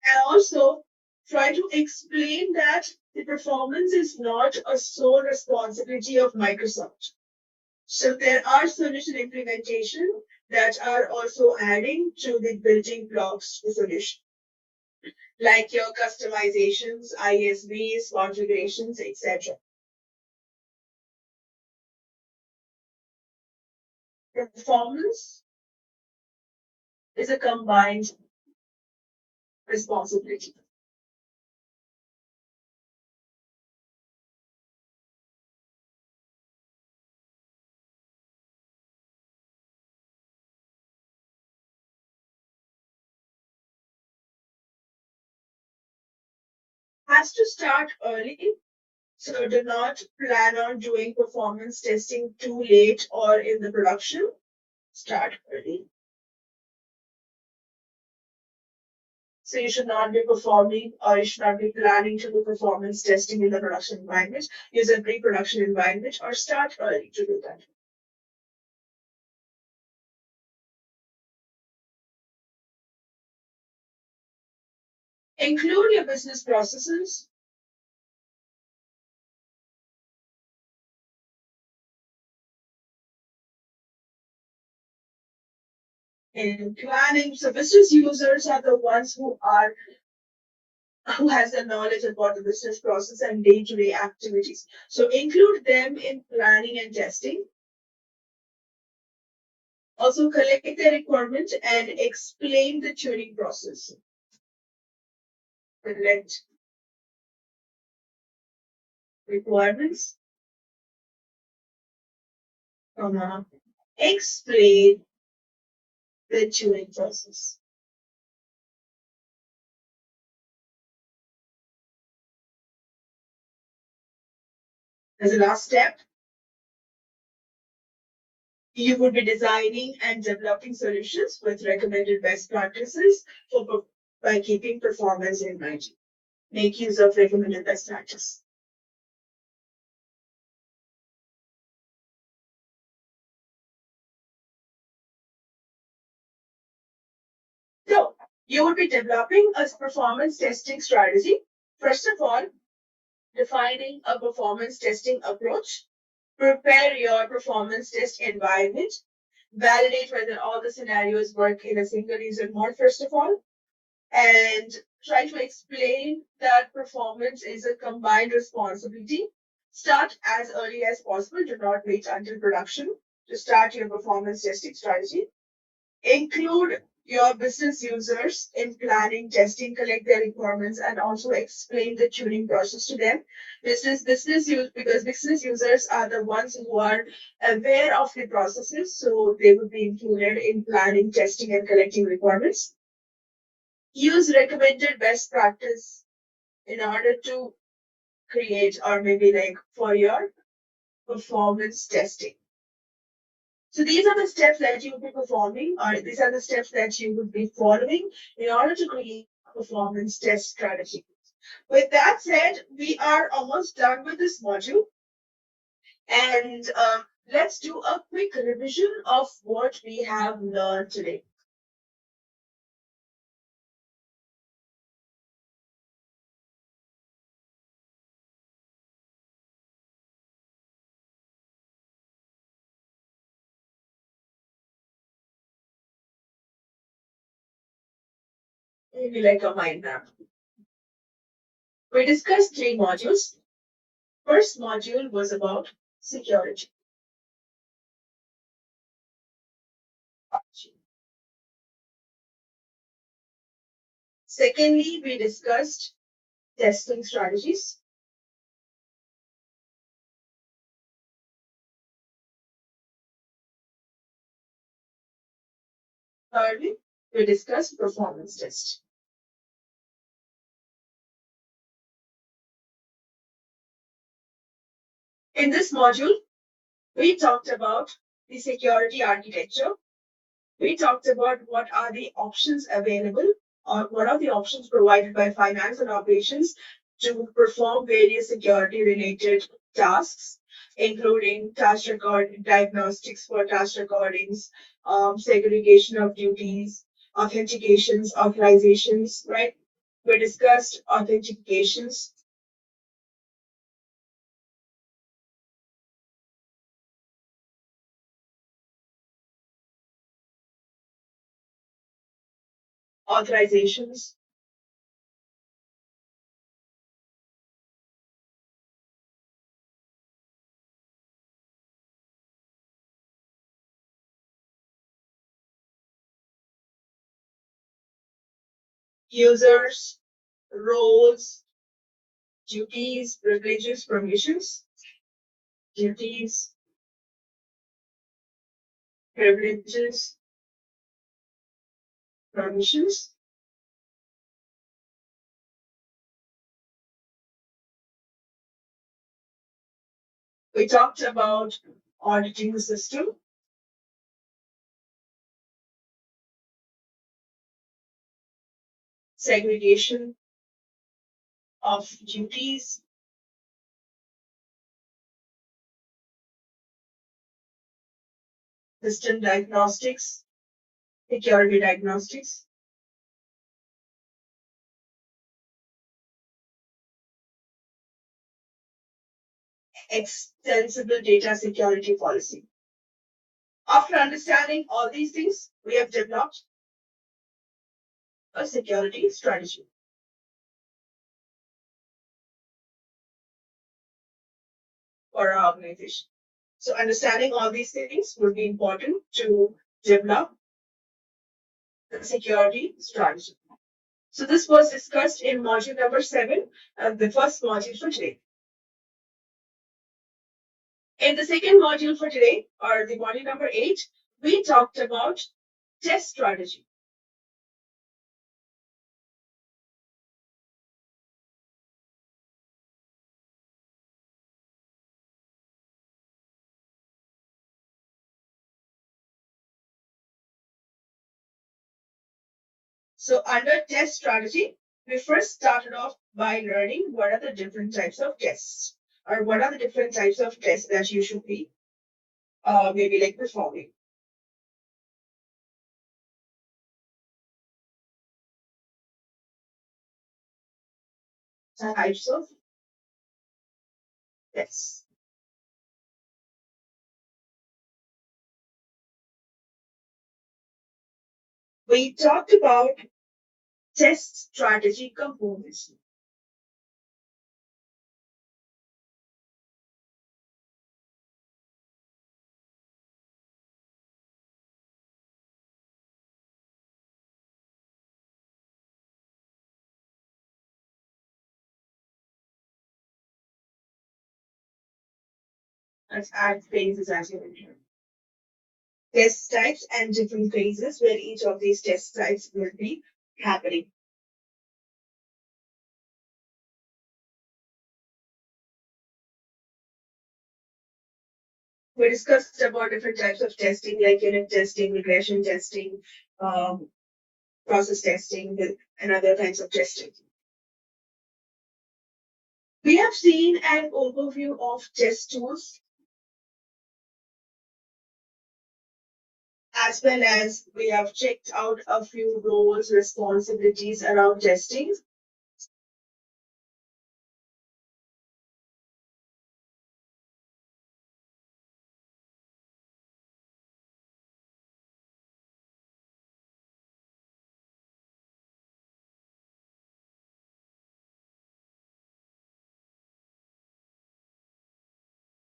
and also try to explain that the performance is not a sole responsibility of Microsoft. So there are solution implementation that are also adding to the building blocks to the solution, like your customizations, ISVs, configurations, etc. Performance is a combined responsibility. Has to start early, so do not plan on doing performance testing too late or in the production. Start early. So you should not be performing or you should not be planning to do performance testing in the production environment. Use a pre-production environment or start early to do that. Include your business processes. In planning, so business users are the ones who has the knowledge about the business process and day-to-day activities. So include them in planning and testing. Also collect their requirement and explain the tuning process. Collect requirements, explain the tuning process. As a last step, you would be designing and developing solutions with recommended best practices by keeping performance in mind. Make use of recommended best practice. So you would be developing a performance testing strategy. First of all, defining a performance testing approach. Prepare your performance test environment. Validate whether all the scenarios work in a single user mode, first of all. And try to explain that performance is a combined responsibility. Start as early as possible. Do not wait until production to start your performance testing strategy. Include your business users in planning, testing, collect their requirements, and also explain the tuning process to them. Because business users are the ones who are aware of the processes, so they would be included in planning, testing, and collecting requirements. Use recommended best practice in order to create or maybe like for your performance testing. So these are the steps that you would be performing, or these are the steps that you would be following in order to create a performance test strategy. With that said, we are almost done with this module. And let's do a quick revision of what we have learned today. Maybe like a mind map. We discussed 3 modules. First module was about security. Secondly, we discussed testing strategies. Thirdly, we discussed performance test. In this module, we talked about the security architecture. We talked about what are the options available or what are the options provided by finance and operations to perform various security related tasks. including task record diagnostics for task recordings, segregation of duties, authentications, authorizations, right? We discussed authentications, authorizations, users, roles, duties, privileges, permissions, duties, privileges, permissions. We talked about auditing the system, segregation of duties, system diagnostics, security diagnostics, extensible data security policy. After understanding all these things, we have developed a security strategy for our organization. So understanding all these things would be important to develop the security strategy. So this was discussed in module number 7, the first module for today. In the second module for today, or the module number 8, we talked about test strategy. So under test strategy, we first started off by learning what are the different types of tests, or what are the different types of tests that you should be maybe like performing. Types of tests. We talked about test strategy components. Let's add phases as you mentioned. Test types and different phases where each of these test types will be happening. We discussed about different types of testing like unit testing, regression testing, um, process testing, and other kinds of testing. We have seen an overview of test tools as well as we have checked out a few roles, responsibilities around testing.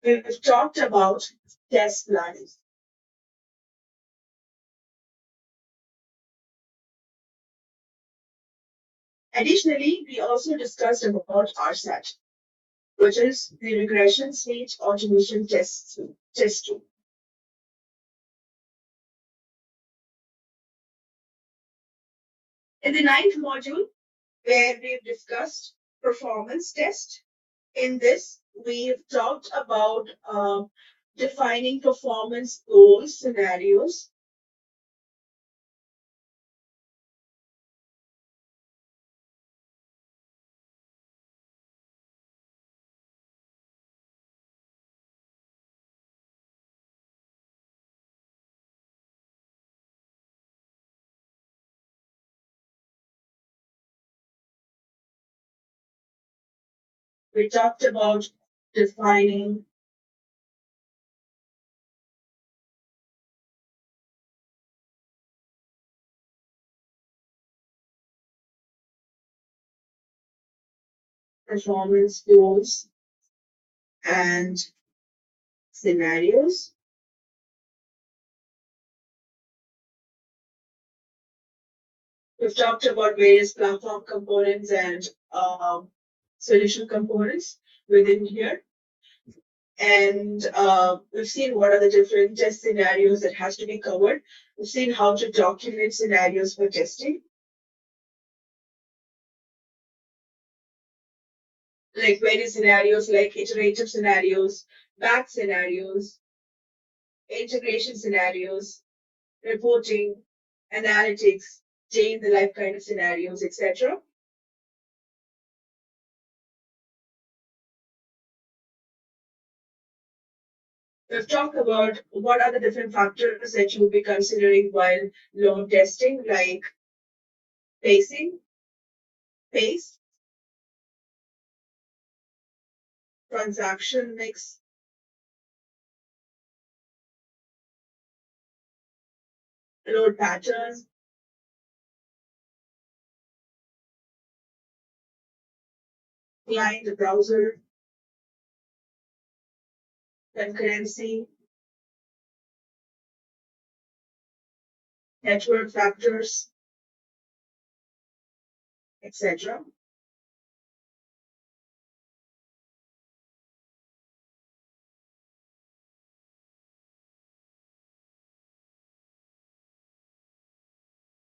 We've talked about test planning. Additionally, we also discussed about RSAT, which is the regression stage automation test tool. In the ninth module, where we've discussed performance test, in this, we've talked about defining performance goals scenarios. We talked about defining performance goals and scenarios. We've talked about various platform components and solution components within here. And we've seen what are the different test scenarios that has to be covered. We've seen how to document scenarios for testing, like various scenarios like iterative scenarios, batch scenarios, integration scenarios, reporting, analytics, day in the life kind of scenarios, etc. We've talked about what are the different factors that you will be considering while load testing, like pacing, pace, transaction mix, load pattern, client browser, concurrency, network factors, etc.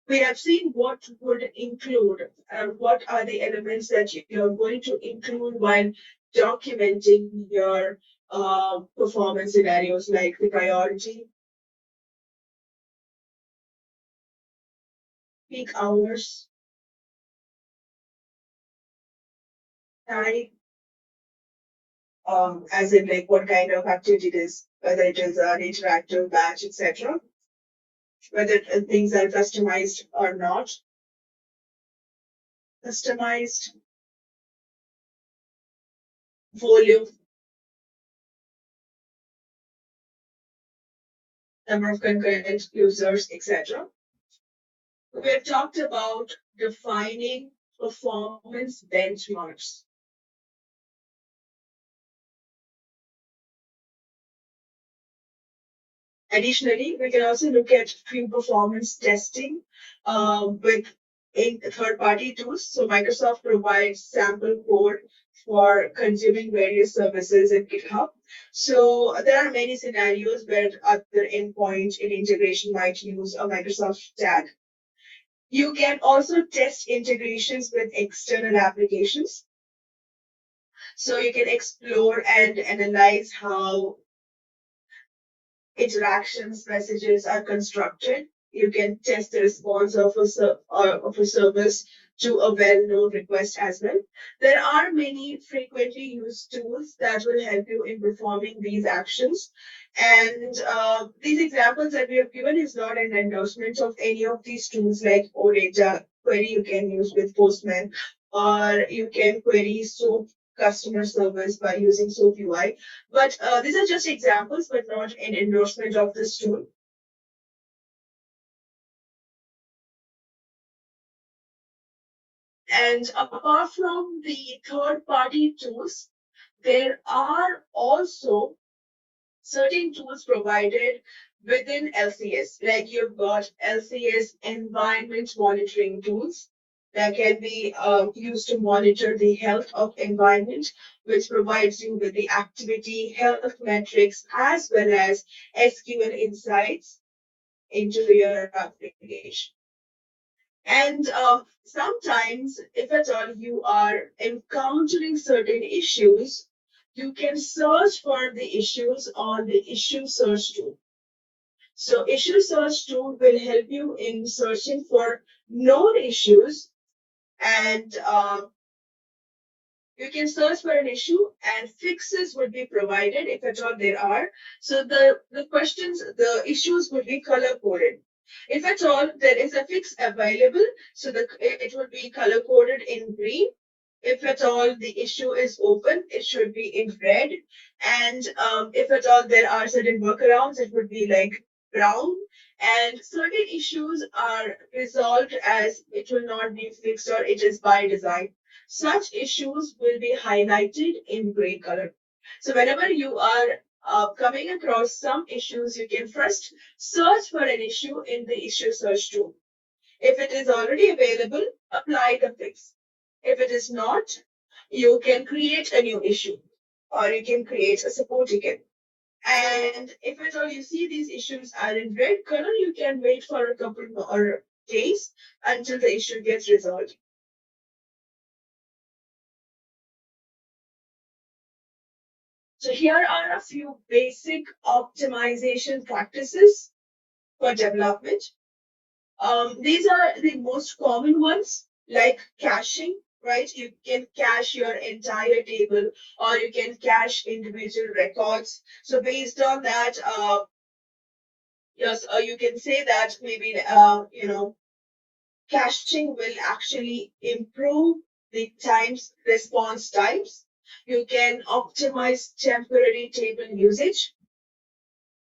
We have seen what would include and what are the elements that you're going to include while documenting your performance scenarios, like the priority, peak hours, time, as in like what kind of activity it is, whether it is an interactive batch, etc., whether things are customized or not. Customized, volume, number of concurrent users, etc. We've talked about defining performance benchmarks. Additionally, we can also look at pre-performance testing with in third-party tools. So Microsoft provides sample code for consuming various services in GitHub. So there are many scenarios where other endpoint in integration might use a Microsoft tag. You can also test integrations with external applications. So you can explore and analyze how interactions messages are constructed. You can test the response of of a service to a well-known request as well. There are many frequently used tools that will help you in performing these actions. And these examples that we have given is not an endorsement of any of these tools like OData query you can use with Postman, or you can query SOAP customer service by using SOAP UI. But these are just examples, but not an endorsement of this tool. And apart from the third-party tools, there are also certain tools provided within LCS, like you've got LCS environment monitoring tools that can be used to monitor the health of environment, which provides you with the activity health metrics as well as SQL insights into your application. And sometimes, if at all you are encountering certain issues, you can search for the issues on the issue search tool. So issue search tool will help you in searching for known issues, and you can search for an issue and fixes would be provided if at all there are. So the questions, the issues would be color coded. If at all there is a fix available, so it would be color coded in green. If at all the issue is open, it should be in red. And if at all there are certain workarounds, it would be like brown. And certain issues are resolved as it will not be fixed or it is by design. Such issues will be highlighted in gray color. So whenever you are coming across some issues, you can first search for an issue in the issue search tool. If it is already available, apply the fix. If it is not, you can create a new issue or you can create a support ticket. And if at all you see these issues are in red color, you can wait for a couple more days until the issue gets resolved. So here are a few basic optimization practices for development. These are the most common ones, like caching, right? You can cache your entire table or you can cache individual records. So based on that, yes, you can say that maybe, caching will actually improve the times response times. You can optimize temporary table usage.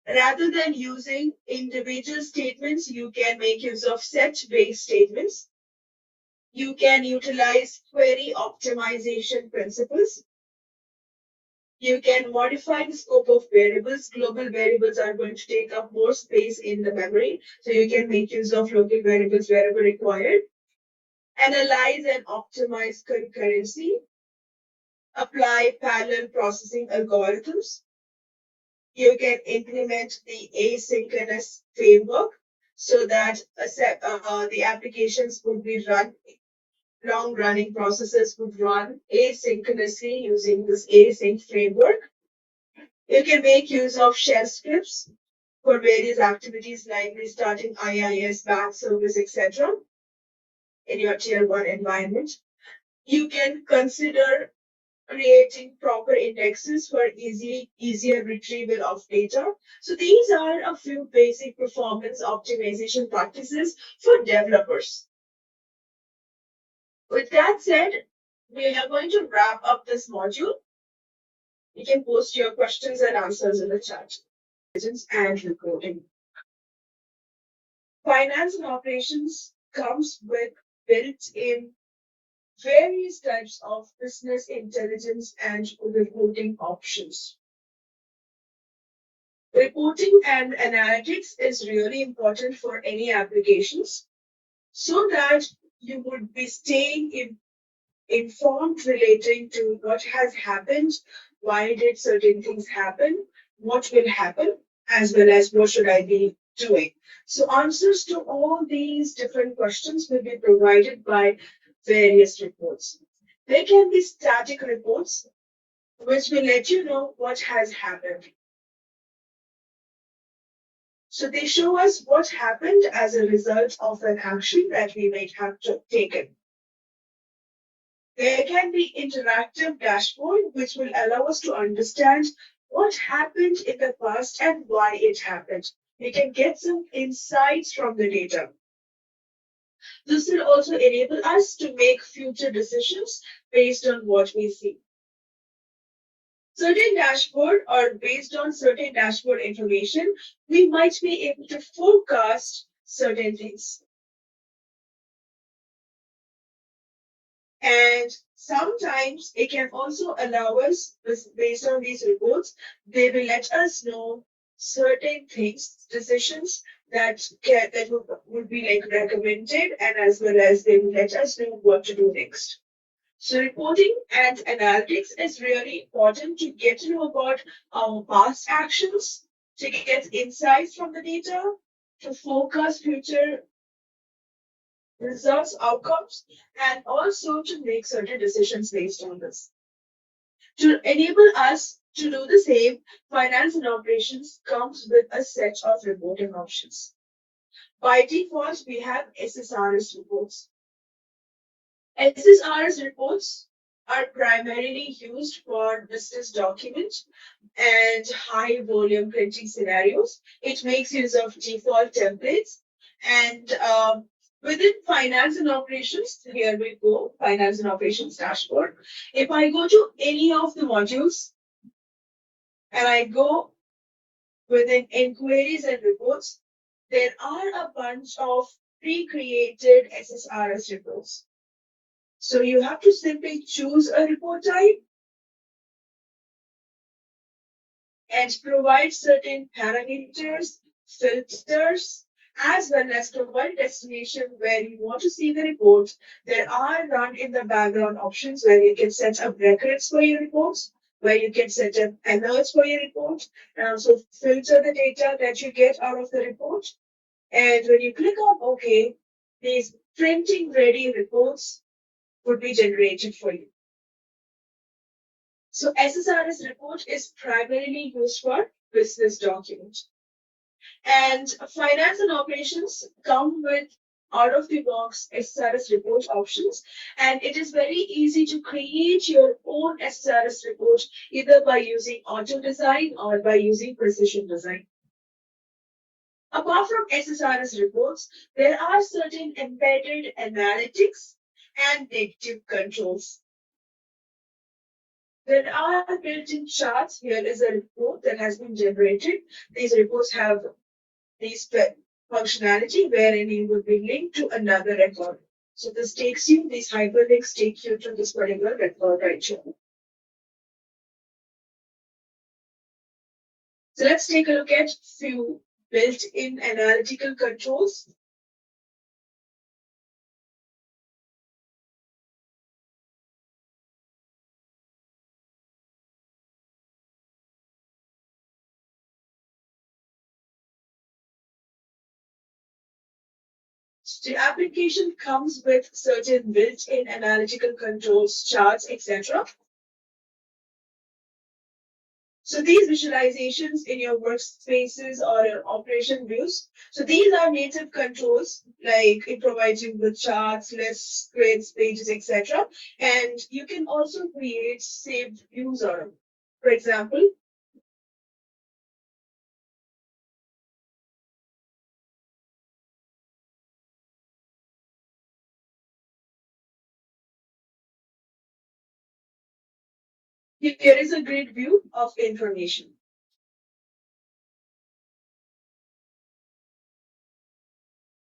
Rather than using individual statements, you can make use of set-based statements. You can utilize query optimization principles. You can modify the scope of variables. Global variables are going to take up more space in the memory, so you can make use of local variables wherever required. Analyze and optimize concurrency. Apply parallel processing algorithms. You can implement the asynchronous framework so that the applications would be run long running processes would run asynchronously using this async framework. You can make use of shell scripts for various activities like restarting IIS, batch service, etc. in your tier 1 environment. You can consider creating proper indexes for easier retrieval of data. So these are a few basic performance optimization practices for developers. With that said, we are going to wrap up this module. You can post your questions and answers in the chat. And reporting. Finance and operations comes with built-in various types of business intelligence and reporting options. Reporting and analytics is really important for any applications so that you would be staying informed relating to what has happened, why did certain things happen, what will happen, as well as what should I be doing. So answers to all these different questions will be provided by various reports. There can be static reports, which will let you know what has happened. So they show us what happened as a result of an action that we might have taken. There can be interactive dashboard, which will allow us to understand what happened in the past and why it happened. We can get some insights from the data. This will also enable us to make future decisions based on what we see. Certain dashboard or based on certain dashboard information, we might be able to forecast certain things. And sometimes it can also allow us, based on these reports, they will let us know certain things, decisions that would be like recommended, and as well as they will let us know what to do next. So reporting and analytics is really important to get to know about our past actions, to get insights from the data, to forecast future results, outcomes, and also to make certain decisions based on this. To enable us to do the same, finance and operations comes with a set of reporting options. By default, we have SSRS reports. SSRS reports are primarily used for business documents and high volume printing scenarios. It makes use of default templates and Within finance and operations, here we go, finance and operations dashboard. If I go to any of the modules and I go within inquiries and reports, there are a bunch of pre-created SSRS reports. So you have to simply choose a report type and provide certain parameters, filters, as well as provide destination where you want to see the report. There are run in the background options where you can set up records for your reports, where you can set up alerts for your report, and also filter the data that you get out of the report. And when you click on OK, these printing ready reports would be generated for you. So SSRS report is primarily used for business documents. And finance and operations come with out of the box SSRS report options. And it is very easy to create your own SSRS report either by using auto design or by using precision design. Apart from SSRS reports, there are certain embedded analytics and predictive controls. There are built-in charts. Here is a report that has been generated. These reports have these functionality wherein you would be linked to another record. So this takes you, these hyperlinks take you to this particular record right here. So let's take a look at few built-in analytical controls. The application comes with certain built-in analytical controls, charts, etc. So these visualizations in your workspaces or your operation views, so these are native controls, like it provides you with charts, lists, grids, pages, etc. And you can also create saved views on them. For example, here is a grid view of information.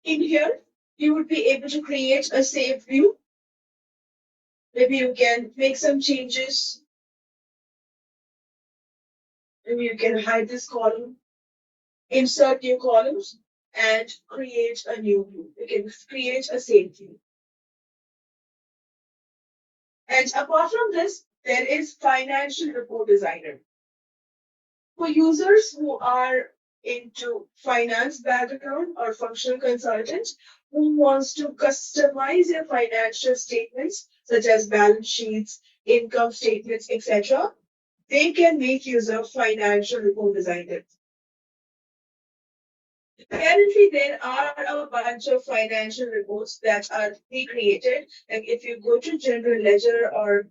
In here, you would be able to create a saved view. Maybe you can make some changes. Maybe you can hide this column, insert new columns, and create a new view. You can create a saved view. And apart from this, there is Financial Report Designer. For users who are into finance background or functional consultants who wants to customize your financial statements, such as balance sheets, income statements, etc., they can make use of Financial Report Designer. Currently, there are a bunch of financial reports that are pre-created. Like if you go to General Ledger or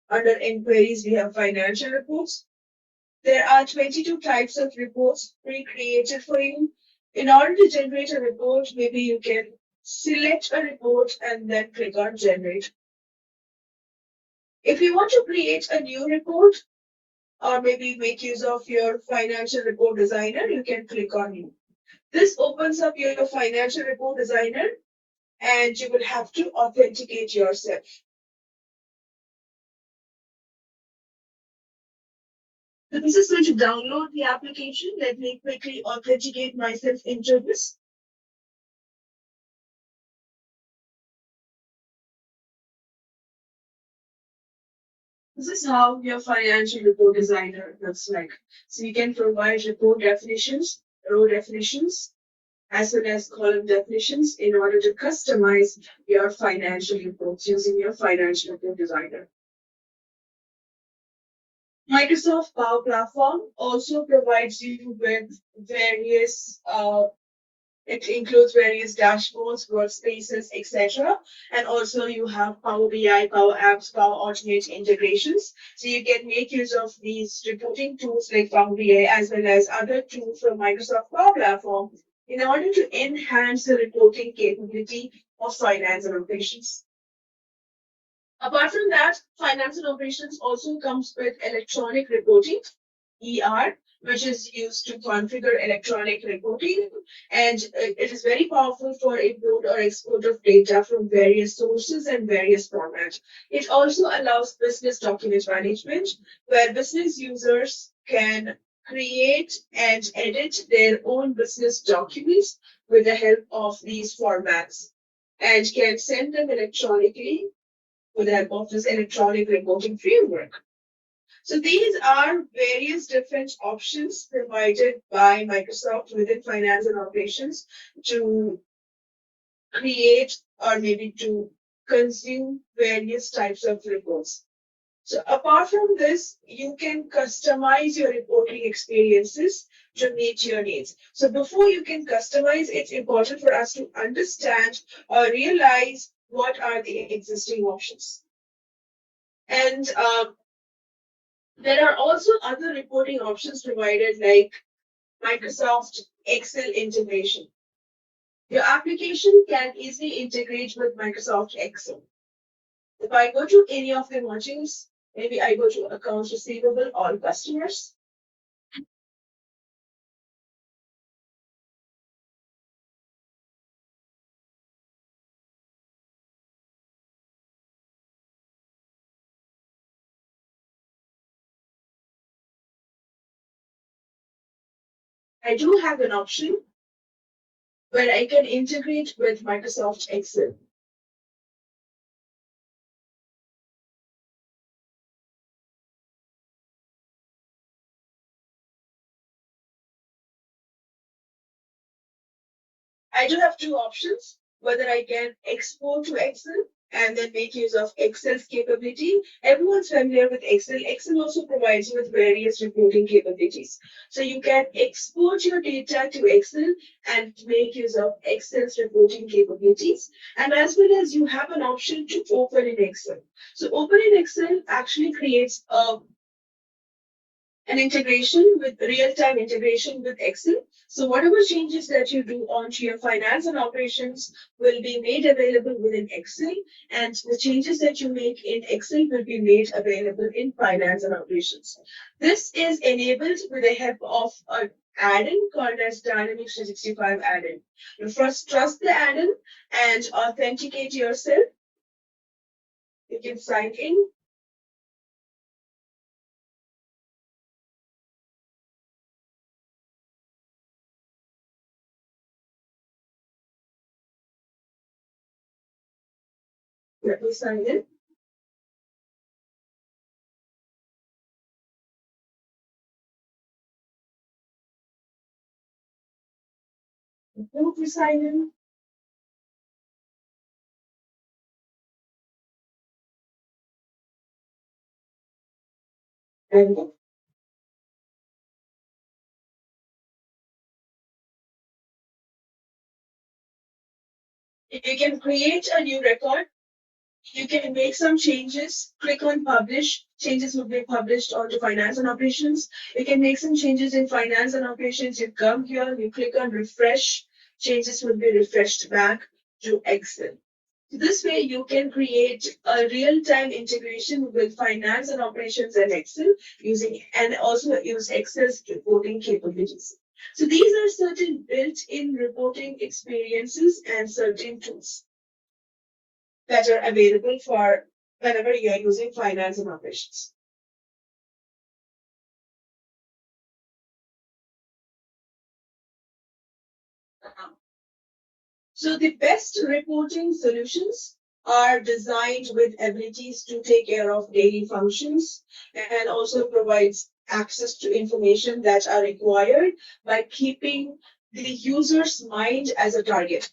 under inquiries, we have financial reports. There are 22 types of reports pre-created for you. In order to generate a report, maybe you can select a report and then click on generate. If you want to create a new report or maybe make use of your financial report designer, you can click on new. This opens up your financial report designer and you will have to authenticate yourself. So this is going to download the application. Let me quickly authenticate myself into this. This is how your financial report designer looks like. So you can provide report definitions, row definitions, as well as column definitions in order to customize your financial reports using your financial report designer. Microsoft Power Platform also provides you with various It includes various dashboards, workspaces, etc. And also you have Power BI, Power Apps, Power Automate integrations. So you can make use of these reporting tools like Power BI as well as other tools from Microsoft Power Platform in order to enhance the reporting capability of finance and operations. Apart from that, finance and operations also comes with electronic reporting, ER, which is used to configure electronic reporting, and it is very powerful for import or export of data from various sources and various formats. It also allows business document management, where business users can create and edit their own business documents with the help of these formats and can send them electronically with the help of this electronic reporting framework. So these are various different options provided by Microsoft within finance and operations to create or maybe to consume various types of reports. So apart from this, you can customize your reporting experiences to meet your needs. So before you can customize, it's important for us to understand or realize what are the existing options. And there are also other reporting options provided like Microsoft Excel integration. Your application can easily integrate with Microsoft Excel. If I go to any of the modules, maybe I go to accounts receivable or customers. I do have an option where I can integrate with Microsoft Excel. I do have two options, whether I can export to Excel and then make use of Excel's capability. Everyone's familiar with Excel. Excel also provides you with various reporting capabilities. So you can export your data to Excel and make use of Excel's reporting capabilities. And as well as you have an option to open in Excel. So open in Excel actually creates an integration with real-time integration with Excel. So whatever changes that you do onto your finance and operations will be made available within Excel, and the changes that you make in Excel will be made available in finance and operations. This is enabled with the help of an add-in called as Dynamics 365 add-in. You first trust the add-in and authenticate yourself. You can sign in. Let me sign in. Let me sign in. And you can create a new record. You can make some changes, click on publish. Changes will be published onto finance and operations. You can make some changes in finance and operations. You come here, you click on refresh. Changes will be refreshed back to Excel. This way, you can create a real-time integration with finance and operations and Excel using and also use Excel's reporting capabilities. So these are certain built-in reporting experiences and certain tools that are available for whenever you are using finance and operations. So the best reporting solutions are designed with abilities to take care of daily functions and also provides access to information that are required by keeping the user's mind as a target.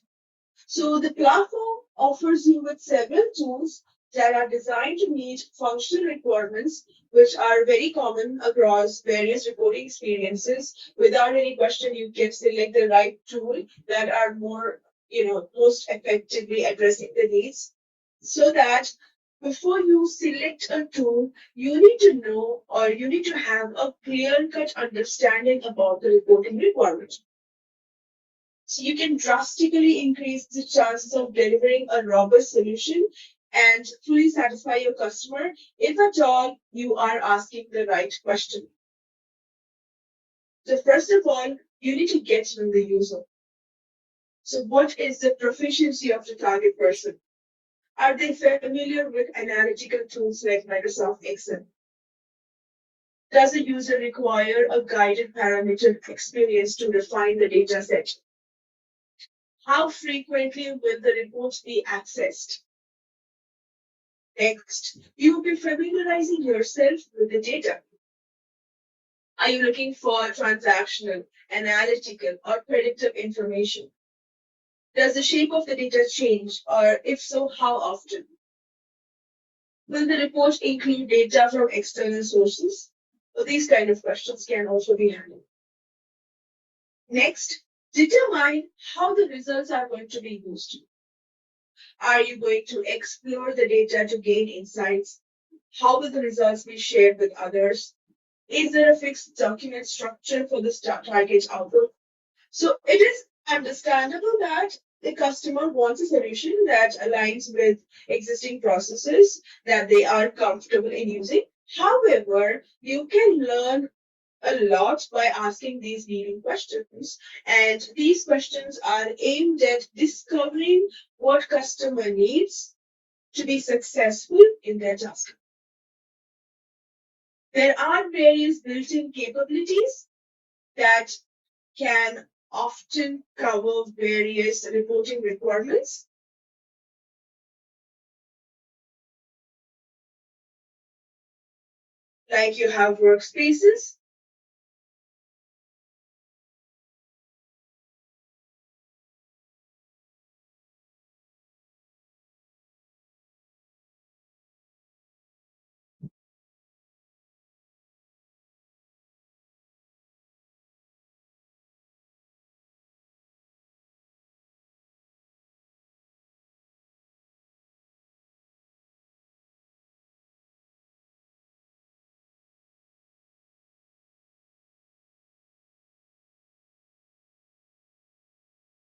So the platform offers you with several tools that are designed to meet functional requirements, which are very common across various reporting experiences. Without any question, you can select the right tool that are more, most effectively addressing the needs, so that before you select a tool, you need to know or you need to have a clear cut understanding about the reporting requirement. So you can drastically increase the chances of delivering a robust solution and fully satisfy your customer if at all you are asking the right question. So first of all, you need to get to know the user. So what is the proficiency of the target person? Are they familiar with analytical tools like Microsoft Excel? Does the user require a guided parameter experience to refine the data set? How frequently will the reports be accessed? Next, you will be familiarizing yourself with the data. Are you looking for transactional, analytical, or predictive information? Does the shape of the data change, or if so, how often? Will the report include data from external sources? So these kind of questions can also be handled. Next, determine how the results are going to be used. Are you going to explore the data to gain insights? How will the results be shared with others? Is there a fixed document structure for the target output? So it is understandable that the customer wants a solution that aligns with existing processes that they are comfortable in using. However, you can learn a lot by asking these leading questions. And these questions are aimed at discovering what customer needs to be successful in their task. There are various built-in capabilities that can often cover various reporting requirements. Like you have workspaces,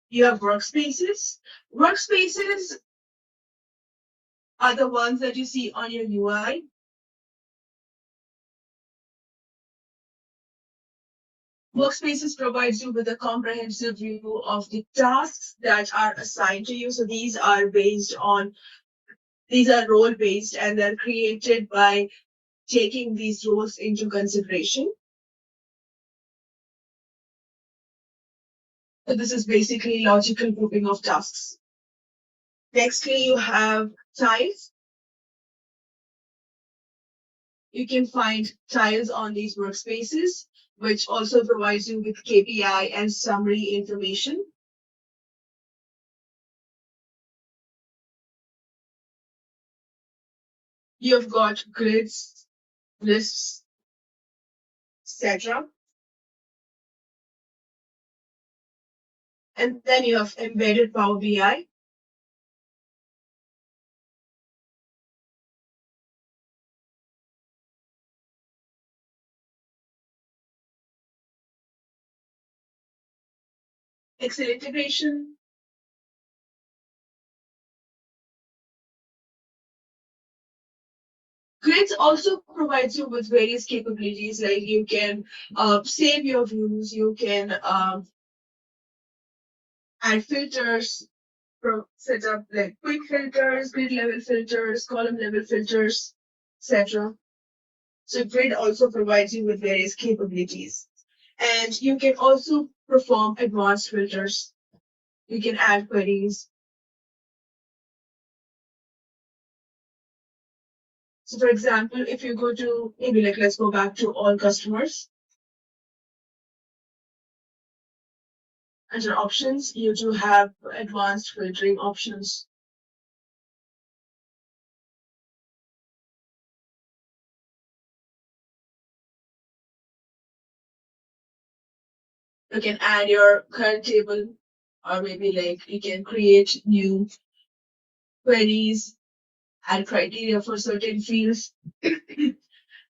you have workspaces. Workspaces are the ones that you see on your UI. Workspaces provides you with a comprehensive view of the tasks that are assigned to you. So these are role based and they're created by taking these roles into consideration. So this is basically logical grouping of tasks. Nextly, you have tiles. You can find tiles on these workspaces, which also provides you with KPI and summary information. You've got grids, lists, etc. And then you have embedded Power BI. Excel integration. Grids also provides you with various capabilities, like you can save your views, you can add filters, set up like quick filters, grid level filters, column level filters, etc. So grid also provides you with various capabilities. And you can also perform advanced filters. You can add queries. So for example, if you go to maybe like let's go back to all customers. Under options, you do have advanced filtering options. You can add your current table, or maybe like you can create new queries, add criteria for certain fields.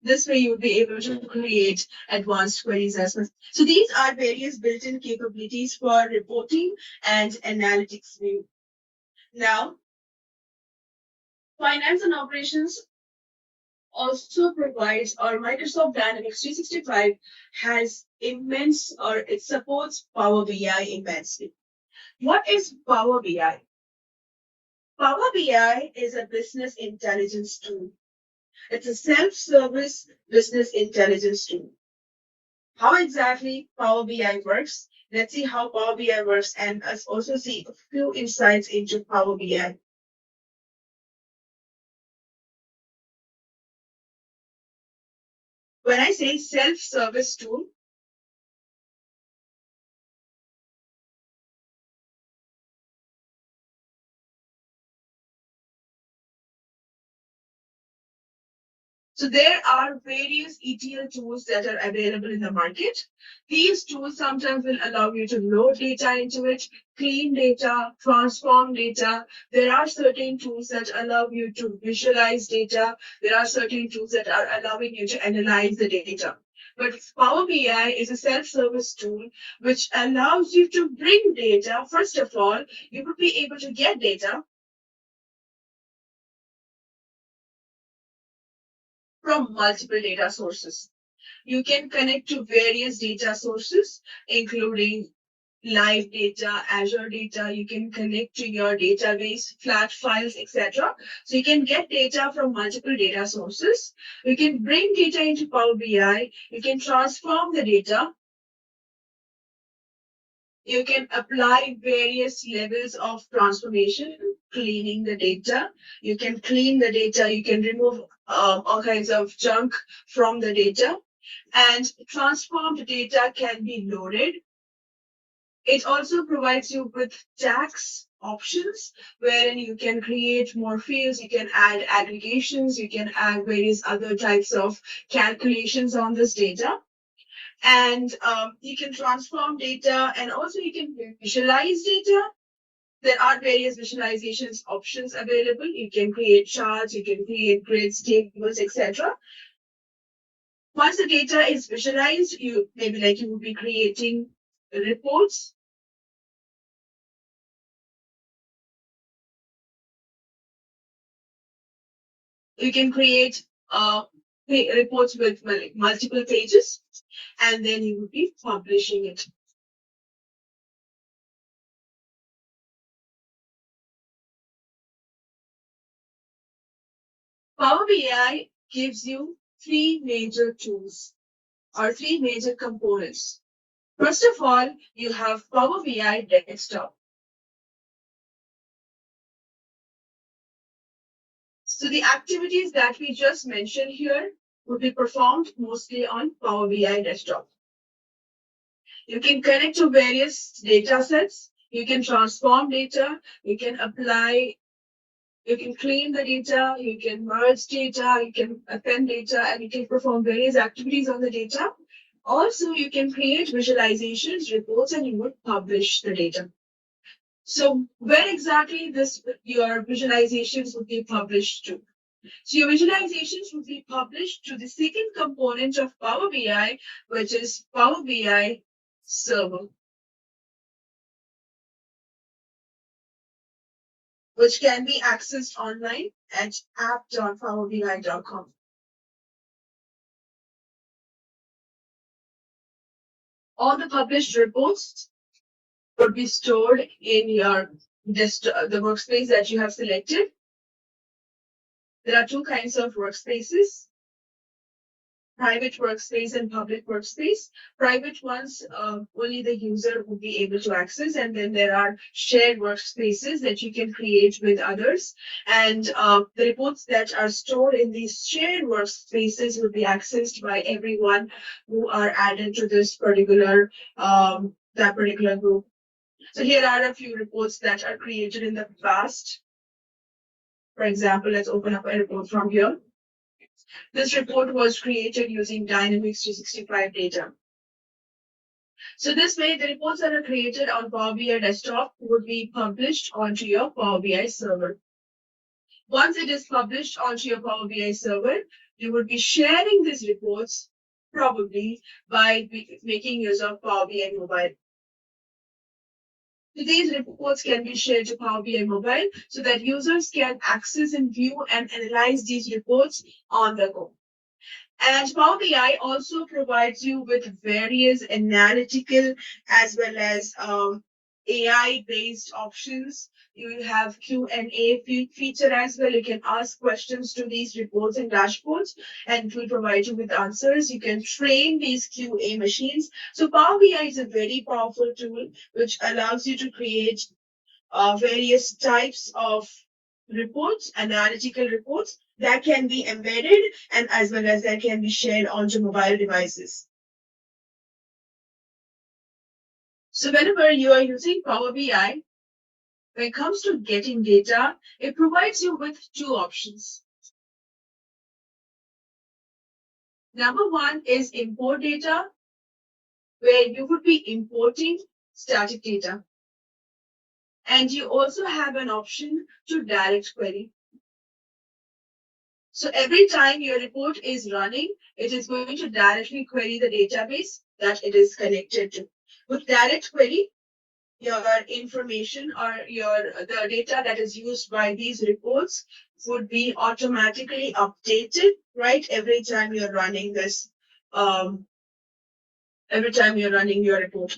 This way you'll be able to create advanced queries as well. So these are various built-in capabilities for reporting and analytics view. Now, finance and operations also provides, or Microsoft Dynamics 365 has immense, or it supports Power BI immensely. What is Power BI? Power BI is a business intelligence tool. It's a self-service business intelligence tool. How exactly Power BI works? Let's see how Power BI works and us also see a few insights into Power BI. When I say self-service tool, so there are various ETL tools that are available in the market. These tools sometimes will allow you to load data into it, clean data, transform data. There are certain tools that allow you to visualize data. There are certain tools that are allowing you to analyze the data. But Power BI is a self-service tool which allows you to bring data. First of all, you would be able to get data from multiple data sources. You can connect to various data sources, including live data, Azure data. You can connect to your database, flat files, etc. So you can get data from multiple data sources. You can bring data into Power BI. You can transform the data. You can apply various levels of transformation, cleaning the data. You can clean the data. You can remove all kinds of junk from the data. And transformed data can be loaded. It also provides you with tax options wherein you can create more fields, you can add aggregations, you can add various other types of calculations on this data. And you can transform data and also you can visualize data. There are various visualizations options available. You can create charts, you can create grids, tables, etc. Once the data is visualized, you maybe like you will be creating reports. You can create reports with multiple pages, and then you will be publishing it. Power BI gives you three major tools or three major components. First of all, you have Power BI Desktop. So the activities that we just mentioned here would be performed mostly on Power BI Desktop. You can connect to various data sets. You can transform data. You can apply, you can clean the data. You can merge data. You can append data, and you can perform various activities on the data. Also, you can create visualizations, reports, and you would publish the data. So where exactly your visualizations would be published to? So your visualizations would be published to the second component of Power BI, which is Power BI Server, which can be accessed online at app.powerbi.com. All the published reports would be stored in your the workspace that you have selected. There are two kinds of workspaces: private workspace and public workspace. Private ones, only the user will be able to access, and then there are shared workspaces that you can create with others. And the reports that are stored in these shared workspaces will be accessed by everyone who are added to this particular that particular group. So here are a few reports that are created in the past. For example, let's open up a report from here. This report was created using Dynamics 365 data. So this way, the reports that are created on Power BI desktop would be published onto your Power BI server. Once it is published onto your Power BI server, you would be sharing these reports probably by making use of Power BI Mobile. So these reports can be shared to Power BI Mobile so that users can access and view and analyze these reports on the go. And Power BI also provides you with various analytical as well as AI-based options. You have Q&A feature as well. You can ask questions to these reports and dashboards, and it will provide you with answers. You can train these QA machines. So Power BI is a very powerful tool which allows you to create various types of reports, analytical reports that can be embedded and as well as that can be shared onto mobile devices. So whenever you are using Power BI, when it comes to getting data, it provides you with two options. Number one is import data, where you would be importing static data. And you also have an option to direct query. So every time your report is running, it is going to directly query the database that it is connected to. With direct query, your information or the data that is used by these reports would be automatically updated, right? Every time you're running this, every time you're running your report.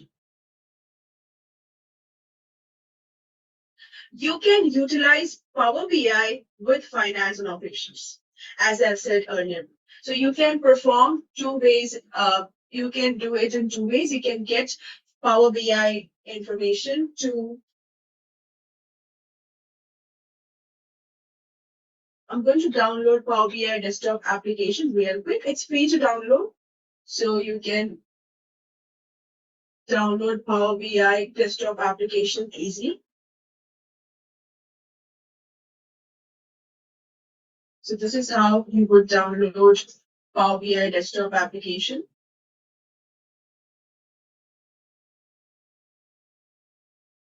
You can utilize Power BI with finance and operations, as I've said earlier. So you can perform two ways. You can do it in two ways. You can get Power BI information to. I'm going to download Power BI desktop application real quick. It's free to download. So you can download Power BI desktop application easily. So this is how you would download Power BI desktop application.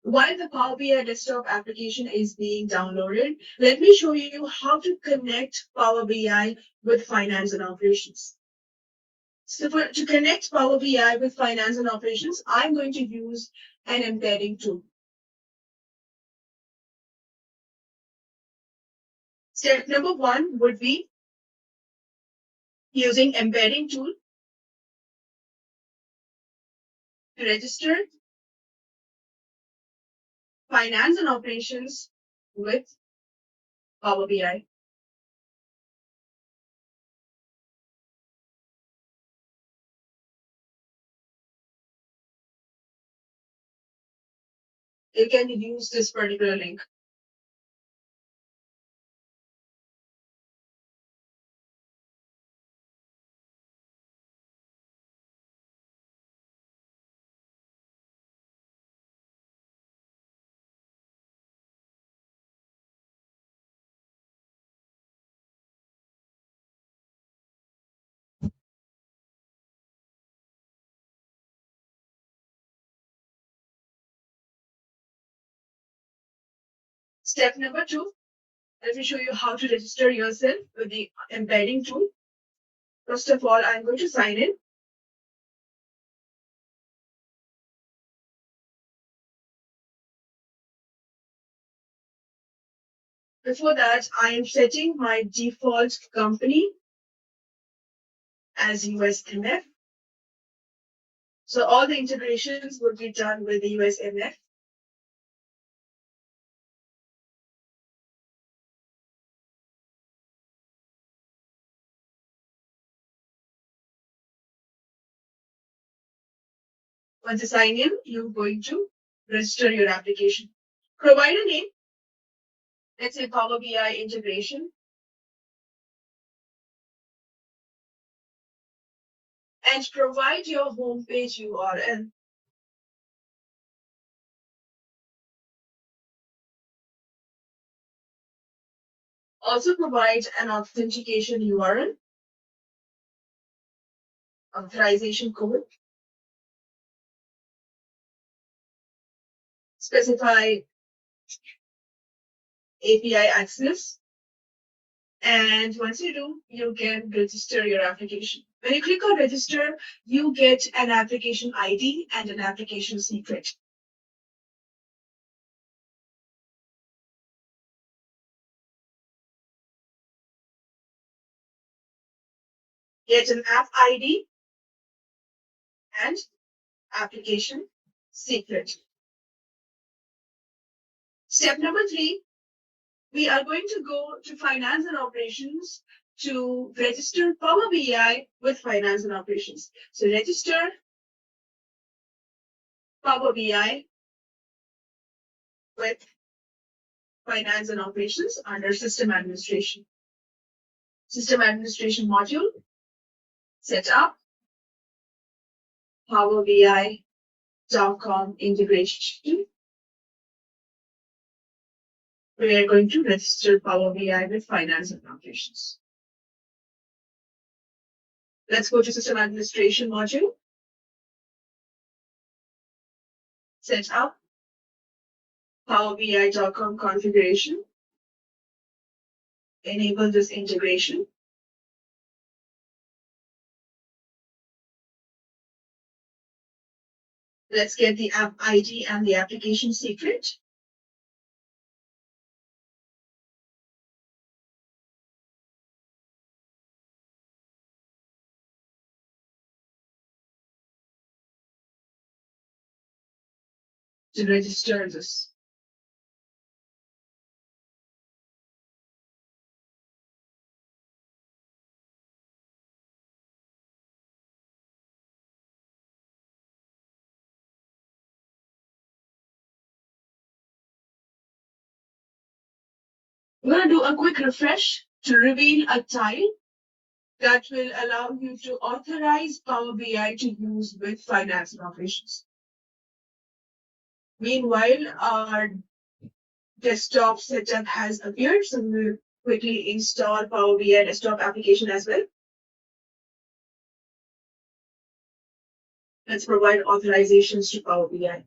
While the Power BI desktop application is being downloaded, let me show you how to connect Power BI with finance and operations. So to connect Power BI with finance and operations, I'm going to use an embedding tool. Step number one would be using embedding tool to register finance and operations with Power BI. You can use this particular link. Step number two, let me show you how to register yourself with the embedding tool. First of all, I'm going to sign in. Before that, I am setting my default company as USMF. So all the integrations will be done with the USMF. Once you sign in, you're going to register your application. Provide a name. Let's say Power BI integration. And provide your homepage URL. Also provide an authentication URL, authorization code. specify API access. And once you do, you can register your application. When you click on register, you get an application ID and an application secret. Get an app ID and application secret. Step number 3, we are going to go to finance and operations to register Power BI with finance and operations. So register Power BI with finance and operations under system administration. System administration module, set up Power BI.com integration. We are going to register Power BI with finance and operations. Let's go to system administration module. Set up Power BI.com configuration. Enable this integration. Let's get the app ID and the application secret. To register this. We're going to do a quick refresh to reveal a tile that will allow you to authorize Power BI to use with finance and operations. Meanwhile, our desktop setup has appeared, so we'll quickly install Power BI desktop application as well. Let's provide authorizations to Power BI.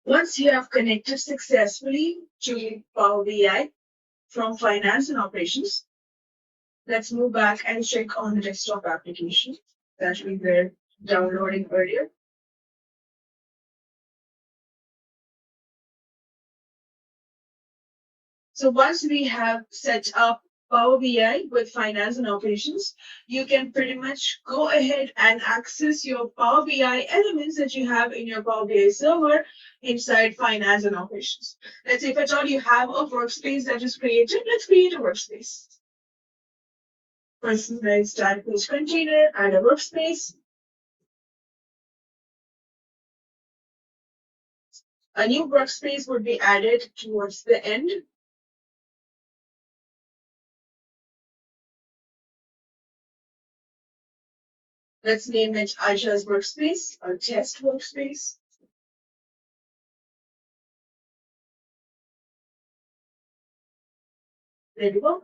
Once you have connected successfully to Power BI from finance and operations, let's move back and check on the desktop application that we were downloading earlier. So once we have set up Power BI with finance and operations, you can pretty much go ahead and access your Power BI elements that you have in your Power BI server inside finance and operations. Let's say if at all you have a workspace that is created, let's create a workspace. Personalized start page container, add a workspace. A new workspace would be added towards the end. Let's name it Aisha's workspace or test workspace. There we go.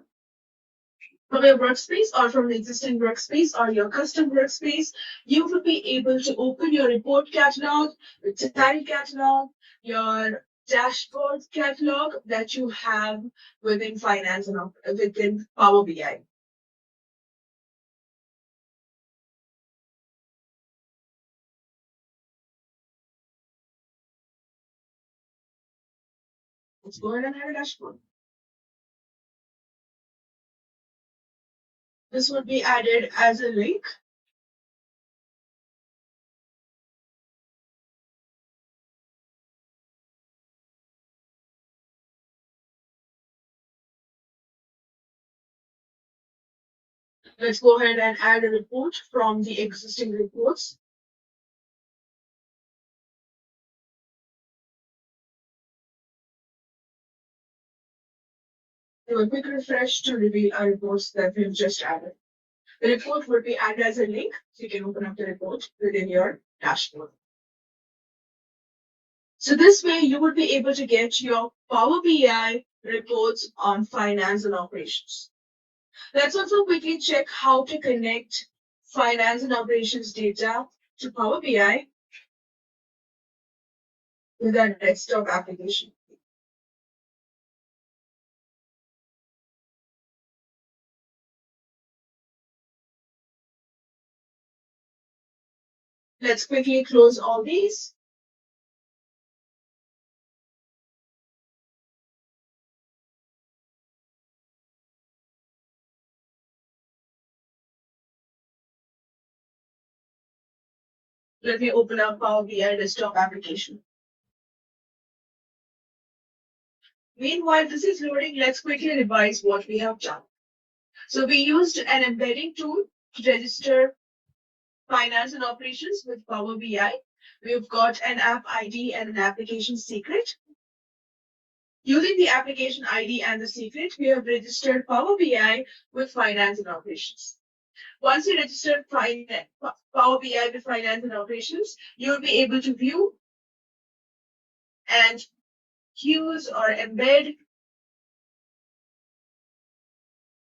From your workspace or from the existing workspace or your custom workspace, you will be able to open your report catalog, the tile catalog, your dashboard catalog that you have within finance and within Power BI. Let's go ahead and add a dashboard. This would be added as a link. Let's go ahead and add a report from the existing reports. Do a quick refresh to reveal our reports that we've just added. The report will be added as a link, so you can open up the report within your dashboard. So this way you would be able to get your Power BI reports on finance and operations. Let's also quickly check how to connect finance and operations data to Power BI with our desktop application. Let's quickly close all these. Let me open up Power BI desktop application. Meanwhile, this is loading. Let's quickly revise what we have done. So we used an embedding tool to register finance and operations with Power BI. We've got an app ID and an application secret. Using the application ID and the secret, we have registered Power BI with finance and operations. Once you register Power BI with finance and operations, you'll be able to view and use or embed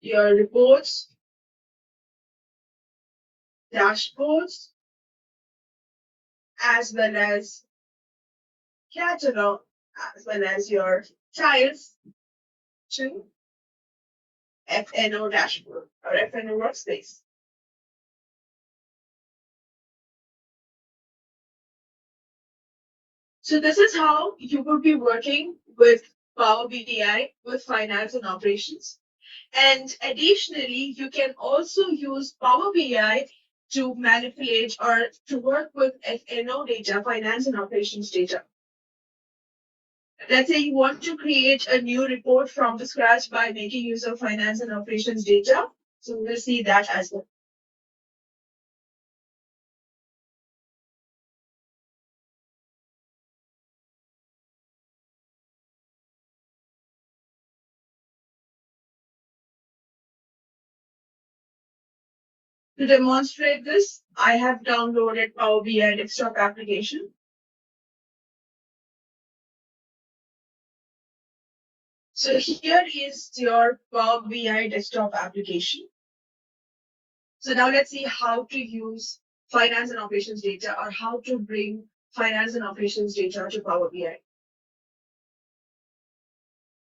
your reports, dashboards, as well as catalog, as well as your tiles to FNO dashboard or FNO workspace. So this is how you will be working with Power BI with finance and operations. And additionally, you can also use Power BI to manipulate or to work with FNO data, finance and operations data. Let's say you want to create a new report from the scratch by making use of finance and operations data. So we'll see that as well. To demonstrate this, I have downloaded Power BI desktop application. So here is your Power BI desktop application. So now let's see how to use finance and operations data or how to bring finance and operations data to Power BI.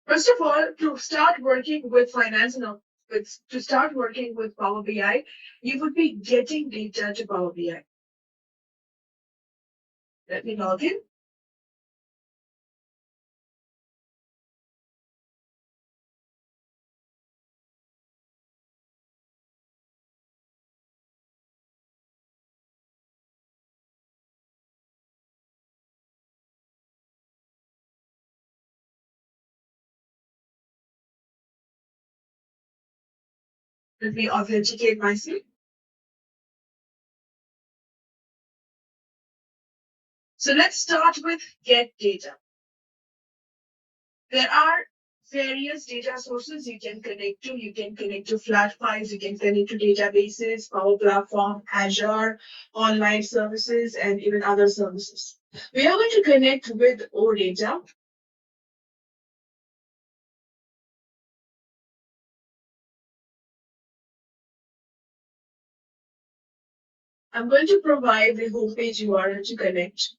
First of all, to start working with to start working with Power BI, you would be getting data to Power BI. Let me log in. Let me authenticate myself. So let's start with get data. There are various data sources you can connect to. You can connect to flat files, you can connect to databases, Power Platform, Azure, online services, and even other services. We are going to connect with OData. I'm going to provide the homepage URL to connect.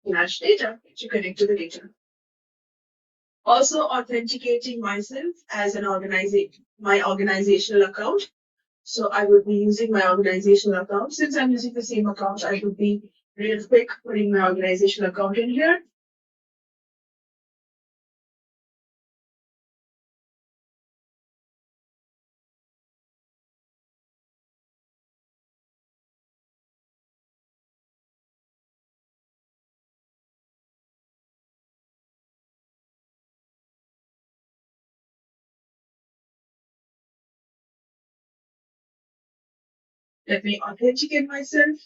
Flash data to connect to the data. Also authenticating myself as an my organizational account. So I would be using my organizational account. Since I'm using the same account, I would be real quick putting my organizational account in here. Let me authenticate myself.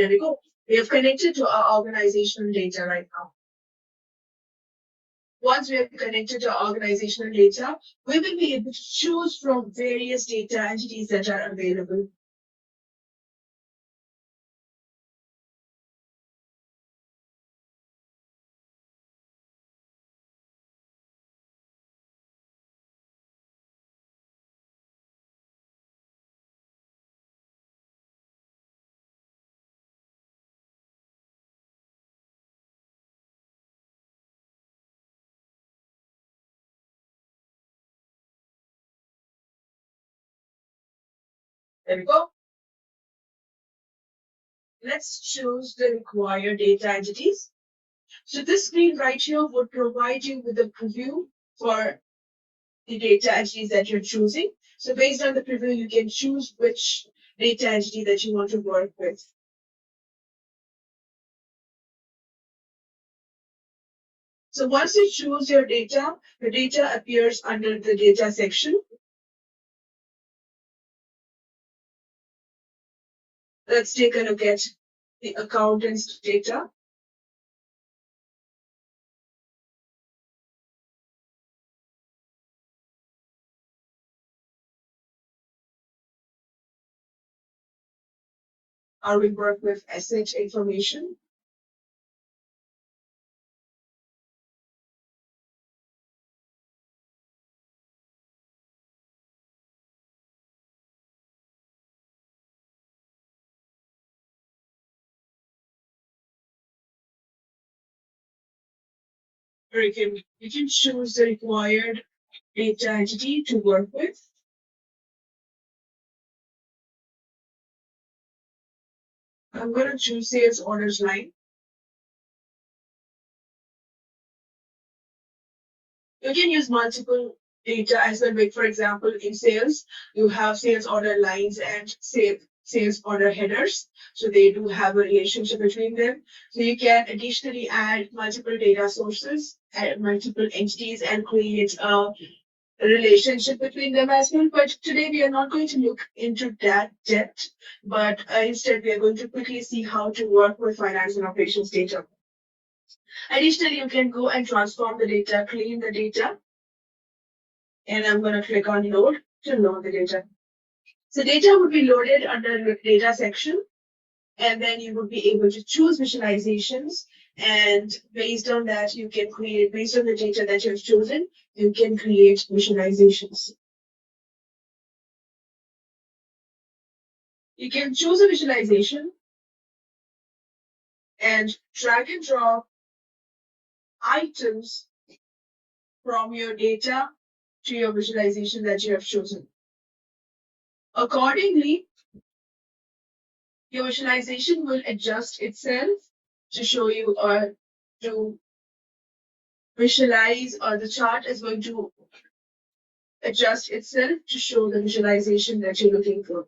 There we go. We have connected to our organizational data right now. Once we have connected to our organizational data, we will be able to choose from various data entities that are available. There we go. Let's choose the required data entities. So this screen right here would provide you with a preview for the data entities that you're choosing. So based on the preview, you can choose which data entity that you want to work with. So once you choose your data, the data appears under the data section. Let's take a look at the accountant's data. Or we work with asset information. Or you can choose the required data entity to work with. I'm going to choose sales orders line. You can use multiple data as well. Like for example, in sales, you have sales order lines and sales order headers. So they do have a relationship between them. So you can additionally add multiple data sources, add multiple entities, and create a relationship between them as well. But today we are not going to look into that depth, but instead we are going to quickly see how to work with finance and operations data. Additionally, you can go and transform the data, clean the data, and I'm going to click on load to load the data. So data would be loaded under the data section, and then you would be able to choose visualizations. And based on that, you can create, based on the data that you've chosen, you can create visualizations. You can choose a visualization and drag and drop items from your data to your visualization that you have chosen. Accordingly, your visualization will adjust itself to show you or to visualize, or the chart is going to adjust itself to show the visualization that you're looking for.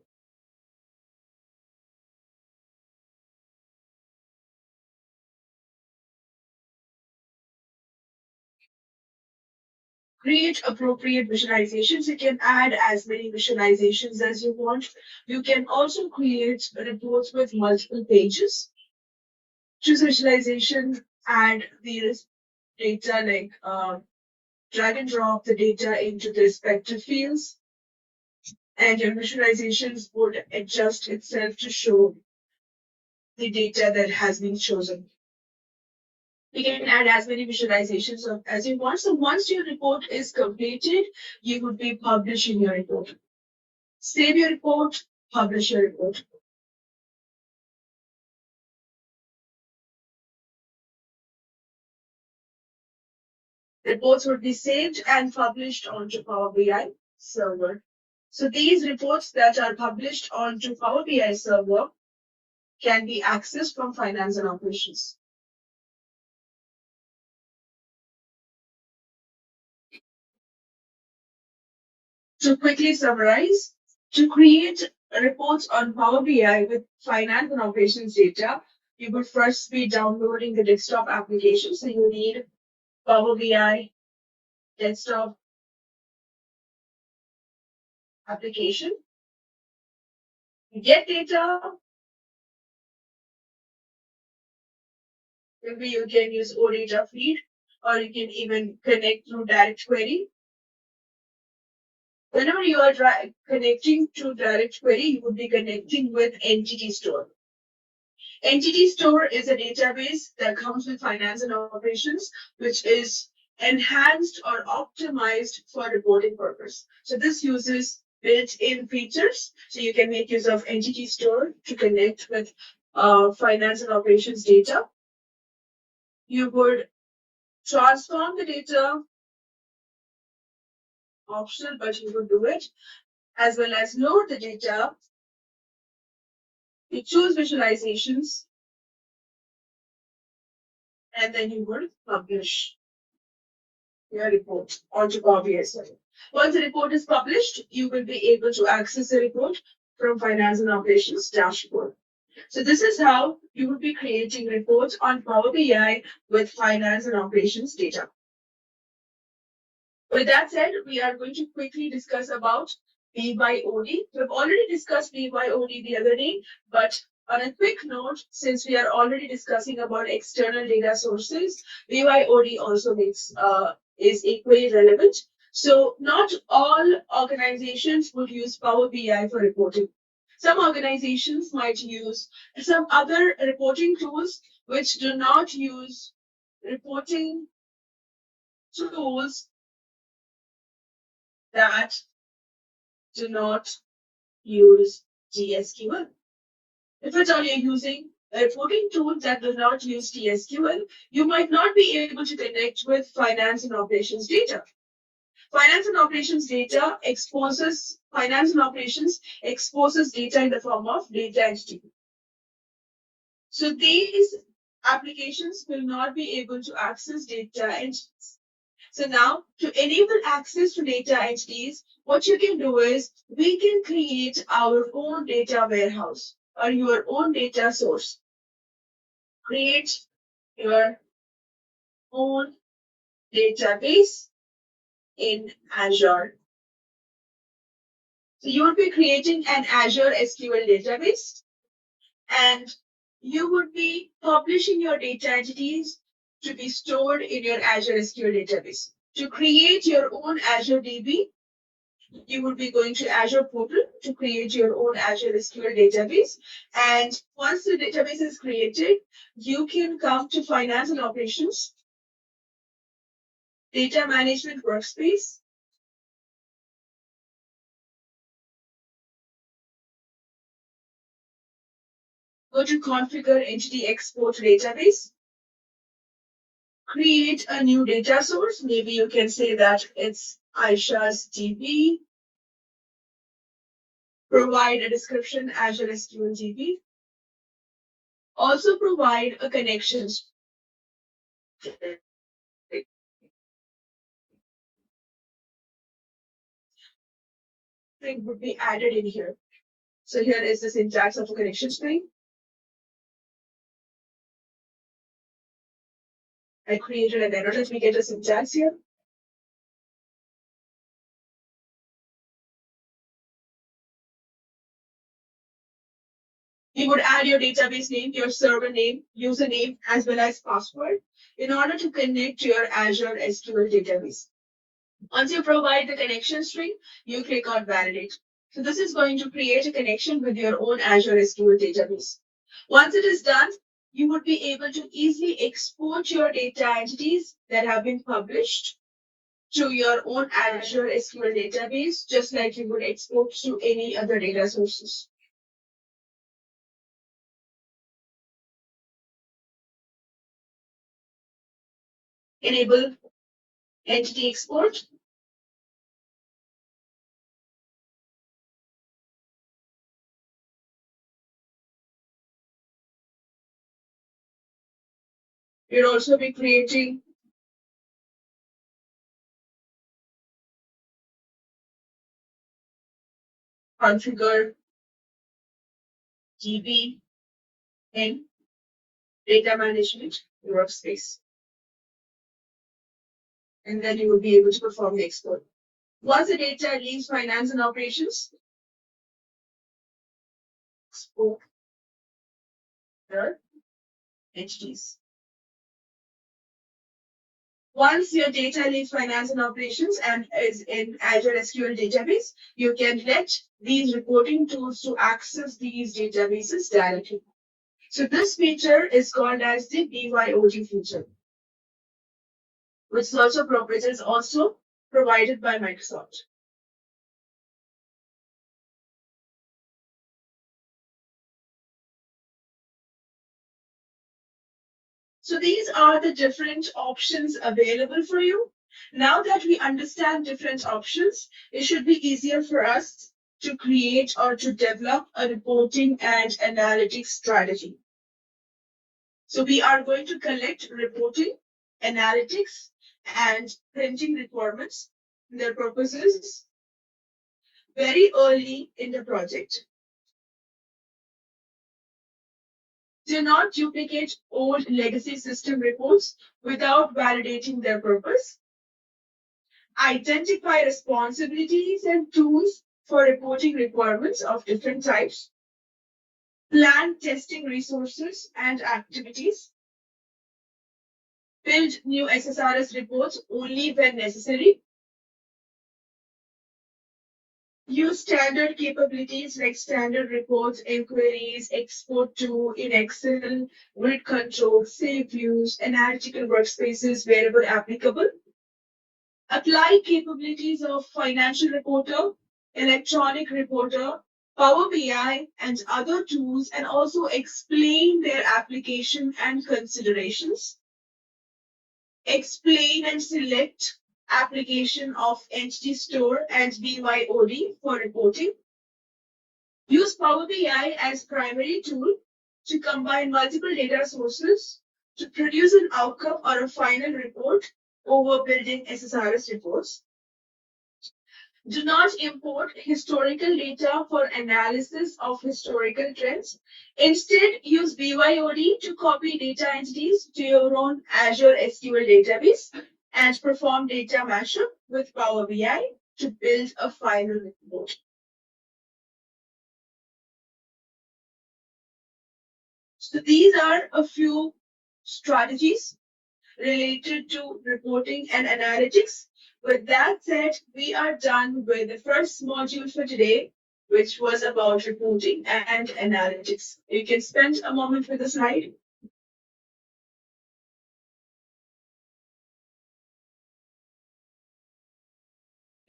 Create appropriate visualizations. You can add as many visualizations as you want. You can also create reports with multiple pages. Choose visualization, add the data, like drag and drop the data into the respective fields, and your visualizations would adjust itself to show the data that has been chosen. You can add as many visualizations as you want. So once your report is completed, you would be publishing your report. Save your report, publish your report. Reports would be saved and published onto Power BI server. So these reports that are published onto Power BI server can be accessed from finance and operations. To quickly summarize, to create reports on Power BI with finance and operations data, you would first be downloading the desktop application. So you need Power BI desktop application. Get data, Maybe you can use OData feed, or you can even connect through direct query. Whenever you are connecting to direct query, you would be connecting with entity store. Entity store is a database that comes with finance and operations, which is enhanced or optimized for reporting purpose. So this uses built-in features. So you can make use of entity store to connect with finance and operations data. You would transform the data, optional, but you would do it, as well as load the data. You choose visualizations, and then you would publish your report onto Power BI. Once the report is published, you will be able to access the report from Finance and Operations dashboard. So this is how you will be creating reports on Power BI with Finance and Operations data. With that said, we are going to quickly discuss about BYOD. We've already discussed BYOD the other day, but on a quick note, since we are already discussing about external data sources, BYOD also is equally relevant. So not all organizations would use Power BI for reporting. Some organizations might use some other reporting tools which do not use reporting tools that do not use TSQL. If at all you're using a reporting tool that does not use TSQL, you might not be able to connect with finance and operations data. Finance and operations exposes data in the form of data entity. So these applications will not be able to access data entities. So now, to enable access to data entities, what you can do is we can create our own data warehouse or your own data source. Create your own database in Azure. So you would be creating an Azure SQL database, and you would be publishing your data entities to be stored in your Azure SQL database. To create your own Azure DB, you would be going to Azure portal to create your own Azure SQL database. And once the database is created, you can come to Finance and Operations, Data Management Workspace. Go to Configure Entity Export Database. Create a new data source. Maybe you can say that it's Aisha's DB. Provide a description, Azure SQL DB. Also provide a connections. String would be added in here. So here is the syntax of a connection string. I created an error. Let me get a syntax here. You would add your database name, your server name, username, as well as password in order to connect to your Azure SQL database. Once you provide the connection string, you click on validate. So this is going to create a connection with your own Azure SQL database. Once it is done, you would be able to easily export your data entities that have been published to your own Azure SQL database, just like you would export to any other data sources. Enable entity export. You'll also be creating configure DB in data management workspace. And then you will be able to perform the export. Once the data leaves finance and operations, export the entities. Once your data leaves finance and operations and is in Azure SQL database, you can let these reporting tools to access these databases directly. So this feature is called as the BYOD feature, which is also provided by Microsoft. So these are the different options available for you. Now that we understand different options, it should be easier for us to create or to develop a reporting and analytics strategy. So we are going to collect reporting, analytics, and printing requirements, their purposes, very early in the project. Do not duplicate old legacy system reports without validating their purpose. Identify responsibilities and tools for reporting requirements of different types. Plan testing resources and activities. Build new SSRS reports only when necessary. Use standard capabilities like standard reports, inquiries, export to in Excel, grid control, save views, analytical workspaces wherever applicable. Apply capabilities of financial reporter, electronic reporter, Power BI, and other tools, and also explain their application and considerations. Explain and select application of Entity Store and BYOD for reporting. Use Power BI as primary tool to combine multiple data sources to produce an outcome or a final report over building SSRS reports. Do not import historical data for analysis of historical trends. Instead, use BYOD to copy data entities to your own Azure SQL database and perform data mashup with Power BI to build a final report. So these are a few strategies related to reporting and analytics. With that said, we are done with the first module for today, which was about reporting and analytics. You can spend a moment with the slide.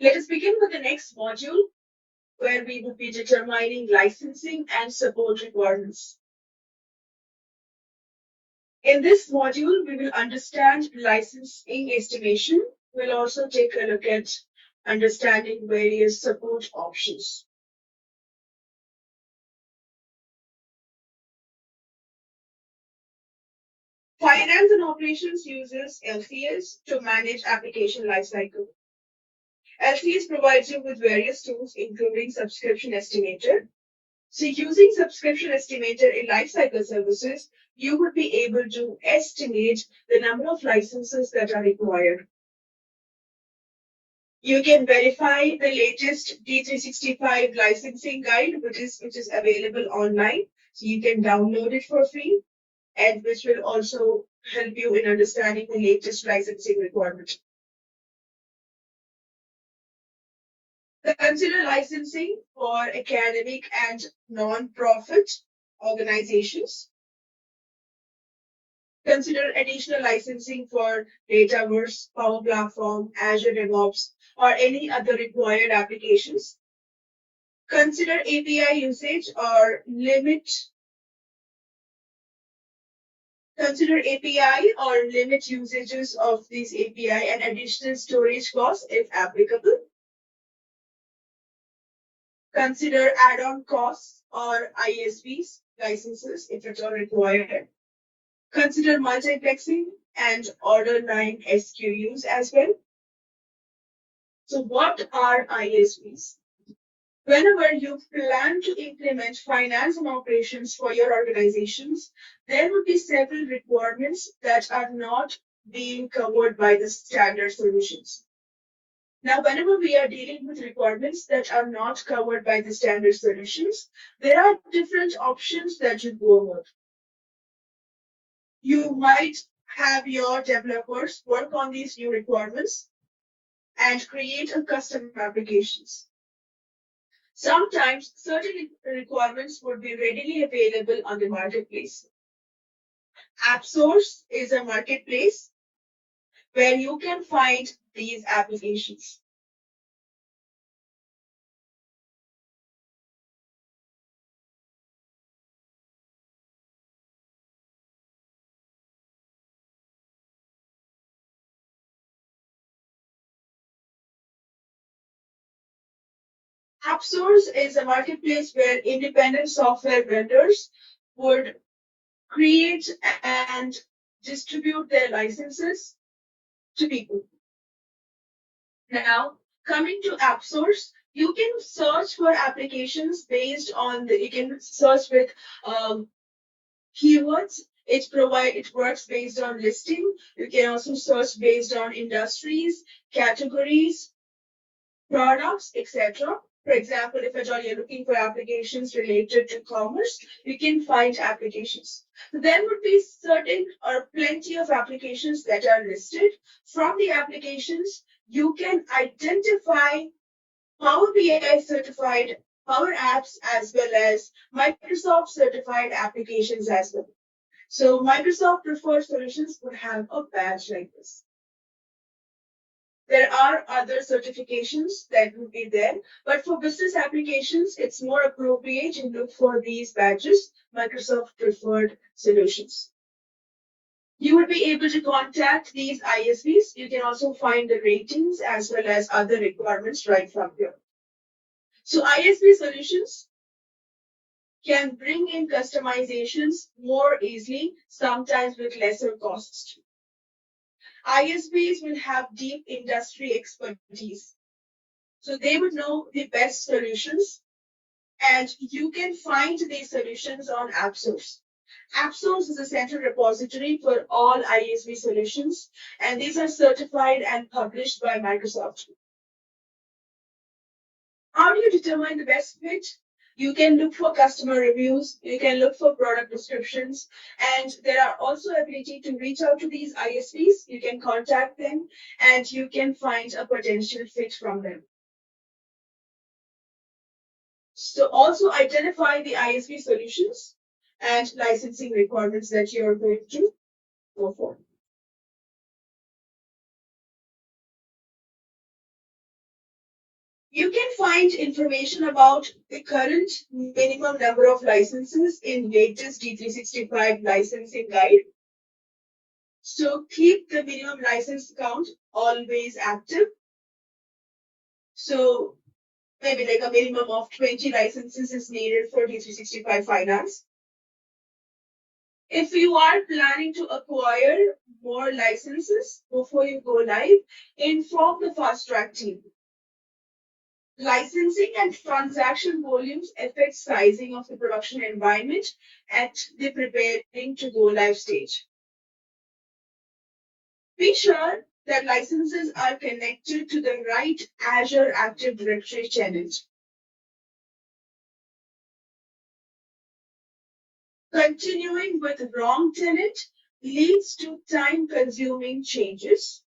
Let us begin with the next module, where we will be determining licensing and support requirements. In this module, we will understand licensing estimation. We'll also take a look at understanding various support options. Finance and operations uses LCS to manage application lifecycle. LCS provides you with various tools, including subscription estimator. So using subscription estimator in lifecycle services, you would be able to estimate the number of licenses that are required. You can verify the latest D365 licensing guide, which is available online. So you can download it for free, and which will also help you in understanding the latest licensing requirement. Consider licensing for academic and non-profit organizations. Consider additional licensing for Dataverse, Power Platform, Azure DevOps, or any other required applications. Consider API usage or limit. Consider API or limit usages of these API and additional storage costs if applicable. Consider add-on costs or ISVs, licenses if at all required. Consider multiplexing and order line SKUs as well. So what are ISVs? Whenever you plan to implement finance and operations for your organizations, there will be several requirements that are not being covered by the standard solutions. Now, whenever we are dealing with requirements that are not covered by the standard solutions, there are different options that you go over. You might have your developers work on these new requirements and create a custom applications. Sometimes certain requirements would be readily available on the marketplace. AppSource is a marketplace where you can find these applications. AppSource is a marketplace where independent software vendors would create and distribute their licenses to people. Now, coming to AppSource, you can search for applications based on you can search with keywords. It works based on listing. You can also search based on industries, categories, products, etc. For example, if at all you're looking for applications related to commerce, you can find applications. There would be certain or plenty of applications that are listed. From the applications, you can identify Power BI certified Power Apps as well as Microsoft certified applications as well. So Microsoft preferred solutions would have a badge like this. There are other certifications that would be there, but for business applications, it's more appropriate to look for these badges, Microsoft preferred solutions. You will be able to contact these ISVs. You can also find the ratings as well as other requirements right from here. So ISV solutions can bring in customizations more easily, sometimes with lesser costs. ISVs will have deep industry expertise. So they would know the best solutions, and you can find these solutions on AppSource. AppSource is a central repository for all ISV solutions, and these are certified and published by Microsoft. How do you determine the best fit? You can look for customer reviews, you can look for product descriptions, and there are also ability to reach out to these ISVs. You can contact them and you can find a potential fit from them. So also identify the ISV solutions and licensing requirements that you're going to go for. You can find information about the current minimum number of licenses in latest D365 licensing guide. So keep the minimum license count always active. So maybe like a minimum of 20 licenses is needed for D365 Finance. If you are planning to acquire more licenses before you go live, inform the fast track team. Licensing and transaction volumes affect sizing of the production environment at the preparing to go live stage. Be sure that licenses are connected to the right Azure Active Directory tenant. Continuing with wrong tenant leads to time-consuming changes.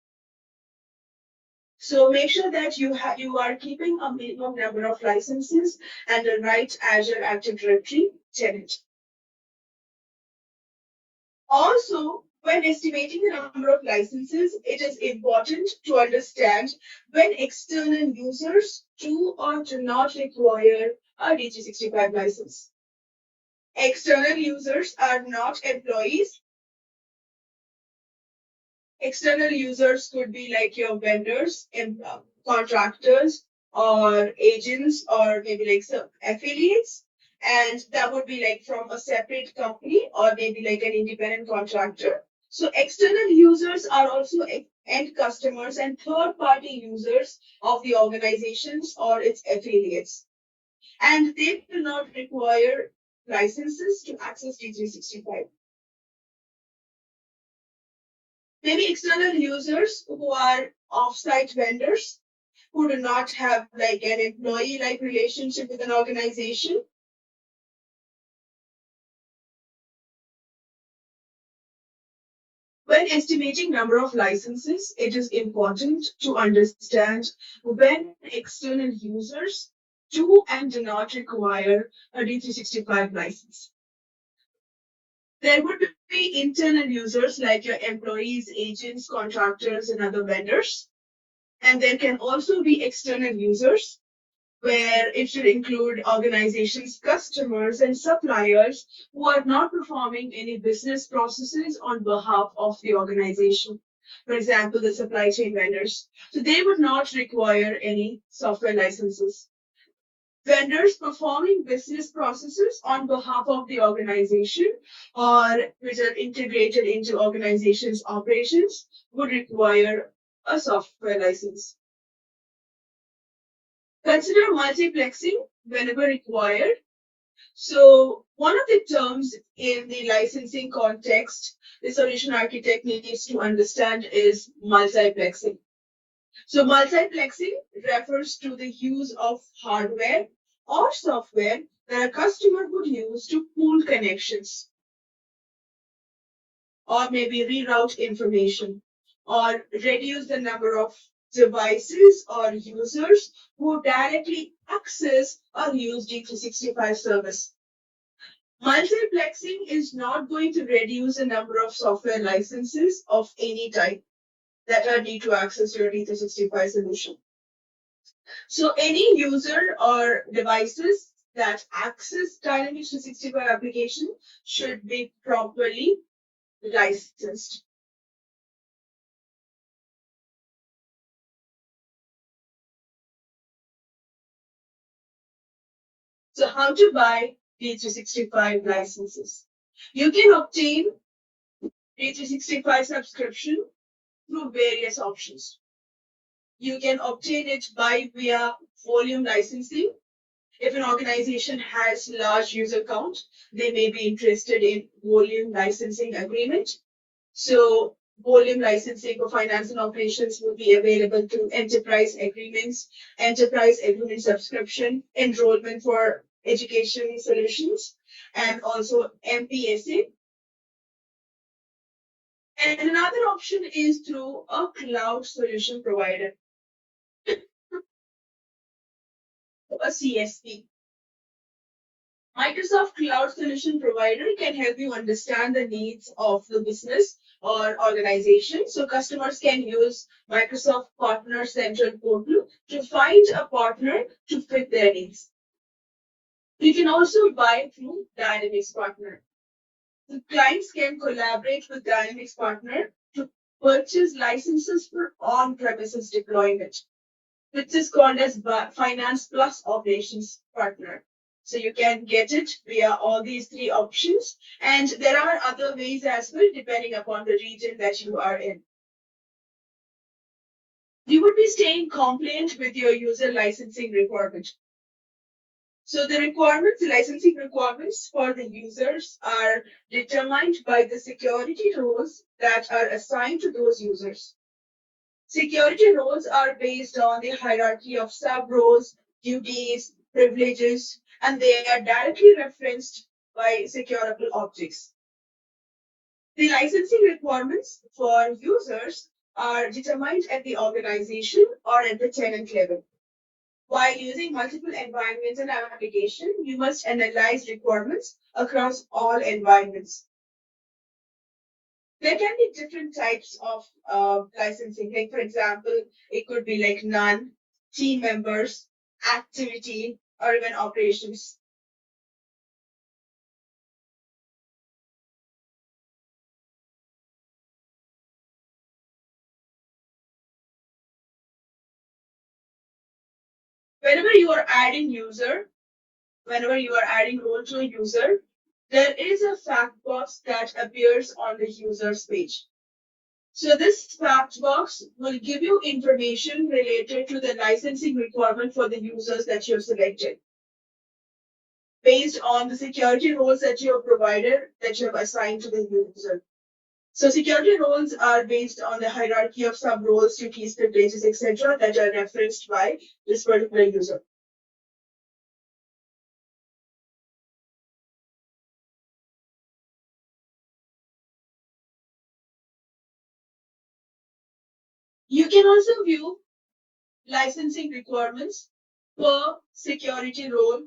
So make sure that you are keeping a minimum number of licenses and the right Azure Active Directory tenant. Also, when estimating the number of licenses, it is important to understand when external users do or do not require a D365 license. External users are not employees. External users could be like your vendors, contractors, or agents, or maybe like some affiliates. And that would be like from a separate company or maybe like an independent contractor. So external users are also end customers and third-party users of the organizations or its affiliates. And they do not require licenses to access D365. Maybe external users who are off-site vendors who do not have like an employee-like relationship with an organization. When estimating number of licenses, it is important to understand when external users do and do not require a D365 license. There would be internal users like your employees, agents, contractors, and other vendors. And there can also be external users where it should include organizations, customers, and suppliers who are not performing any business processes on behalf of the organization. For example, the supply chain vendors. So they would not require any software licenses. Vendors performing business processes on behalf of the organization or which are integrated into organization's operations would require a software license. Consider multiplexing whenever required. So one of the terms in the licensing context the solution architect needs to understand is multiplexing. So multiplexing refers to the use of hardware or software that a customer would use to pool connections or maybe reroute information or reduce the number of devices or users who directly access or use D365 service. Multiplexing is not going to reduce the number of software licenses of any type that are need to access your D365 solution. So any user or devices that access Dynamics 365 application should be properly licensed. So how to buy D365 licenses? You can obtain D365 subscription through various options. You can obtain it by via volume licensing. If an organization has large user count, they may be interested in volume licensing agreement. So volume licensing for finance and operations will be available through enterprise agreements, enterprise agreement subscription, enrollment for education solutions, and also MPSA. And another option is through a cloud solution provider, a CSP. Microsoft Cloud Solution Provider can help you understand the needs of the business or organization. So customers can use Microsoft Partner Central Portal to find a partner to fit their needs. You can also buy through Dynamics Partner. The clients can collaborate with Dynamics Partner to purchase licenses for on-premises deployment, which is called as Finance Plus Operations Partner. So you can get it via all these three options. And there are other ways as well, depending upon the region that you are in. You would be staying compliant with your user licensing requirement. So the requirements, the licensing requirements for the users are determined by the security roles that are assigned to those users. Security roles are based on the hierarchy of sub-roles, duties, privileges, and they are directly referenced by securable objects. The licensing requirements for users are determined at the organization or at the tenant level. While using multiple environments and application, you must analyze requirements across all environments. There can be different types of licensing. Like, for example, it could be like none, team members, activity, or even operations. Whenever you are adding user, whenever you are adding role to a user, there is a fact box that appears on the user's page. So this fact box will give you information related to the licensing requirement for the users that you've selected based on the security roles that you have provided, that you have assigned to the user. So security roles are based on the hierarchy of sub-roles, duties, privileges, etc. that are referenced by this particular user. can also view licensing requirements per security role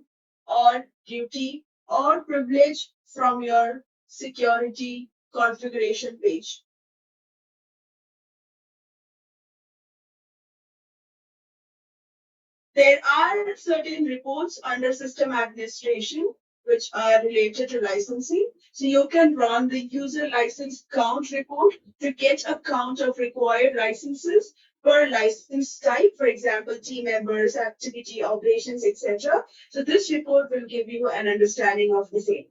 or duty or privilege from your security configuration page. There are certain reports under system administration which are related to licensing. So you can run the user license count report to get a count of required licenses per license type, for example, team members, activity, operations, etc. So this report will give you an understanding of the same.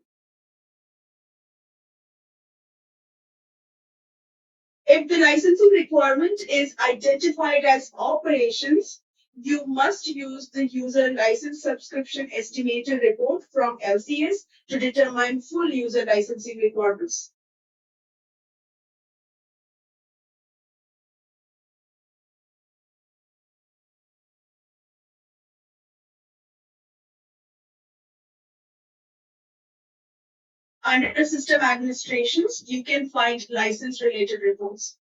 If the licensing requirement is identified as operations, you must use the user license subscription estimator report from LCS to determine full user licensing requirements. Under system administrations, you can find license related reports.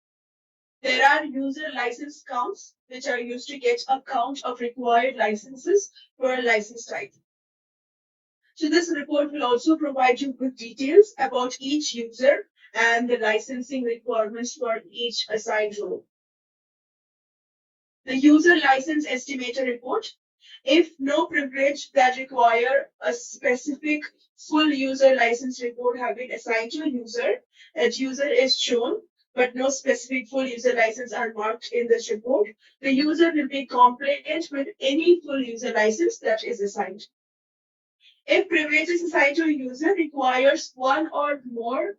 There are user license counts, which are used to get a count of required licenses per license type. So this report will also provide you with details about each user and the licensing requirements for each assigned role. The user license estimator report. If no privilege that require a specific full user license report have been assigned to a user, that user is shown, but no specific full user license are marked in this report, the user will be compliant with any full user license that is assigned. If privilege is assigned to a user requires one or more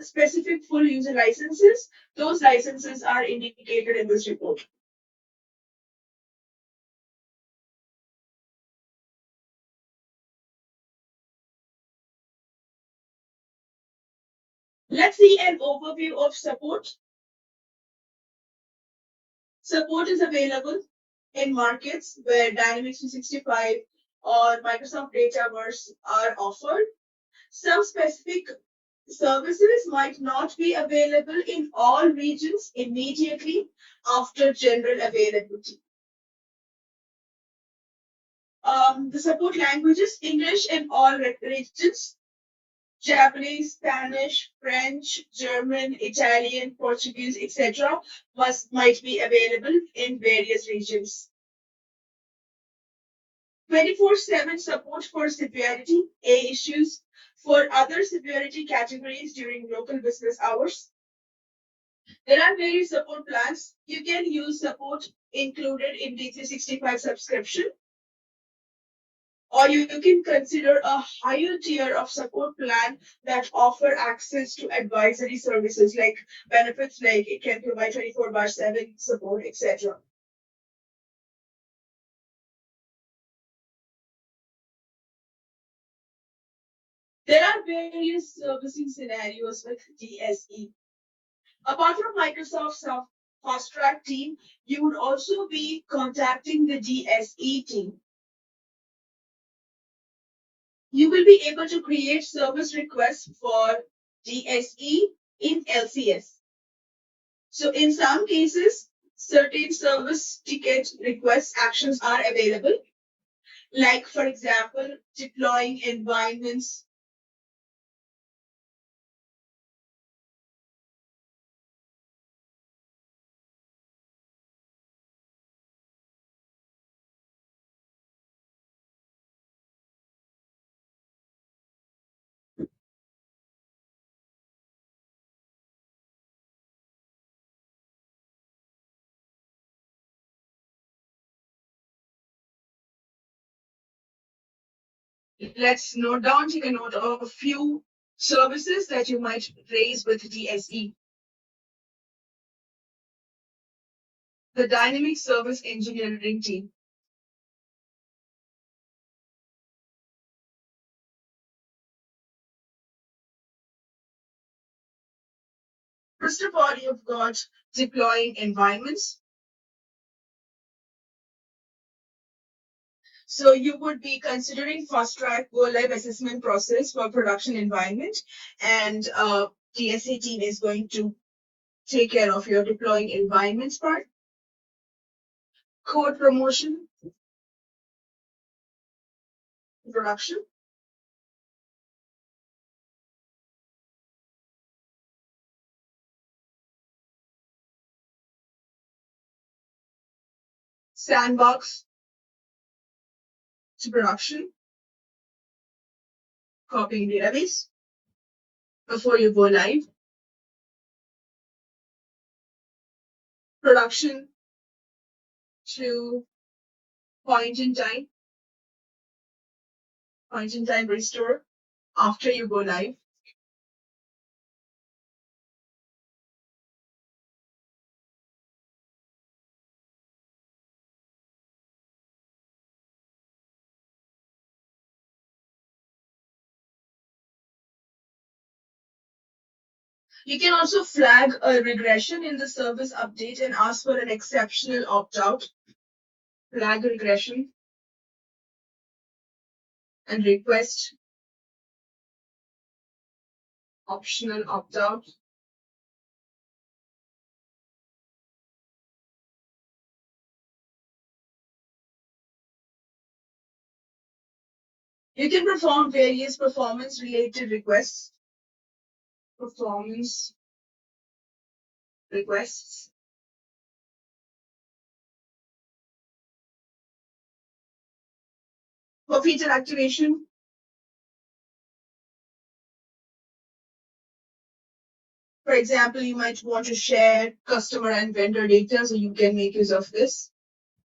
specific full user licenses, those licenses are indicated in this report. Let's see an overview of support. Support is available in markets where Dynamics 365 or Microsoft Dataverse are offered. Some specific services might not be available in all regions immediately after general availability. The support languages, English in all regions, Japanese, Spanish, French, German, Italian, Portuguese, etc. might be available in various regions. 24/7 support for severity A issues for other severity categories during local business hours. There are various support plans. You can use support included in D365 subscription, or you can consider a higher tier of support plan that offer access to advisory services like benefits like it can provide 24/7 support, etc. There are various servicing scenarios with DSE. Apart from Microsoft's Fast Track team, you would also be contacting the DSE team. You will be able to create service requests for DSE in LCS. So in some cases, certain service ticket request actions are available, like for example, deploying environments. Let's note down, take a note of a few services that you might raise with DSE. The Dynamic Service Engineering team. First of all, you've got deploying environments. So you would be considering fast track go live assessment process for production environment, and DSA team is going to take care of your deploying environments part. code promotion, production, sandbox to production, copying database before you go live, production to point in time, restore after you go live. You can also flag a regression in the service update and ask for an exceptional opt-out. Flag regression and request optional opt-out. You can perform various performance-related requests. Performance requests. For feature activation, for example, you might want to share customer and vendor data, so you can make use of this.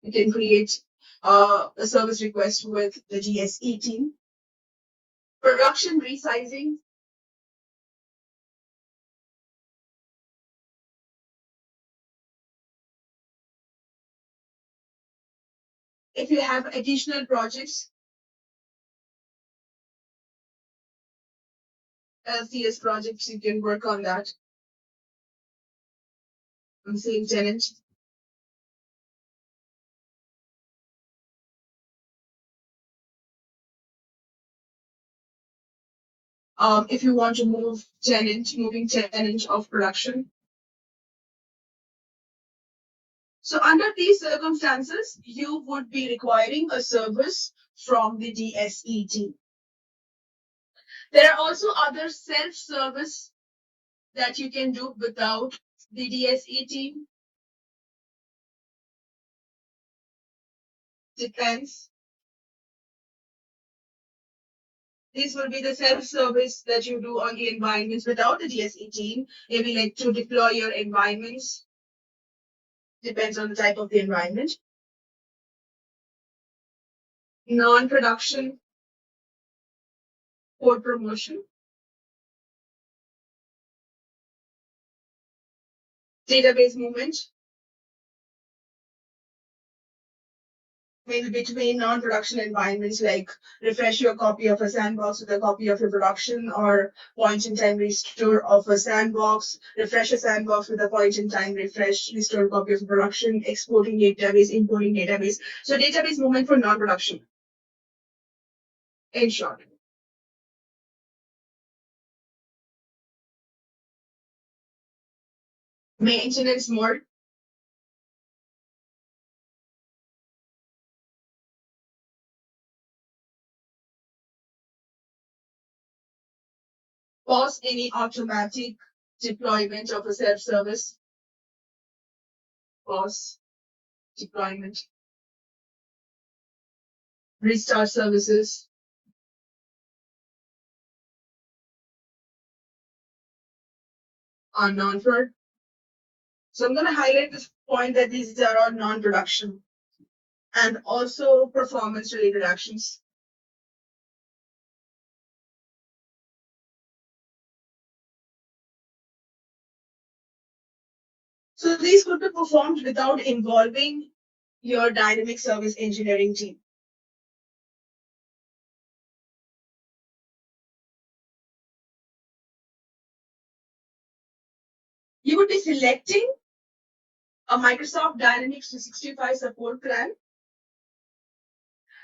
You can create a service request with the GSE team. Production resizing. If you have additional projects, LCS projects, you can work on that on the same tenant. If you want to moving tenant of production. So under these circumstances, you would be requiring a service from the DSE team. There are also other self-service that you can do without the DSE team. Depends. These will be the self-service that you do on the environments without the DSE team. Maybe like to deploy your environments. Depends on the type of the environment. Non-production code promotion. Database movement. Maybe between non-production environments, like refresh your copy of a sandbox with a copy of your production, or point-in-time restore of a sandbox, refresh a sandbox with a point-in-time refresh, restore copy of production, exporting database, importing database. So database movement for non-production. In short. Maintenance mode. Pause any automatic deployment of a self-service. Pause deployment. Restart services. On non-prod. So I'm going to highlight this point that these are all non-production and also performance-related actions. So these could be performed without involving your dynamic service engineering team. You would be selecting a Microsoft Dynamics 365 support plan.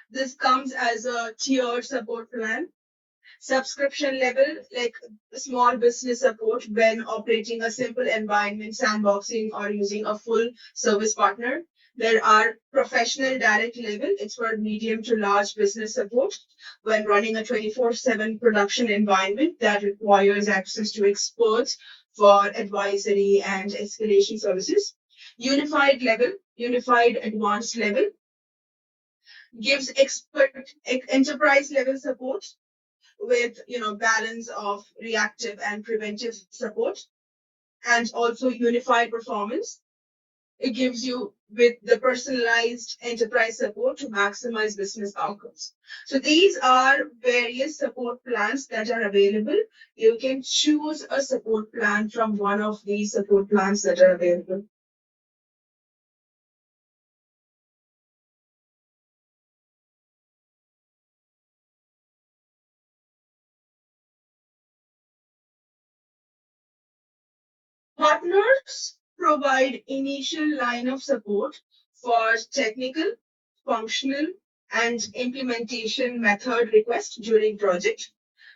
This comes as a tiered support plan. Subscription level, like small business support when operating a simple environment, sandboxing, or using a full service partner. There are professional direct level. It's for medium to large business support when running a 24/7 production environment that requires access to experts for advisory and escalation services. Unified level, unified advanced level gives enterprise level support with balance of reactive and preventive support, and also unified performance. It gives you with the personalized enterprise support to maximize business outcomes. So these are various support plans that are available. You can choose a support plan from one of these support plans that are available. Partners provide initial line of support for technical, functional, and implementation method requests during project.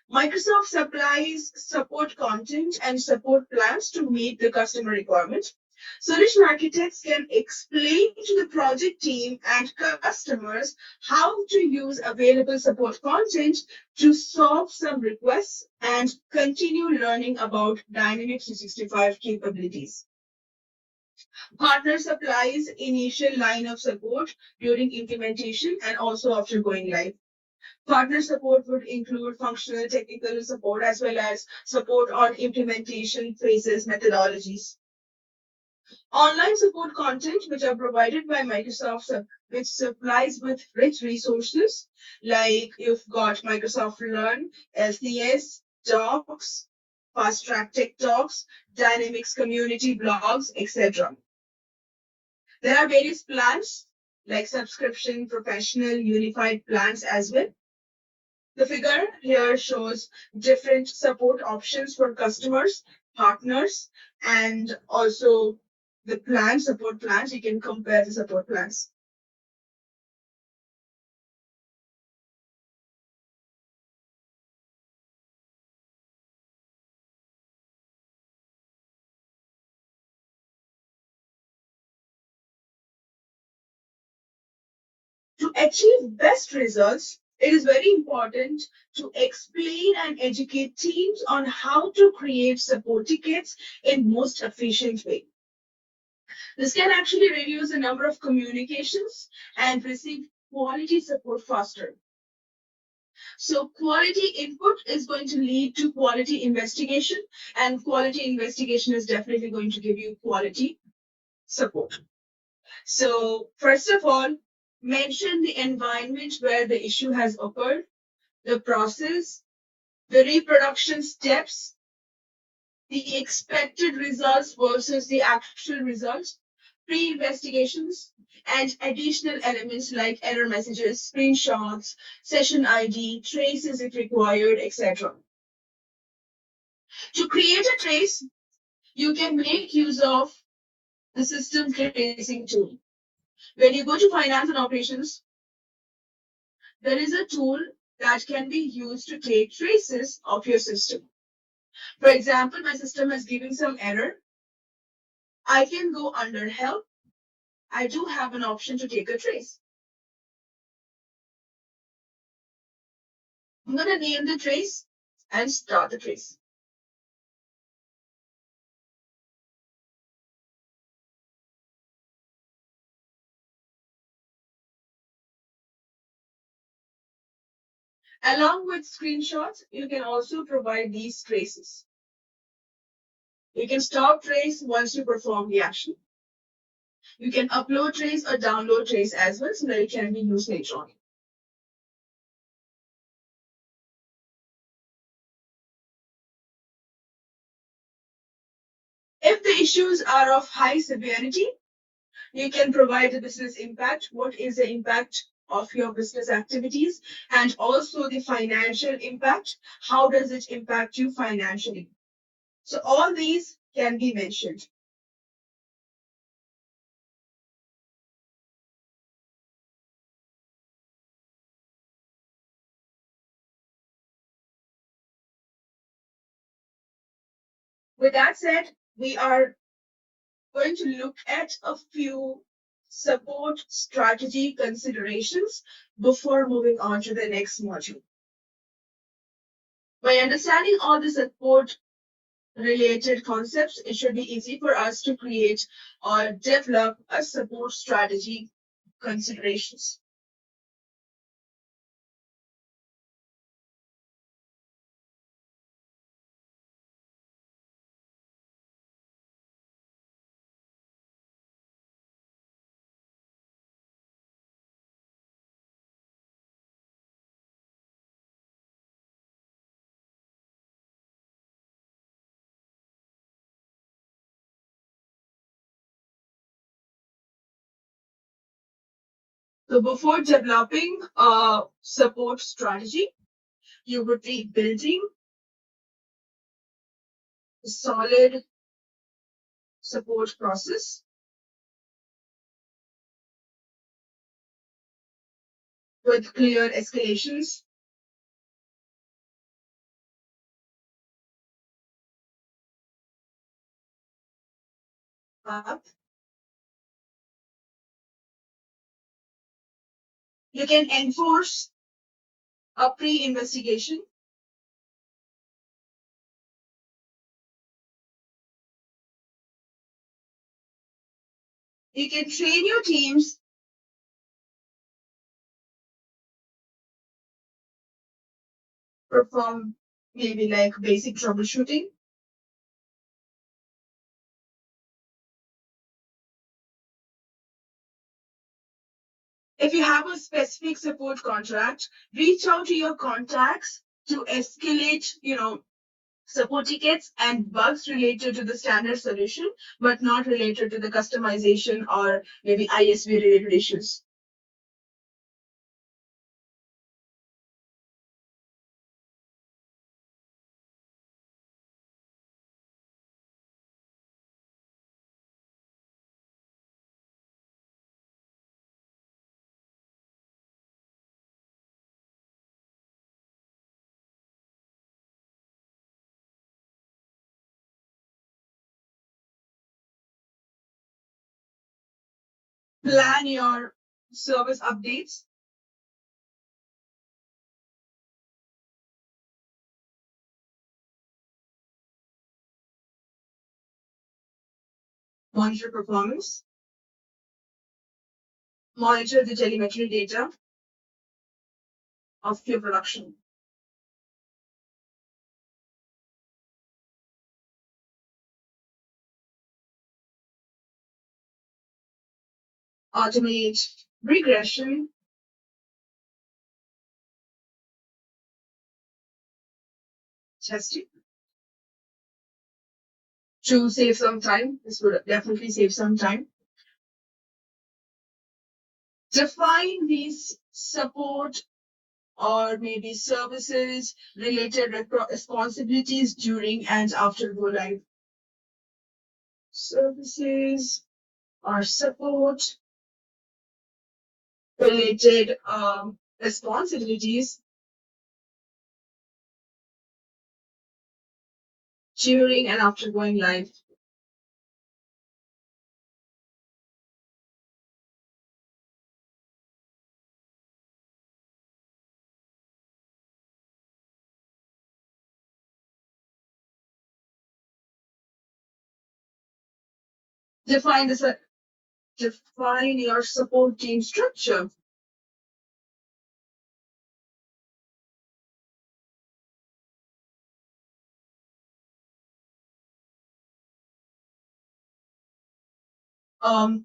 Microsoft supplies support content and support plans to meet the customer requirements. Solution architects can explain to the project team and customers how to use available support content to solve some requests and continue learning about Dynamics 365 capabilities. Partner supplies initial line of support during implementation and also after going live. Partner support would include functional technical support as well as support on implementation phases methodologies. Online support content which are provided by Microsoft, which supplies with rich resources like you've got Microsoft Learn, LCS, Docs, Fast Track Tech Talks, Dynamics community blogs, etc. There are various plans like subscription, professional, unified plans as well. The figure here shows different support options for customers, partners, and also the support plans. You can compare the support plans. To achieve best results, it is very important to explain and educate teams on how to create support tickets in most efficient way. This can actually reduce the number of communications and receive quality support faster. So quality input is going to lead to quality investigation, and quality investigation is definitely going to give you quality support. So first of all, mention the environment where the issue has occurred, the process, the reproduction steps, the expected results versus the actual results, pre-investigations, and additional elements like error messages, screenshots, session ID, traces if required, etc. To create a trace, you can make use of the system tracing tool. When you go to finance and operations, there is a tool that can be used to take traces of your system. For example, my system is giving some error. I can go under help. I do have an option to take a trace. I'm going to name the trace and start the trace. Along with screenshots, you can also provide these traces. You can stop trace once you perform the action. You can upload trace or download trace as well so that it can be used later on. If the issues are of high severity, you can provide the business impact. What is the impact of your business activities? And also the financial impact. How does it impact you financially? So all these can be mentioned. With that said, we are going to look at a few support strategy considerations before moving on to the next module. By understanding all the support related concepts, it should be easy for us to create or develop a support strategy considerations. So before developing a support strategy, you would be building a solid support process with clear escalations, up. You can enforce a pre-investigation. You can train your teams perform maybe like basic troubleshooting. If you have a specific support contract, reach out to your contacts to escalate, support tickets and bugs related to the standard solution, but not related to the customization or maybe ISV related issues. Plan your service updates. Monitor performance. Monitor the telemetry data of your production. Automate regression. Testing to save some time. This would definitely save some time. Define these support or maybe services related responsibilities during and after go live. Services or support related responsibilities during and after going live. Define your support team structure.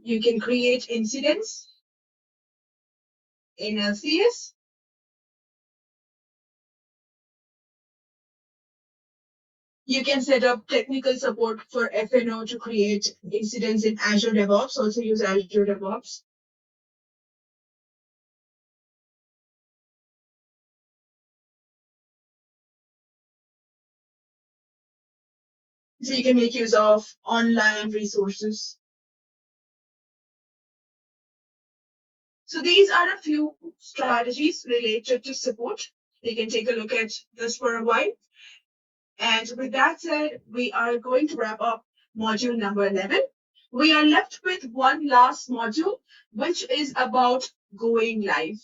You can create incidents in LCS. You can set up technical support for FNO to create incidents in Azure DevOps, also use Azure DevOps. So you can make use of online resources. So these are a few strategies related to support. You can take a look at this for a while. And with that said, we are going to wrap up module number 11. we are left with one last module, which is about going live.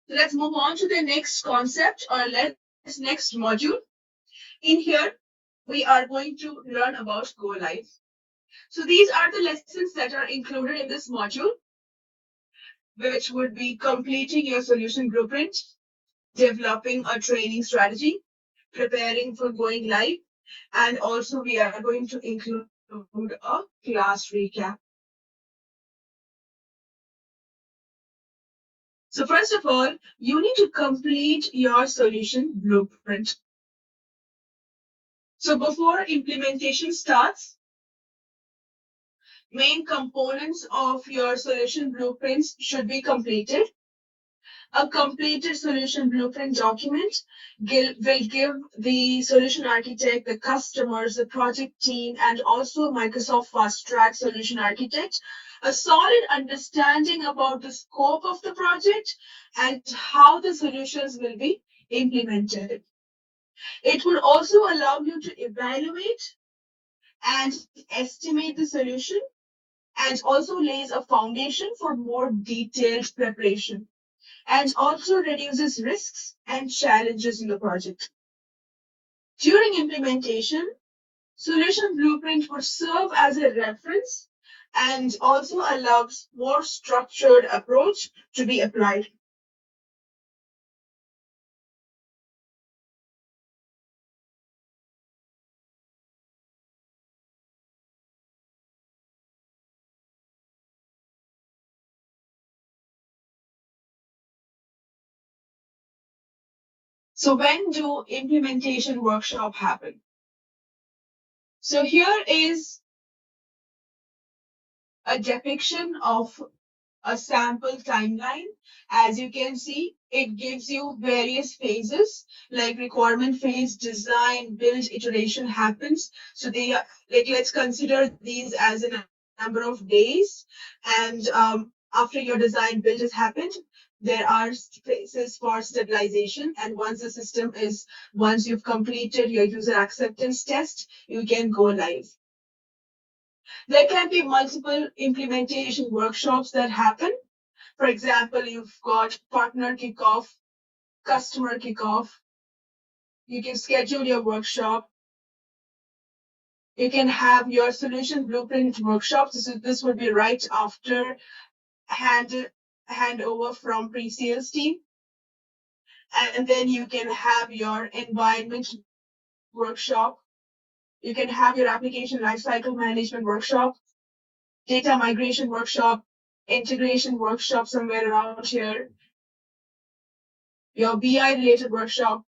Let's move on to the next concept or let's next module. In here, we are going to learn about Go Live. So these are the lessons that are included in this module, which would be completing your solution blueprint, developing a training strategy, preparing for going live, and also we are going to include a class recap. So first of all, you need to complete your solution blueprint. So before implementation starts, main components of your solution blueprints should be completed. A completed solution blueprint document will give the solution architect, the customers, the project team, and also Microsoft Fast Track Solution Architect a solid understanding about the scope of the project and how the solutions will be implemented. It will also allow you to evaluate and estimate the solution and also lays a foundation for more detailed preparation and also reduces risks and challenges in the project. During implementation, solution blueprint would serve as a reference and also allows more structured approach to be applied. So when do implementation workshop happen? So here is a depiction of a sample timeline. As you can see, it gives you various phases like requirement phase, design, build, iteration happens. So they are like, let's consider these as a number of days. And after your design build has happened, there are phases for stabilization. And once you've completed your user acceptance test, you can go live. There can be multiple implementation workshops that happen. For example, you've got partner kickoff, customer kickoff. You can schedule your workshop. You can have your solution blueprint workshops. This would be right after handover from pre-sales team. And then you can have your environment workshop. You can have your application lifecycle management workshop, data migration workshop, integration workshop somewhere around here, your BI related workshop,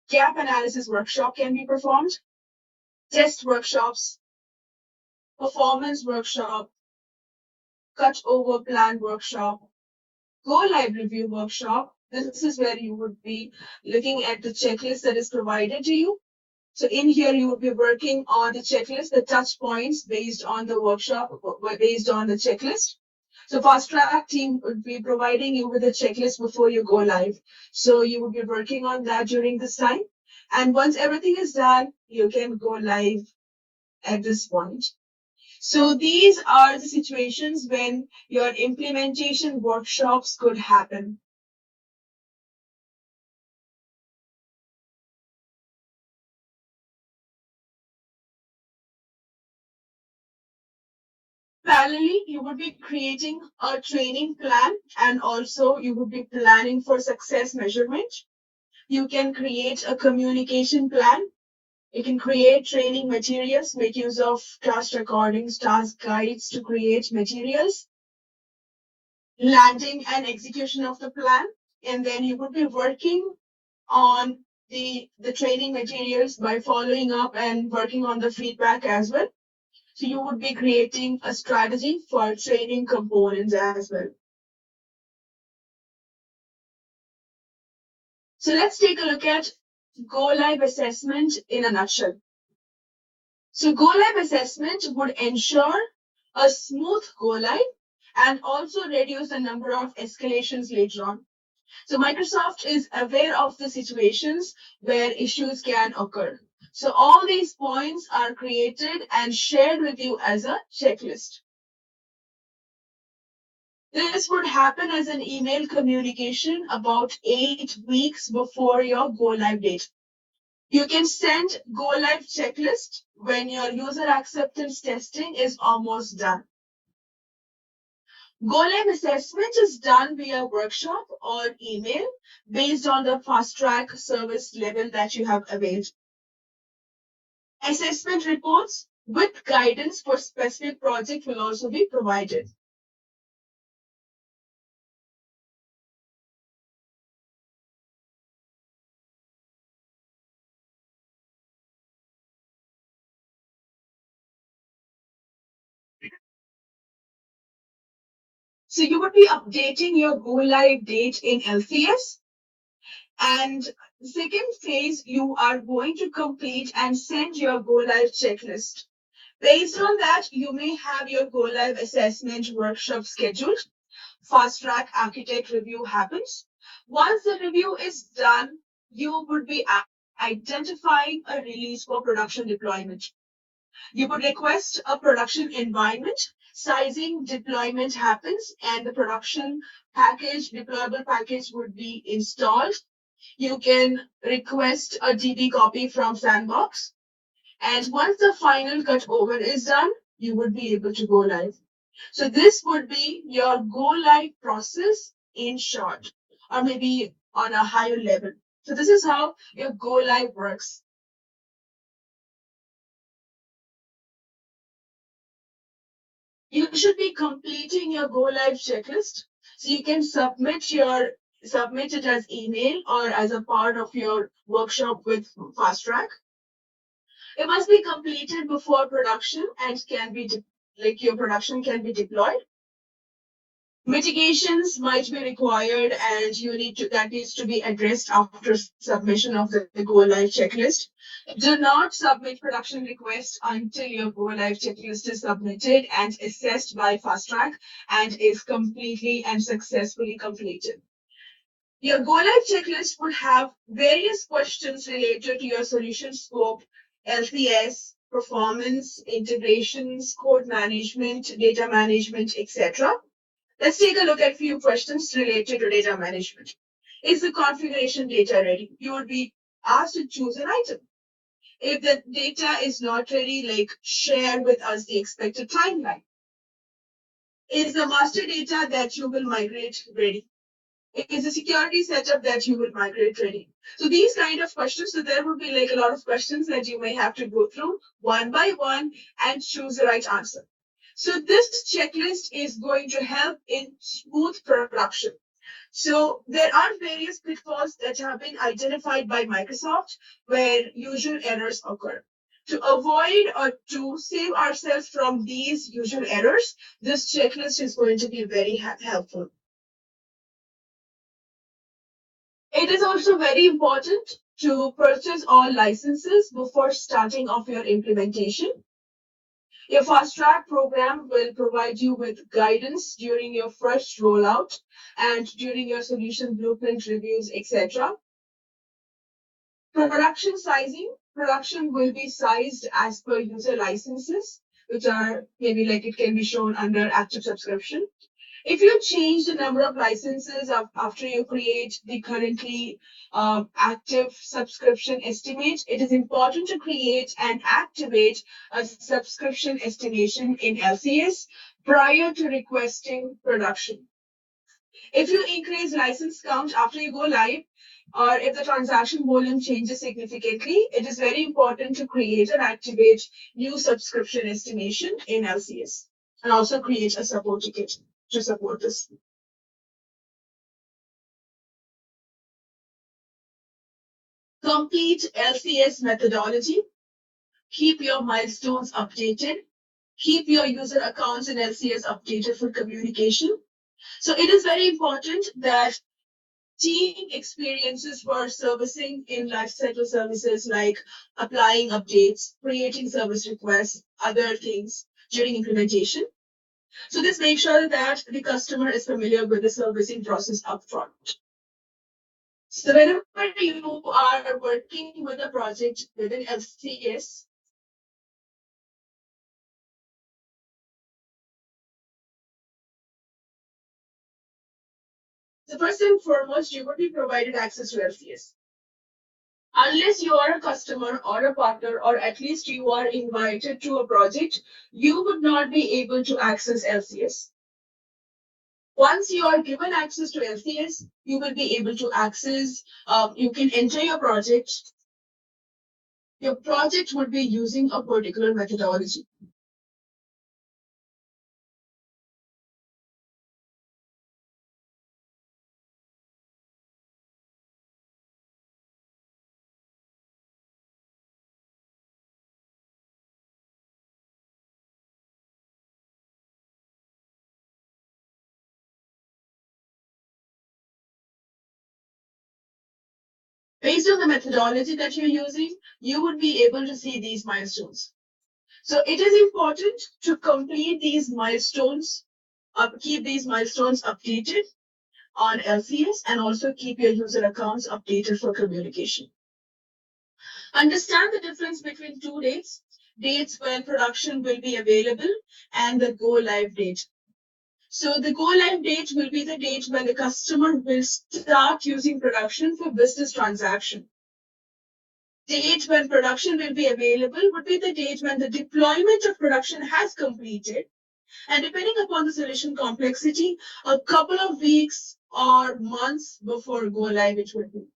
gap analysis workshop can be performed, test workshops, performance workshop, cut over plan workshop, go live review workshop. This is where you would be looking at the checklist that is provided to you. So in here, you would be working on the checklist, the touch points based on the workshop, based on the checklist. So Fast Track team would be providing you with a checklist before you go live. So you would be working on that during this time. And once everything is done, you can go live at this point. So these are the situations when your implementation workshops could happen. Parallelly, you would be creating a training plan and also you would be planning for success measurement. You can create a communication plan. You can create training materials, make use of task recordings, task guides to create materials, landing and execution of the plan. And then you would be working on the training materials by following up and working on the feedback as well. So you would be creating a strategy for training components as well. So let's take a look at go live assessment in a nutshell. So go live assessment would ensure a smooth go live and also reduce the number of escalations later on. So Microsoft is aware of the situations where issues can occur. So all these points are created and shared with you as a checklist. This would happen as an email communication about 8 weeks before your go live date. You can send go live checklist when your user acceptance testing is almost done. Go live assessment is done via workshop or email based on the fast track service level that you have availed. Assessment reports with guidance for specific project will also be provided. So you would be updating your go live date in LCS. And the second phase, you are going to complete and send your go live checklist. Based on that, you may have your go live assessment workshop scheduled. Fast track architect review happens. Once the review is done, you would be identifying a release for production deployment. You would request a production environment, sizing deployment happens, and the production package, deployable package would be installed. You can request a DB copy from Sandbox. And once the final cut over is done, you would be able to go live. So this would be your go live process in short, or maybe on a higher level. So this is how your go live works. You should be completing your go live checklist. So you can submit it as email or as a part of your workshop with Fast Track. It must be completed before production and can be your production can be deployed. Mitigations might be required and that needs to be addressed after submission of the go live checklist. Do not submit production requests until your go live checklist is submitted and assessed by Fast Track and is completely and successfully completed. Your go live checklist would have various questions related to your solution scope, LCS, performance, integrations, code management, data management, etc. Let's take a look at a few questions related to data management. Is the configuration data ready? You would be asked to choose an item. If the data is not ready, share with us the expected timeline. Is the master data that you will migrate ready? Is the security setup that you will migrate ready? So these kind of questions, so there would be a lot of questions that you may have to go through one by one and choose the right answer. So this checklist is going to help in smooth production. So there are various pitfalls that have been identified by Microsoft where usual errors occur. To avoid or to save ourselves from these usual errors, this checklist is going to be very helpful. It is also very important to purchase all licenses before starting off your implementation. Your Fast Track program will provide you with guidance during your first rollout and during your solution blueprint reviews, etc. Production sizing. Production will be sized as per user licenses, which are maybe it can be shown under active subscription. If you change the number of licenses after you create the currently active subscription estimate, it is important to create and activate a subscription estimation in LCS prior to requesting production. If you increase license count after you go live, or if the transaction volume changes significantly, it is very important to create and activate new subscription estimation in LCS and also create a support ticket to support this. Complete LCS methodology. Keep your milestones updated. Keep your user accounts in LCS updated for communication. So it is very important that team experiences for servicing in lifecycle services like applying updates, creating service requests, other things during implementation. So this makes sure that the customer is familiar with the servicing process upfront. So whenever you are working with a project within LCS, so first and foremost, you would be provided access to LCS. Unless you are a customer or a partner, or at least you are invited to a project, you would not be able to access LCS. Once you are given access to LCS, you will be able to access, you can enter your project. Your project would be using a particular methodology. Based on the methodology that you're using, you would be able to see these milestones. So it is important to complete these milestones, keep these milestones updated on LCS, and also keep your user accounts updated for communication. Understand the difference between two dates when production will be available and the go live date. So the go live date will be the date when the customer will start using production for business transaction. Date when production will be available would be the date when the deployment of production has completed. And depending upon the solution complexity, a couple of weeks or months before go live it will be.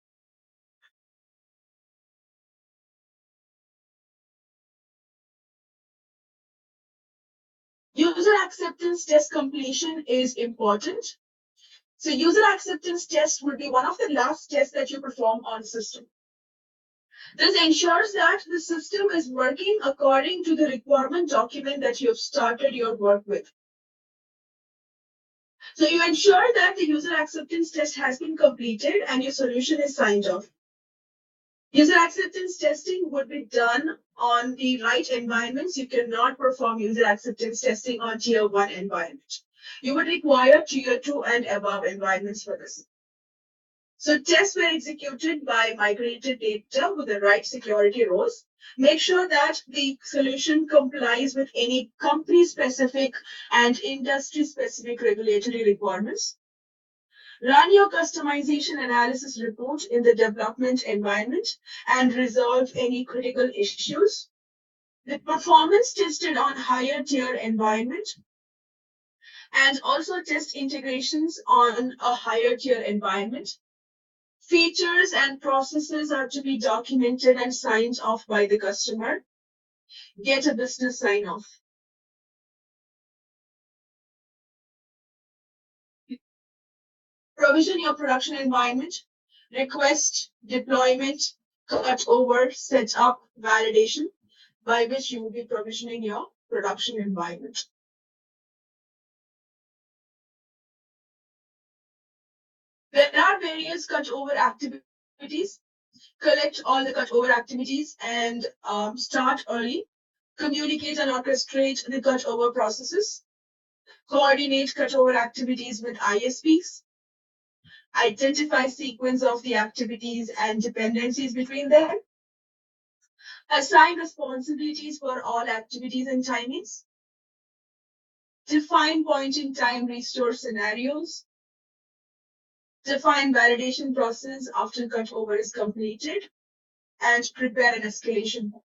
User acceptance test completion is important. So user acceptance test will be one of the last tests that you perform on system. This ensures that the system is working according to the requirement document that you have started your work with. So you ensure that the user acceptance test has been completed and your solution is signed off. User acceptance testing would be done on the right environments. You cannot perform user acceptance testing on tier 1 environment. You would require tier 2 and above environments for this. So tests were executed by migrated data with the right security roles. Make sure that the solution complies with any company-specific and industry-specific regulatory requirements. Run your customization analysis report in the development environment and resolve any critical issues. The performance tested on higher tier environment and also test integrations on a higher tier environment. Features and processes are to be documented and signed off by the customer. Get a business sign off. Provision your production environment. Request, deployment, cut over, set up, validation, by which you will be provisioning your production environment. There are various cutover activities. Collect all the cutover activities and start early. Communicate and orchestrate the cutover processes. Coordinate cutover activities with ISPs. Identify sequence of the activities and dependencies between them. Assign responsibilities for all activities and timings. Define point-in-time restore scenarios. Define validation process after cutover is completed. And prepare an escalation point.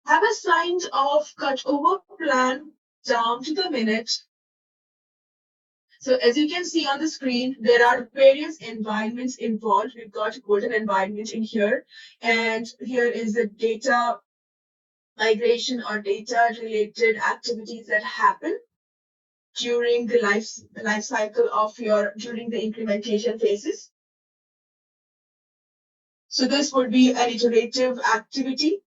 Have a signed off cutover plan down to the minute. So as you can see on the screen, there are various environments involved. We've got a golden environment in here, and here is the data migration or data related activities that happen during the life cycle of during the implementation phases. So this would be an iterative activity.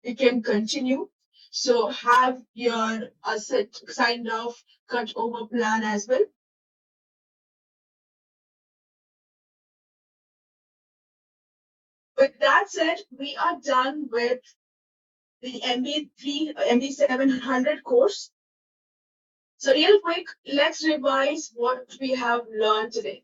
It can continue. So have your asset kind of cut over plan as well. With that said, we are done with the MB-700 course. So real quick, let's revise what we have learned today.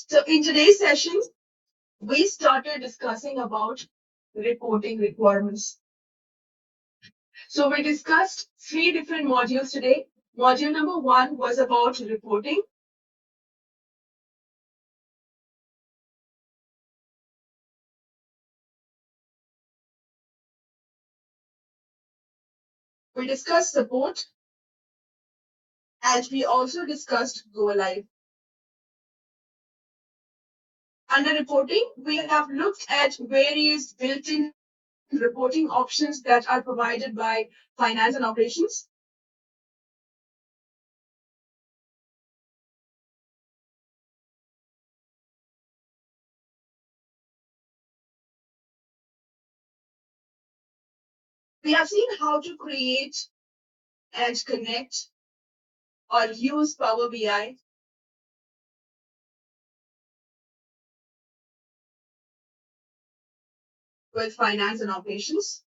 So in today's session, we started discussing about reporting requirements. So we discussed 3 different modules today. Module number 1 was about reporting. We discussed support, and we also discussed go live. Under reporting, we have looked at various built-in reporting options that are provided by finance and operations. We have seen how to create and connect or use Power BI. With finance and operations.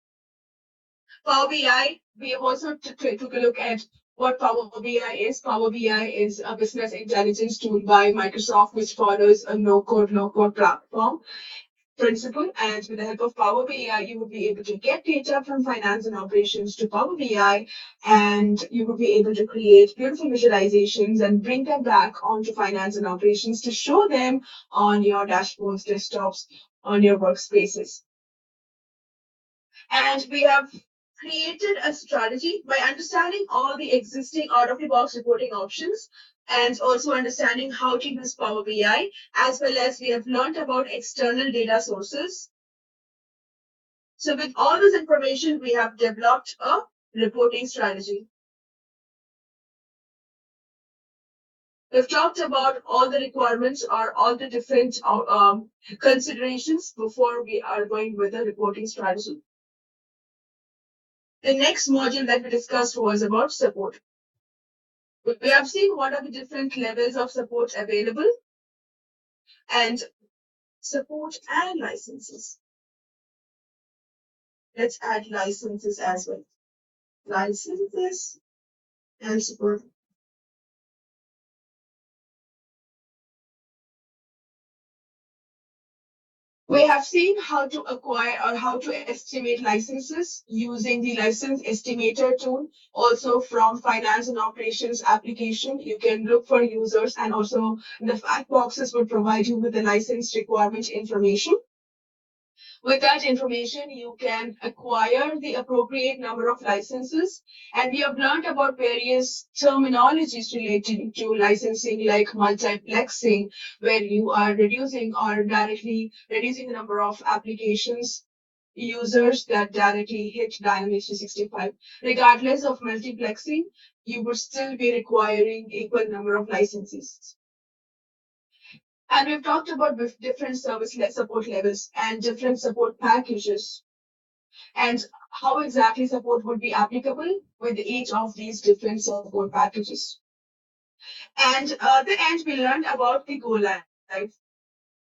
Power BI, we have also took a look at what Power BI is. Power BI is a business intelligence tool by Microsoft, which follows a no-code, low-code platform principle. And with the help of Power BI, you will be able to get data from finance and operations to Power BI, and you will be able to create beautiful visualizations and bring them back onto finance and operations to show them on your dashboards, desktops, on your workspaces. And we have created a strategy by understanding all the existing out-of-the-box reporting options and also understanding how to use Power BI, as well as we have learned about external data sources. So with all this information, we have developed a reporting strategy. We've talked about all the requirements or all the different considerations before we are going with a reporting strategy. The next module that we discussed was about support. We have seen what are the different levels of support available and support and licenses. Let's add licenses as well. Licenses and support. We have seen how to acquire or how to estimate licenses using the license estimator tool. Also from finance and operations application, you can look for users, and also the fact boxes will provide you with the license requirement information. With that information, you can acquire the appropriate number of licenses. And we have learned about various terminologies related to licensing, like multiplexing, where you are reducing or directly reducing the number of applications users that directly hit Dynamics 365. Regardless of multiplexing, you would still be requiring equal number of licenses. And we've talked about different service support levels and different support packages and how exactly support would be applicable with each of these different support packages. And at the end, we learned about the go live.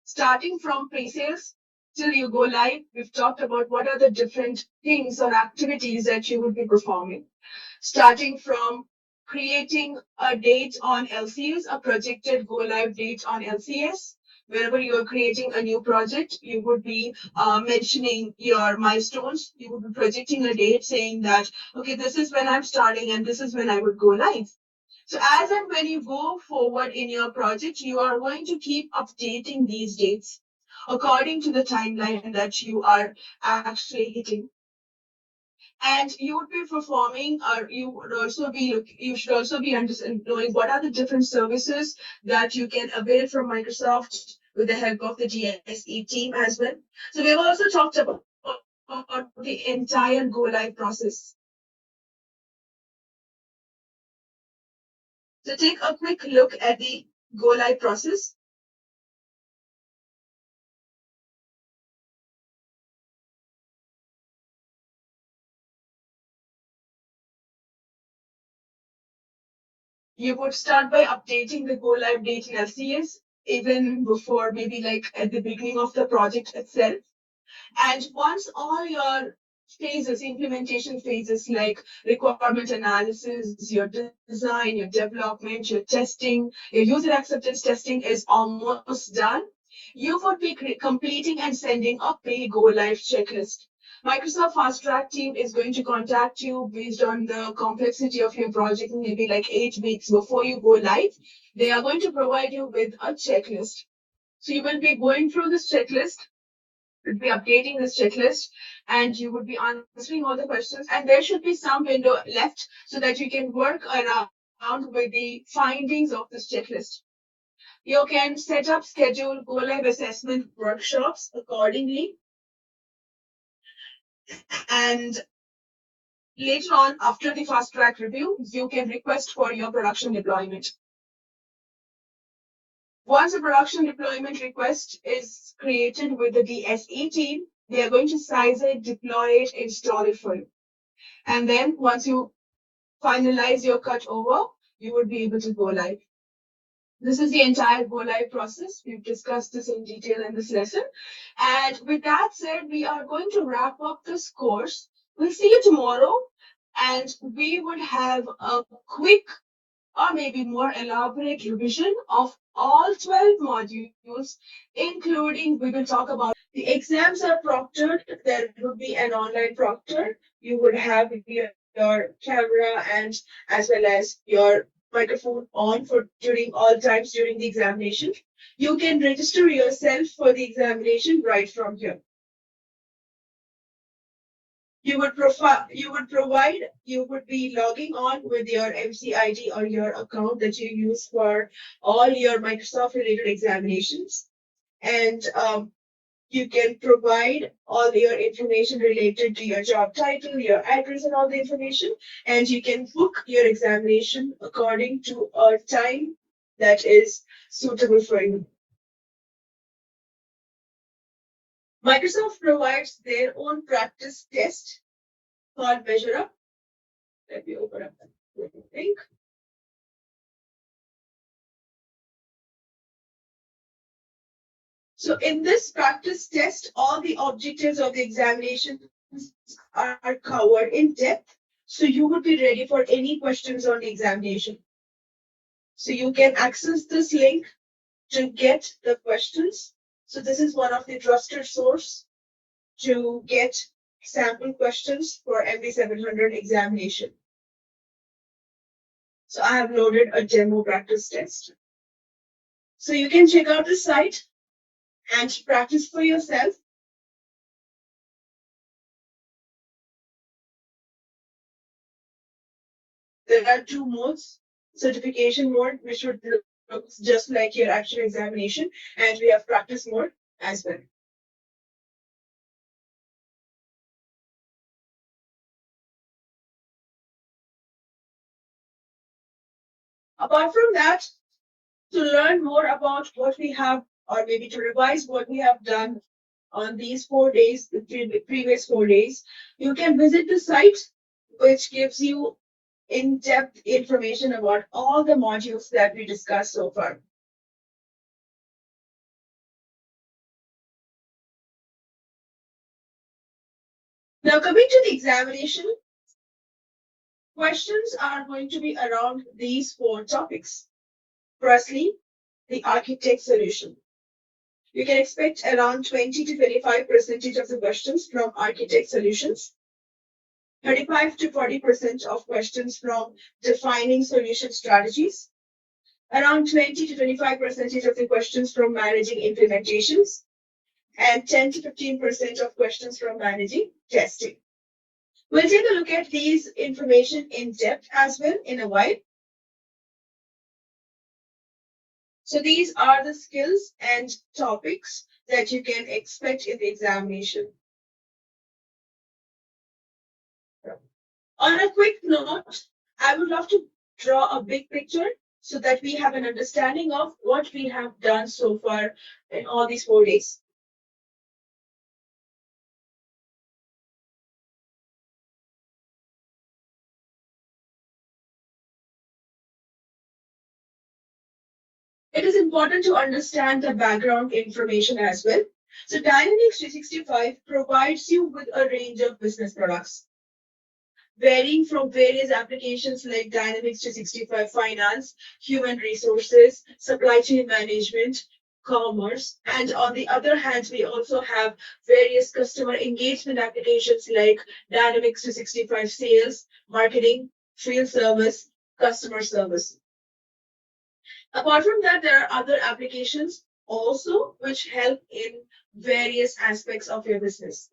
Starting from pre-sales till you go live, we've talked about what are the different things or activities that you would be performing. Starting from creating a date on LCS, a projected go live date on LCS. Whenever you are creating a new project, you would be mentioning your milestones. You would be projecting a date saying that, okay, this is when I'm starting and this is when I would go live. So as and when you go forward in your project, you are going to keep updating these dates according to the timeline that you are actually hitting. And you would be performing, or you would also be, you should also be knowing what are the different services that you can avail from Microsoft with the help of the GSE team as well. So we've also talked about the entire go live process. So take a quick look at the go live process. You would start by updating the go live date in LCS, even before maybe like at the beginning of the project itself. And once all your phases, implementation phases like requirement analysis, your design, your development, your testing, your user acceptance testing is almost done, you would be completing and sending a pay-go live checklist. Microsoft Fast Track team is going to contact you based on the complexity of your project, maybe like 8 weeks before you go live. They are going to provide you with a checklist. So you will be going through this checklist, would be updating this checklist, and you would be answering all the questions, and there should be some window left so that you can work around with the findings of this checklist. You can set up, schedule go live assessment workshops accordingly, and later on, after the fast track review, you can request for your production deployment. Once a production deployment request is created with the DSE team, they are going to size it, deploy it, install it for you. And then once you finalize your cut over, you would be able to go live. This is the entire go live process. We've discussed this in detail in this lesson. And with that said, we are going to wrap up this course. We'll see you tomorrow, and we would have a quick or maybe more elaborate revision of all 12 modules, including we will talk about the exams are proctored. There would be an online proctor. You would have your camera and as well as your microphone on for during all times during the examination. You can register yourself for the examination right from here. You would be logging on with your MC ID or your account that you use for all your Microsoft related examinations. And you can provide all your information related to your job title, your address, and all the information. And you can book your examination according to a time that is suitable for you. Microsoft provides their own practice test called Measure Up. Let me open up that link. So in this practice test, all the objectives of the examination are covered in depth. So you would be ready for any questions on the examination. So you can access this link to get the questions. So this is one of the trusted source to get sample questions for MB-700 examination. So I have loaded a demo practice test. So you can check out the site and practice for yourself. There are two modes: certification mode, which would look just like your actual examination, and we have practice mode as well. Apart from that, to learn more about what we have, or maybe to revise what we have done on these 4 days, the previous 4 days, you can visit the site, which gives you in-depth information about all the modules that we discussed so far. Now, coming to the examination, questions are going to be around these 4 topics. Firstly, the architect solution. You can expect around 20 to 25% of the questions from architect solutions, 35 to 40% of questions from defining solution strategies, around 20 to 25% of the questions from managing implementations, and 10 to 15% of questions from managing testing. We'll take a look at these information in depth as well in a while. So these are the skills and topics that you can expect in the examination. On a quick note, I would love to draw a big picture so that we have an understanding of what we have done so far in all these 4 days. It is important to understand the background information as well. So Dynamics 365 provides you with a range of business products, varying from various applications like Dynamics 365 Finance, Human Resources, Supply Chain Management, Commerce. And on the other hand, we also have various customer engagement applications like Dynamics 365 Sales, Marketing, Field Service, Customer Service. Apart from that, there are other applications also which help in various aspects of your business.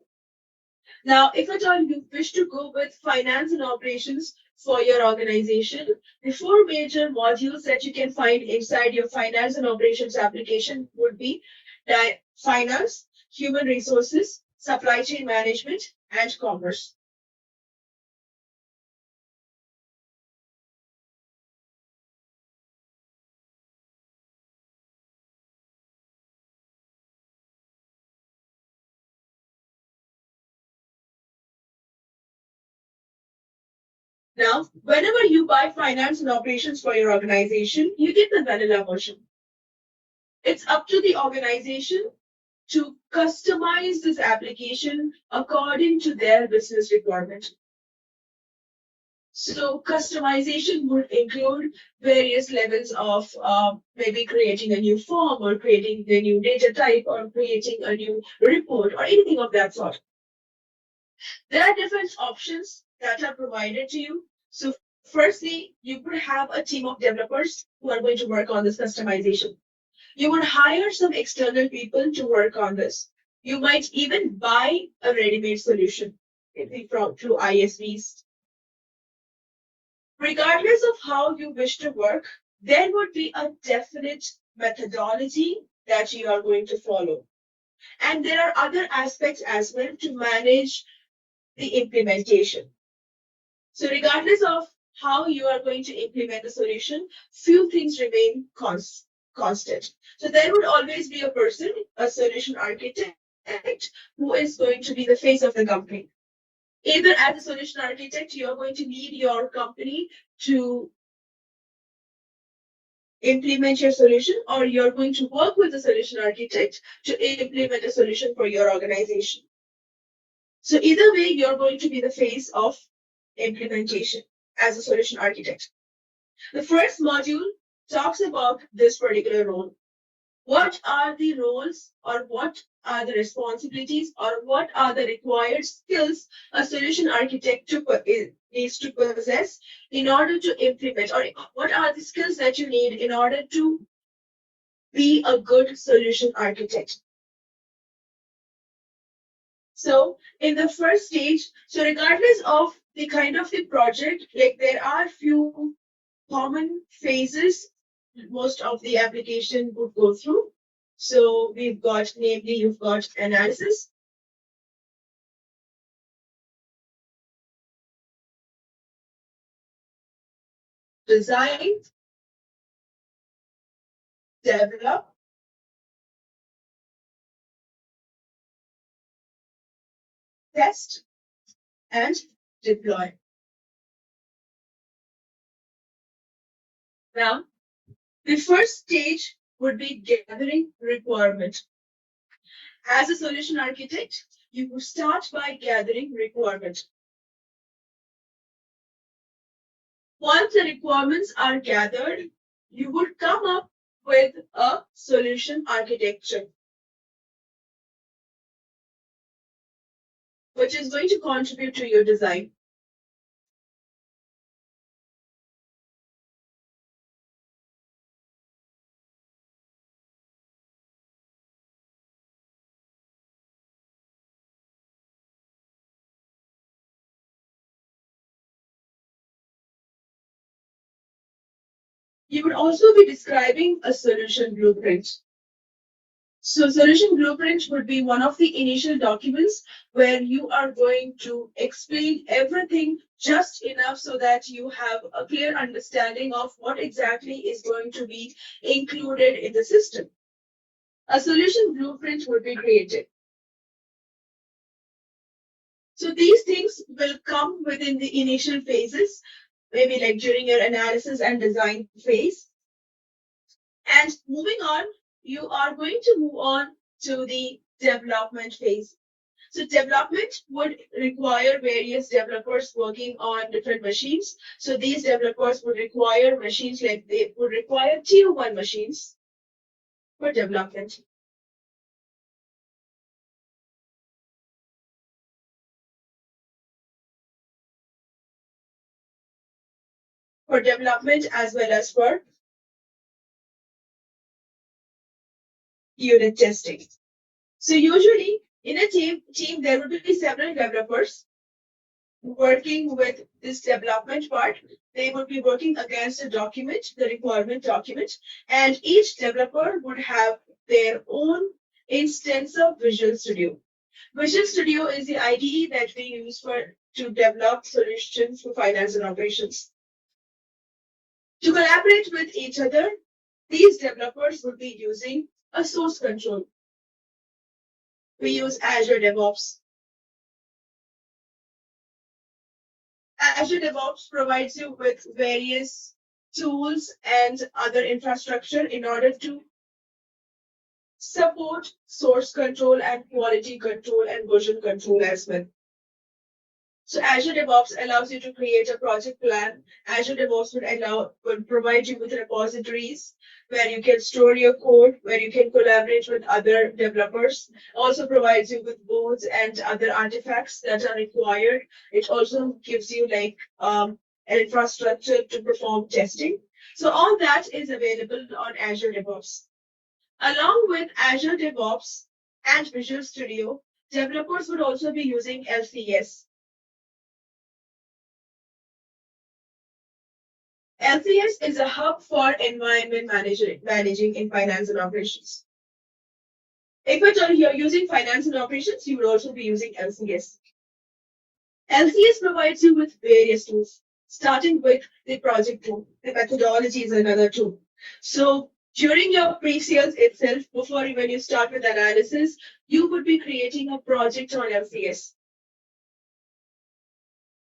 Now, if at all you wish to go with finance and operations for your organization, the four major modules that you can find inside your finance and operations application would be finance, human resources, supply chain management, and commerce. Now, whenever you buy finance and operations for your organization, you get the vanilla version. It's up to the organization to customize this application according to their business requirement. So customization would include various levels of maybe creating a new form or creating a new data type or creating a new report or anything of that sort. There are different options that are provided to you. So firstly, you could have a team of developers who are going to work on this customization. You would hire some external people to work on this. You might even buy a ready-made solution through ISVs. Regardless of how you wish to work, there would be a definite methodology that you are going to follow. And there are other aspects as well to manage the implementation. So regardless of how you are going to implement the solution, few things remain constant. So there would always be a person, a solution architect, who is going to be the face of the company. Either as a solution architect, you're going to lead your company to implement your solution, or you're going to work with the solution architect to implement a solution for your organization. So either way, you're going to be the face of implementation as a solution architect. The first module talks about this particular role. What are the roles or what are the responsibilities or what are the required skills a solution architect needs to possess in order to implement, or what are the skills that you need in order to be a good solution architect? So in the first stage, so regardless of the kind of the project, like there are few common phases most of the application would go through. So we've got, namely, you've got analysis, design, develop, test, and deploy. Now, the first stage would be gathering requirement. As a solution architect, you would start by gathering requirement. Once the requirements are gathered, you would come up with a solution architecture, which is going to contribute to your design. You would also be describing a solution blueprint. So solution blueprint would be one of the initial documents where you are going to explain everything just enough so that you have a clear understanding of what exactly is going to be included in the system. A solution blueprint would be created. So these things will come within the initial phases, maybe like during your analysis and design phase. And moving on, you are going to move on to the development phase. So development would require various developers working on different machines. So these developers would require machines like they would require tier one machines for development. For development as well as for unit testing. So usually in a team there will be several developers working with this development part. They would be working against a document, the requirement document, and each developer would have their own instance of Visual Studio. Visual Studio is the IDE that we use to develop solutions for finance and operations. To collaborate with each other, these developers would be using a source control. We use Azure DevOps. Azure DevOps provides you with various tools and other infrastructure in order to support source control and quality control and version control as well. So Azure DevOps allows you to create a project plan. Azure DevOps would provide you with repositories where you can store your code, where you can collaborate with other developers. Also provides you with boards and other artifacts that are required. It also gives you like an infrastructure to perform testing. So all that is available on Azure DevOps. Along with Azure DevOps and Visual Studio, developers would also be using LCS. LCS is a hub for environment managing in finance and operations. If at all you're using finance and operations, you would also be using LCS. LCS provides you with various tools, starting with the project tool. The methodology is another tool. So during your pre-sales itself, before when you start with analysis, you would be creating a project on LCS.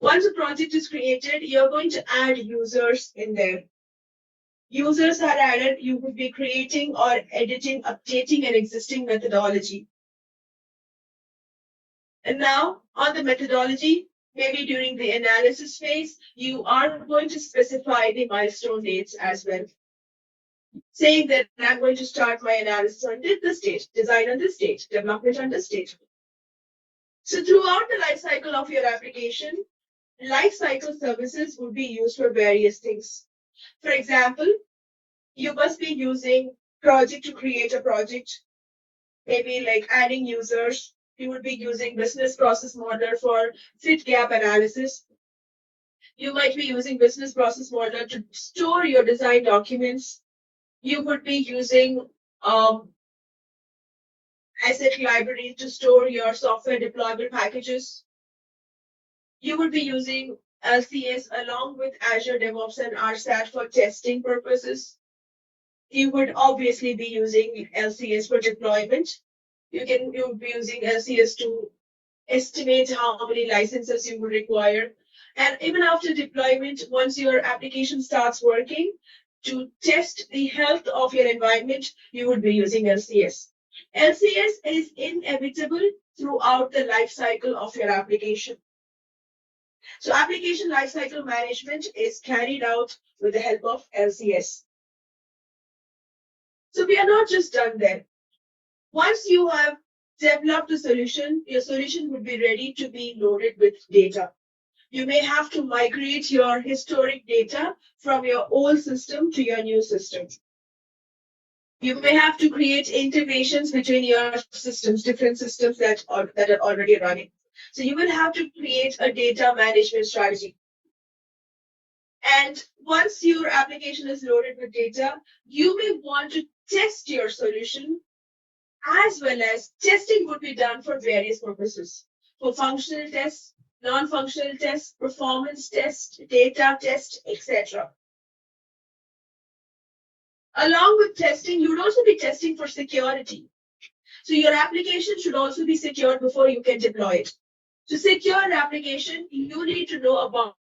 Once a project is created, you're going to add users in there. Users are added, you would be creating or editing, updating an existing methodology. And now on the methodology, maybe during the analysis phase, you are going to specify the milestone dates as well. Saying that I'm going to start my analysis on this date, design on this date, development on this date. So throughout the life cycle of your application, life cycle services would be used for various things. For example, you must be using project to create a project, maybe like adding users. You would be using business process model for fit gap analysis. You might be using business process model to store your design documents. You would be using asset library to store your software deployable packages. You would be using LCS along with Azure DevOps and RSAT for testing purposes. You would obviously be using LCS for deployment. You would be using LCS to estimate how many licenses you would require. And even after deployment, once your application starts working, to test the health of your environment, you would be using LCS. LCS is inevitable throughout the life cycle of your application. So application lifecycle management is carried out with the help of LCS. So we are not just done there. Once you have developed a solution, your solution would be ready to be loaded with data. You may have to migrate your historic data from your old system to your new system. You may have to create integrations between your systems, different systems that are already running. So you will have to create a data management strategy. And once your application is loaded with data, you may want to test your solution as well as testing would be done for various purposes. For functional tests, non-functional tests, performance tests, data tests, etc. Along with testing, you would also be testing for security. So your application should also be secured before you can deploy it. To secure an application, you need to know about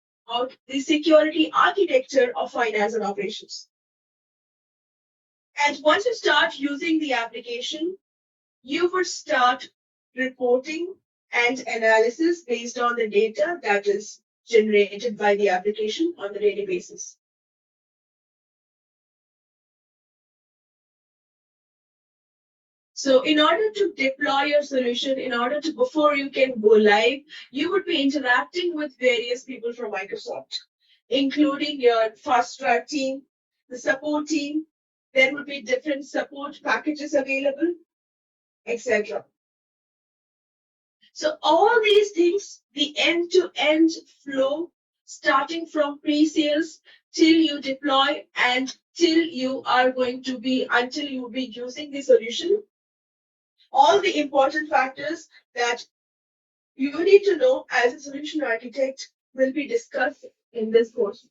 the security architecture of finance and operations. And once you start using the application, you would start reporting and analysis based on the data that is generated by the application on a daily basis. So in order to deploy your solution, before you can go live, you would be interacting with various people from Microsoft, including your fast track team, the support team. There would be different support packages available, etc. So all these things, the end-to-end flow, starting from pre-sales till you deploy and till you are going to be, until you'll be using the solution, all the important factors that you need to know as a solution architect will be discussed in this course.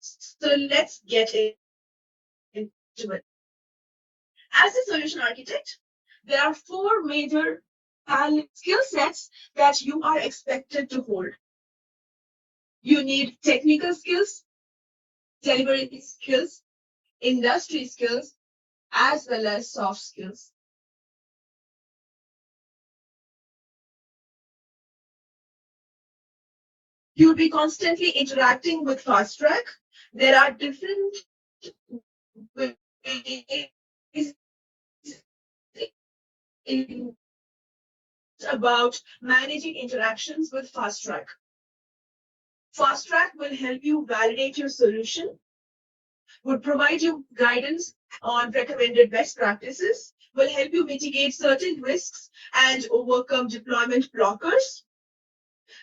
So let's get into it. As a solution architect, there are four major skill sets that you are expected to hold. You need technical skills, delivery skills, industry skills, as well as soft skills. You'll be constantly interacting with Fast Track. There are different ways about managing interactions with Fast Track. Fast Track will help you validate your solution, would provide you guidance on recommended best practices, will help you mitigate certain risks and overcome deployment blockers,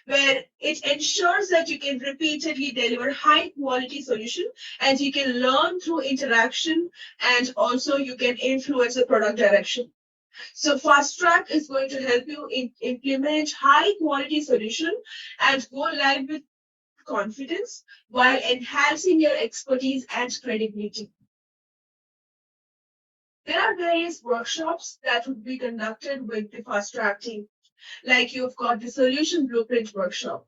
where it ensures that you can repeatedly deliver high quality solution and you can learn through interaction and also you can influence the product direction. So Fast Track is going to help you implement high quality solution and go live with confidence while enhancing your expertise and credibility. There are various workshops that would be conducted with the Fast Track team. Like you've got the Solution Blueprint workshop,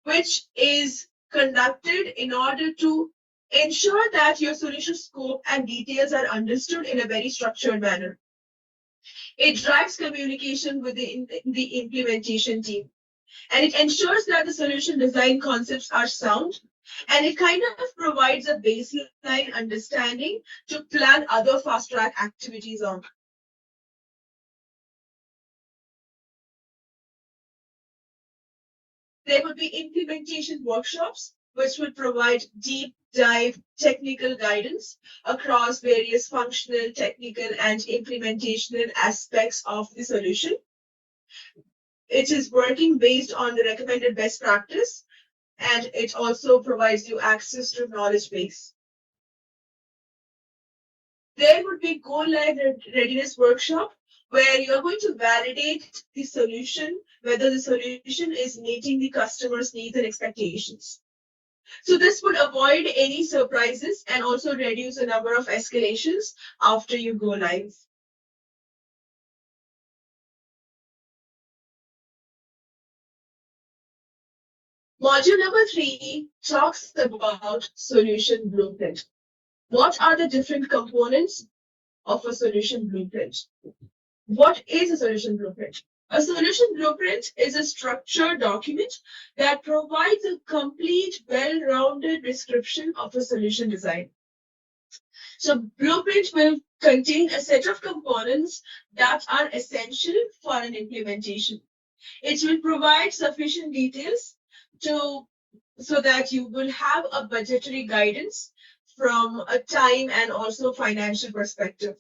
which is conducted in order to ensure that your solution scope and details are understood in a very structured manner. It drives communication with the implementation team, and it ensures that the solution design concepts are sound, and it kind of provides a baseline understanding to plan other fast track activities on. There would be implementation workshops, which would provide deep dive technical guidance across various functional, technical, and implementation aspects of the solution. It is working based on the recommended best practice, and it also provides you access to knowledge base. There would be go live readiness workshop where you're going to validate the solution, whether the solution is meeting the customer's needs and expectations. So this would avoid any surprises and also reduce the number of escalations after you go live. Module number 3 talks about solution blueprint. What are the different components of a solution blueprint? What is a solution blueprint? A solution blueprint is a structured document that provides a complete, well-rounded description of a solution design. So blueprint will contain a set of components that are essential for an implementation. It will provide sufficient details so that you will have a budgetary guidance from a time and also financial perspective.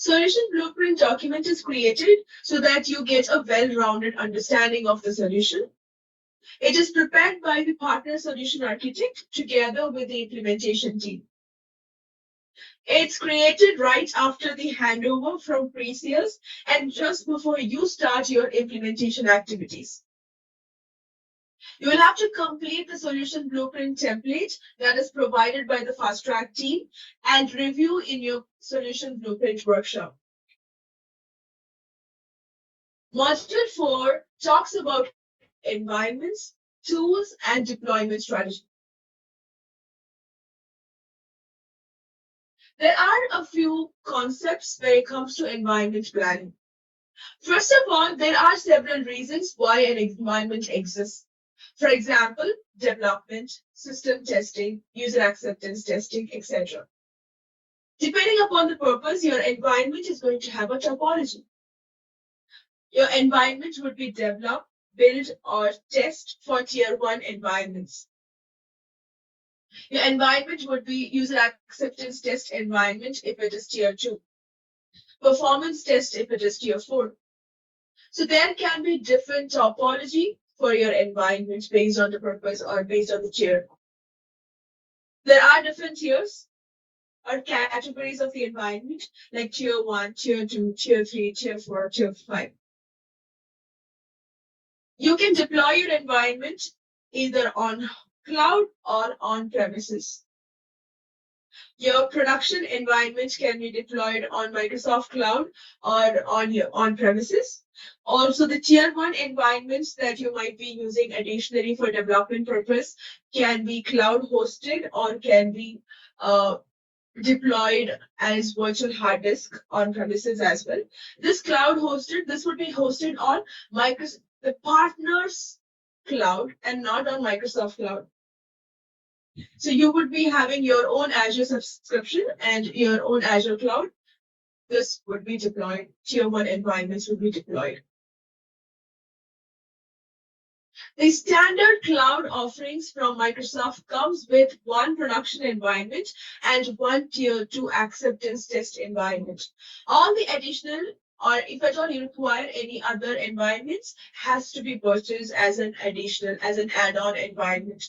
Solution blueprint document is created so that you get a well-rounded understanding of the solution. It is prepared by the partner solution architect together with the implementation team. It's created right after the handover from pre-sales and just before you start your implementation activities. You will have to complete the solution blueprint template that is provided by the fast track team and review in your solution blueprint workshop. Module 4 talks about environments, tools, and deployment strategy. There are a few concepts when it comes to environment planning. First of all, there are several reasons why an environment exists. For example, development, system testing, user acceptance testing, etc. Depending upon the purpose, your environment is going to have a topology. Your environment would be develop, build, or test for tier 1 environments. Your environment would be user acceptance test environment if it is tier 2. Performance test if it is tier 4. So there can be different topology for your environment based on the purpose or based on the tier. There are different tiers or categories of the environment like tier 1, tier 2, tier 3, tier 4, tier 5. You can deploy your environment either on cloud or on premises. Your production environment can be deployed on Microsoft Cloud or on your on premises. Also, the tier 1 environments that you might be using additionally for development purpose can be cloud hosted or can be deployed as virtual hard disk on premises as well. This cloud hosted, this would be hosted on the partners cloud and not on Microsoft Cloud. So you would be having your own Azure subscription and your own Azure cloud. This would be deployed. Tier 1 environments would be deployed. The standard cloud offerings from Microsoft comes with one production environment and one tier 2 acceptance test environment. All the additional or if at all you require any other environments has to be purchased as an additional, as an add-on environment.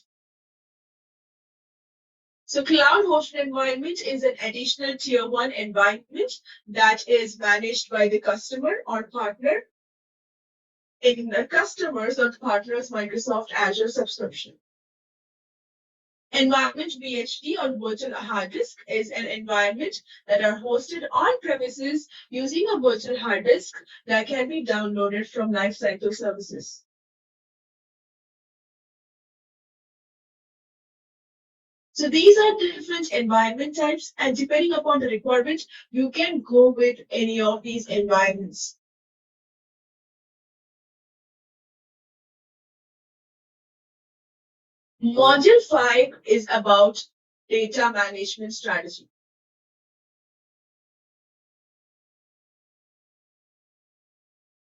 So cloud hosted environment is an additional tier 1 environment that is managed by the customer or partner in the customers or partners Microsoft Azure subscription. Environment VHD or virtual hard disk is an environment that are hosted on premises using a virtual hard disk that can be downloaded from Lifecycle Services. So these are different environment types, and depending upon the requirement, you can go with any of these environments. Module 5 is about data management strategy.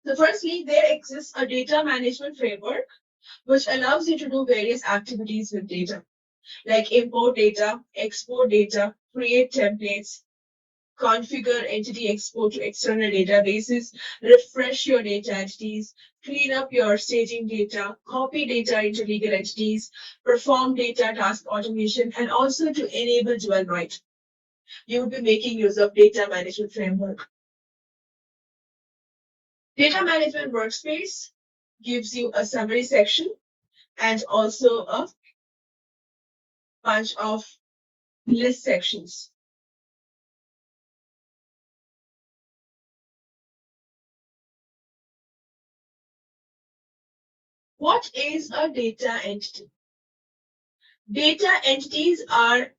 So firstly, there exists a data management framework which allows you to do various activities with data, like import data, export data, create templates, configure entity export to external databases, refresh your data entities, clean up your staging data, copy data into legal entities, perform data task automation, and also to enable dual write. You would be making use of data management framework. Data management workspace gives you a summary section and also a bunch of list sections. What is a data entity? Data entities are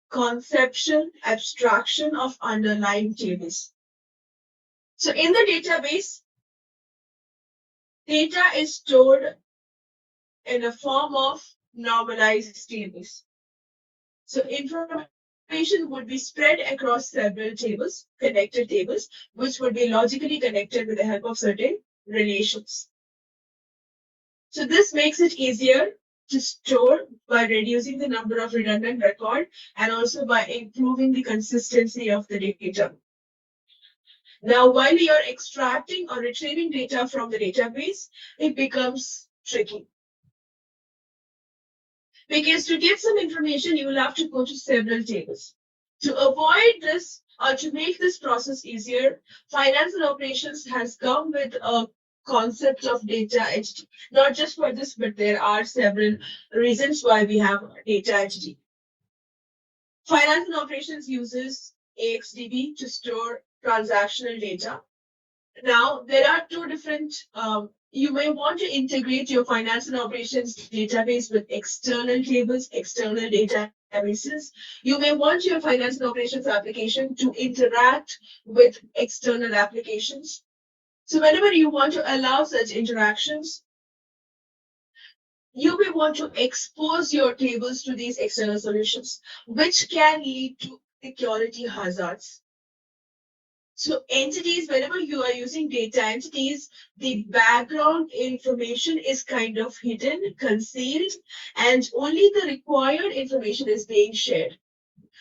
conception, abstraction of underlying tables. So in the database, data is stored in a form of normalized tables. So information would be spread across several tables, connected tables, which would be logically connected with the help of certain relations. So this makes it easier to store by reducing the number of redundant records and also by improving the consistency of the data. Now, while you're extracting or retrieving data from the database, it becomes tricky. Because to get some information, you will have to go to several tables. To avoid this or to make this process easier, finance and operations has come with a concept of data entity. Not just for this, but there are several reasons why we have data entity. Finance and operations uses AXDB to store transactional data. Now, there are two different, you may want to integrate your finance and operations database with external tables, external databases. You may want your finance and operations application to interact with external applications. So whenever you want to allow such interactions, you may want to expose your tables to these external solutions, which can lead to security hazards. So entities, whenever you are using data entities, the background information is kind of hidden, concealed, and only the required information is being shared.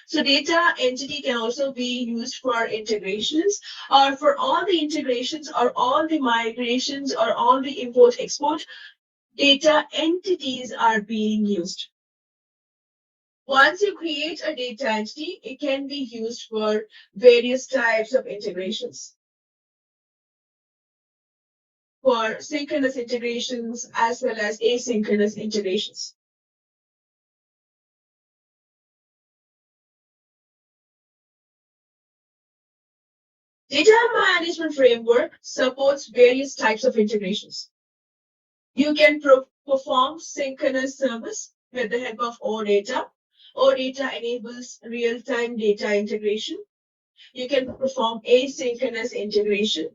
So data entity can also be used for integrations or for all the integrations or all the migrations or all the import export, data entities are being used. Once you create a data entity, it can be used for various types of integrations. For synchronous integrations as well as asynchronous integrations. Data management framework supports various types of integrations. You can perform synchronous service with the help of OData. OData enables real-time data integration. You can perform asynchronous integration,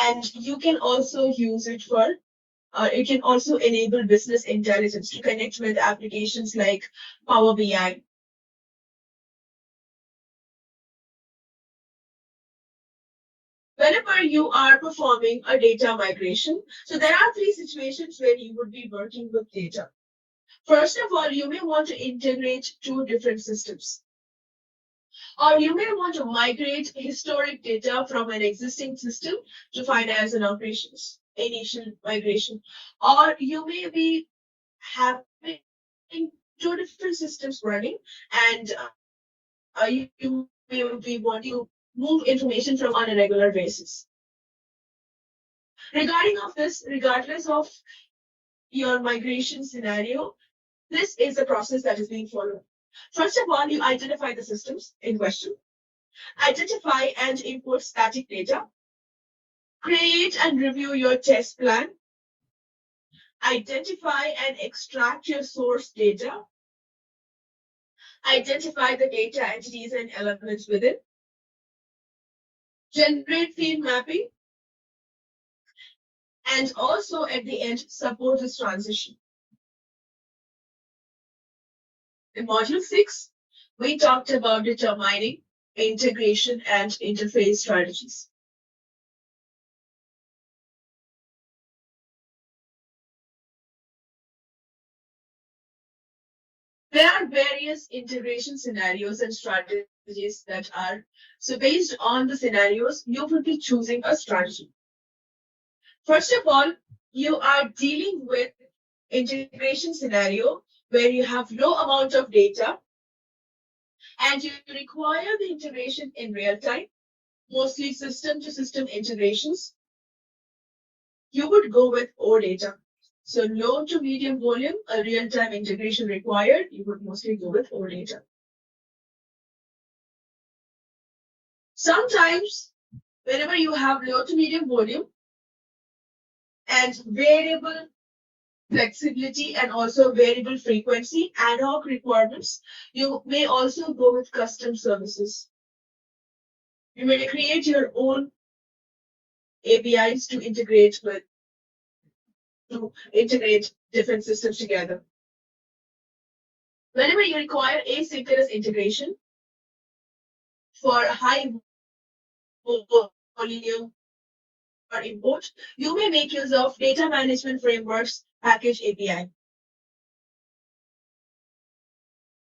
and you can also use it for it can also enable business intelligence to connect with applications like Power BI. Whenever you are performing a data migration, so there are three situations where you would be working with data. First of all, you may want to integrate two different systems. Or you may want to migrate historic data from an existing system to finance and operations, initial migration. Or you may be having two different systems running, and you may be wanting to move information from on a regular basis. Regarding of this, regardless of your migration scenario, this is the process that is being followed. First of all, you identify the systems in question, identify and import static data, create and review your test plan, identify and extract your source data, identify the data entities and elements within, generate field mapping, and also at the end, support this transition. In module 6, we talked about determining integration and interface strategies. There are various integration scenarios and strategies that are, so based on the scenarios, you will be choosing a strategy. First of all, you are dealing with integration scenario where you have low amount of data and you require the integration in real time, mostly system to system integrations. You would go with OData. So low to medium volume, a real-time integration required, you would mostly go with OData. Sometimes, whenever you have low to medium volume and variable flexibility and also variable frequency, ad hoc requirements, you may also go with custom services. You may create your own APIs to integrate different systems together. Whenever you require asynchronous integration for high volume or import, you may make use of data management frameworks package API.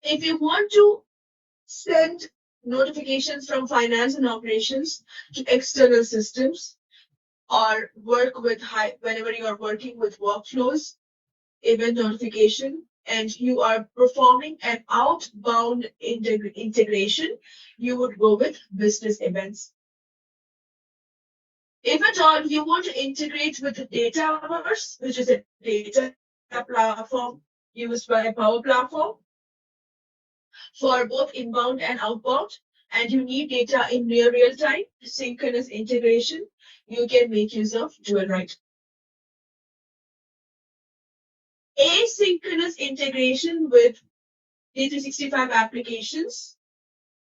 If you want to send notifications from finance and operations to external systems, or work with whenever you are working with workflows, event notification, and you are performing an outbound integration, you would go with business events. If at all you want to integrate with the Dataverse, which is a data platform used by Power Platform for both inbound and outbound, and you need data in near real time, synchronous integration, you can make use of DualWrite. Asynchronous integration with D365 applications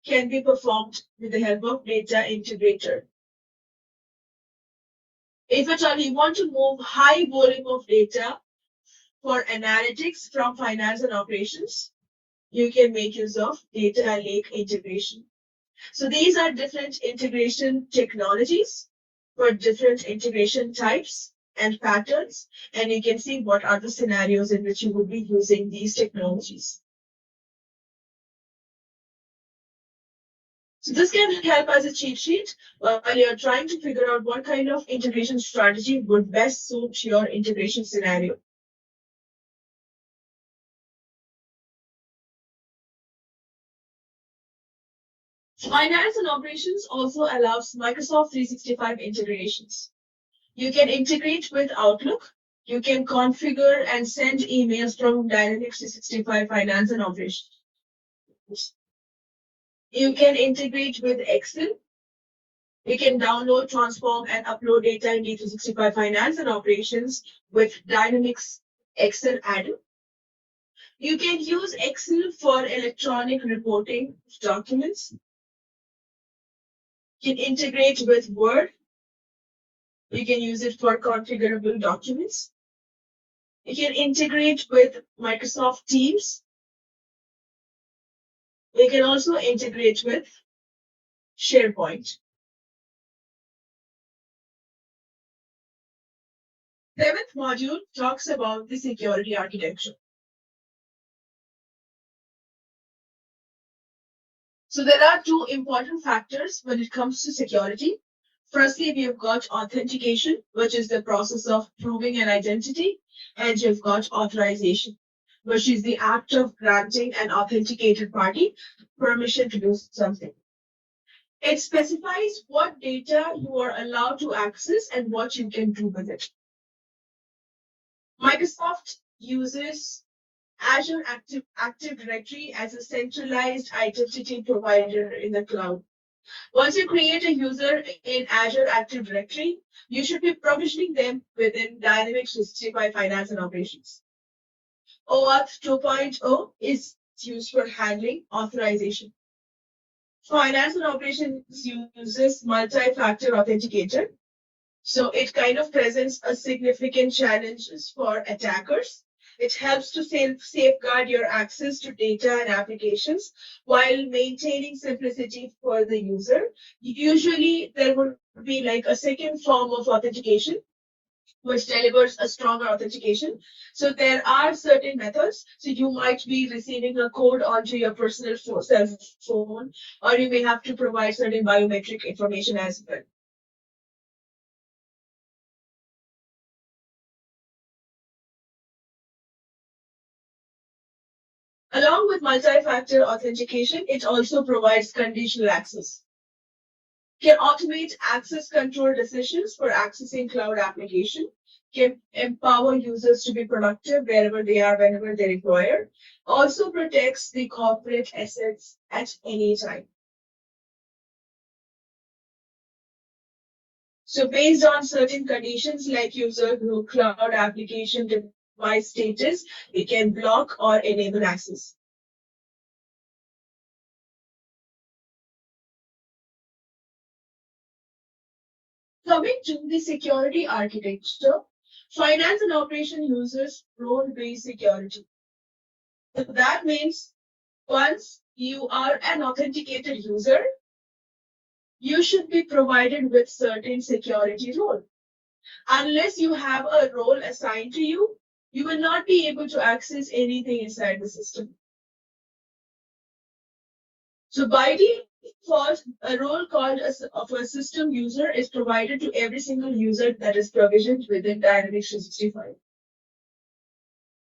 can be performed with the help of Data Integrator. If at all you want to move high volume of data for analytics from finance and operations, you can make use of data lake integration. So these are different integration technologies for different integration types and patterns, and you can see what are the scenarios in which you would be using these technologies. So this can help as a cheat sheet while you're trying to figure out what kind of integration strategy would best suit your integration scenario. Finance and operations also allows Microsoft 365 integrations. You can integrate with Outlook. You can configure and send emails from Dynamics 365 Finance and Operations. You can integrate with Excel. You can download, transform, and upload data in D365 Finance and Operations with Dynamics Excel add-in. You can use Excel for electronic reporting of documents. You can integrate with Word. You can use it for configurable documents. You can integrate with Microsoft Teams. You can also integrate with SharePoint. Seventh module talks about the security architecture. So there are two important factors when it comes to security. Firstly, we have got authentication, which is the process of proving an identity, and you've got authorization, which is the act of granting an authenticated party permission to do something. It specifies what data you are allowed to access and what you can do with it. Microsoft uses Azure Active Directory as a centralized identity provider in the cloud. Once you create a user in Azure Active Directory, you should be provisioning them within Dynamics 365 Finance and Operations. OAuth 2.0 is used for handling authorization. Finance and Operations uses multi-factor authenticator. So it kind of presents a significant challenges for attackers. It helps to safeguard your access to data and applications while maintaining simplicity for the user. Usually there would be like a second form of authentication which delivers a stronger authentication. So there are certain methods. So you might be receiving a code onto your personal cell phone, or you may have to provide certain biometric information as well. Along with multi-factor authentication, it also provides conditional access. Can automate access control decisions for accessing cloud application, can empower users to be productive wherever they are, whenever they require, also protects the corporate assets at any time. So based on certain conditions like user group, cloud application, device status, we can block or enable access. Coming to the security architecture, finance and operation uses role-based security. So that means once you are an authenticated user, you should be provided with certain security role. Unless you have a role assigned to you, you will not be able to access anything inside the system. So by First, a role called of a system user is provided to every single user that is provisioned within Dynamics 365.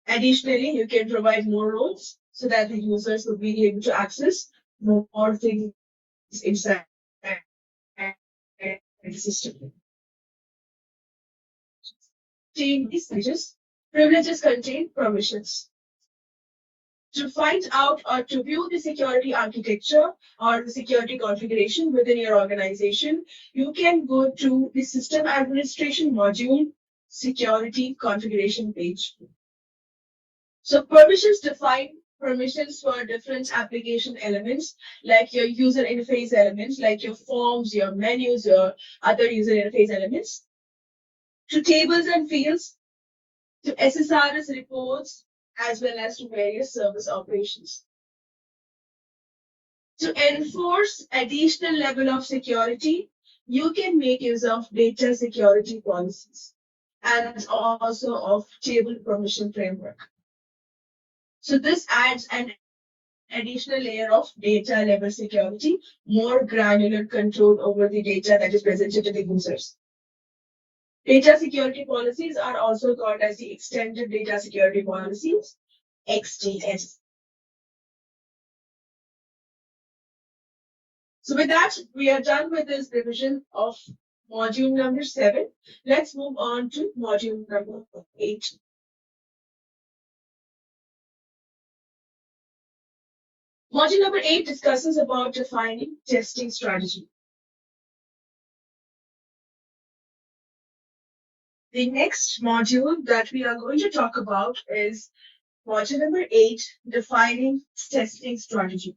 Additionally, you can provide more roles so that the users will be able to access more things inside the system. Change these privileges contain permissions. To find out or to view the security architecture or the security configuration within your organization, you can go to the System Administration module Security Configuration page. So permissions define permissions for different application elements, like your user interface elements, like your forms, your menus, your other user interface elements, to tables and fields, to SSRS reports, as well as to various service operations. To enforce additional level of security, you can make use of data security policies and also of table permission framework. So this adds an additional layer of data level security, more granular control over the data that is presented to the users. Data security policies are also called as the extended data security policies, XDS. So with that, we are done with this revision of module number 7. Let's move on to module number 8. Module number 8 discusses about defining testing strategy. The next module that we are going to talk about is module number 8, defining testing strategy.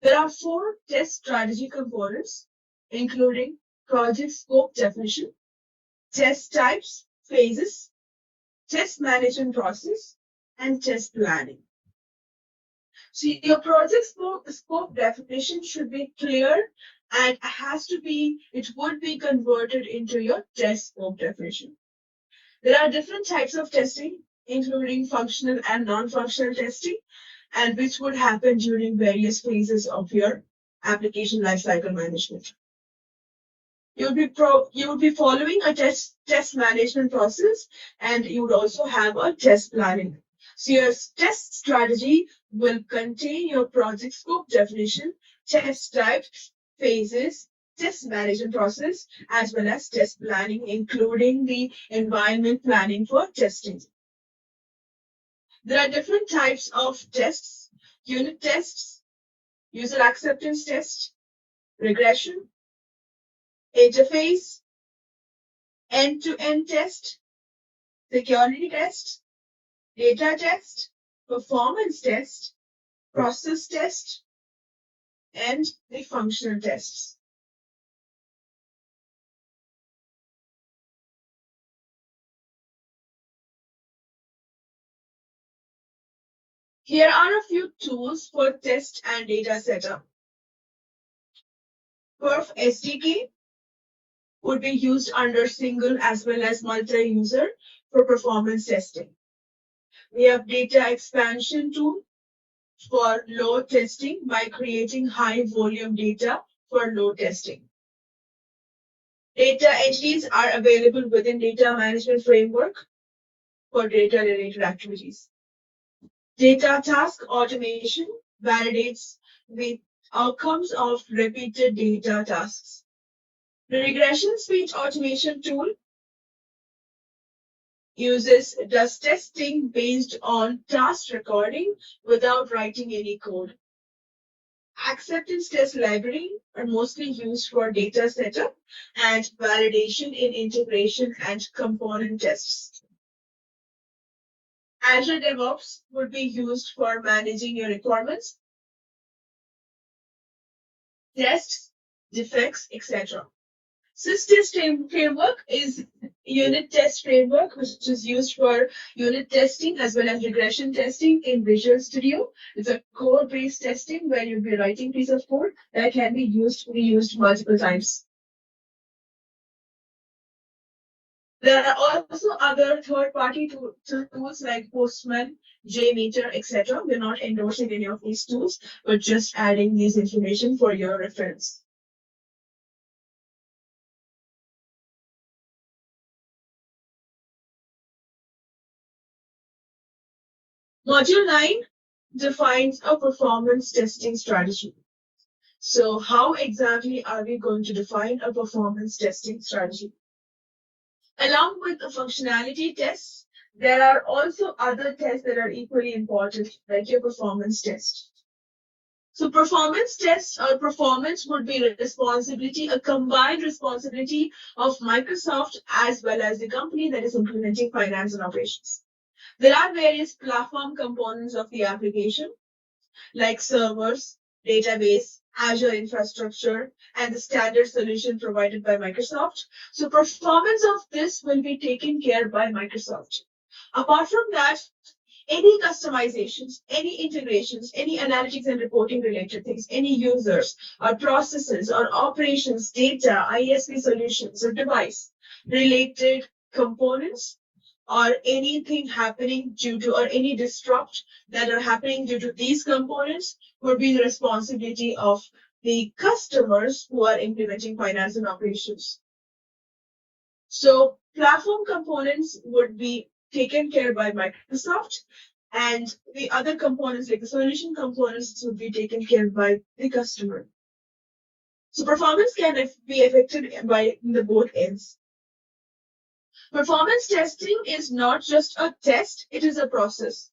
There are 4 test strategy components, including project scope definition, test types, phases, test management process, and test planning. So your project scope definition should be clear and it would be converted into your test scope definition. There are different types of testing, including functional and non-functional testing, and which would happen during various phases of your application lifecycle management. You would be following a test management process, and you would also have a test planning. So your test strategy will contain your project scope definition, test types, phases, test management process, as well as test planning, including the environment planning for testing. There are different types of tests: unit tests, user acceptance test, regression, interface, end-to-end test, security test, data test, performance test, process test, and the functional tests. Here are a few tools for test and data setup. Perf SDK would be used under single as well as multi-user for performance testing. We have data expansion tool for load testing by creating high volume data for load testing. Data entities are available within data management framework for data related activities. Data task automation validates the outcomes of repeated data tasks. The regression speech automation tool does testing based on task recording without writing any code. Acceptance test library are mostly used for data setup and validation in integration and component tests. Azure DevOps would be used for managing your requirements, tests, defects, etc. SysTest framework is unit test framework, which is used for unit testing as well as regression testing in Visual Studio. It's a code-based testing where you'll be writing piece of code that can be reused multiple times. There are also other third-party tools like Postman, JMeter, etc. We're not endorsing any of these tools, but just adding these information for your reference. Module 9 defines a performance testing strategy. So how exactly are we going to define a performance testing strategy? Along with the functionality tests, there are also other tests that are equally important, like your performance test. So performance tests or performance would be a combined responsibility of Microsoft as well as the company that is implementing finance and operations. There are various platform components of the application, like servers, database, Azure infrastructure, and the standard solution provided by Microsoft. So performance of this will be taken care by Microsoft. Apart from that, any customizations, any integrations, any analytics and reporting related things, any users or processes or operations, data, ISP solutions or device related components or anything happening due to or any disrupt that are happening due to these components would be the responsibility of the customers who are implementing finance and operations. So platform components would be taken care by Microsoft, and the other components, like the solution components, would be taken care by the customer. So performance can be affected by the both ends. Performance testing is not just a test, it is a process.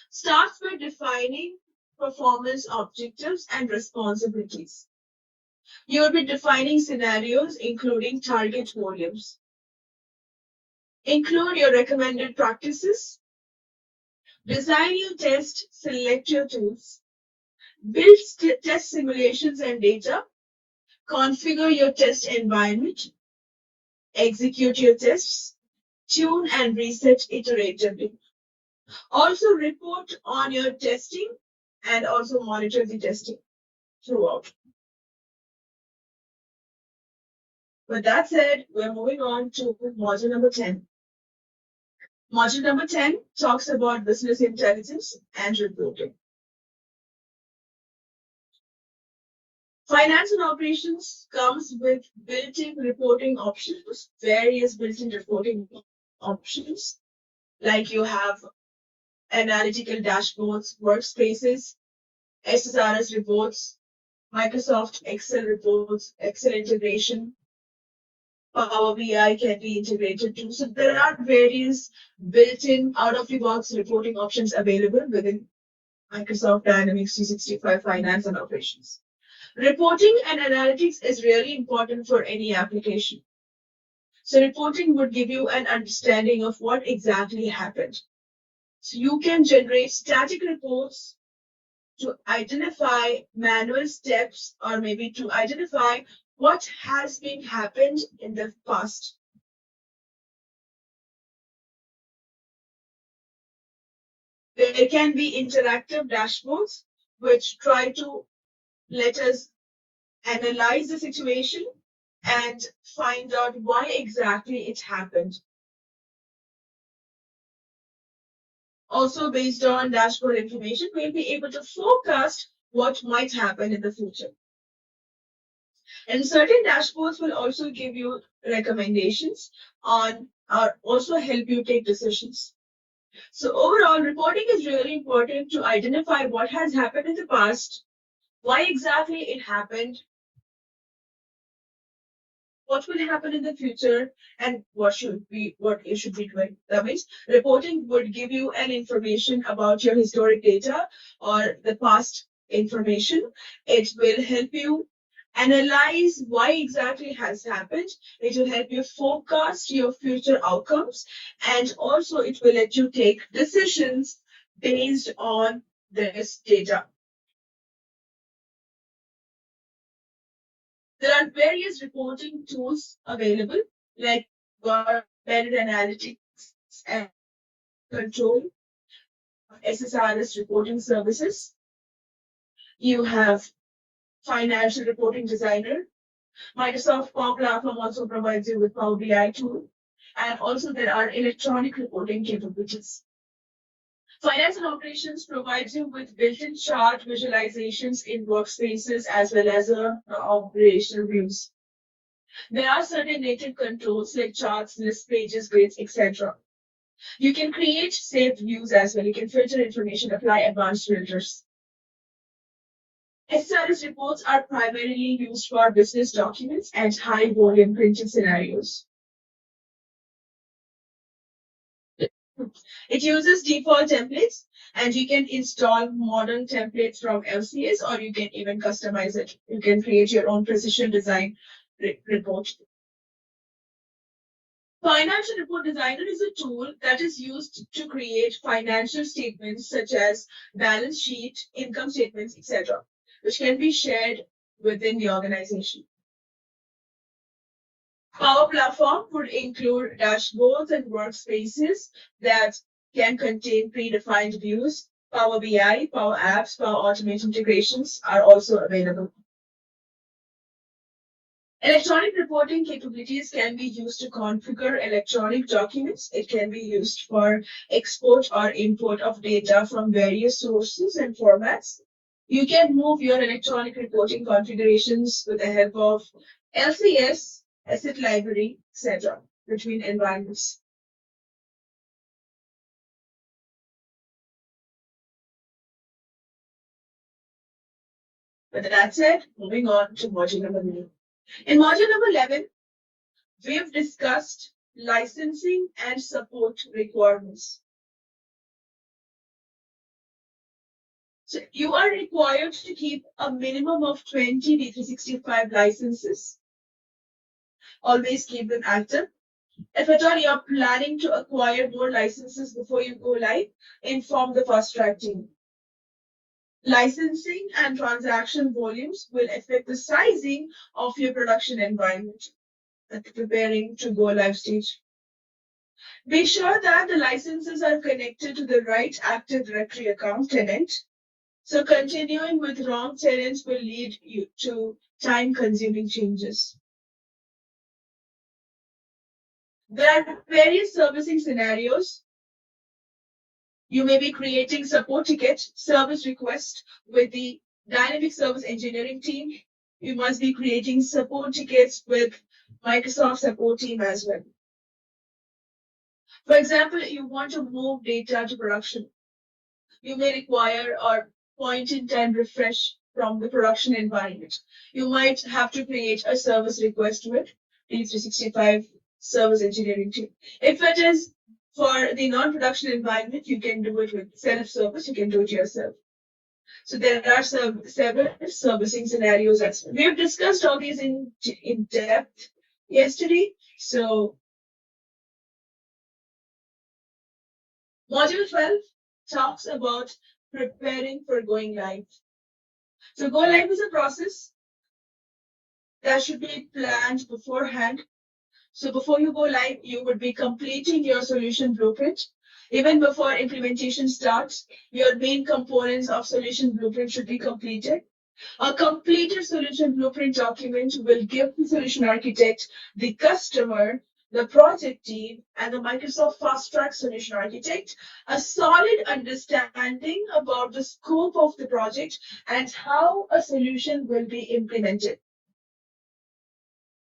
Starts with defining performance objectives and responsibilities. You will be defining scenarios, including target volumes. Include your recommended practices. Design your test, select your tools. Build test simulations and data. Configure your test environment. Execute your tests. Tune and reset iteratively. Also report on your testing and also monitor the testing throughout. With that said, we're moving on to module number 10. Module number 10 talks about business intelligence and reporting. Finance and operations comes with built-in reporting options, various built-in reporting options, like you have analytical dashboards, workspaces, SSRS reports, Microsoft Excel reports, Excel integration, Power BI can be integrated too. So there are various built-in out-of-the-box reporting options available within Microsoft Dynamics 365 Finance and Operations. Reporting and analytics is really important for any application. So reporting would give you an understanding of what exactly happened. So you can generate static reports to identify manual steps or maybe to identify what has been happened in the past. There can be interactive dashboards which try to let us analyze the situation and find out why exactly it happened. Also, based on dashboard information, we'll be able to forecast what might happen in the future. And certain dashboards will also give you recommendations on or also help you take decisions. So overall, reporting is really important to identify what has happened in the past, why exactly it happened, what will happen in the future, and what you should be doing. That means reporting would give you an information about your historic data or the past information. It will help you analyze why exactly has happened. It will help you forecast your future outcomes, and also it will let you take decisions based on this data. There are various reporting tools available, like embedded analytics and control, SSRS reporting services. You have financial reporting designer. Microsoft Power Platform also provides you with Power BI tool. And also there are electronic reporting capabilities. Finance and operations provides you with built-in chart visualizations in workspaces as well as operational views. There are certain native controls like charts, list pages, grids, etc. You can create saved views as well. You can filter information, apply advanced filters. SRS reports are primarily used for business documents and high volume printing scenarios. It uses default templates and you can install modern templates from LCS or you can even customize it. You can create your own precision design report. Financial Report Designer is a tool that is used to create financial statements such as balance sheet, income statements, etc., which can be shared within the organization. Power Platform would include dashboards and workspaces that can contain predefined views. Power BI, Power Apps, Power Automate integrations are also available. Electronic reporting capabilities can be used to configure electronic documents. It can be used for export or import of data from various sources and formats. You can move your electronic reporting configurations with the help of LCS, Asset Library, etc. between environments. With that said, moving on to module number 9. In module number 11, we've discussed licensing and support requirements. So you are required to keep a minimum of 20 D365 licenses. Always keep them active. If at all you're planning to acquire more licenses before you go live, inform the fast track team. Licensing and transaction volumes will affect the sizing of your production environment at the preparing to go live stage. Be sure that the licenses are connected to the right Active Directory account tenant. So continuing with wrong tenants will lead you to time-consuming changes. There are various servicing scenarios. You may be creating support ticket, service request with the dynamic service engineering team. You must be creating support tickets with Microsoft support team as well. For example, you want to move data to production. You may require a point-in-time refresh from the production environment. You might have to create a service request with D365 service engineering team. If it is for the non-production environment, you can do it with self-service, you can do it yourself. So there are several servicing scenarios as well. We have discussed all these in depth yesterday. So Module 12 talks about preparing for going live. So go live is a process that should be planned beforehand. So before you go live, you would be completing your solution blueprint. Even before implementation starts, your main components of solution blueprint should be completed. A completed solution blueprint document will give the solution architect, the customer, the project team, and the Microsoft Fast Track Solution Architect a solid understanding about the scope of the project and how a solution will be implemented.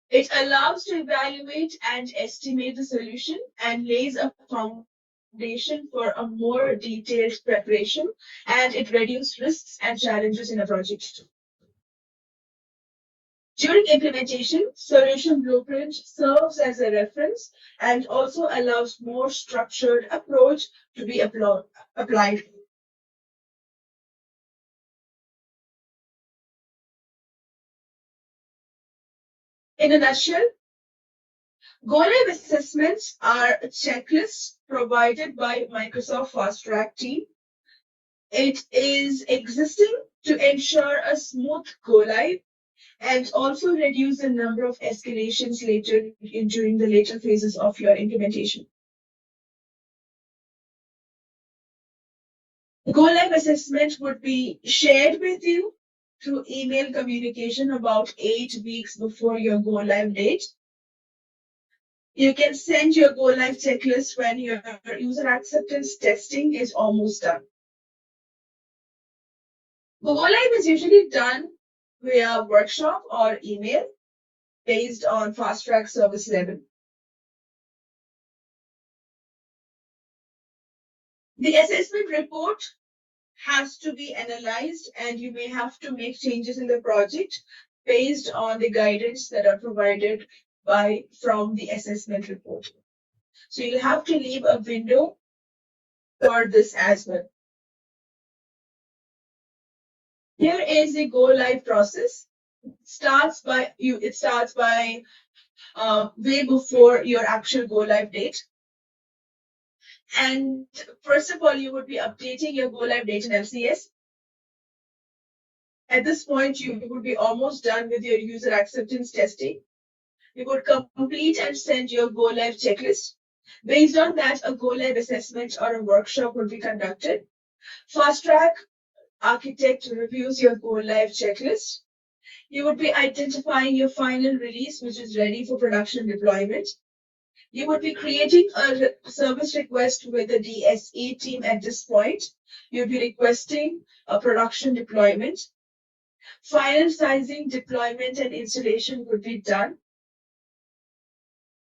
It allows to evaluate and estimate the solution and lays a foundation for a more detailed preparation, and it reduces risks and challenges in a project. During implementation, solution blueprint serves as a reference and also allows more structured approach to be applied. In a nutshell, go-live assessments are checklists provided by Microsoft Fast Track team. It is existing to ensure a smooth go-live and also reduce the number of escalations during the later phases of your implementation. Go-live assessment would be shared with you through email communication about 8 weeks before your go-live date. You can send your go live checklist when your user acceptance testing is almost done. Go live is usually done via workshop or email based on fast track service level. The assessment report has to be analyzed and you may have to make changes in the project based on the guidance that are provided from the assessment report. So you'll have to leave a window for this as well. Here is the go live process. It starts by way before your actual go live date. And first of all, you would be updating your go live date in LCS. At this point, you would be almost done with your user acceptance testing. You would complete and send your go live checklist. Based on that, a go live assessment or a workshop will be conducted. Fast track architect reviews your go live checklist. You would be identifying your final release, which is ready for production deployment. You would be creating a service request with the DSE team at this point. You'd be requesting a production deployment. Final sizing, deployment, and installation would be done.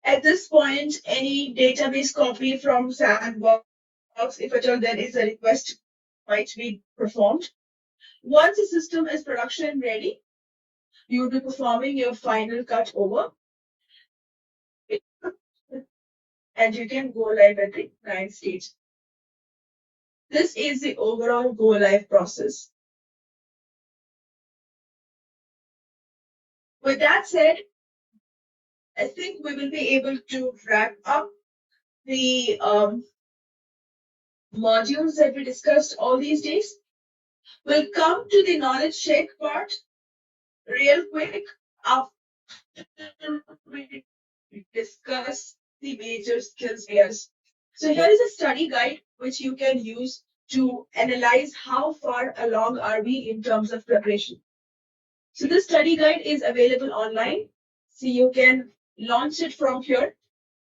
At this point, any database copy from Sandbox, if at all there is a request, might be performed. Once the system is production ready, you will be performing your final cut over. And you can go live at the 9th stage. This is the overall go live process. With that said, I think we will be able to wrap up the modules that we discussed all these days. We'll come to the knowledge check part real quick after we discuss the major skills areas. So here is a study guide which you can use to analyze how far along are we in terms of preparation. So this study guide is available online. So you can launch it from here,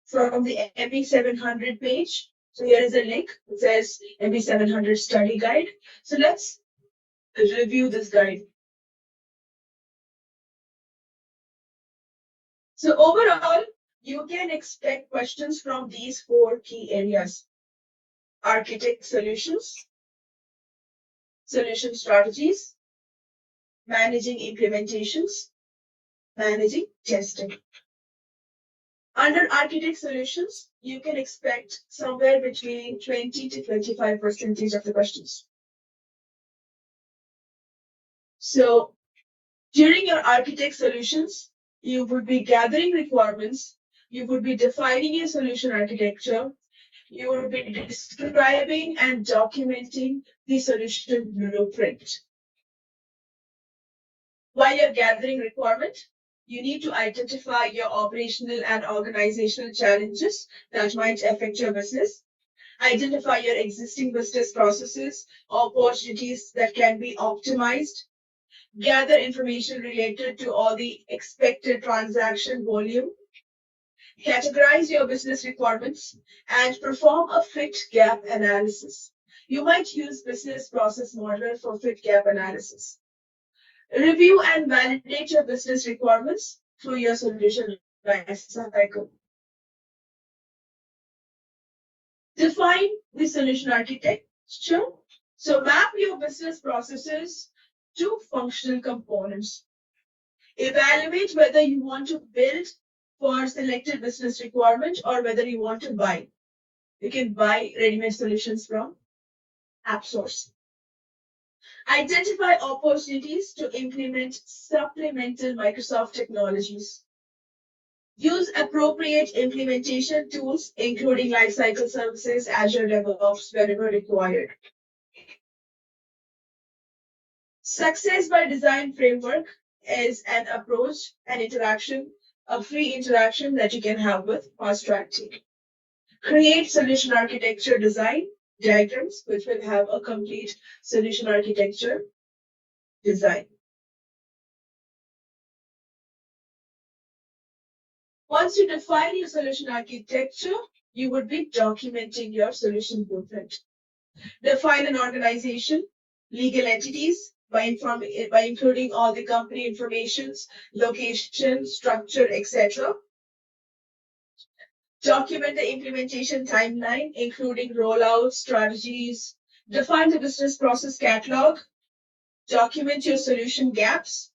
from the MB-700 page. So here is a link. It says MB-700 study guide. So let's review this guide. So overall, you can expect questions from these 4 key areas: architect solutions, solution strategies, managing implementations, managing testing. Under architect solutions, you can expect somewhere between 20 to 25% of the questions. So during your architect solutions, you would be gathering requirements, you would be defining your solution architecture, you would be describing and documenting the solution blueprint. While you're gathering requirement, you need to identify your operational and organizational challenges that might affect your business. Identify your existing business processes, opportunities that can be optimized. Gather information related to all the expected transaction volume. Categorize your business requirements and perform a fit gap analysis. You might use business process modeler for fit gap analysis. Review and validate your business requirements through your solution life cycle. Define the solution architecture. So map your business processes to functional components. Evaluate whether you want to build for selected business requirement or whether you want to buy. You can buy ready-made solutions from AppSource. Identify opportunities to implement supplemental Microsoft technologies. Use appropriate implementation tools, including lifecycle services, Azure DevOps, wherever required. Success by design framework is an approach, an interaction, a free interaction that you can have with fast track team. Create solution architecture design diagrams, which will have a complete solution architecture design. Once you define your solution architecture, you would be documenting your solution blueprint. Define an organization, legal entities by including all the company informations, location, structure, etc. Document the implementation timeline, including rollout strategies. Define the business process catalog. Document your solution gaps.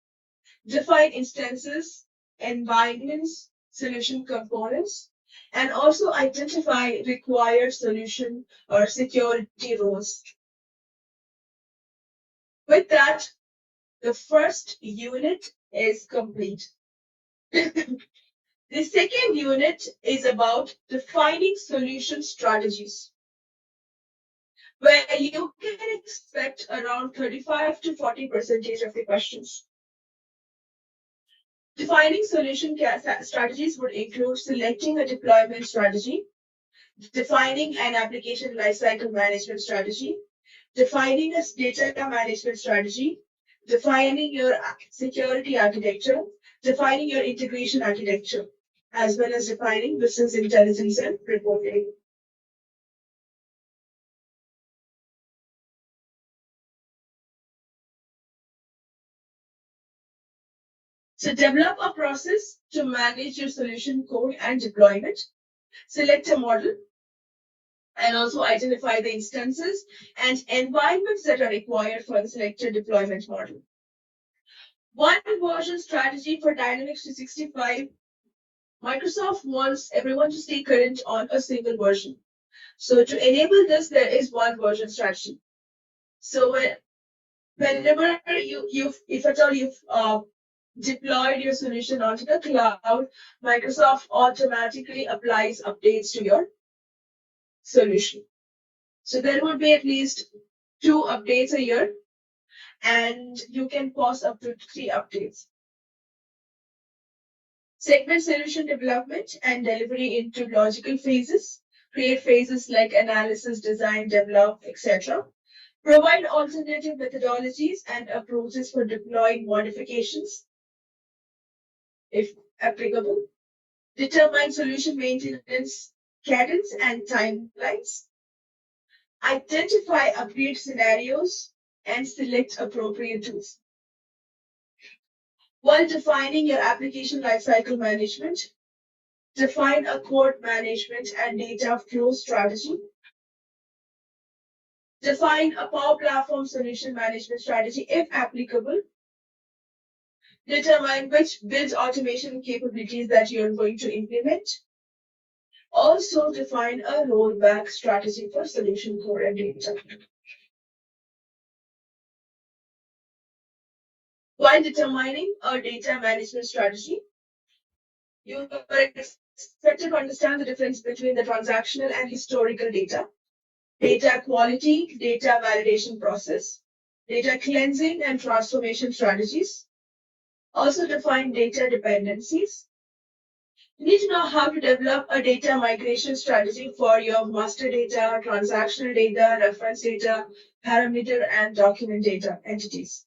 Define instances, environments, solution components, and also identify required solution or security roles. With that, the first unit is complete. The second unit is about defining solution strategies, where you can expect around 35 to 40% of the questions. Defining solution strategies would include selecting a deployment strategy, defining an application lifecycle management strategy, defining a data management strategy, defining your security architecture, defining your integration architecture, as well as defining business intelligence and reporting. So develop a process to manage your solution code and deployment. Select a model and also identify the instances and environments that are required for the selected deployment model. One version strategy for Dynamics 365. Microsoft wants everyone to stay current on a single version. So to enable this, there is one version strategy. So whenever if at all you've deployed your solution onto the cloud, Microsoft automatically applies updates to your solution. So there would be at least 2 updates a year, and you can pause up to 3 updates. Segment solution development and delivery into logical phases. Create phases like analysis, design, develop, etc. Provide alternative methodologies and approaches for deploying modifications, if applicable. Determine solution maintenance cadence and timelines. Identify upgrade scenarios and select appropriate tools. While defining your application lifecycle management, define a code management and data flow strategy. Define a Power Platform solution management strategy, if applicable. Determine which build automation capabilities that you're going to implement. Also define a rollback strategy for solution core and data. While determining a data management strategy, you are expected to understand the difference between the transactional and historical data quality, data validation process, data cleansing and transformation strategies. Also define data dependencies. You need to know how to develop a data migration strategy for your master data, transactional data, reference data, parameter, and document data entities.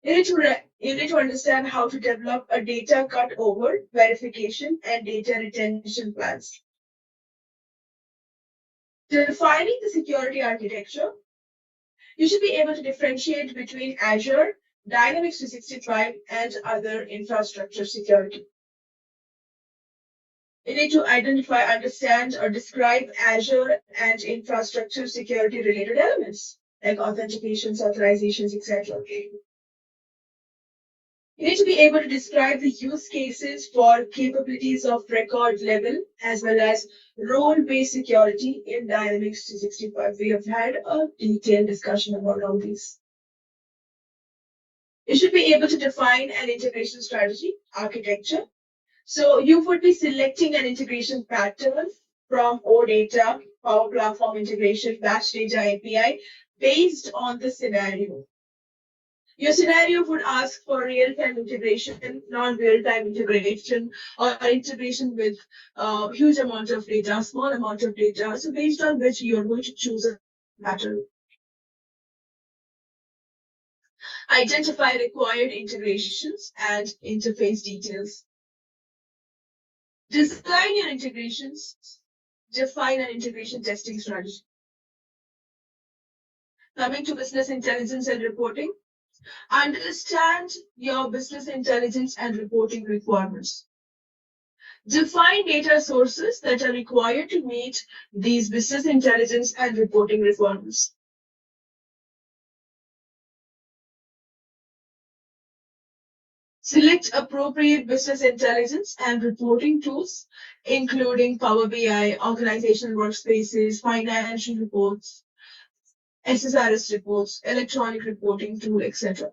You need to understand how to develop a data cut over, verification, and data retention plans. Defining the security architecture, you should be able to differentiate between Azure, Dynamics 365, and other infrastructure security. You need to identify, understand, or describe Azure and infrastructure security related elements like authentications, authorizations, etc. You need to be able to describe the use cases for capabilities of record level as well as role-based security in Dynamics 365. We have had a detailed discussion about all these. You should be able to define an integration strategy, architecture. So you would be selecting an integration pattern from OData, Power Platform integration, batch data API based on the scenario. Your scenario would ask for real-time integration, non-real-time integration, or integration with a huge amount of data, small amount of data. So based on which you're going to choose a pattern. Identify required integrations and interface details. Design your integrations. Define an integration testing strategy. Coming to business intelligence and reporting, understand your business intelligence and reporting requirements. Define data sources that are required to meet these business intelligence and reporting requirements. Select appropriate business intelligence and reporting tools, including Power BI, organizational workspaces, financial reports, SSRS reports, electronic reporting tool, etc.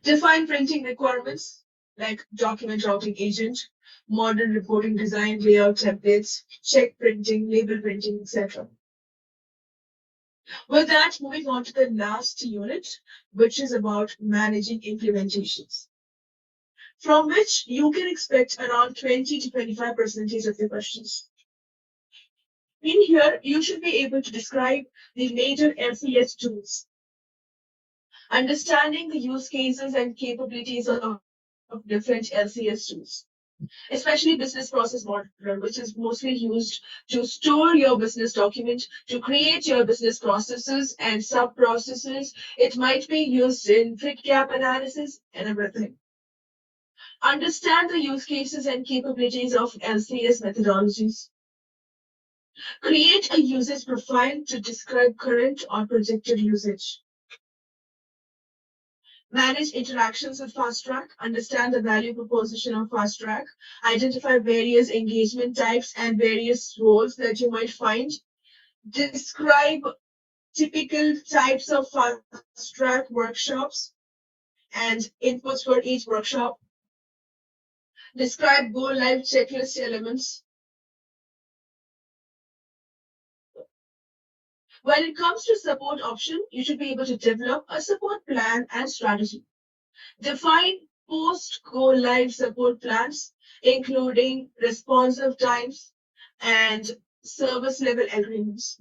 Define printing requirements like document routing agent, modern reporting design, layout templates, check printing, label printing, etc. With that, moving on to the last unit, which is about managing implementations, from which you can expect around 20 to 25% of the questions. In here, you should be able to describe the major LCS tools, understanding the use cases and capabilities of different LCS tools, especially business process modeler, which is mostly used to store your business document, to create your business processes and sub processes. It might be used in fit gap analysis and everything. Understand the use cases and capabilities of LCS methodologies. Create a usage profile to describe current or projected usage. Manage interactions with Fast Track, understand the value proposition of Fast Track, identify various engagement types and various roles that you might find, describe typical types of Fast Track workshops and inputs for each workshop, describe go live checklist elements. When it comes to support option, you should be able to develop a support plan and strategy. Define post-go live support plans, including responsive times and service level agreements.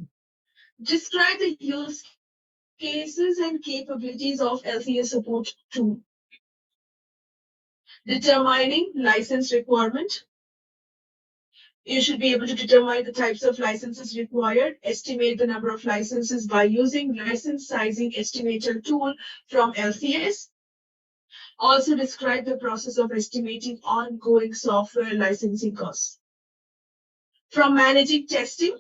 Describe the use cases and capabilities of LCS support tool. Determining license requirement. You should be able to determine the types of licenses required, estimate the number of licenses by using license sizing estimator tool from LCS. Also describe the process of estimating ongoing software licensing costs. From managing testing,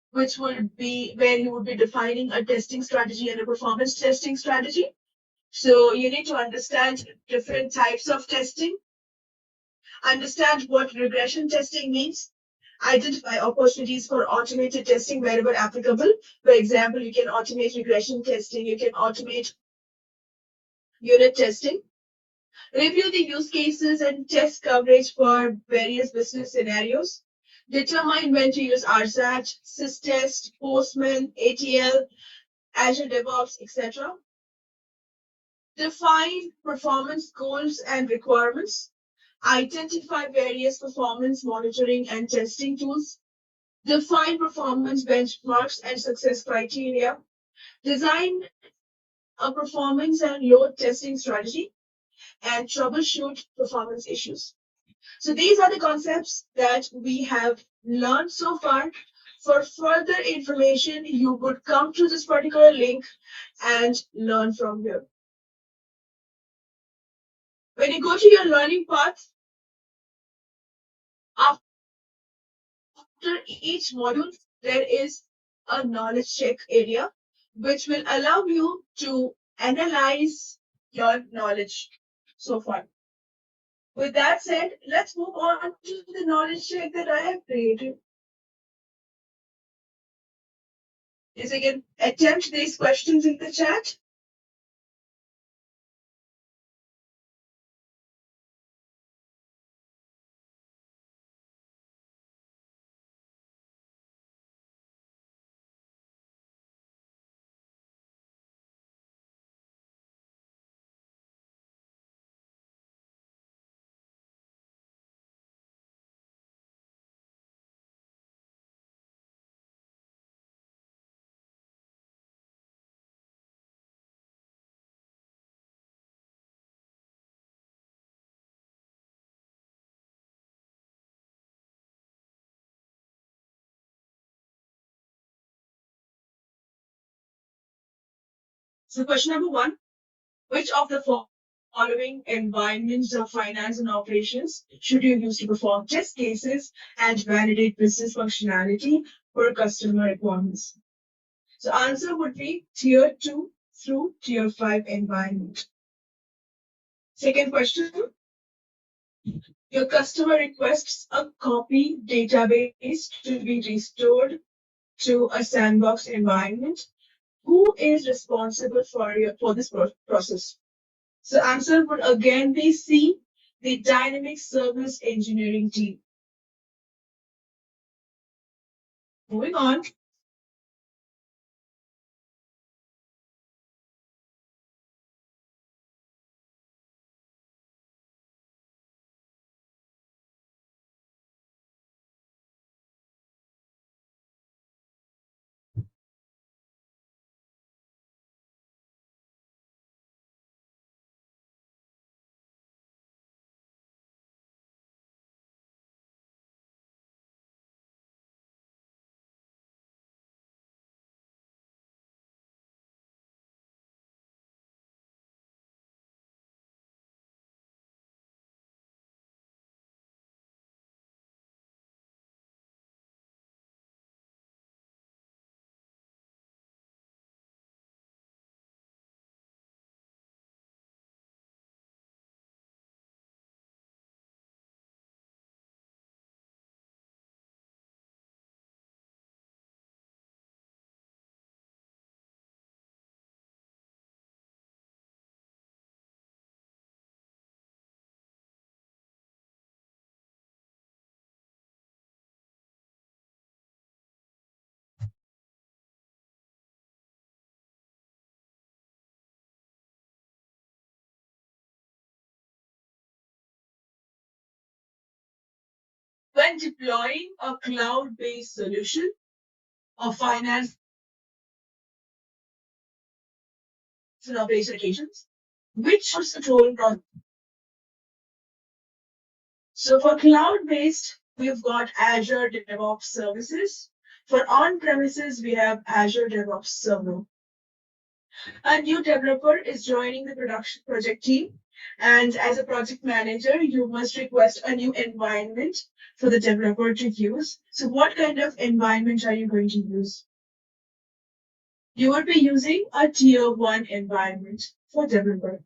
which would be where you would be defining a testing strategy and a performance testing strategy. So you need to understand different types of testing, understand what regression testing means, identify opportunities for automated testing wherever applicable. For example, you can automate regression testing, you can automate unit testing. Review the use cases and test coverage for various business scenarios. Determine when to use RSAT, SysTest, Postman, ATL, Azure DevOps, etc. Define performance goals and requirements. Identify various performance monitoring and testing tools. Define performance benchmarks and success criteria. Design a performance and load testing strategy and troubleshoot performance issues. So these are the concepts that we have learned so far. For further information, you would come to this particular link and learn from here. When you go to your learning path, after each module, there is a knowledge check area, which will allow you to analyze your knowledge so far. With that said, let's move on to the knowledge check that I have created. Is you can attempt these questions in the chat. So question number one, which of the following environments of finance and operations should you use to perform test cases and validate business functionality for customer requirements? So answer would be tier 2 through tier 5 environment. Second question, your customer requests a copy database to be restored to a sandbox environment. Who is responsible for this process? So answer would again be C, the dynamic service engineering team. Moving on. When deploying a cloud-based solution of finance and operation applications, which source control process? So for cloud-based, we've got Azure DevOps Services. For on-premises, we have Azure DevOps Server. A new developer is joining the production project team, and as a project manager, you must request a new environment for the developer to use. So what kind of environment are you going to use? You would be using a tier 1 environment for developer.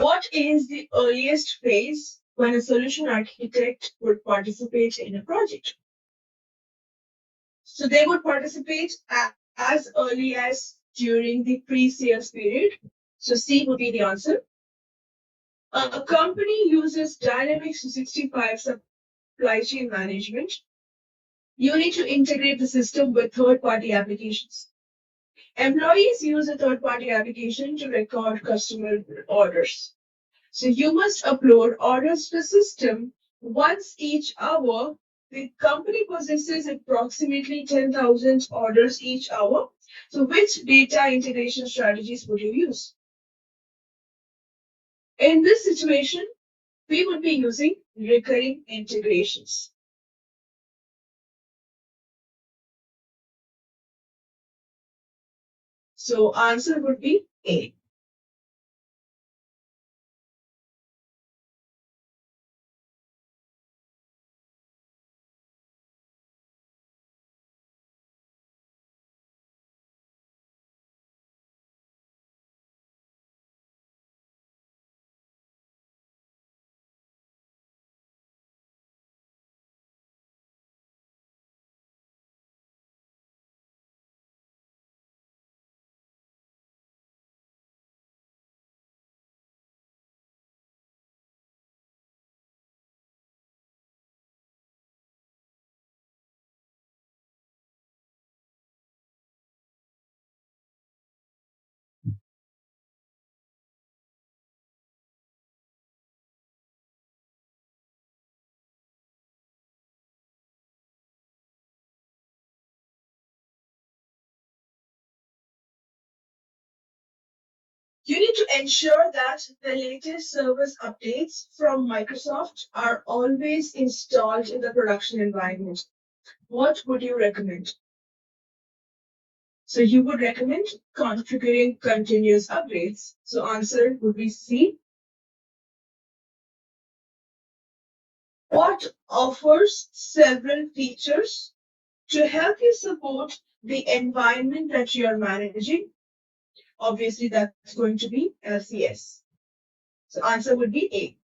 What is the earliest phase when a solution architect would participate in a project? So they would participate as early as during the pre-sales period. So C would be the answer. A company uses Dynamics 365 supply chain management. You need to integrate the system with third-party applications. Employees use a third-party application to record customer orders. So you must upload orders to the system once each hour. The company possesses approximately 10,000 orders each hour. So which data integration strategies would you use? In this situation, we would be using recurring integrations. So answer would be A. You need to ensure that the latest service updates from Microsoft are always installed in the production environment. What would you recommend? So you would recommend configuring continuous updates. So answer would be C. What offers several features to help you support the environment that you are managing? Obviously, that's going to be LCS. So answer would be A.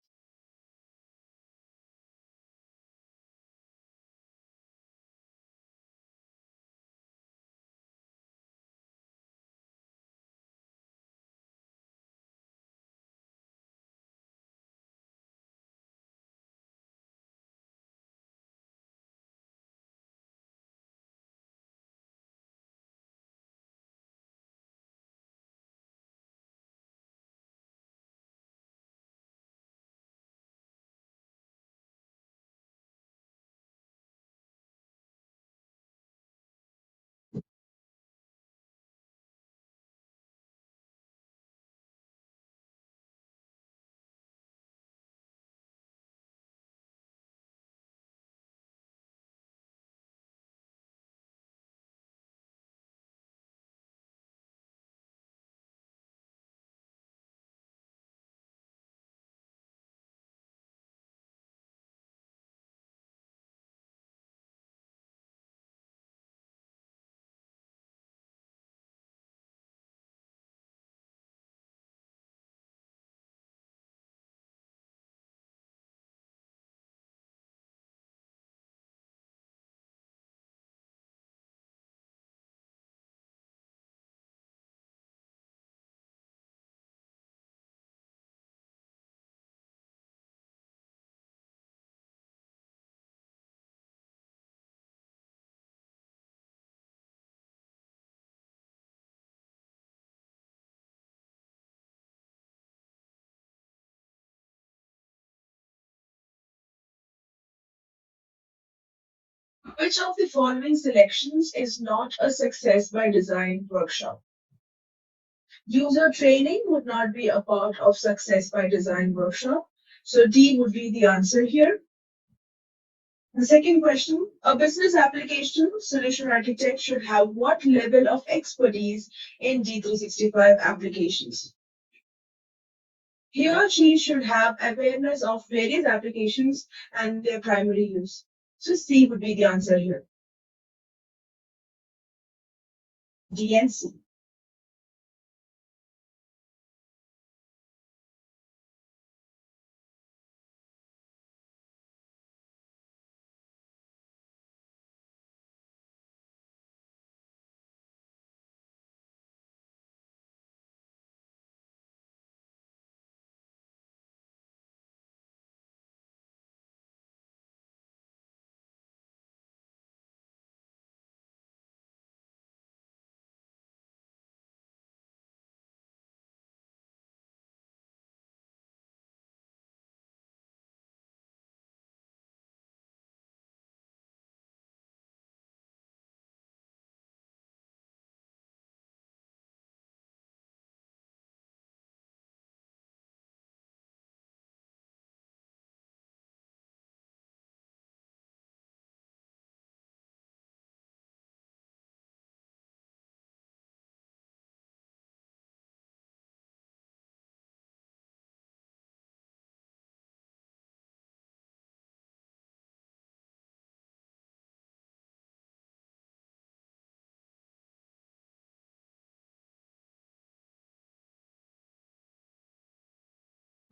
Which of the following selections is not a success by design workshop? User training would not be a part of success by design workshop. So D would be the answer here. The second question, a business application solution architect should have what level of expertise in D365 applications? He or she should have awareness of various applications and their primary use. So C would be the answer here. D and C.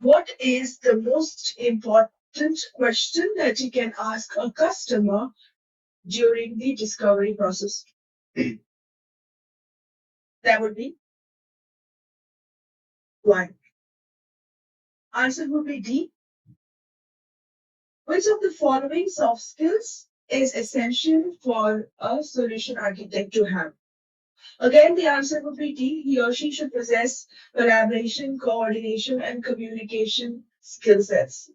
What is the most important question that you can ask a customer during the discovery process? That would be why. Answer would be D. Which of the following soft skills is essential for a solution architect to have? Again, the answer would be D. He or she should possess collaboration, coordination, and communication skill sets.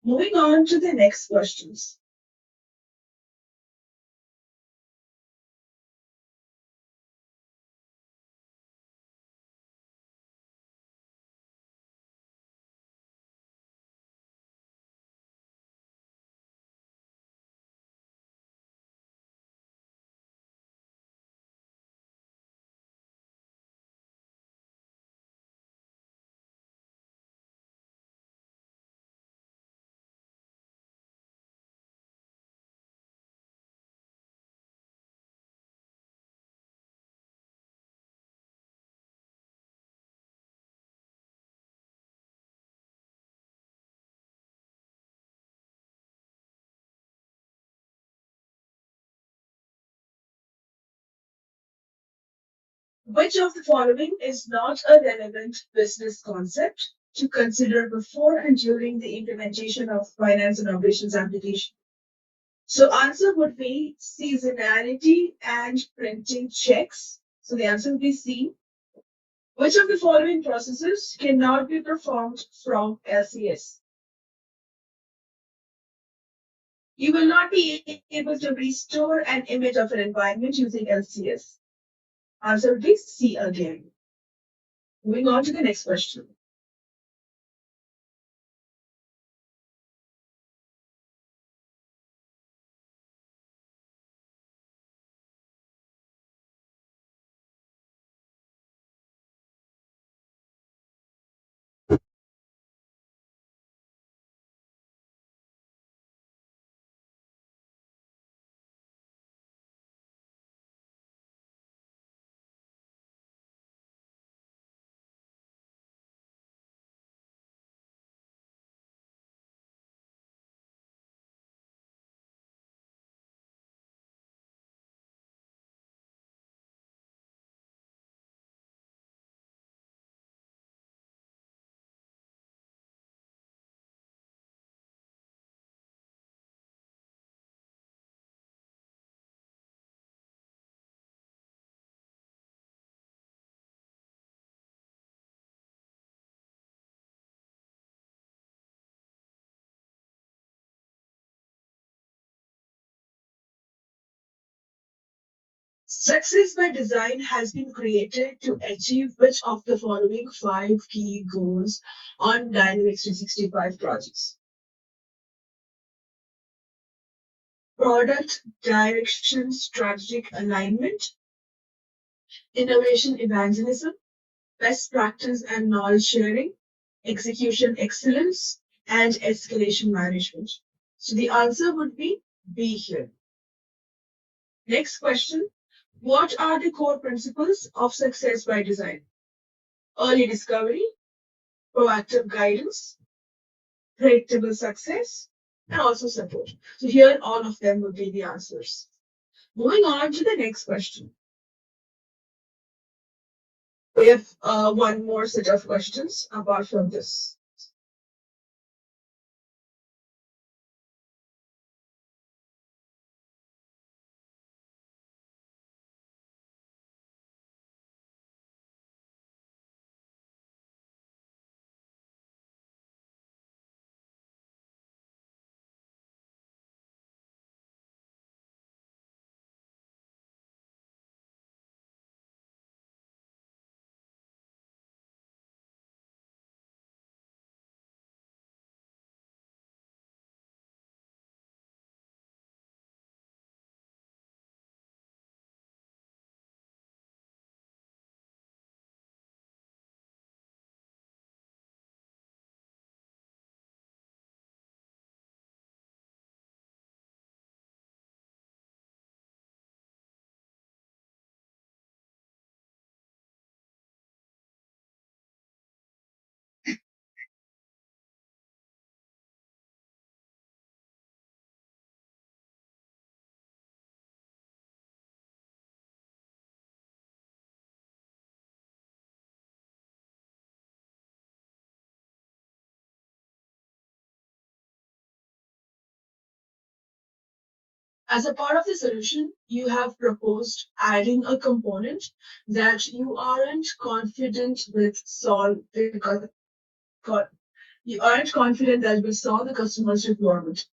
Moving on to the next questions. Which of the following is not a relevant business concept to consider before and during the implementation of finance and operations application? So answer would be seasonality and printing checks. So the answer would be C. Which of the following processes cannot be performed from LCS? You will not be able to restore an image of an environment using LCS. Answer would be C again. Moving on to the next question. Success by design has been created to achieve which of the following five key goals on Dynamics 365 projects? Product direction, strategic alignment, innovation evangelism, best practice and knowledge sharing, execution excellence, and escalation management. So the answer would be B here. Next question. What are the core principles of success by design? Early discovery, proactive guidance, predictable success, and also support. So here all of them would be the answers. Moving on to the next question. We have one more set of questions apart from this. As a part of the solution, you have proposed adding a component that you aren't confident with solve because you aren't confident that will solve the customer's requirement.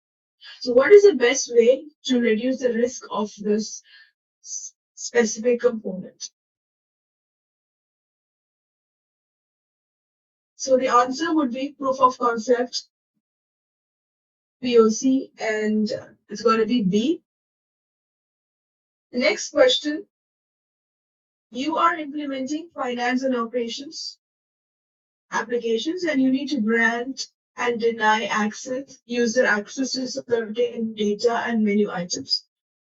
So, what is the best way to reduce the risk of this specific component? So, the answer would be proof of concept, POC, and it's going to be B. The next question, you are implementing finance and operations applications and you need to grant and deny user access to certain data and menu items.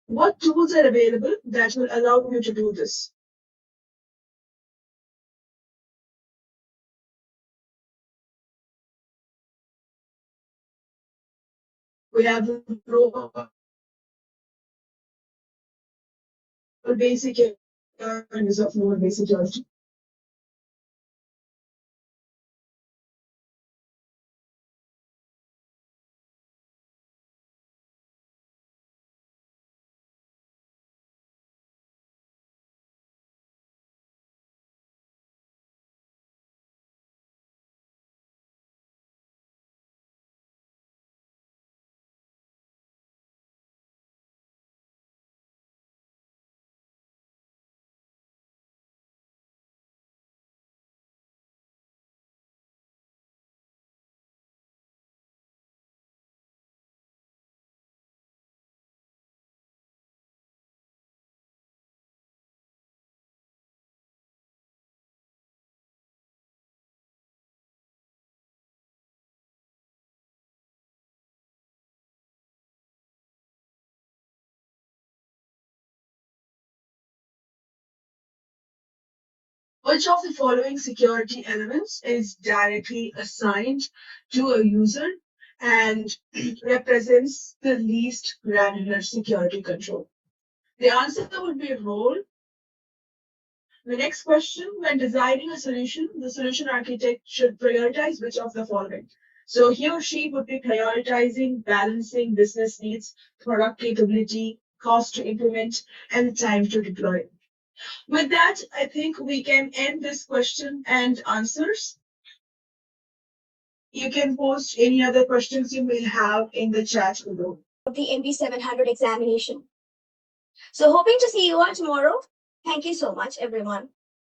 What tools are available that will allow you to do this? We have role basic areas of role basic logic. Which of the following security elements is directly assigned to a user and represents the least granular security control? The answer would be role. The next question, when designing a solution, the solution architect should prioritize which of the following. So he or she would be prioritizing balancing business needs, product capability, cost to implement, and time to deploy. With that, I think we can end this question and answers. You can post any other questions you may have in the chat below. The MB-700 examination. So hoping to see you all tomorrow. Thank you so much, everyone.